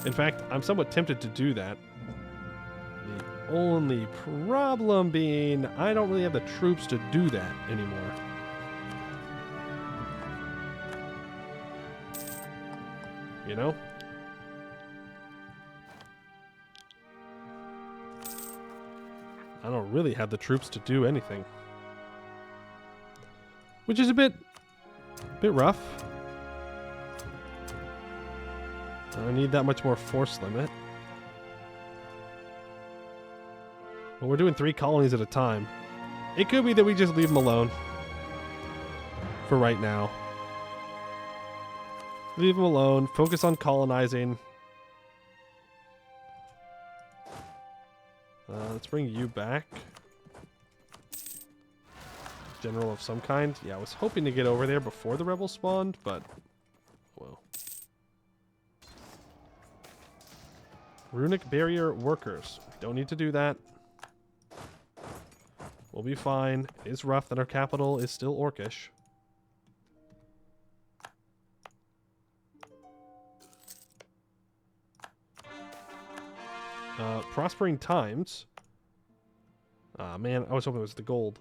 In fact, I'm somewhat tempted to do that. The only problem being I don't really have the troops to do that anymore. You know? I don't really have the troops to do anything. Which is a bit rough. I don't need that much more force limit. Well, we're doing 3 colonies at a time. It could be that we just leave them alone. For right now. Leave them alone. Focus on colonizing. Let's bring you back. General of some kind. Yeah, I was hoping to get over there before the rebels spawned, but... well. Runic barrier workers. Don't need to do that. We'll be fine. It is rough that our capital is still Orcish. Prospering times. Man, I was hoping it was the gold.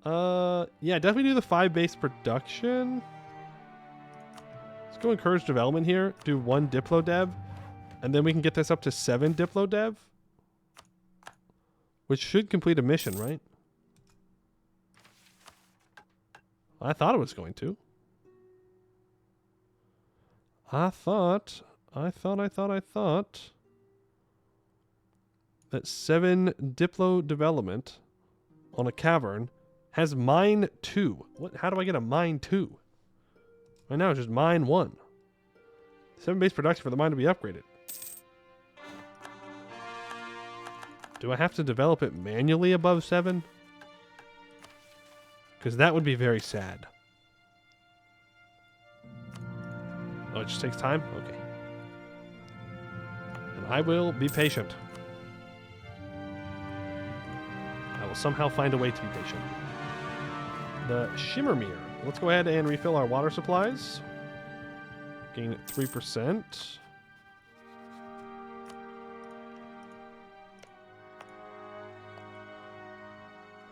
Yeah, definitely do the 5 base production. Let's go encourage development here. Do 1 Diplo dev. And then we can get this up to 7 Diplo dev. Which should complete a mission, right? I thought it was going to. I thought that 7 Diplo development on a cavern has mine 2. What? How do I get a mine 2? Right now it's just mine 1. 7 base production for the mine to be upgraded. Do I have to develop it manually above 7? Because that would be very sad. Oh, it just takes time? Okay. And I will be patient. I will somehow find a way to be patient. The Shimmermere. Let's go ahead and refill our water supplies. Gain 3%.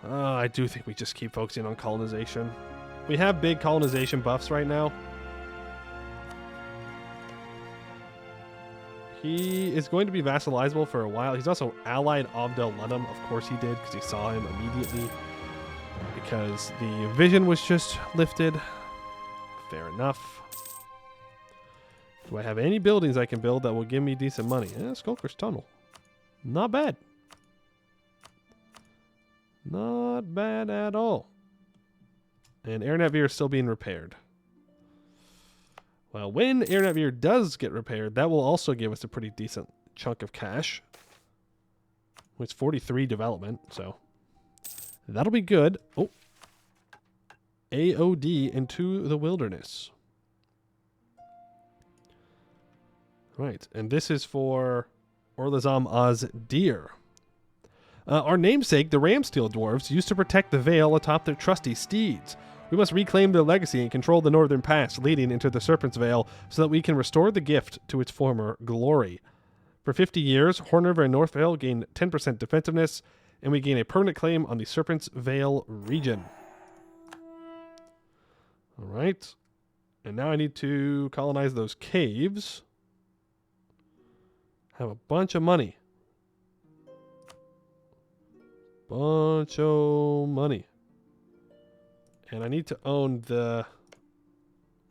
I do think we just keep focusing on colonization. We have big colonization buffs right now. He is going to be vassalizable for a while. He's also allied Avdel Ludum. Of course he did, because he saw him immediately. Because the vision was just lifted. Fair enough. Do I have any buildings I can build that will give me decent money? Skulker's Tunnel. Not bad. Not bad at all. And Air Navir is still being repaired. Well, when Air Navir does get repaired, that will also give us a pretty decent chunk of cash. It's 43 development, so that'll be good. Oh. AOD into the wilderness. Right, and this is for Orlazam Oz Deer. Our namesake, the Ramsteel Dwarves, used to protect the Vale atop their trusty steeds. We must reclaim their legacy and control the northern pass leading into the Serpent's Vale so that we can restore the gift to its former glory. For 50 years, Hornriver and North Vale gain 10% defensiveness, and we gain a permanent claim on the Serpent's Vale region. Alright. And now I need to colonize those caves. Have a bunch of money. Bunch of money. And I need to own the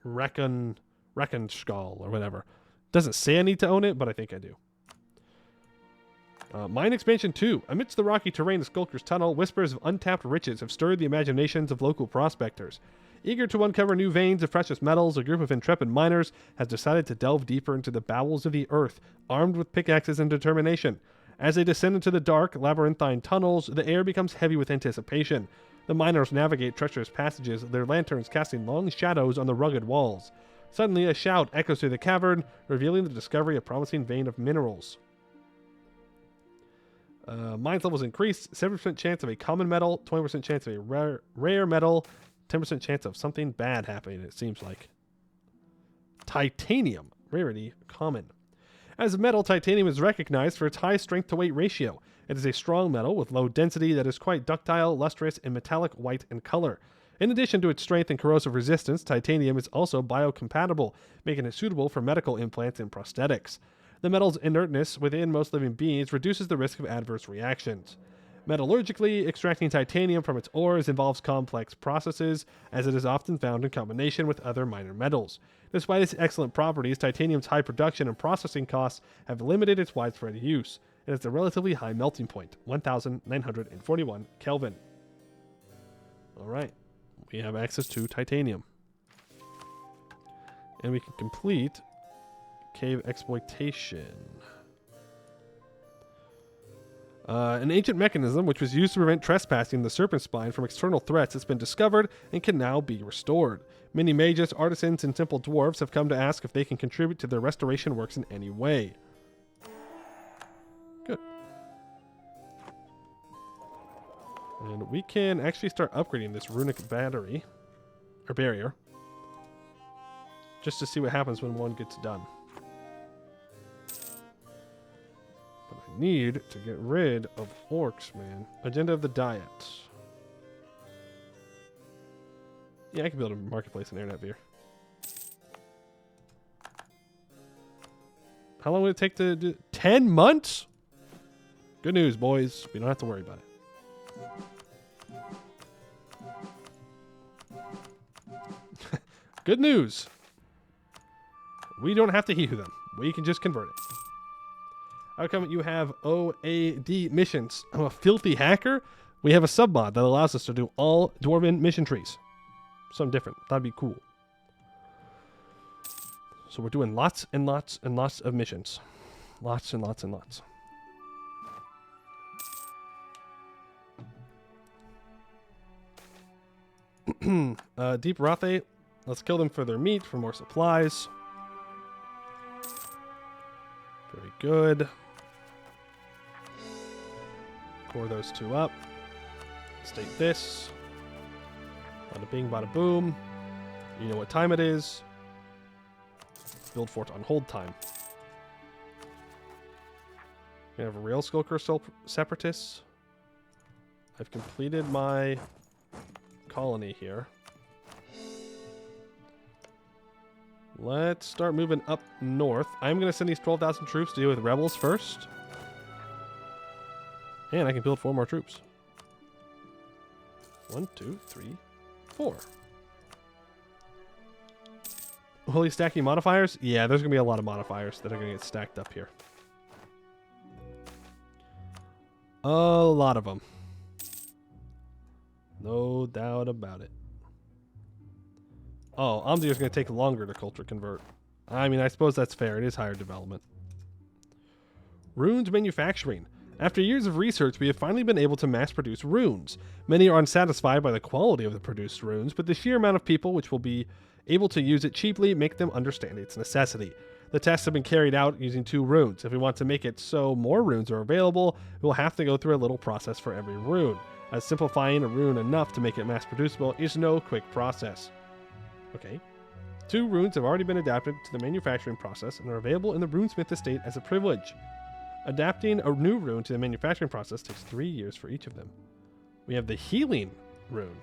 Reckenskall or whatever. Doesn't say I need to own it, but I think I do. Mine Expansion 2. Amidst the rocky terrain of Skulker's Tunnel, whispers of untapped riches have stirred the imaginations of local prospectors. Eager to uncover new veins of precious metals, a group of intrepid miners has decided to delve deeper into the bowels of the earth, armed with pickaxes and determination. As they descend into the dark, labyrinthine tunnels, the air becomes heavy with anticipation. The miners navigate treacherous passages, their lanterns casting long shadows on the rugged walls. Suddenly, a shout echoes through the cavern, revealing the discovery of a promising vein of minerals. Mines levels increased, 7% chance of a common metal, 20% chance of a rare metal, 10% chance of something bad happening, it seems like. Titanium. Rarity, common. As a metal, titanium is recognized for its high strength-to-weight ratio. It is a strong metal with low density that is quite ductile, lustrous, and metallic white in color. In addition to its strength and corrosive resistance, titanium is also biocompatible, making it suitable for medical implants and prosthetics. The metal's inertness within most living beings reduces the risk of adverse reactions. Metallurgically, extracting titanium from its ores involves complex processes, as it is often found in combination with other minor metals. Despite its excellent properties, titanium's high production and processing costs have limited its widespread use. It has a relatively high melting point, 1,941 Kelvin. Alright, we have access to titanium. And we can complete cave exploitation. An ancient mechanism which was used to prevent trespassing the serpent spine from external threats has been discovered and can now be restored. Many mages, artisans, and simple dwarves have come to ask if they can contribute to their restoration works in any way. Good. And we can actually start upgrading this runic battery, or barrier, just to see what happens when one gets done. Need to get rid of orcs, man. Agenda of the diet. Yeah, I can build a marketplace in Airnavir. How long would it take to do? 10 months? Good news, boys. We don't have to worry about it. Good news. We don't have to heal them. We can just convert it. How come you have OAD missions? I'm a filthy hacker? We have a submod that allows us to do all Dwarven mission trees. Something different. That'd be cool. So we're doing lots and lots and lots of missions. Lots and lots and lots. Deep Rothe. Let's kill them for their meat, for more supplies. Very good. Core those two up. State this. Bada bing, bada boom. You know what time it is. Build fort on hold time. We have a real Skulker separatists. I've completed my colony here. Let's start moving up north. I'm going to send these 12,000 troops to deal with rebels first. And I can build 4 more troops. 1, 2, 3, 4. Holy stacking modifiers? Yeah, there's going to be a lot of modifiers that are going to get stacked up here. A lot of them. No doubt about it. Oh, Omdir is going to take longer to culture convert. I mean, I suppose that's fair. It is higher development. Runes manufacturing. After years of research, we have finally been able to mass produce runes. Many are unsatisfied by the quality of the produced runes, but the sheer amount of people which will be able to use it cheaply make them understand its necessity. The tests have been carried out using 2 runes. If we want to make it so more runes are available, we'll have to go through a little process for every rune, as simplifying a rune enough to make it mass producible is no quick process. Okay. 2 runes have already been adapted to the manufacturing process and are available in the runesmith estate as a privilege. Adapting a new rune to the manufacturing process takes 3 years for each of them. We have the healing rune.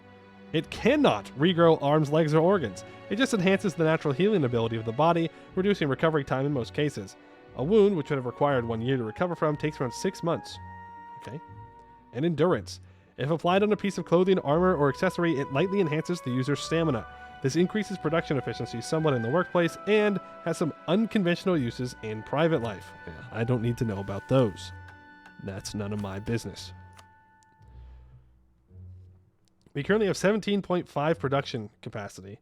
It cannot regrow arms, legs, or organs. It just enhances the natural healing ability of the body, reducing recovery time in most cases. A wound, which would have required 1 year to recover from, takes around 6 months. Okay. And endurance. If applied on a piece of clothing, armor, or accessory, it lightly enhances the user's stamina. This increases production efficiency somewhat in the workplace and has some unconventional uses in private life. Yeah, I don't need to know about those. That's none of my business. We currently have 17.5 production capacity.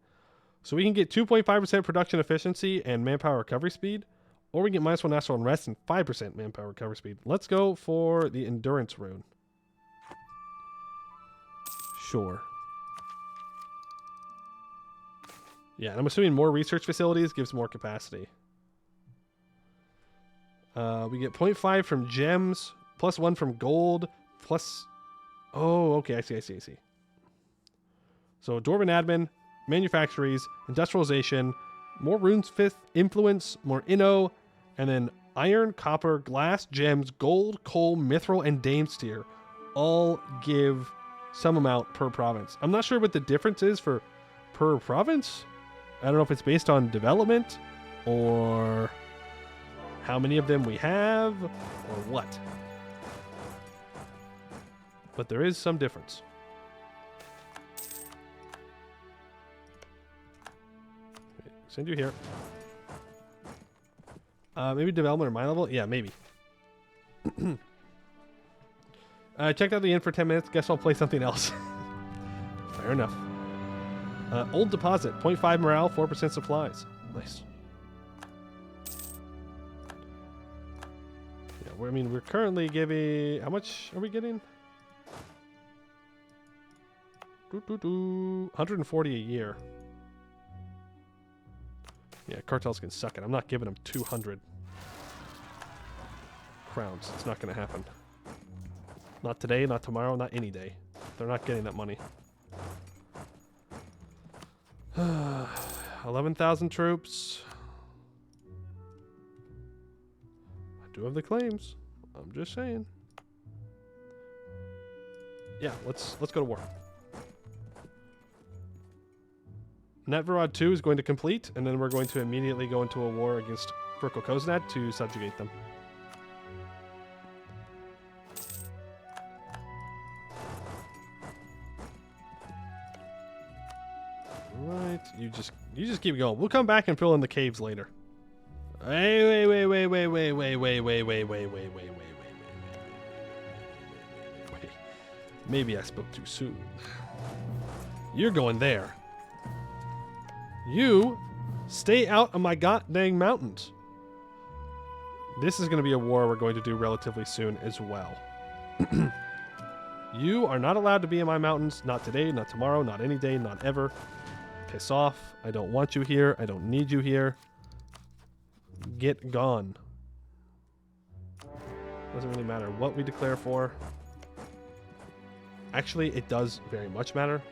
So we can get 2.5% production efficiency and manpower recovery speed, or we can get -1 natural unrest and 5% manpower recovery speed. Let's go for the endurance rune. Sure. Yeah, and I'm assuming more research facilities gives more capacity. We get 0.5 from gems, +1 from gold, plus... Oh, okay, I see. So Dwarven admin, manufactories, industrialization, more runes fifth influence, more inno, and then iron, copper, glass, gems, gold, coal, mithril, and damestier all give some amount per province. I'm not sure what the difference is for per province. I don't know if it's based on development or how many of them we have or what. But there is some difference. Okay, send you here. Maybe development or my level? Yeah, maybe. I checked out the inn for 10 minutes. Guess I'll play something else. Fair enough. Old deposit. 0.5 morale, 4% supplies. Nice. Yeah, we're currently giving... How much are we getting? 140 a year. Yeah, cartels can suck it. I'm not giving them 200 crowns. It's not going to happen. Not today, not tomorrow, not any day. They're not getting that money. 11,000 troops. I do have the claims. I'm just saying. Yeah, let's go to war. Netverod 2 is going to complete, and then we're going to immediately go into a war against Frikkel Koznad to subjugate them. Alright, you just keep going. We'll come back and fill in the caves later. Wait. Maybe I spoke too soon. You're going there. You stay out of my goddamn mountains. This is going to be a war we're going to do relatively soon as well. You are not allowed to be in my mountains. Not today, not tomorrow, not any day, not ever. Piss off. I don't want you here. I don't need you here. Get gone. Doesn't really matter what we declare for. Actually, it does very much matter.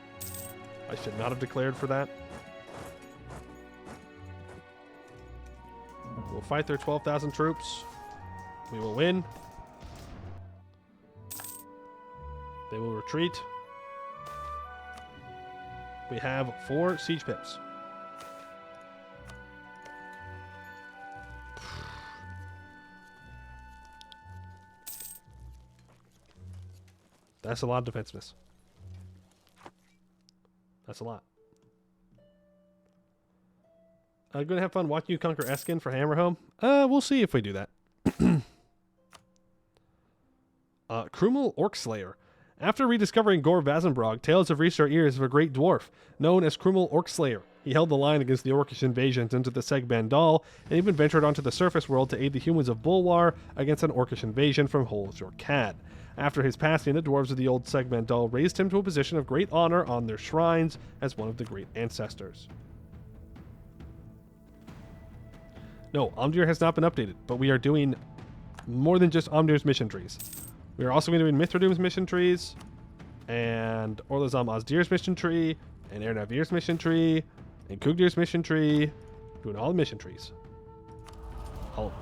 I should not have declared for that. We'll fight their 12,000 troops. We will win. They will retreat. We have 4 siege pips. That's a lot of defensiveness. That's a lot. I'm going to have fun watching you conquer Eskin for Hammerhome. We'll see if we do that. Krumel Orcslayer. After rediscovering Gore Vazenbrog, tales have reached our ears of a great dwarf known as Krumel Orcslayer. He held the line against the Orcish invasions into the Segbandal, and even ventured onto the surface world to aid the humans of Bulwar against an Orcish invasion from Holz-Jorkad. After his passing, the dwarves of the old Segbandal raised him to a position of great honor on their shrines as one of the great ancestors. No, Omdir has not been updated, but we are doing more than just Omdir's mission trees. We are also going to be doing Mithradoom's mission trees, and Orlazam Ozdir's mission tree, and Ernavir's mission tree, and Kugdir's mission tree. Doing all the mission trees. All of them.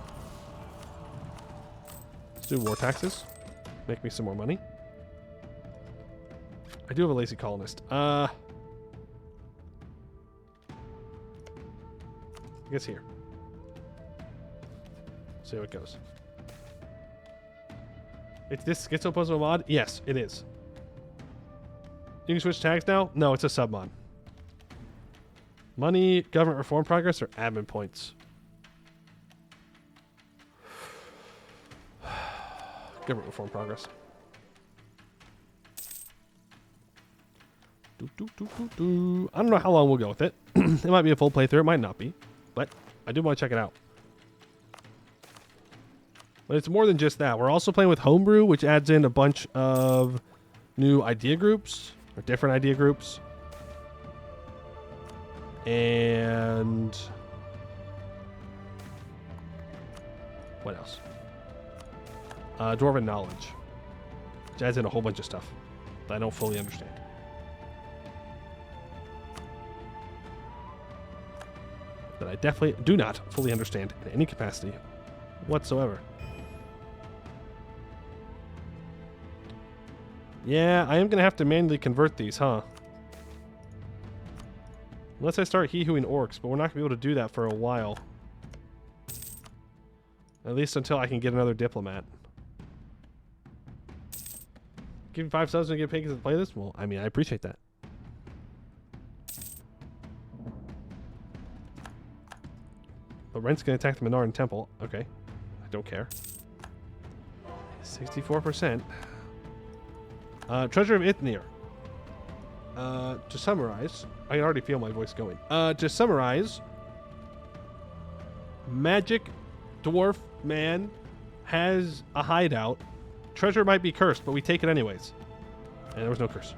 Let's do war taxes. Make me some more money. I do have a lazy colonist. I guess here. See how it goes. It's this Schizopuzzle mod? Yes, it is. You can switch tags now? No, it's a submod. Money, government reform progress, or admin points? Government reform progress. I don't know how long we'll go with it. It might be a full playthrough, it might not be. But I do want to check it out. But it's more than just that. We're also playing with Homebrew, which adds in a bunch of new idea groups, or different idea groups. And what else? Dwarven Knowledge, which adds in a whole bunch of stuff that I don't fully understand. That I definitely do not fully understand in any capacity whatsoever. Yeah, I am going to have to manually convert these, huh? Unless I start he-hooing orcs, but we're not going to be able to do that for a while. At least until I can get another diplomat. Give me 5 subs and get paid to play this? Well, I mean, I appreciate that. But Rent's going to attack the Minaran Temple. Okay. I don't care. 64%. Treasure of Ithnir. To summarize, I can already feel my voice going. To summarize, magic dwarf man has a hideout. Treasure might be cursed, but we take it anyways. And there was no curse.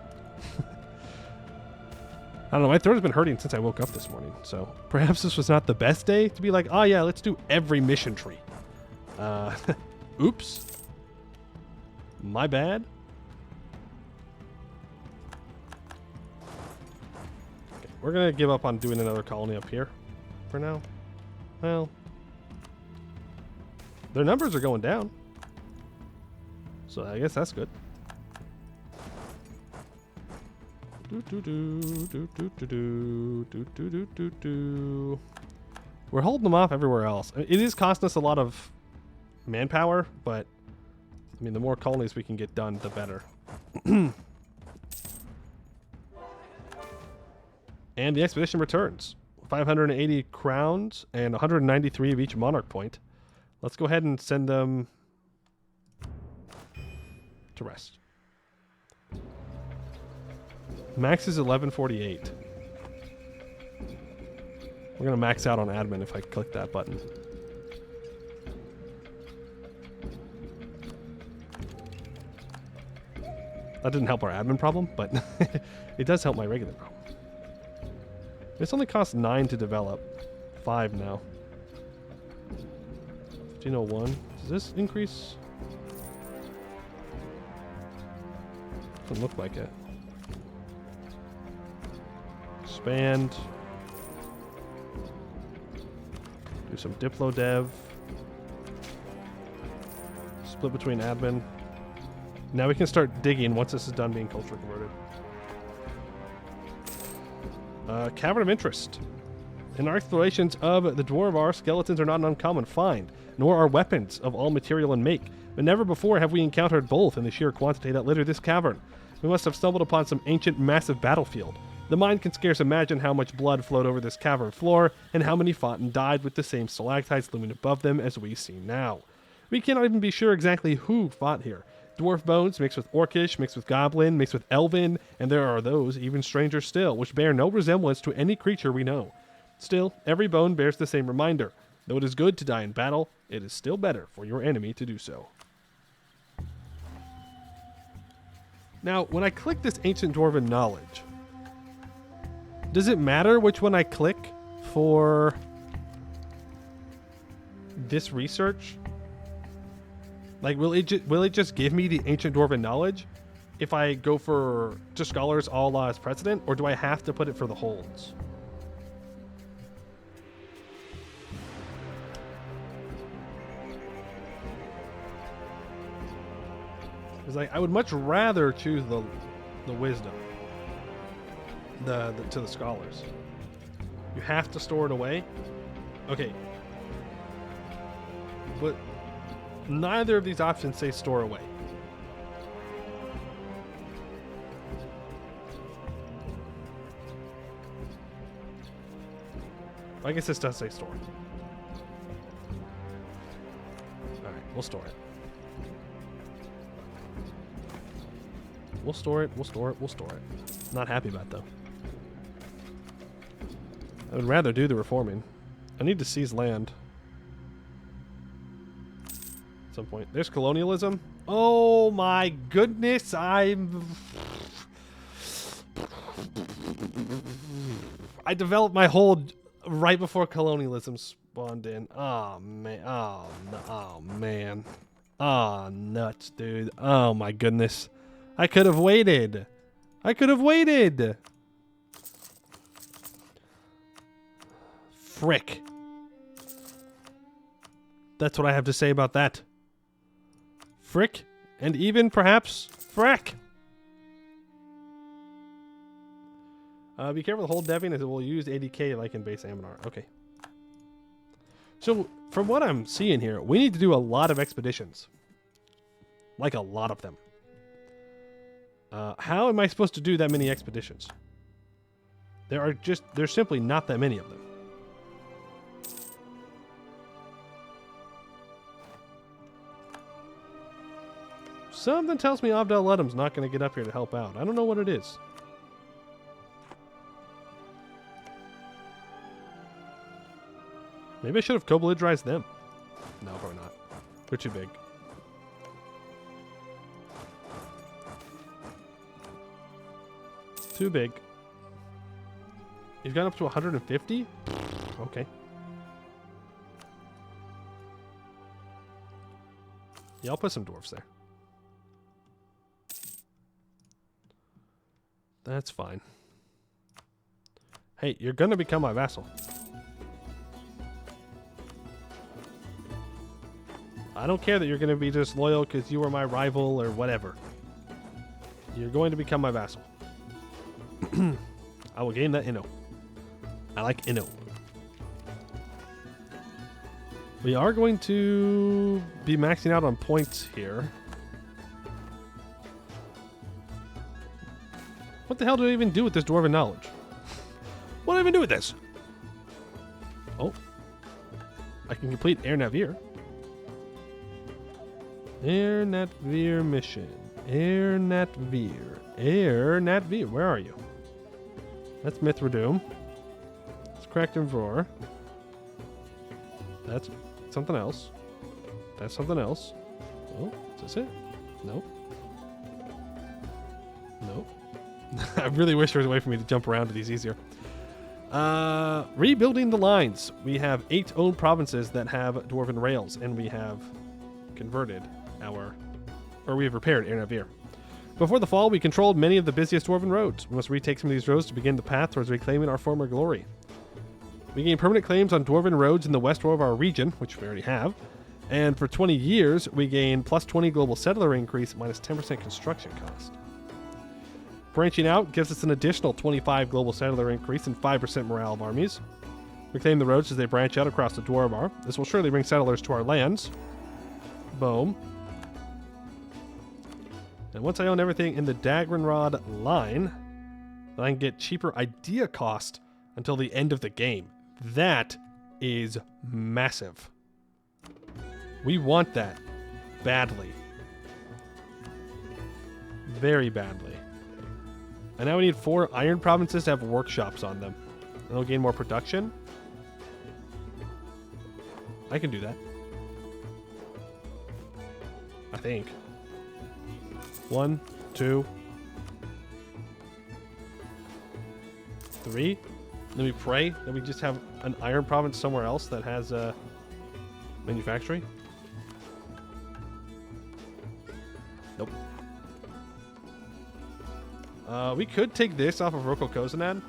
I don't know, my throat has been hurting since I woke up this morning, so perhaps this was not the best day to be like, oh yeah, let's do every mission tree. Oops. My bad. We're going to give up on doing another colony up here for now. Well, their numbers are going down. So I guess that's good. We're holding them off everywhere else. It is costing us a lot of manpower, but I mean, the more colonies we can get done, the better. And the expedition returns. 580 crowns and 193 of each monarch point. Let's go ahead and send them to rest. Max is 1148. We're going to max out on admin if I click that button. That didn't help our admin problem, but it does help my regular problem. This only costs 9 to develop. 5 now. 1501. Does this increase? Doesn't look like it. Expand. Do some Diplo dev. Split between admin. Now we can start digging once this is done being culture converted. Cavern of Interest. In our explorations of the Dwarvar, skeletons are not an uncommon find, nor are weapons of all material and make. But never before have we encountered both in the sheer quantity that litter this cavern. We must have stumbled upon some ancient, massive battlefield. The mind can scarce imagine how much blood flowed over this cavern floor, and how many fought and died with the same stalactites looming above them as we see now. We cannot even be sure exactly who fought here. Dwarf bones mixed with Orcish, mixed with Goblin, mixed with Elven, and there are those, even stranger still, which bear no resemblance to any creature we know. Still, every bone bears the same reminder. Though it is good to die in battle, it is still better for your enemy to do so. Now, when I click this Ancient Dwarven Knowledge, does it matter which one I click for this research? Like, will it just give me the Ancient Dwarven Knowledge if I go for to Scholars all laws precedent, or do I have to put it for the holds? Because I would much rather choose the wisdom to the Scholars. You have to store it away. Okay, but neither of these options say store away. I guess this does say store. Alright, we'll store it. We'll store it, we'll store it, we'll store it. Not happy about it, though. I would rather do the reforming. I need to seize land. At some point. There's colonialism. Oh my goodness, I developed my hold right before colonialism spawned in. Oh man. Oh, no. Oh man. Oh nuts, dude. Oh my goodness. I could have waited. I could have waited. Frick. That's what I have to say about that. Frick, and even perhaps frack. Be careful to hold Deving as it will use ADK like in base Anbennar. Okay. So, from what I'm seeing here, we need to do a lot of expeditions. Like a lot of them. How am I supposed to do that many expeditions? There's simply not that many of them. Something tells me Abdel Ludum's not going to get up here to help out. I don't know what it is. Maybe I should have co-belligerized them. No, probably not. They're too big. Too big. You've gone up to 150? Okay. Yeah, I'll put some dwarfs there. That's fine. Hey, you're gonna become my vassal. I don't care that you're gonna be disloyal because you were my rival or whatever. You're going to become my vassal. I will gain that Inno. I like Inno. We are going to be maxing out on points here. What the hell do I even do with this Dwarven knowledge? What do I even do with this? Oh. I can complete Air Navir. Air Navir mission. Air Navir. Air Navir. Where are you? That's Mithradoom. That's Cracked Roar. That's something else. That's something else. Oh, is this it? Nope. Nope. I really wish there was a way for me to jump around to these easier. Rebuilding the lines. We have 8 owned provinces that have Dwarven rails, and we have converted we have repaired Air Navir. Before the fall, we controlled many of the busiest Dwarven roads. We must retake some of these roads to begin the path towards reclaiming our former glory. We gain permanent claims on Dwarven roads in the west of our region, which we already have. And for 20 years, we gain plus 20 global settler increase, minus 10% construction cost. Branching out gives us an additional 25 global settler increase and 5% morale of armies. Reclaim the roads as they branch out across the Dwarvar. This will surely bring settlers to our lands. Boom. And once I own everything in the Dagrenrod line, then I can get cheaper idea cost until the end of the game. That is massive. We want that badly. very badly. And now we need 4 iron provinces to have workshops on them. And they'll gain more production. I can do that. I think. 1, 2, 3. Then we pray that we just have an iron province somewhere else that has manufacturing. Nope. We could take this off of Roko Kozanad.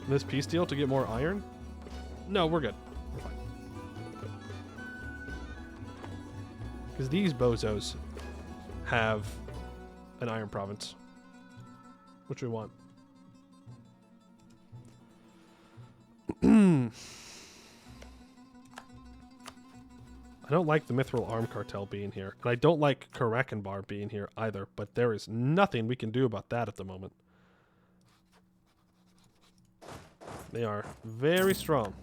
This peace deal to get more iron. No, we're good. We're fine. Because these bozos have an iron province, which we want. I don't like the Mithril Arm Cartel being here. And I don't like Karakanbar being here either. But there is nothing we can do about that at the moment. They are very strong.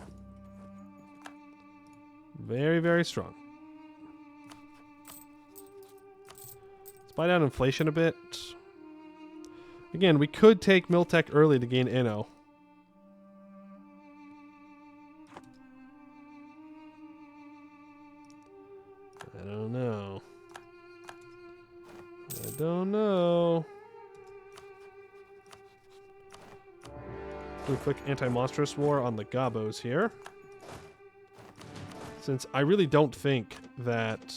Very, very strong. Let's buy down inflation a bit. Again, we could take Miltech early to gain Inno. I don't know. I don't know. Do a quick anti-monstrous war on the Gobos here. Since I really don't think that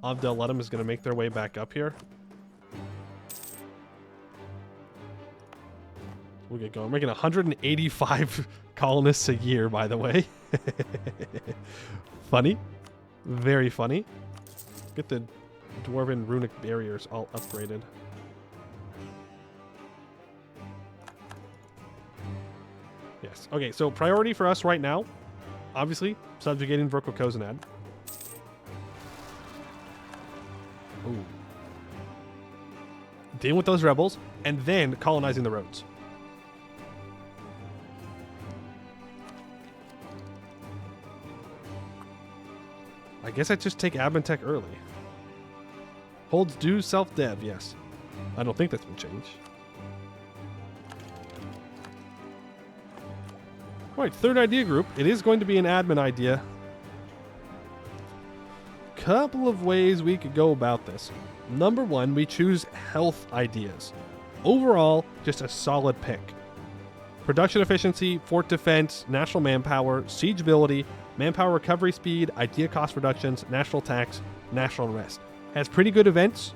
Abdel Ludum is going to make their way back up here. We'll get going. We're making 185 colonists a year, by the way. Funny. Very funny. Get the Dwarven runic barriers all upgraded. Yes. Okay, so priority for us right now, obviously, subjugating Roko Kozanad. Ooh. Dealing with those rebels, and then colonizing the roads. I guess I just take Abentech early. Holds due self-dev, yes. I don't think that's been changed. Alright, third idea group. It is going to be an admin idea. Couple of ways we could go about this. Number one, we choose health ideas. Overall, just a solid pick. Production efficiency, fort defense, national manpower, siege ability, manpower recovery speed, idea cost reductions, national tax, national unrest. Has pretty good events.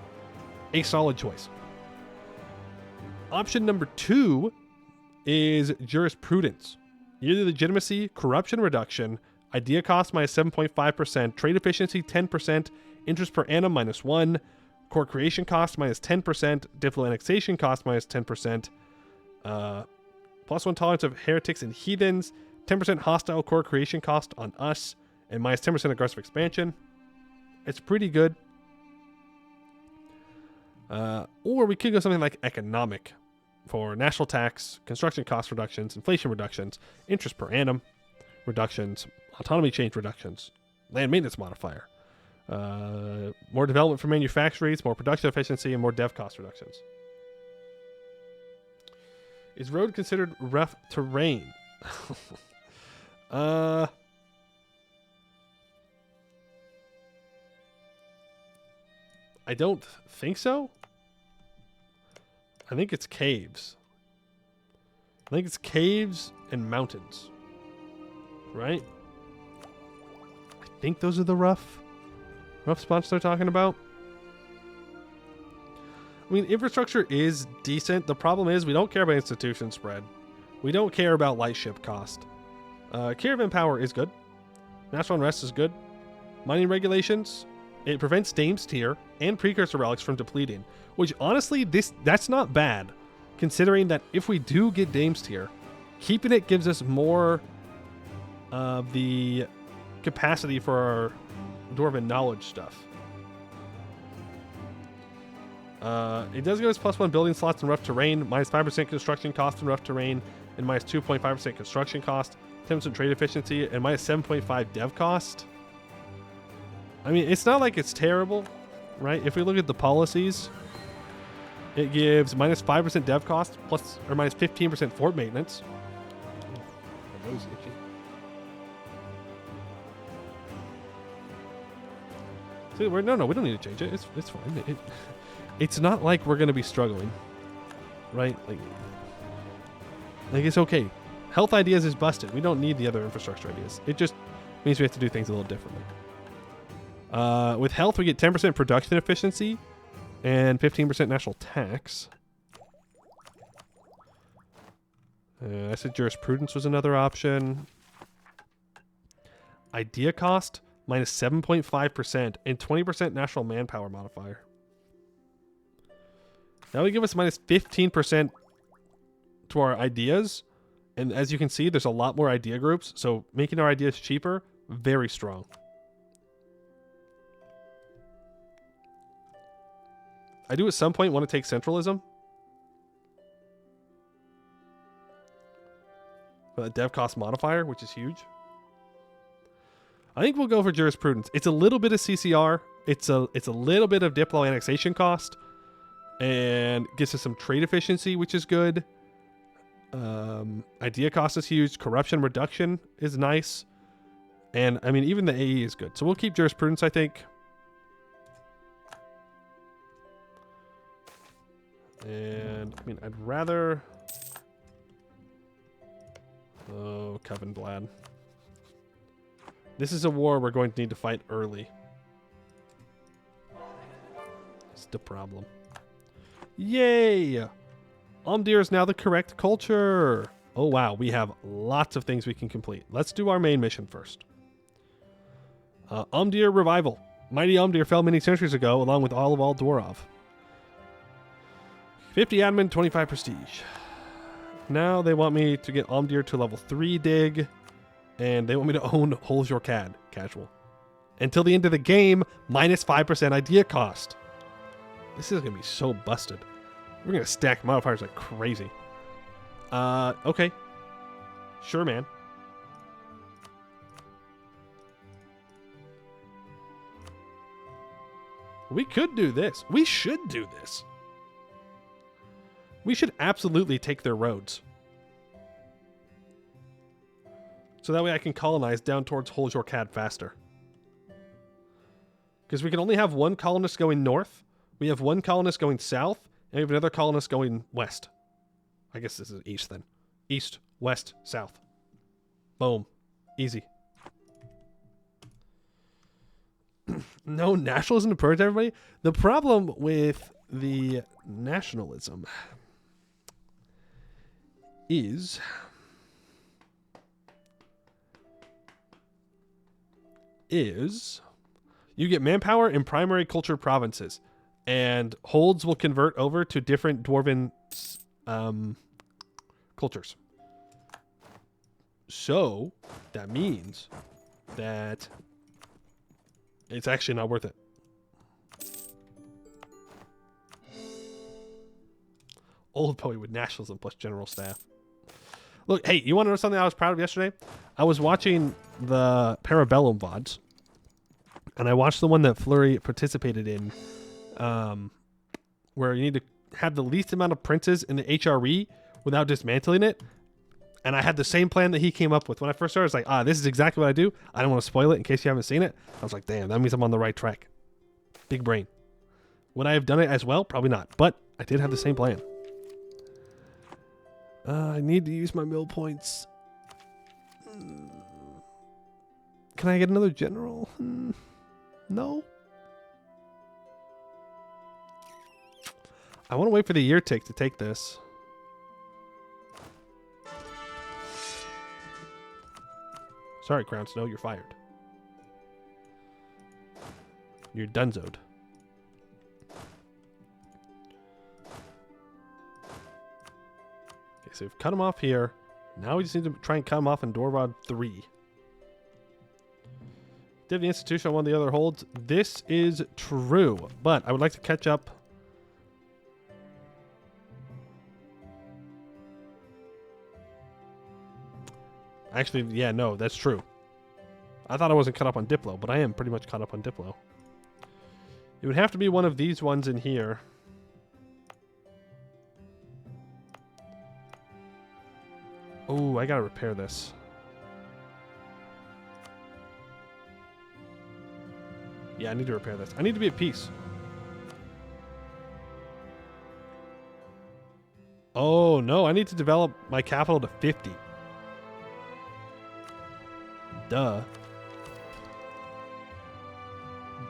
A solid choice. Option number two is jurisprudence. Yearly legitimacy, corruption reduction, idea cost minus 7.5%, trade efficiency 10%, interest per annum minus 1, court creation cost minus 10%, difficult annexation cost minus 10%, plus 1 tolerance of heretics and heathens, 10% hostile core creation cost on us, and minus 10% aggressive expansion. It's pretty good. Or we could go something like economic for national tax, construction cost reductions, inflation reductions, interest per annum reductions, autonomy change reductions, land maintenance modifier, more development for manufacturers, more production efficiency, and more dev cost reductions. Is road considered rough terrain? I don't think so. I think it's caves. I think it's caves and mountains. Right? I think those are the rough spots they're talking about. I mean, infrastructure is decent. The problem is we don't care about institution spread. We don't care about light ship cost. Caravan power is good. National unrest is good. Mining regulations. It prevents Dame's Tier and Precursor Relics from depleting. Which, honestly, that's not bad. Considering that if we do get Dame's Tier, keeping it gives us more of the capacity for our Dwarven knowledge stuff. It does give us +1 building slots in rough terrain, minus 5% construction cost in rough terrain, and minus 2.5% construction cost, 10% trade efficiency, and minus 7.5 dev cost. I mean, it's not like it's terrible, right? If we look at the policies, it gives minus 5% dev cost plus or minus 15% fort maintenance. Oh, my nose is itchy. See, we don't need to change it. It's fine. It's not like we're gonna be struggling, right? Like it's okay. Health ideas is busted. We don't need the other infrastructure ideas. It just means we have to do things a little differently. With health, we get 10% production efficiency and 15% national tax. I said jurisprudence was another option. Idea cost, minus 7.5% and 20% national manpower modifier. That would give us minus 15% to our ideas. And as you can see, there's a lot more idea groups. So making our ideas cheaper, very strong. I do at some point want to take centralism. A dev cost modifier, which is huge. I think we'll go for jurisprudence. It's a little bit of CCR. It's a little bit of Diplo annexation cost. And gives us some trade efficiency, which is good. Idea cost is huge. Corruption reduction is nice. And, I mean, even the AE is good. So we'll keep jurisprudence, I think. And, I mean, I'd rather... Oh, Coven Blad. This is a war we're going to need to fight early. That's the problem. Yay! Umdir is now the correct culture. Oh, wow. We have lots of things we can complete. Let's do our main mission first. Umdir Revival. Mighty Umdir fell many centuries ago, along with all of Dwarf. 50 admin, 25 prestige. Now they want me to get Umdir to level 3 dig, and they want me to own Holes Your Cad, casual. Until the end of the game, minus 5% idea cost. This is going to be so busted. We're going to stack modifiers like crazy. Okay. Sure, man. We could do this. We should do this. We should absolutely take their roads. So that way I can colonize down towards Holes Your Cad faster. Because we can only have one colonist going north. We have one colonist going south. And we have another colonist going west. I guess this is east then. East, west, south. Boom. Easy. No nationalism to purge everybody. The problem with the nationalism is you get manpower in primary culture provinces, and holds will convert over to different dwarven cultures. So that means that it's actually not worth it. Old poet with nationalism plus general staff. Look, hey, you want to know something I was proud of yesterday? I was watching the Parabellum VODs, and I watched the one that Fleury participated in, where you need to have the least amount of princes in the HRE without dismantling it. And I had the same plan that he came up with. When I first started, I was like, this is exactly what I do. I don't want to spoil it in case you haven't seen it. I was like, damn, that means I'm on the right track. Big brain. Would I have done it as well? Probably not. But I did have the same plan. I need to use my mill points. Can I get another general? No. I want to wait for the year tick to take this. Sorry, Crown Snow, you're fired. You're donezoed. Okay, so we've cut him off here. Now we just need to try and cut him off in Dorvad 3. Did the institution on one of the other holds? This is true, but I would like to catch up. Actually, yeah, no, that's true. I thought I wasn't caught up on Diplo, but I am pretty much caught up on Diplo. It would have to be one of these ones in here. Oh, I gotta repair this. Yeah, I need to repair this. I need to be at peace. Oh, no. I need to develop my capital to 50. Duh.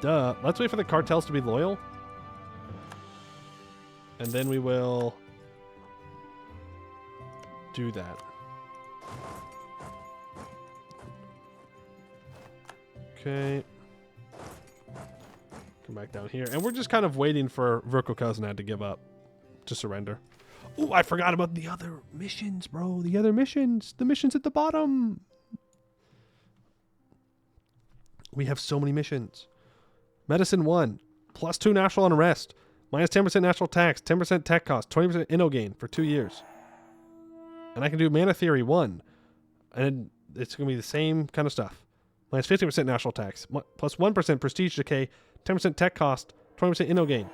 Duh. Let's wait for the cartels to be loyal. And then we will do that. Okay. Come back down here. And we're just kind of waiting for Verko Kaznad to give up. To surrender. Oh, I forgot about the other missions, bro. The other missions. The missions at the bottom. We have so many missions. Medicine 1. +2 natural unrest. -10% natural tax. 10% tech cost. 20% inno gain for 2 years. And I can do Mana Theory 1. And it's going to be the same kind of stuff. -50% natural tax. +1% prestige decay. 10% tech cost. 20% inno gain.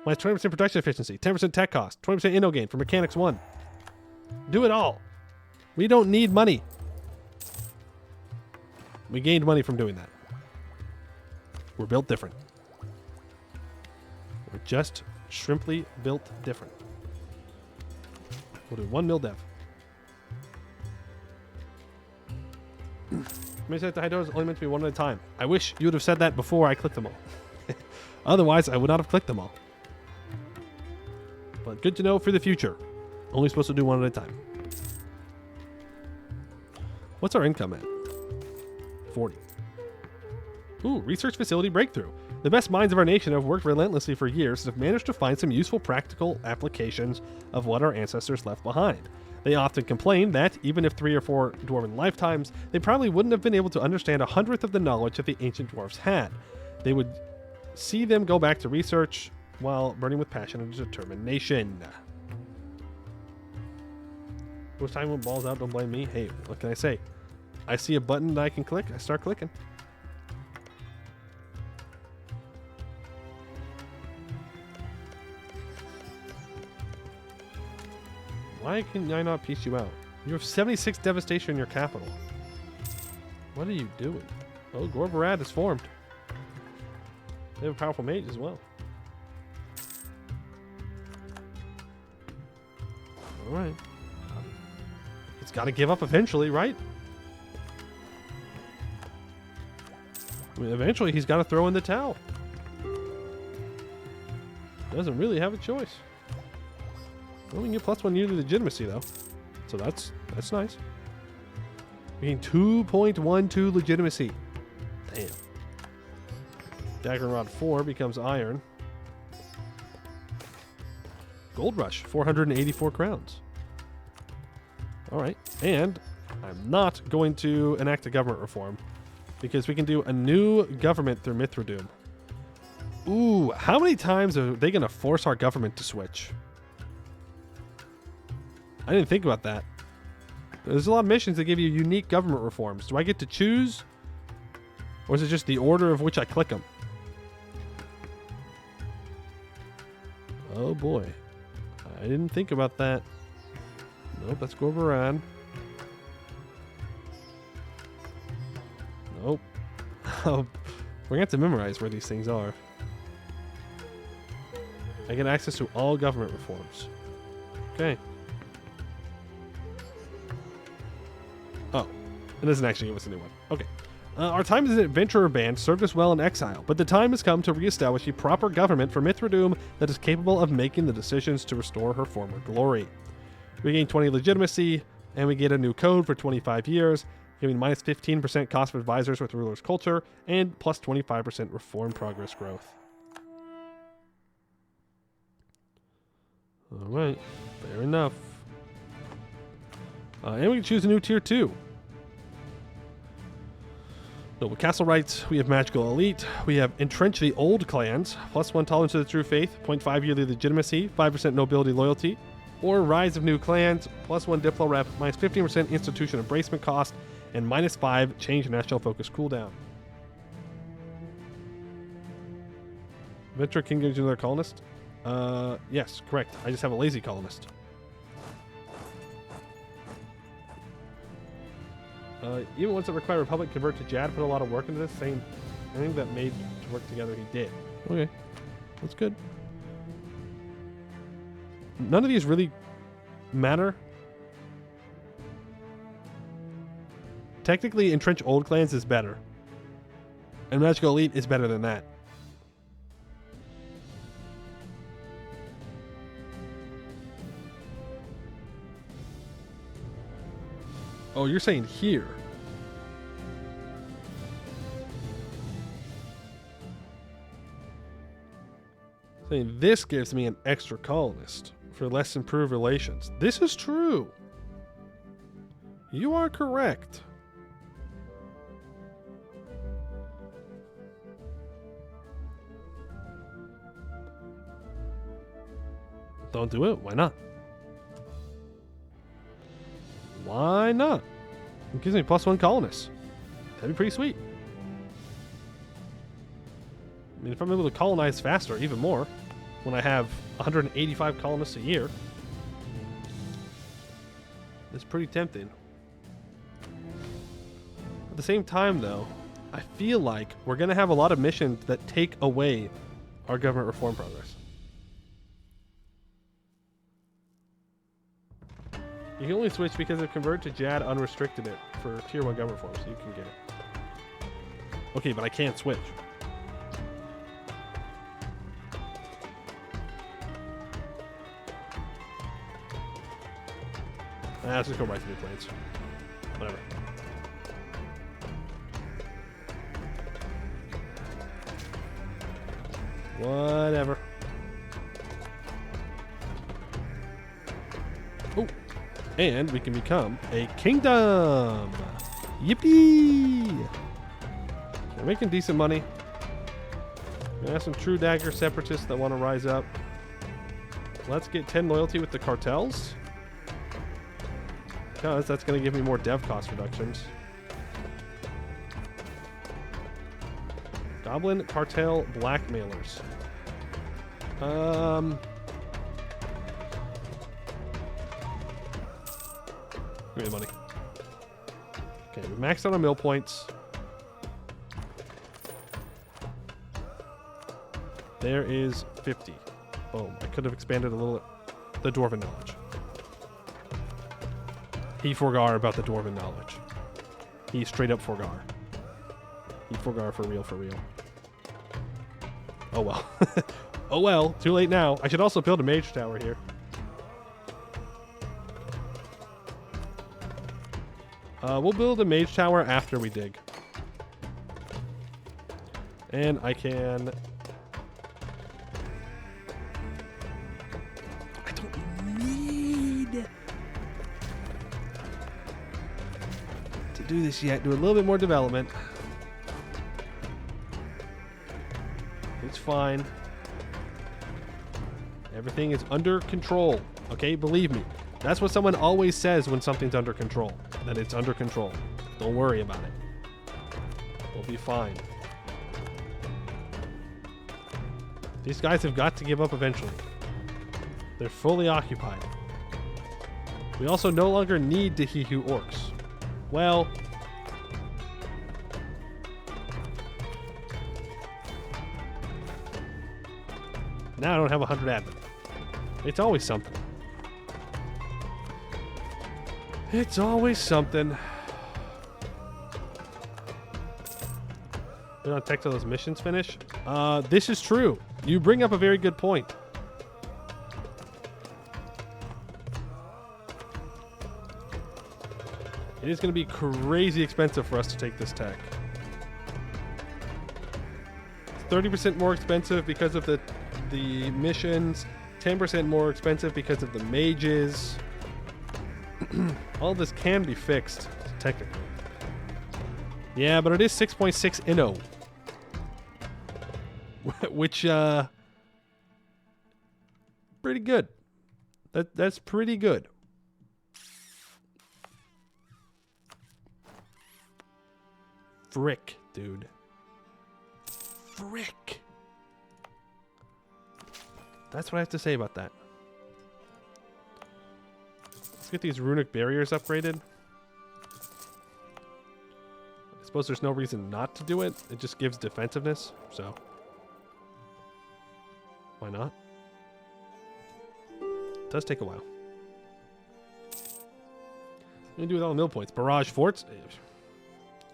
-20% production efficiency. 10% tech cost. 20% inno gain for Mechanics 1. Do it all. We don't need money. We gained money from doing that. We're built different. We're just shrimply built different. We'll do 1 mil dev. May say that the high doors only meant to be one at a time. I wish you would have said that before I clicked them all. Otherwise, I would not have clicked them all. But good to know for the future. Only supposed to do one at a time. What's our income at? 40. Ooh, research facility breakthrough. The best minds of our nation have worked relentlessly for years and have managed to find some useful practical applications of what our ancestors left behind. They often complain that, even if 3 or 4 dwarven lifetimes, they probably wouldn't have been able to understand 1/100th of the knowledge that the ancient dwarves had. They would see them go back to research while burning with passion and determination. Most time when balls out, don't blame me. Hey, what can I say? I see a button that I can click, I start clicking. Why can I not piece you out? You have 76 devastation in your capital. What are you doing? Oh, Gorbarad is formed. They have a powerful mage as well. Alright. It's got to give up eventually, right? I mean, eventually he's got to throw in the towel. Doesn't really have a choice. Well, we can get +1 year to legitimacy, though. So that's nice. We gain 2.12 legitimacy. Damn. Dagger Rod 4 becomes iron. Gold Rush, 484 crowns. Alright, and I'm not going to enact a government reform because we can do a new government through Mithradoom. Ooh, how many times are they going to force our government to switch? I didn't think about that. There's a lot of missions that give you unique government reforms. Do I get to choose? Or is it just the order of which I click them? Oh boy. I didn't think about that. Nope, that's Gorbaran. Nope. We're gonna have to memorize where these things are. I get access to all government reforms. Okay. Oh, it doesn't actually give us a new one. Okay. Our time as an adventurer band served us well in exile, but the time has come to reestablish a proper government for Mithradoom that is capable of making the decisions to restore her former glory. We gain 20 legitimacy, and we get a new code for 25 years, giving -15% cost of advisors with ruler's culture, and plus 25% reform progress growth. Alright, fair enough. And we can choose a new tier 2. Noble Castle Rights, we have Magical Elite, we have Entrench the Old Clans, +1 tolerance to the true faith, 0.5 yearly legitimacy, 5% nobility loyalty, or Rise of New Clans, +1 Diplo rep, -15% institution embracement cost, and -5 change national focus cooldown. Venture King gives you another colonist? Yes, correct. I just have a lazy colonist. Even ones that require Republic convert to Jad, put a lot of work into this. Same thing that made to work together, he did. Okay, that's good. None of these really matter. Technically, Entrench Old Clans is better. And Magical Elite is better than that. Oh, you're saying here. Saying this gives me an extra colonist for less improved relations. This is true. You are correct. Don't do it. Why not? Why not? It gives me +1 colonists. That'd be pretty sweet. I mean, if I'm able to colonize faster, even more, when I have 185 colonists a year, it's pretty tempting. At the same time, though, I feel like we're going to have a lot of missions that take away our government reform progress. You can only switch because of Convert to Jad unrestricted it for Tier 1 government forms, so you can get it. Okay, but I can't switch. Let's just go right to New Plains. Whatever. Whatever. Oh. And we can become a kingdom. Yippee! We're making decent money. We have some True Dagger separatists that want to rise up. Let's get 10 loyalty with the cartels. Because that's going to give me more dev cost reductions. Goblin cartel blackmailers. Give me the money. Okay, we maxed out on mill points. There is 50. Boom. I could have expanded a little the Dwarven knowledge. He forgar about the Dwarven knowledge. He straight up forgar. He forgar for real, for real. Oh well. Oh well, too late now. I should also build a mage tower here. We'll build a mage tower after we dig. And I can... I don't need to do this yet. Do a little bit more development. It's fine. Everything is under control. Okay, believe me. That's what someone always says when something's under control. That it's under control. Don't worry about it. We'll be fine. These guys have got to give up eventually. They're fully occupied. We also no longer need to Hihu orcs. Well... now I don't have 100 admin. It's always something. It's always something. We're on tech till those missions finish. This is true. You bring up a very good point. It is going to be crazy expensive for us to take this tech. It's 30% more expensive because of the missions. 10% more expensive because of the mages. All this can be fixed, technically. Yeah, but it is 6.6 Inno. Which, pretty good. That's pretty good. Frick, dude. Frick. That's what I have to say about that. Let's get these runic barriers upgraded. I suppose there's no reason not to do it. It just gives defensiveness, so why not? It does take a while. What do you do with all the mill points? Barrage forts?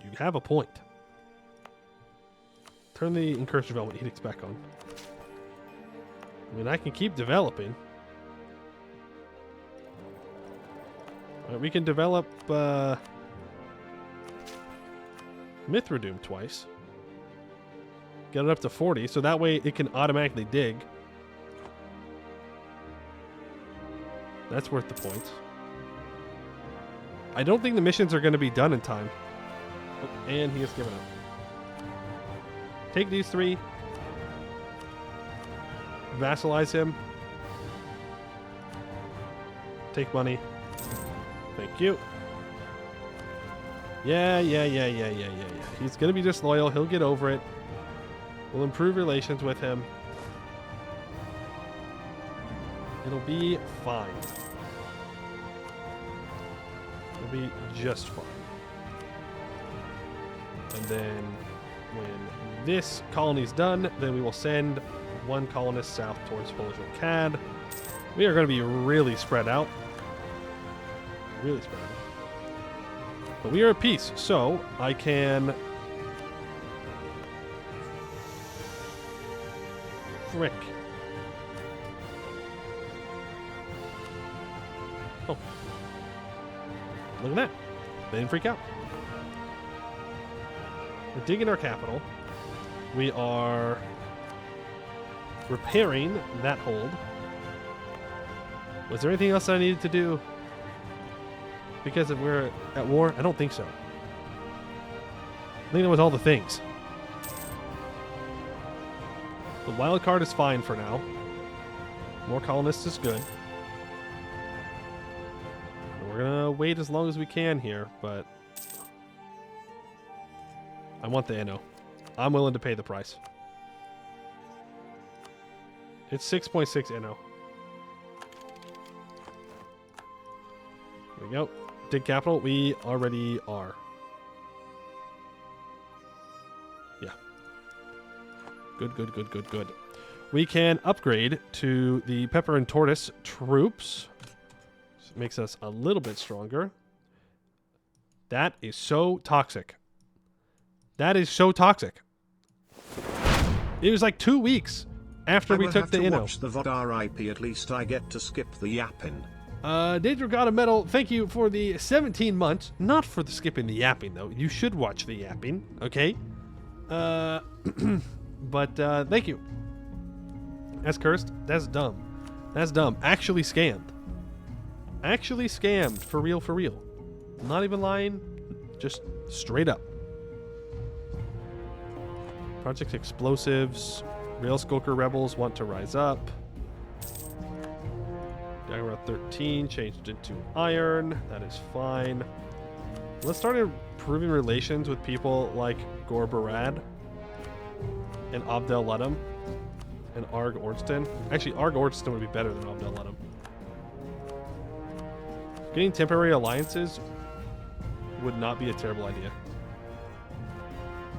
You have a point. Turn the encouraged development edicts back on. I mean, I can keep developing. We can develop Mithradoom twice. Get it up to 40, so that way it can automatically dig. That's worth the points. I don't think the missions are going to be done in time. Oh, and he has given up. Take these 3. Vassalize him. Take money. Thank you. Yeah. He's going to be disloyal. He'll get over it. We'll improve relations with him. It'll be fine. It'll be just fine. And then when this colony's done, then we will send 1 colonist south towards Cad. We are going to be really spread out. Really spread out. But we are at peace, so I can... Frick. Oh. Look at that. They didn't freak out. We're digging our capital. We are repairing that hold. Was there anything else I needed to do? Because if we're at war? I don't think so. I think that was all the things. The wild card is fine for now. More colonists is good. We're gonna wait as long as we can here, but I want the Inno. I'm willing to pay the price. It's 6.6 Inno. There we go. Dig capital. We already are. Yeah. Good. We can upgrade to the Pepper and Tortoise troops. This makes us a little bit stronger. That is so toxic. That is so toxic. It was like 2 weeks after we took the Inno. Watch the VOD RIP, at least I get to skip the yapping. Daedra got a medal. Thank you for the 17 months. Not for the skipping the yapping, though. You should watch the yapping, okay? But thank you. That's cursed. That's dumb. That's dumb. Actually scammed. Actually scammed. For real, for real. Not even lying. Just straight up. Project Explosives. Rail Skulker Rebels want to rise up. Daggerrod 13 changed into Iron. That is fine. Let's start improving relations with people like Gorbarad and Abdel Ludum and Arg Ordston. Actually, Arg Ordston would be better than Abdel Ludum. Getting temporary alliances would not be a terrible idea.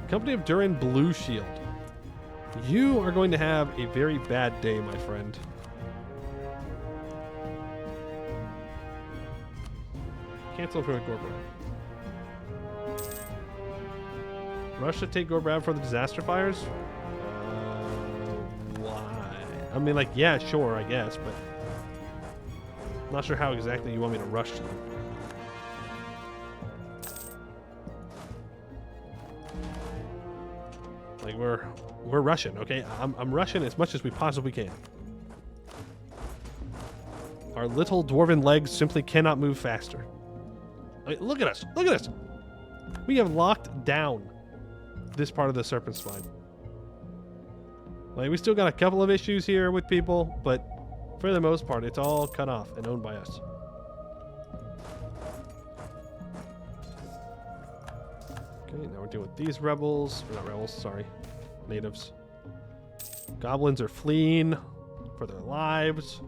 Company of Durin Blue Shield. You are going to have a very bad day, my friend. Cancel for Gorbrad. Russia take Gorbrad for the disaster fires? Why? I mean, like, yeah, sure, I guess, but not sure how exactly you want me to rush to them. Like, we're rushing, okay? I'm rushing as much as we possibly can. Our little dwarven legs simply cannot move faster. Like, look at us! Look at us! We have locked down this part of the Serpent Spine. Like, we still got a couple of issues here with people, but for the most part, it's all cut off and owned by us. Okay, now we're dealing with these rebels. Or not rebels, sorry. Natives. Goblins are fleeing for their lives.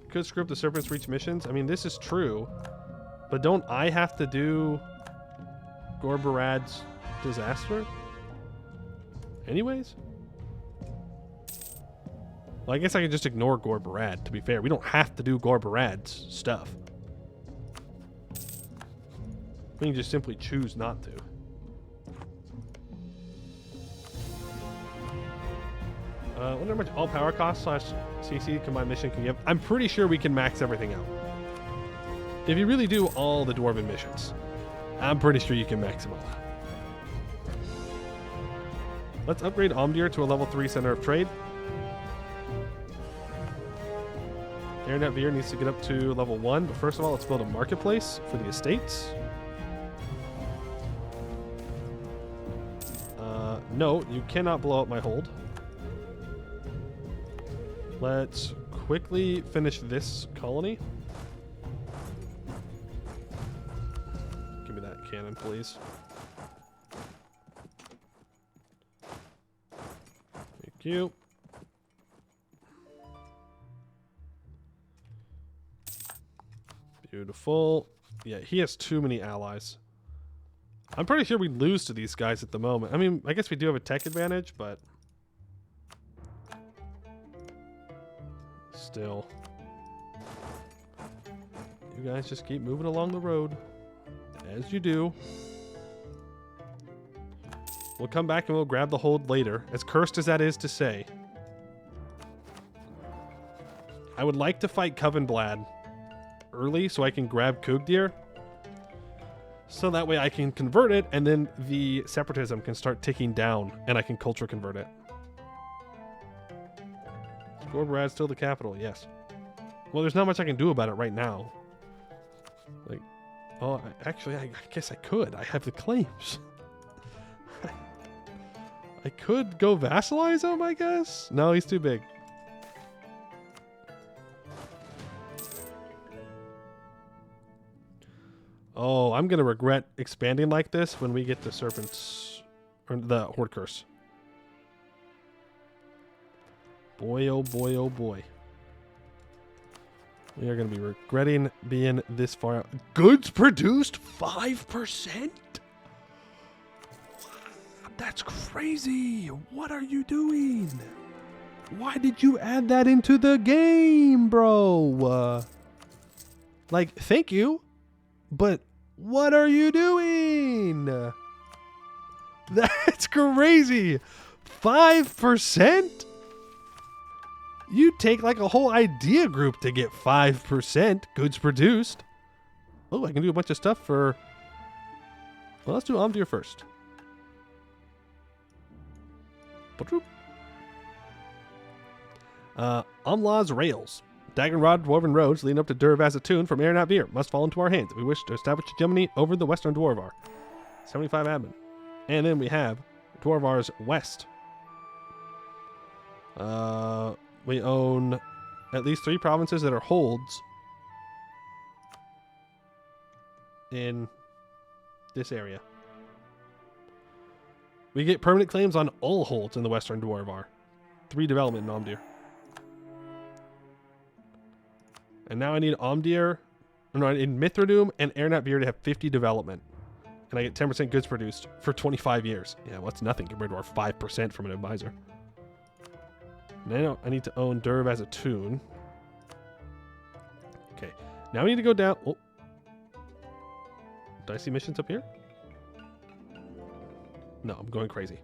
Could screw up the Serpent's Reach missions. I mean, this is true. But don't I have to do Gorbarad's disaster? Anyways? Well, I guess I can just ignore Gorbarad, to be fair. We don't have to do Gorbarad's stuff. We can just simply choose not to. I wonder how much all power cost / CC combined mission can give. I'm pretty sure we can max everything out. If you really do all the Dwarven missions, I'm pretty sure you can max them all out. Let's upgrade Omdir to a level 3 center of trade. Airnet Veer needs to get up to level 1, but first of all, let's build a marketplace for the estates. No, you cannot blow up my hold. Let's quickly finish this colony. Give me that cannon, please. Thank you. Beautiful. Yeah, he has too many allies. I'm pretty sure we lose to these guys at the moment. I mean, I guess we do have a tech advantage, but still. You guys just keep moving along the road, as you do. We'll come back and we'll grab the hold later, as cursed as that is to say. I would like to fight Covenblad early so I can grab Kugdir. So that way I can convert it, and then the separatism can start ticking down, and I can culture convert it. Is Gorbarad still the capital? Yes. Well, there's not much I can do about it right now. Like, oh, actually, I guess I could. I have the claims. I could go vassalize him, I guess? No, he's too big. Oh, I'm going to regret expanding like this when we get the Serpents, or the Horde Curse. Boy, oh boy, oh boy. We are going to be regretting being this far out. Goods produced 5%? That's crazy. What are you doing? Why did you add that into the game, bro? Like, thank you. But what are you doing? That's crazy. 5%? You take like a whole idea group to get 5% goods produced. Oh, I can do a bunch of stuff for... Well, let's do Omdir first. Umlaw's Rails. Daggerrod Dwarven roads leading up to Dur-Vazatun from Airnat Veer must fall into our hands if we wish to establish hegemony over the Western Dwarvar. 75 admin. And then we have Dwarvar's West. We own at least 3 provinces that are holds in this area. We get permanent claims on all holds in the Western Dwarvar. 3 development in Omdir. And now I need Omdir, no, I need Mithradoom and Airnat Veer to have 50 development. And I get 10% goods produced for 25 years. Yeah, well, that's nothing compared to our 5% from an advisor. Now I need to own Dur-Vazatun. Okay, now we need to go down. Oh. Do I see missions up here? No, I'm going crazy.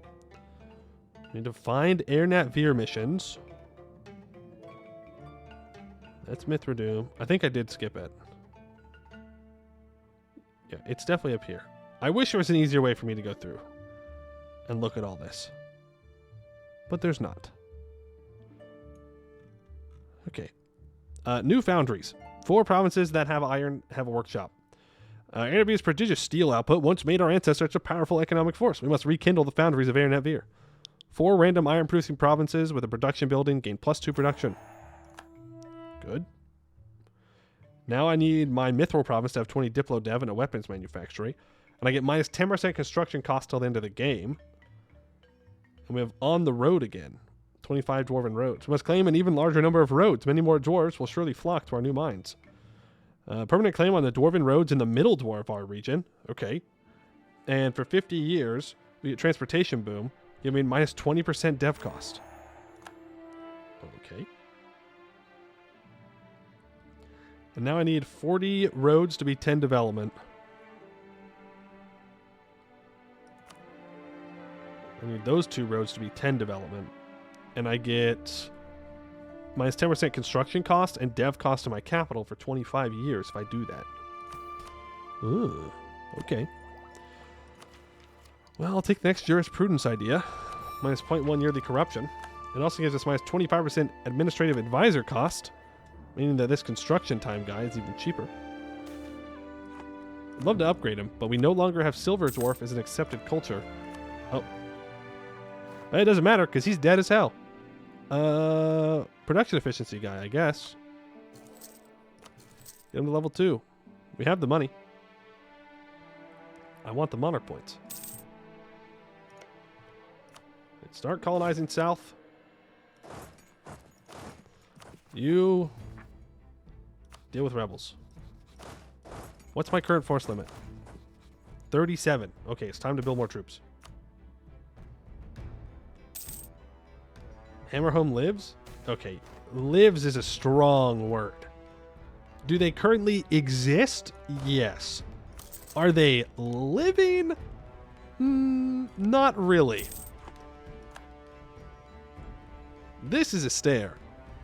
I need to find Airnat Veer missions. That's Mithradoom. I think I did skip it. Yeah, it's definitely up here. I wish there was an easier way for me to go through and look at all this. But there's not. Okay. New foundries. 4 provinces that have iron have a workshop. Airnat Veer's prodigious steel output once made our ancestors a powerful economic force. We must rekindle the foundries of Airnat Veer. 4 random iron producing provinces with a production building gain +2 production. Good. Now I need my Mithril province to have 20 Diplo Dev and a weapons manufactory. And I get minus 10% construction cost till the end of the game. And we have on the road again. 25 dwarven roads. We must claim an even larger number of roads. Many more dwarves will surely flock to our new mines. Permanent claim on the dwarven roads in the middle Dwarvar region. Okay. And for 50 years, we get transportation boom, giving minus 20% dev cost. Okay. And now I need 40 roads to be 10 development. I need those 2 roads to be 10 development. And I get minus 10% construction cost and dev cost to my capital for 25 years if I do that. Ooh, okay. Well, I'll take the next jurisprudence idea. Minus 0.1 yearly corruption. It also gives us minus 25% administrative advisor cost, meaning that this construction time guy is even cheaper. I'd love to upgrade him, but we no longer have Silver Dwarf as an accepted culture. Oh. It doesn't matter, because he's dead as hell. Production efficiency guy, I guess. Get him to level 2. We have the money. I want the monarch points. Let's start colonizing south. You deal with rebels. What's my current force limit? 37. Okay, it's time to build more troops. Hammerhome lives? Okay, lives is a strong word. Do they currently exist? Yes. Are they living? Not really. This is a stare.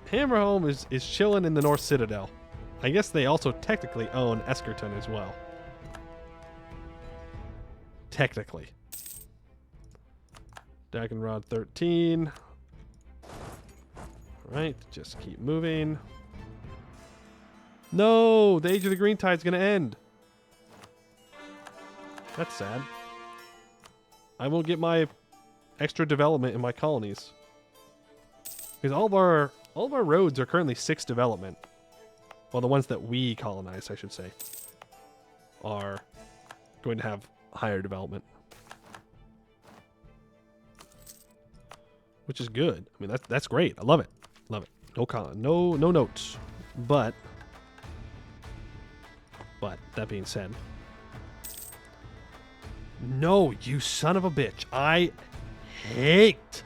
Hammerhome is chilling in the North Citadel. I guess they also technically own Eskerton as well. Technically. Dagenrod 13. Alright, just keep moving. No! The Age of the Green Tide's gonna end. That's sad. I won't get my extra development in my colonies. Because all of our roads are currently 6 development. Well, the ones that we colonize, I should say, are going to have higher development. Which is good. I mean, that's great. I love it. Love it. No notes. But that being said, no, you son of a bitch. I hate.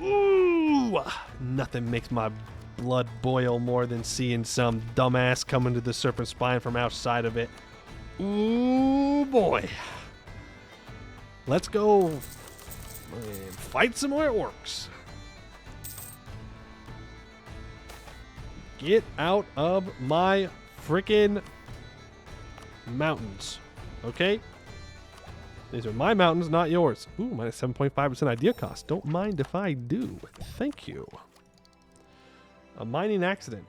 Ooh, nothing makes my blood boil more than seeing some dumbass come into the serpent spine from outside of it. Ooh, boy. Let's go and fight some more orcs. Get out of my frickin' mountains. Okay? These are my mountains, not yours. Ooh, minus 7.5% idea cost. Don't mind if I do. Thank you. A mining accident.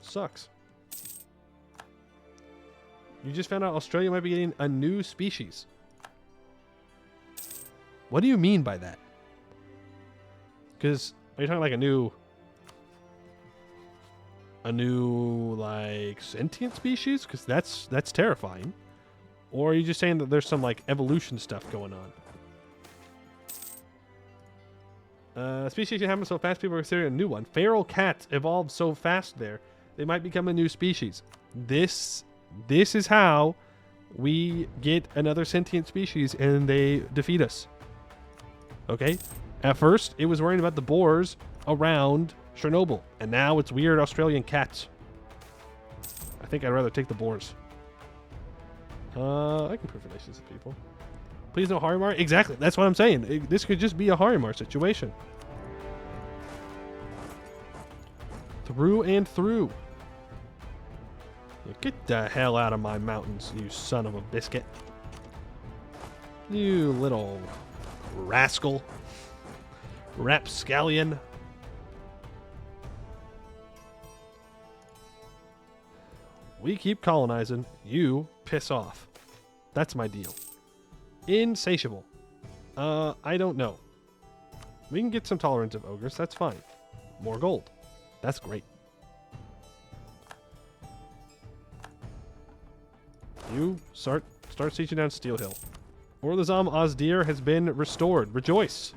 Sucks. You just found out Australia might be getting a new species. What do you mean by that? Because are you talking like a new like sentient species? Because that's terrifying. Or are you just saying that there's some like evolution stuff going on? Species can happen so fast, people are considering a new one. Feral cats evolved so fast there, they might become a new species. This is how we get another sentient species and they defeat us. Okay? At first, it was worrying about the boars around Chernobyl, and now it's weird Australian cats. I think I'd rather take the boars. I can prove relations with people. Please no Harimar. Exactly. That's what I'm saying. This could just be a Harimar situation. Through and through. Get the hell out of my mountains, you son of a biscuit. You little rascal. Rapscallion. We keep colonizing. You piss off. That's my deal. Insatiable. I don't know. We can get some tolerance of ogres. That's fine. More gold. That's great. You start sieging down Steel Hill. Orlazam Ozdir has been restored. Rejoice!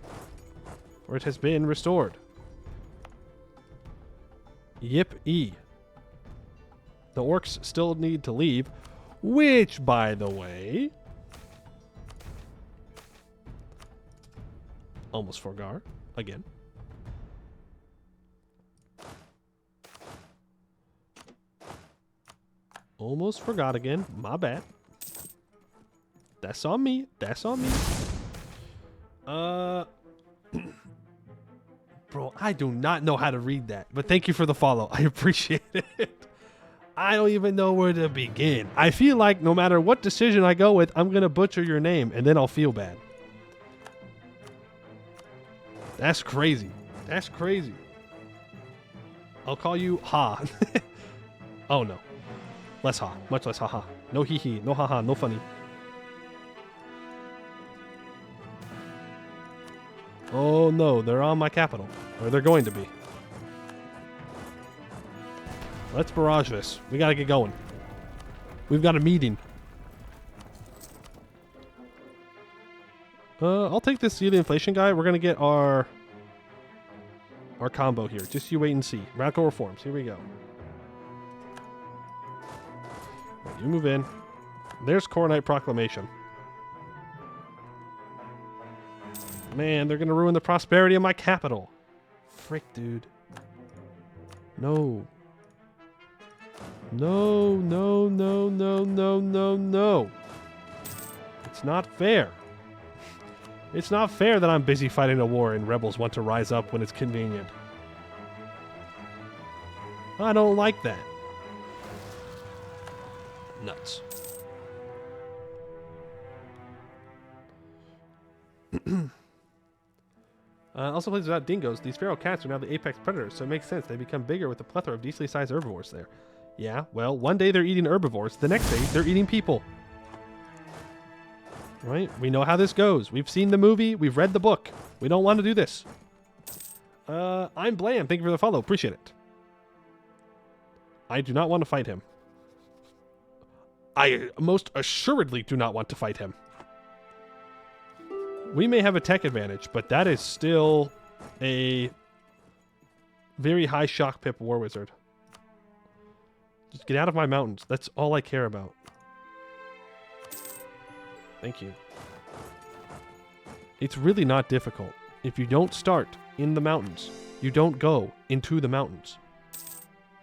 For it has been restored. Yip-E. The orcs still need to leave, which, by the way... Almost forgar. Again. Almost forgot again. My bad. That's on me. That's on me. Bro, I do not know how to read that. But thank you for the follow. I appreciate it. I don't even know where to begin. I feel like no matter what decision I go with, I'm going to butcher your name, and then I'll feel bad. That's crazy. That's crazy. I'll call you Ha. Oh, no. Less ha. Much less ha-ha. No hee-hee. No ha-ha. No funny. Oh, no. They're on my capital. Or they're going to be. Let's barrage this. We gotta get going. We've got a meeting. I'll take this see the inflation guy. We're gonna get our combo here. Just you wait and see. Radical reforms. Here we go. Right, you move in. There's Coronite Proclamation. Man, they're gonna ruin the prosperity of my capital. Frick, dude. No. No, no, no, no, no, no, no. It's not fair. It's not fair that I'm busy fighting a war and rebels want to rise up when it's convenient. I don't like that. Nuts. Also plays about dingoes. These feral cats are now the apex predators, so it makes sense. They become bigger with a plethora of decently sized herbivores there. Yeah, well, one day they're eating herbivores. The next day, they're eating people. Right? We know how this goes. We've seen the movie. We've read the book. We don't want to do this. I'm Blam. Thank you for the follow. Appreciate it. I do not want to fight him. I most assuredly do not want to fight him. We may have a tech advantage, but that is still a very high shock pip war wizard. Just get out of my mountains. That's all I care about. Thank you. It's really not difficult. If you don't start in the mountains, you don't go into the mountains.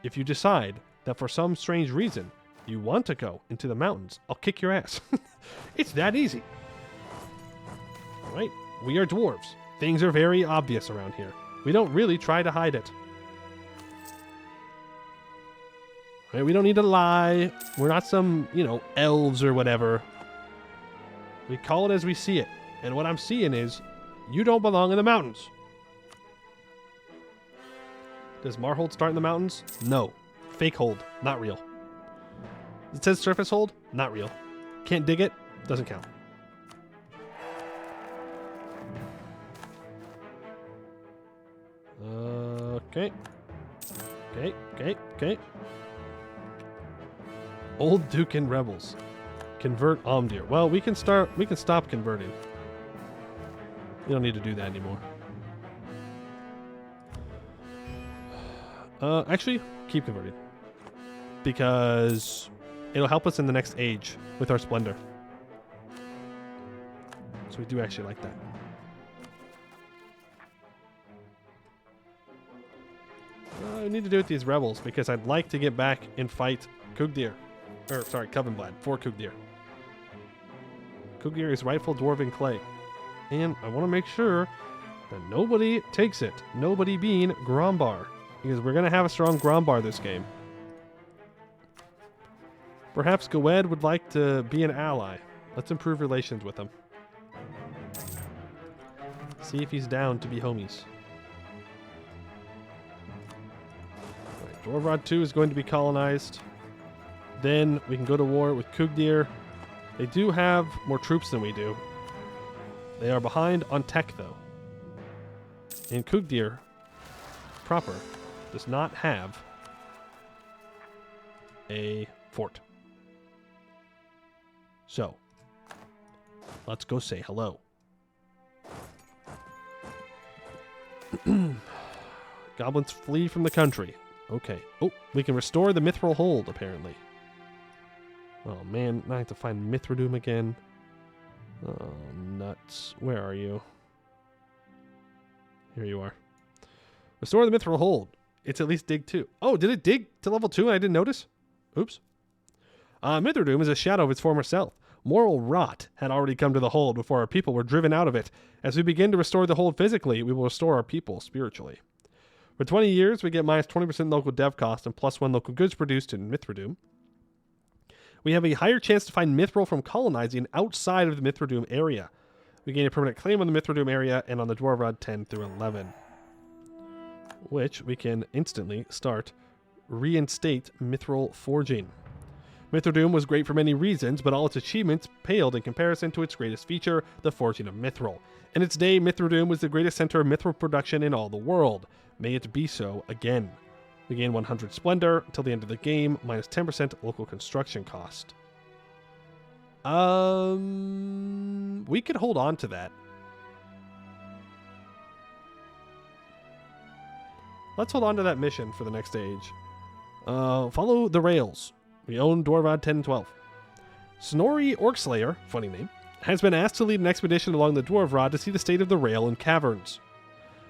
If you decide that for some strange reason you want to go into the mountains, I'll kick your ass. It's that easy. Alright, we are dwarves. Things are very obvious around here. We don't really try to hide it. Right, we don't need to lie. We're not some, elves or whatever. We call it as we see it. And what I'm seeing is, you don't belong in the mountains. Does Marhold start in the mountains? No. Fake hold. Not real. It says surface hold? Not real. Can't dig it? Doesn't count. Okay. Okay. Old Duke and Rebels. Convert Omdir. Well, we can stop converting. We don't need to do that anymore. Actually, keep converting. Because it'll help us in the next age with our splendor. So we do actually like that. I need to do it with these rebels because I'd like to get back and fight Kugdir. Covenblad for Kugdir. Kugdir is rightful dwarven clay. And I want to make sure that nobody takes it. Nobody being Grombar. Because we're going to have a strong Grombar this game. Perhaps Goed would like to be an ally. Let's improve relations with him. See if he's down to be homies. Right, Dwarvrod 2 is going to be colonized. Then we can go to war with Kugdir. They do have more troops than we do. They are behind on tech, though. And Kugdir proper does not have a fort. So, let's go say hello. Goblins flee from the country. Okay. Oh, we can restore the mithril hold, apparently. Oh, man. Now I have to find Mithradoom again. Oh, nuts. Where are you? Here you are. Restore the mithril hold. It's at least dig 2. Oh, did it dig to level 2 and I didn't notice? Oops. Mithradoom is a shadow of its former self. Moral rot had already come to the hold before our people were driven out of it. As we begin to restore the hold physically, we will restore our people spiritually. For 20 years, we get minus 20% local dev cost and plus 1 local goods produced in Mithradoom. We have a higher chance to find mithril from colonizing outside of the Mithradoom area. We gain a permanent claim on the Mithradoom area and on the Dwarvad 10 through 11. Which we can instantly start reinstate mithril forging. Mithradoom was great for many reasons, but all its achievements paled in comparison to its greatest feature, the forging of mithril. In its day, Mithradoom was the greatest center of mithril production in all the world. May it be so again. We gain 100 splendor until the end of the game, minus 10% local construction cost. We could hold on to that. Let's hold on to that mission for the next stage. Follow the rails. We own Dwarvad 10 and 12. Snorri Orcslayer, funny name, has been asked to lead an expedition along the Dwarvrod to see the state of the rail and caverns.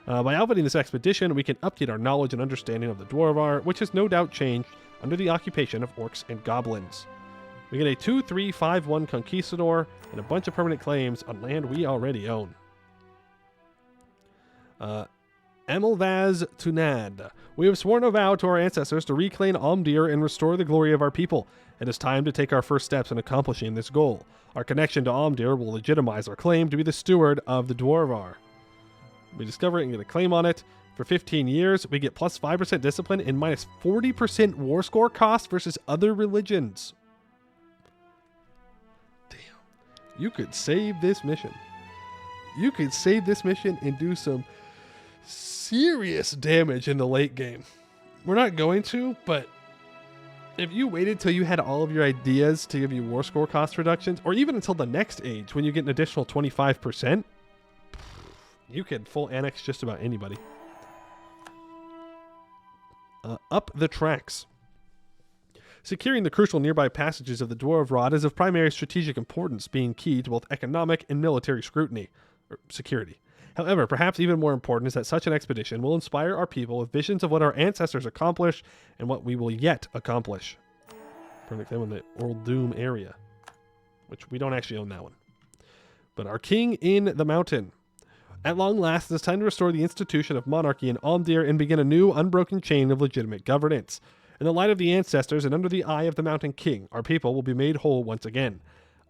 By outfitting this expedition, we can update our knowledge and understanding of the Dwarvar, which has no doubt changed under the occupation of orcs and goblins. We get a 2-3-5-1 conquistador and a bunch of permanent claims on land we already own. Emelvaz Tunad. We have sworn a vow to our ancestors to reclaim Omdir and restore the glory of our people. It is time to take our first steps in accomplishing this goal. Our connection to Omdir will legitimize our claim to be the steward of the Dwarvar. We discover it and get a claim on it. For 15 years, we get plus 5% discipline and minus 40% war score cost versus other religions. Damn. You could save this mission. You could save this mission and do some serious damage in the late game. We're not going to, but if you waited till you had all of your ideas to give you war score cost reductions, or even until the next age when you get an additional 25%, you could full annex just about anybody. Up the tracks. Securing the crucial nearby passages of the Dwarvrod is of primary strategic importance, being key to both economic and military security. However, perhaps even more important is that such an expedition will inspire our people with visions of what our ancestors accomplished and what we will yet accomplish. Permanent claim on the Old Doom area, which we don't actually own that one. But our king in the mountain. At long last, it is time to restore the institution of monarchy in Omdir and begin a new, unbroken chain of legitimate governance. In the light of the ancestors and under the eye of the mountain king, our people will be made whole once again.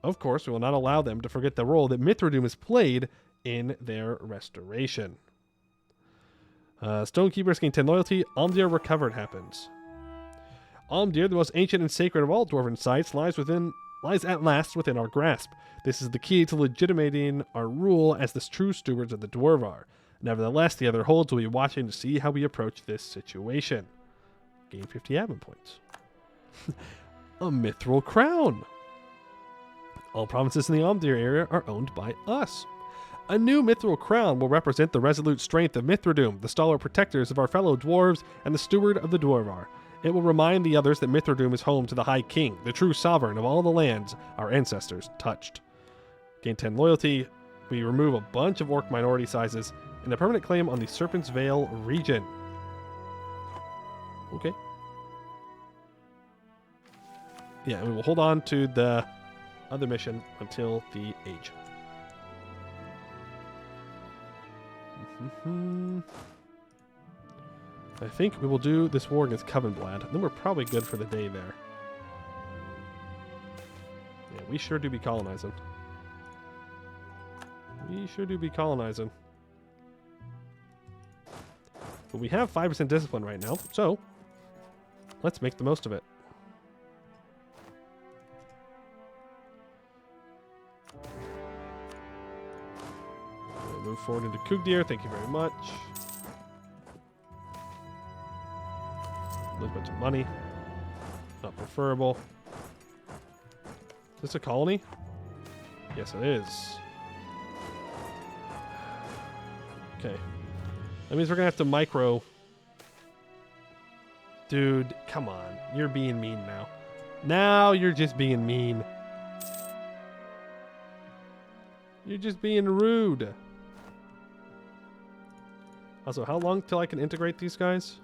Of course, we will not allow them to forget the role that Mithradoom has played in their restoration. Stonekeepers gain 10 loyalty. Omdir recovered happens. Omdir, the most ancient and sacred of all dwarven sites, lies at last within our grasp. This is the key to legitimating our rule as the true stewards of the Dwarvar. Nevertheless, the other holds will be watching to see how we approach this situation. Gain 50 admin points. A mithril crown. All provinces in the Omdir area are owned by us. A new mithril crown will represent the resolute strength of Mithradoom, the stalwart protectors of our fellow dwarves, and the steward of the Dwarvar. It will remind the others that Mithradoom is home to the High King, the true sovereign of all the lands our ancestors touched. Gain 10 loyalty. We remove a bunch of orc minority sizes and a permanent claim on the Serpent's Veil region. Okay. Yeah, and we will hold on to the other mission until the age. I think we will do this war against Covenblad. Then we're probably good for the day there. Yeah, we sure do be colonizing. We sure do be colonizing. But we have 5% discipline right now, so let's make the most of it. Move forward into Kugdir. Thank you very much. Lose a bunch of money. Not preferable. Is this a colony? Yes, it is. Okay. That means we're going to have to micro. Dude, come on. You're being mean now. Now you're just being mean. You're just being rude. Also, how long till I can integrate these guys?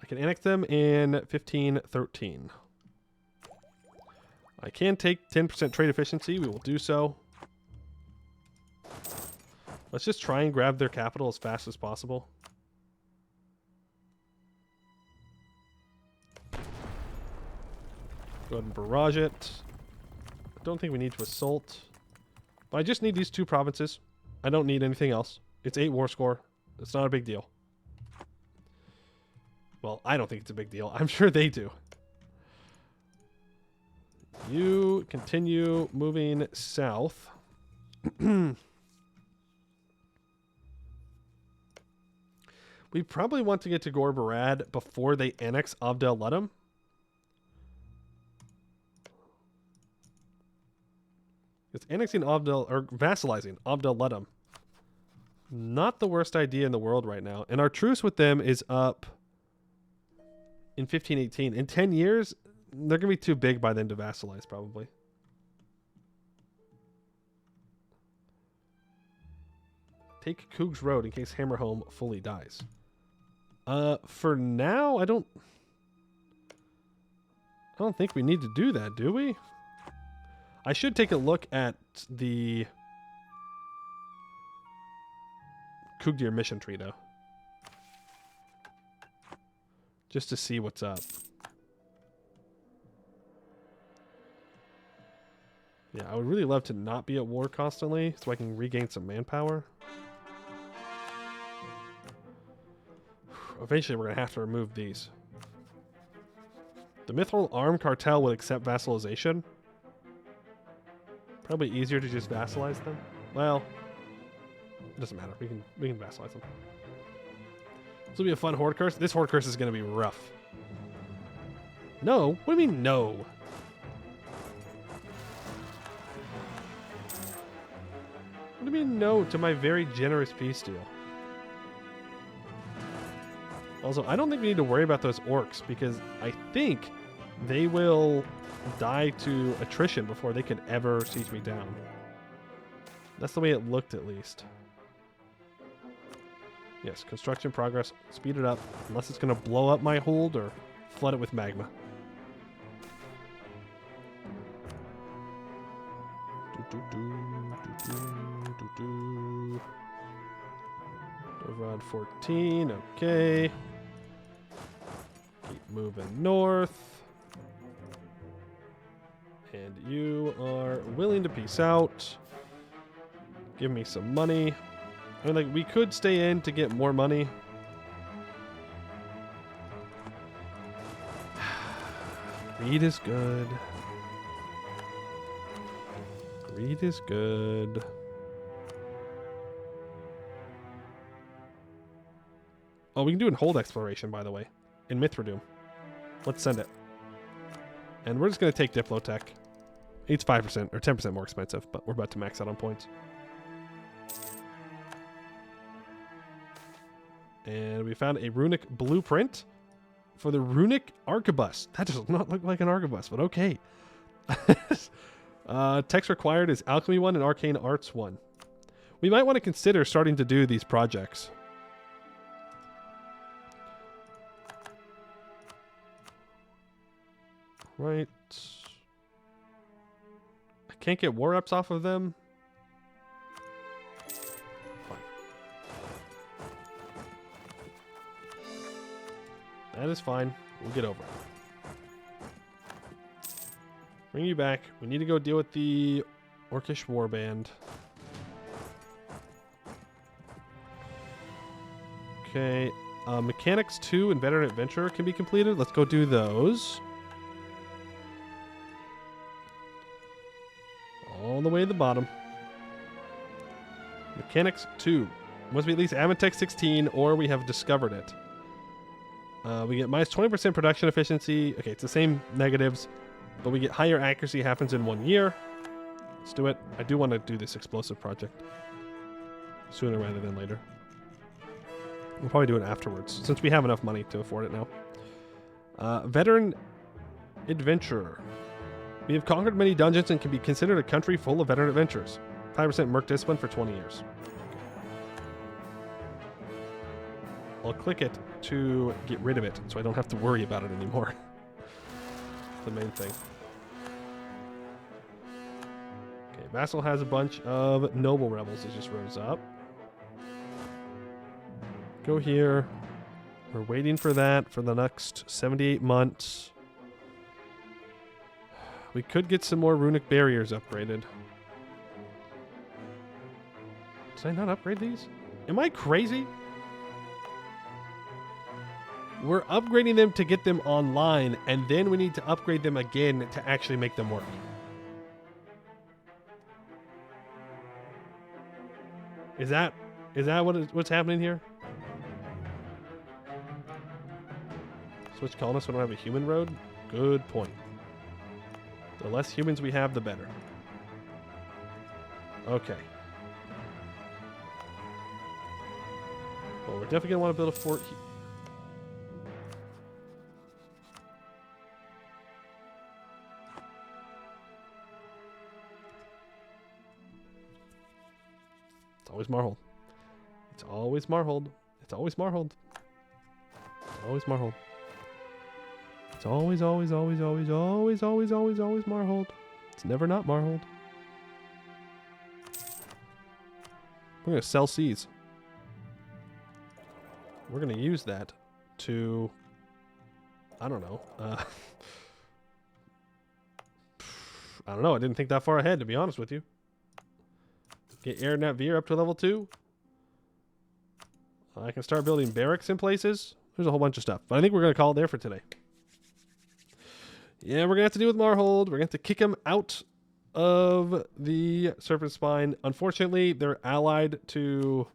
I can annex them in 1513. I can take 10% trade efficiency. We will do so. Let's just try and grab their capital as fast as possible. Go ahead and barrage it. I don't think we need to assault. But I just need these 2 provinces. I don't need anything else. It's 8 war score. It's not a big deal. Well, I don't think it's a big deal. I'm sure they do. You continue moving south. We probably want to get to Gorbarad before they annex Abdel Ludum. It's annexing Abdel, or vassalizing Abdel Ludum. Not the worst idea in the world right now. And our truce with them is up in 1518. In 10 years, they're going to be too big by then to vassalize, probably. Take Coog's Road in case Hammerhome fully dies. For now, I don't think we need to do that, do we? I should take a look at the Coogdir mission tree, though. Just to see what's up. Yeah, I would really love to not be at war constantly so I can regain some manpower. Eventually, we're going to have to remove these. The Mithril Arm Cartel would accept vassalization. Probably easier to just vassalize them. Well, it doesn't matter. We can vassalize them. This will be a fun horde curse. This horde curse is going to be rough. No? What do you mean no? What do you mean no to my very generous peace deal? Also, I don't think we need to worry about those orcs because I think they will die to attrition before they can ever siege me down. That's the way it looked, at least. Yes, construction progress. Speed it up, unless it's going to blow up my hold or flood it with magma. Over on 14, okay. Keep moving north. And you are willing to peace out. Give me some money. I mean, like, we could stay in to get more money. Greed is good. Greed is good. Oh, we can do a hold exploration, by the way, in Mithradoom. Let's send it. And we're just going to take Diplotech. It's 5% or 10% more expensive, but we're about to max out on points. And we found a runic blueprint for the runic arquebus. That does not look like an arquebus, but okay. Text required is alchemy 1 and arcane arts 1. We might want to consider starting to do these projects. Right. I can't get war ups off of them. Fine. That is fine. We'll get over it. Bring you back. We need to go deal with the Orcish warband. Okay. Mechanics 2 and Veteran Adventurer can be completed. Let's go do those. All the way to the bottom. Mechanics 2. Must be at least Amatech 16 or we have discovered it. We get minus 20% production efficiency. Okay, it's the same negatives, but we get higher accuracy happens in 1 year. Let's do it. I do want to do this explosive project sooner rather than later. We'll probably do it afterwards, since we have enough money to afford it now. Veteran Adventurer. We have conquered many dungeons and can be considered a country full of veteran adventurers. 5% merc discipline for 20 years. I'll click it to get rid of it, so I don't have to worry about it anymore. That's the main thing. Okay, Vassal has a bunch of noble rebels that just rose up. Go here. We're waiting for that for the next 78 months. We could get some more runic barriers upgraded. Did I not upgrade these? Am I crazy? We're upgrading them to get them online, and then we need to upgrade them again to actually make them work. Is that what's happening here? Switch colonists when I don't have a human road? Good point. The less humans we have, the better. Okay. Well, we're definitely going to want to build a fort here. It's always Marhold. It's always Marhold. It's always Marhold. Always Marhold. It's always, always, always, always, always, always, always, always Marhold. It's never not Marhold. We're going to sell seas. We're going to use that to, I don't know. I don't know. I didn't think that far ahead, to be honest with you. Get Air Navir up to level 2. I can start building barracks in places. There's a whole bunch of stuff. But I think we're going to call it there for today. Yeah, we're going to have to deal with Marhold. We're going to have to kick him out of the Serpent Spine. Unfortunately, they're allied to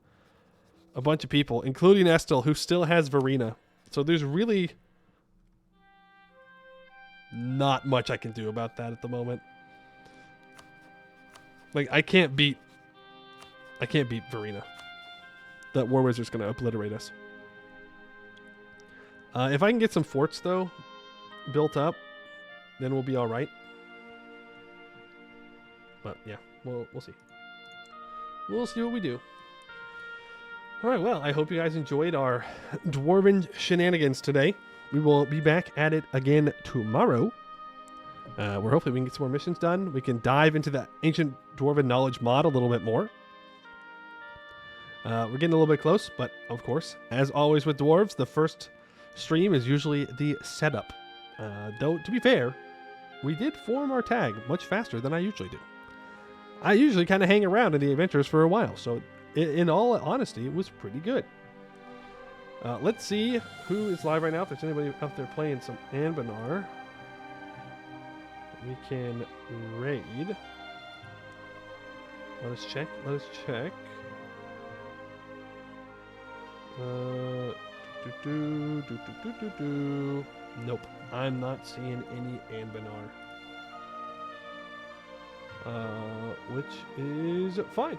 a bunch of people, including Estel, who still has Verena. So there's really not much I can do about that at the moment. Like, I can't beat Verena. That War Wizard's going to obliterate us. If I can get some forts, though, built up, then we'll be all right. But yeah, we'll see. We'll see what we do. All right, well, I hope you guys enjoyed our Dwarven shenanigans today. We will be back at it again tomorrow. Where hopefully we can get some more missions done. We can dive into the ancient Dwarven knowledge mod a little bit more. We're getting a little bit close, but of course, as always with Dwarves, the first stream is usually the setup. Though, to be fair, we did form our tag much faster than I usually do. I usually kind of hang around in the adventures for a while, so in all honesty, it was pretty good. Let's see who is live right now. If there's anybody out there playing some Anbennar, we can raid. Let us check. Nope, I'm not seeing any Anbennar. Which is fine.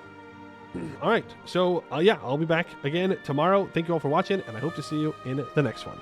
All right, so yeah, I'll be back again tomorrow. Thank you all for watching, and I hope to see you in the next one.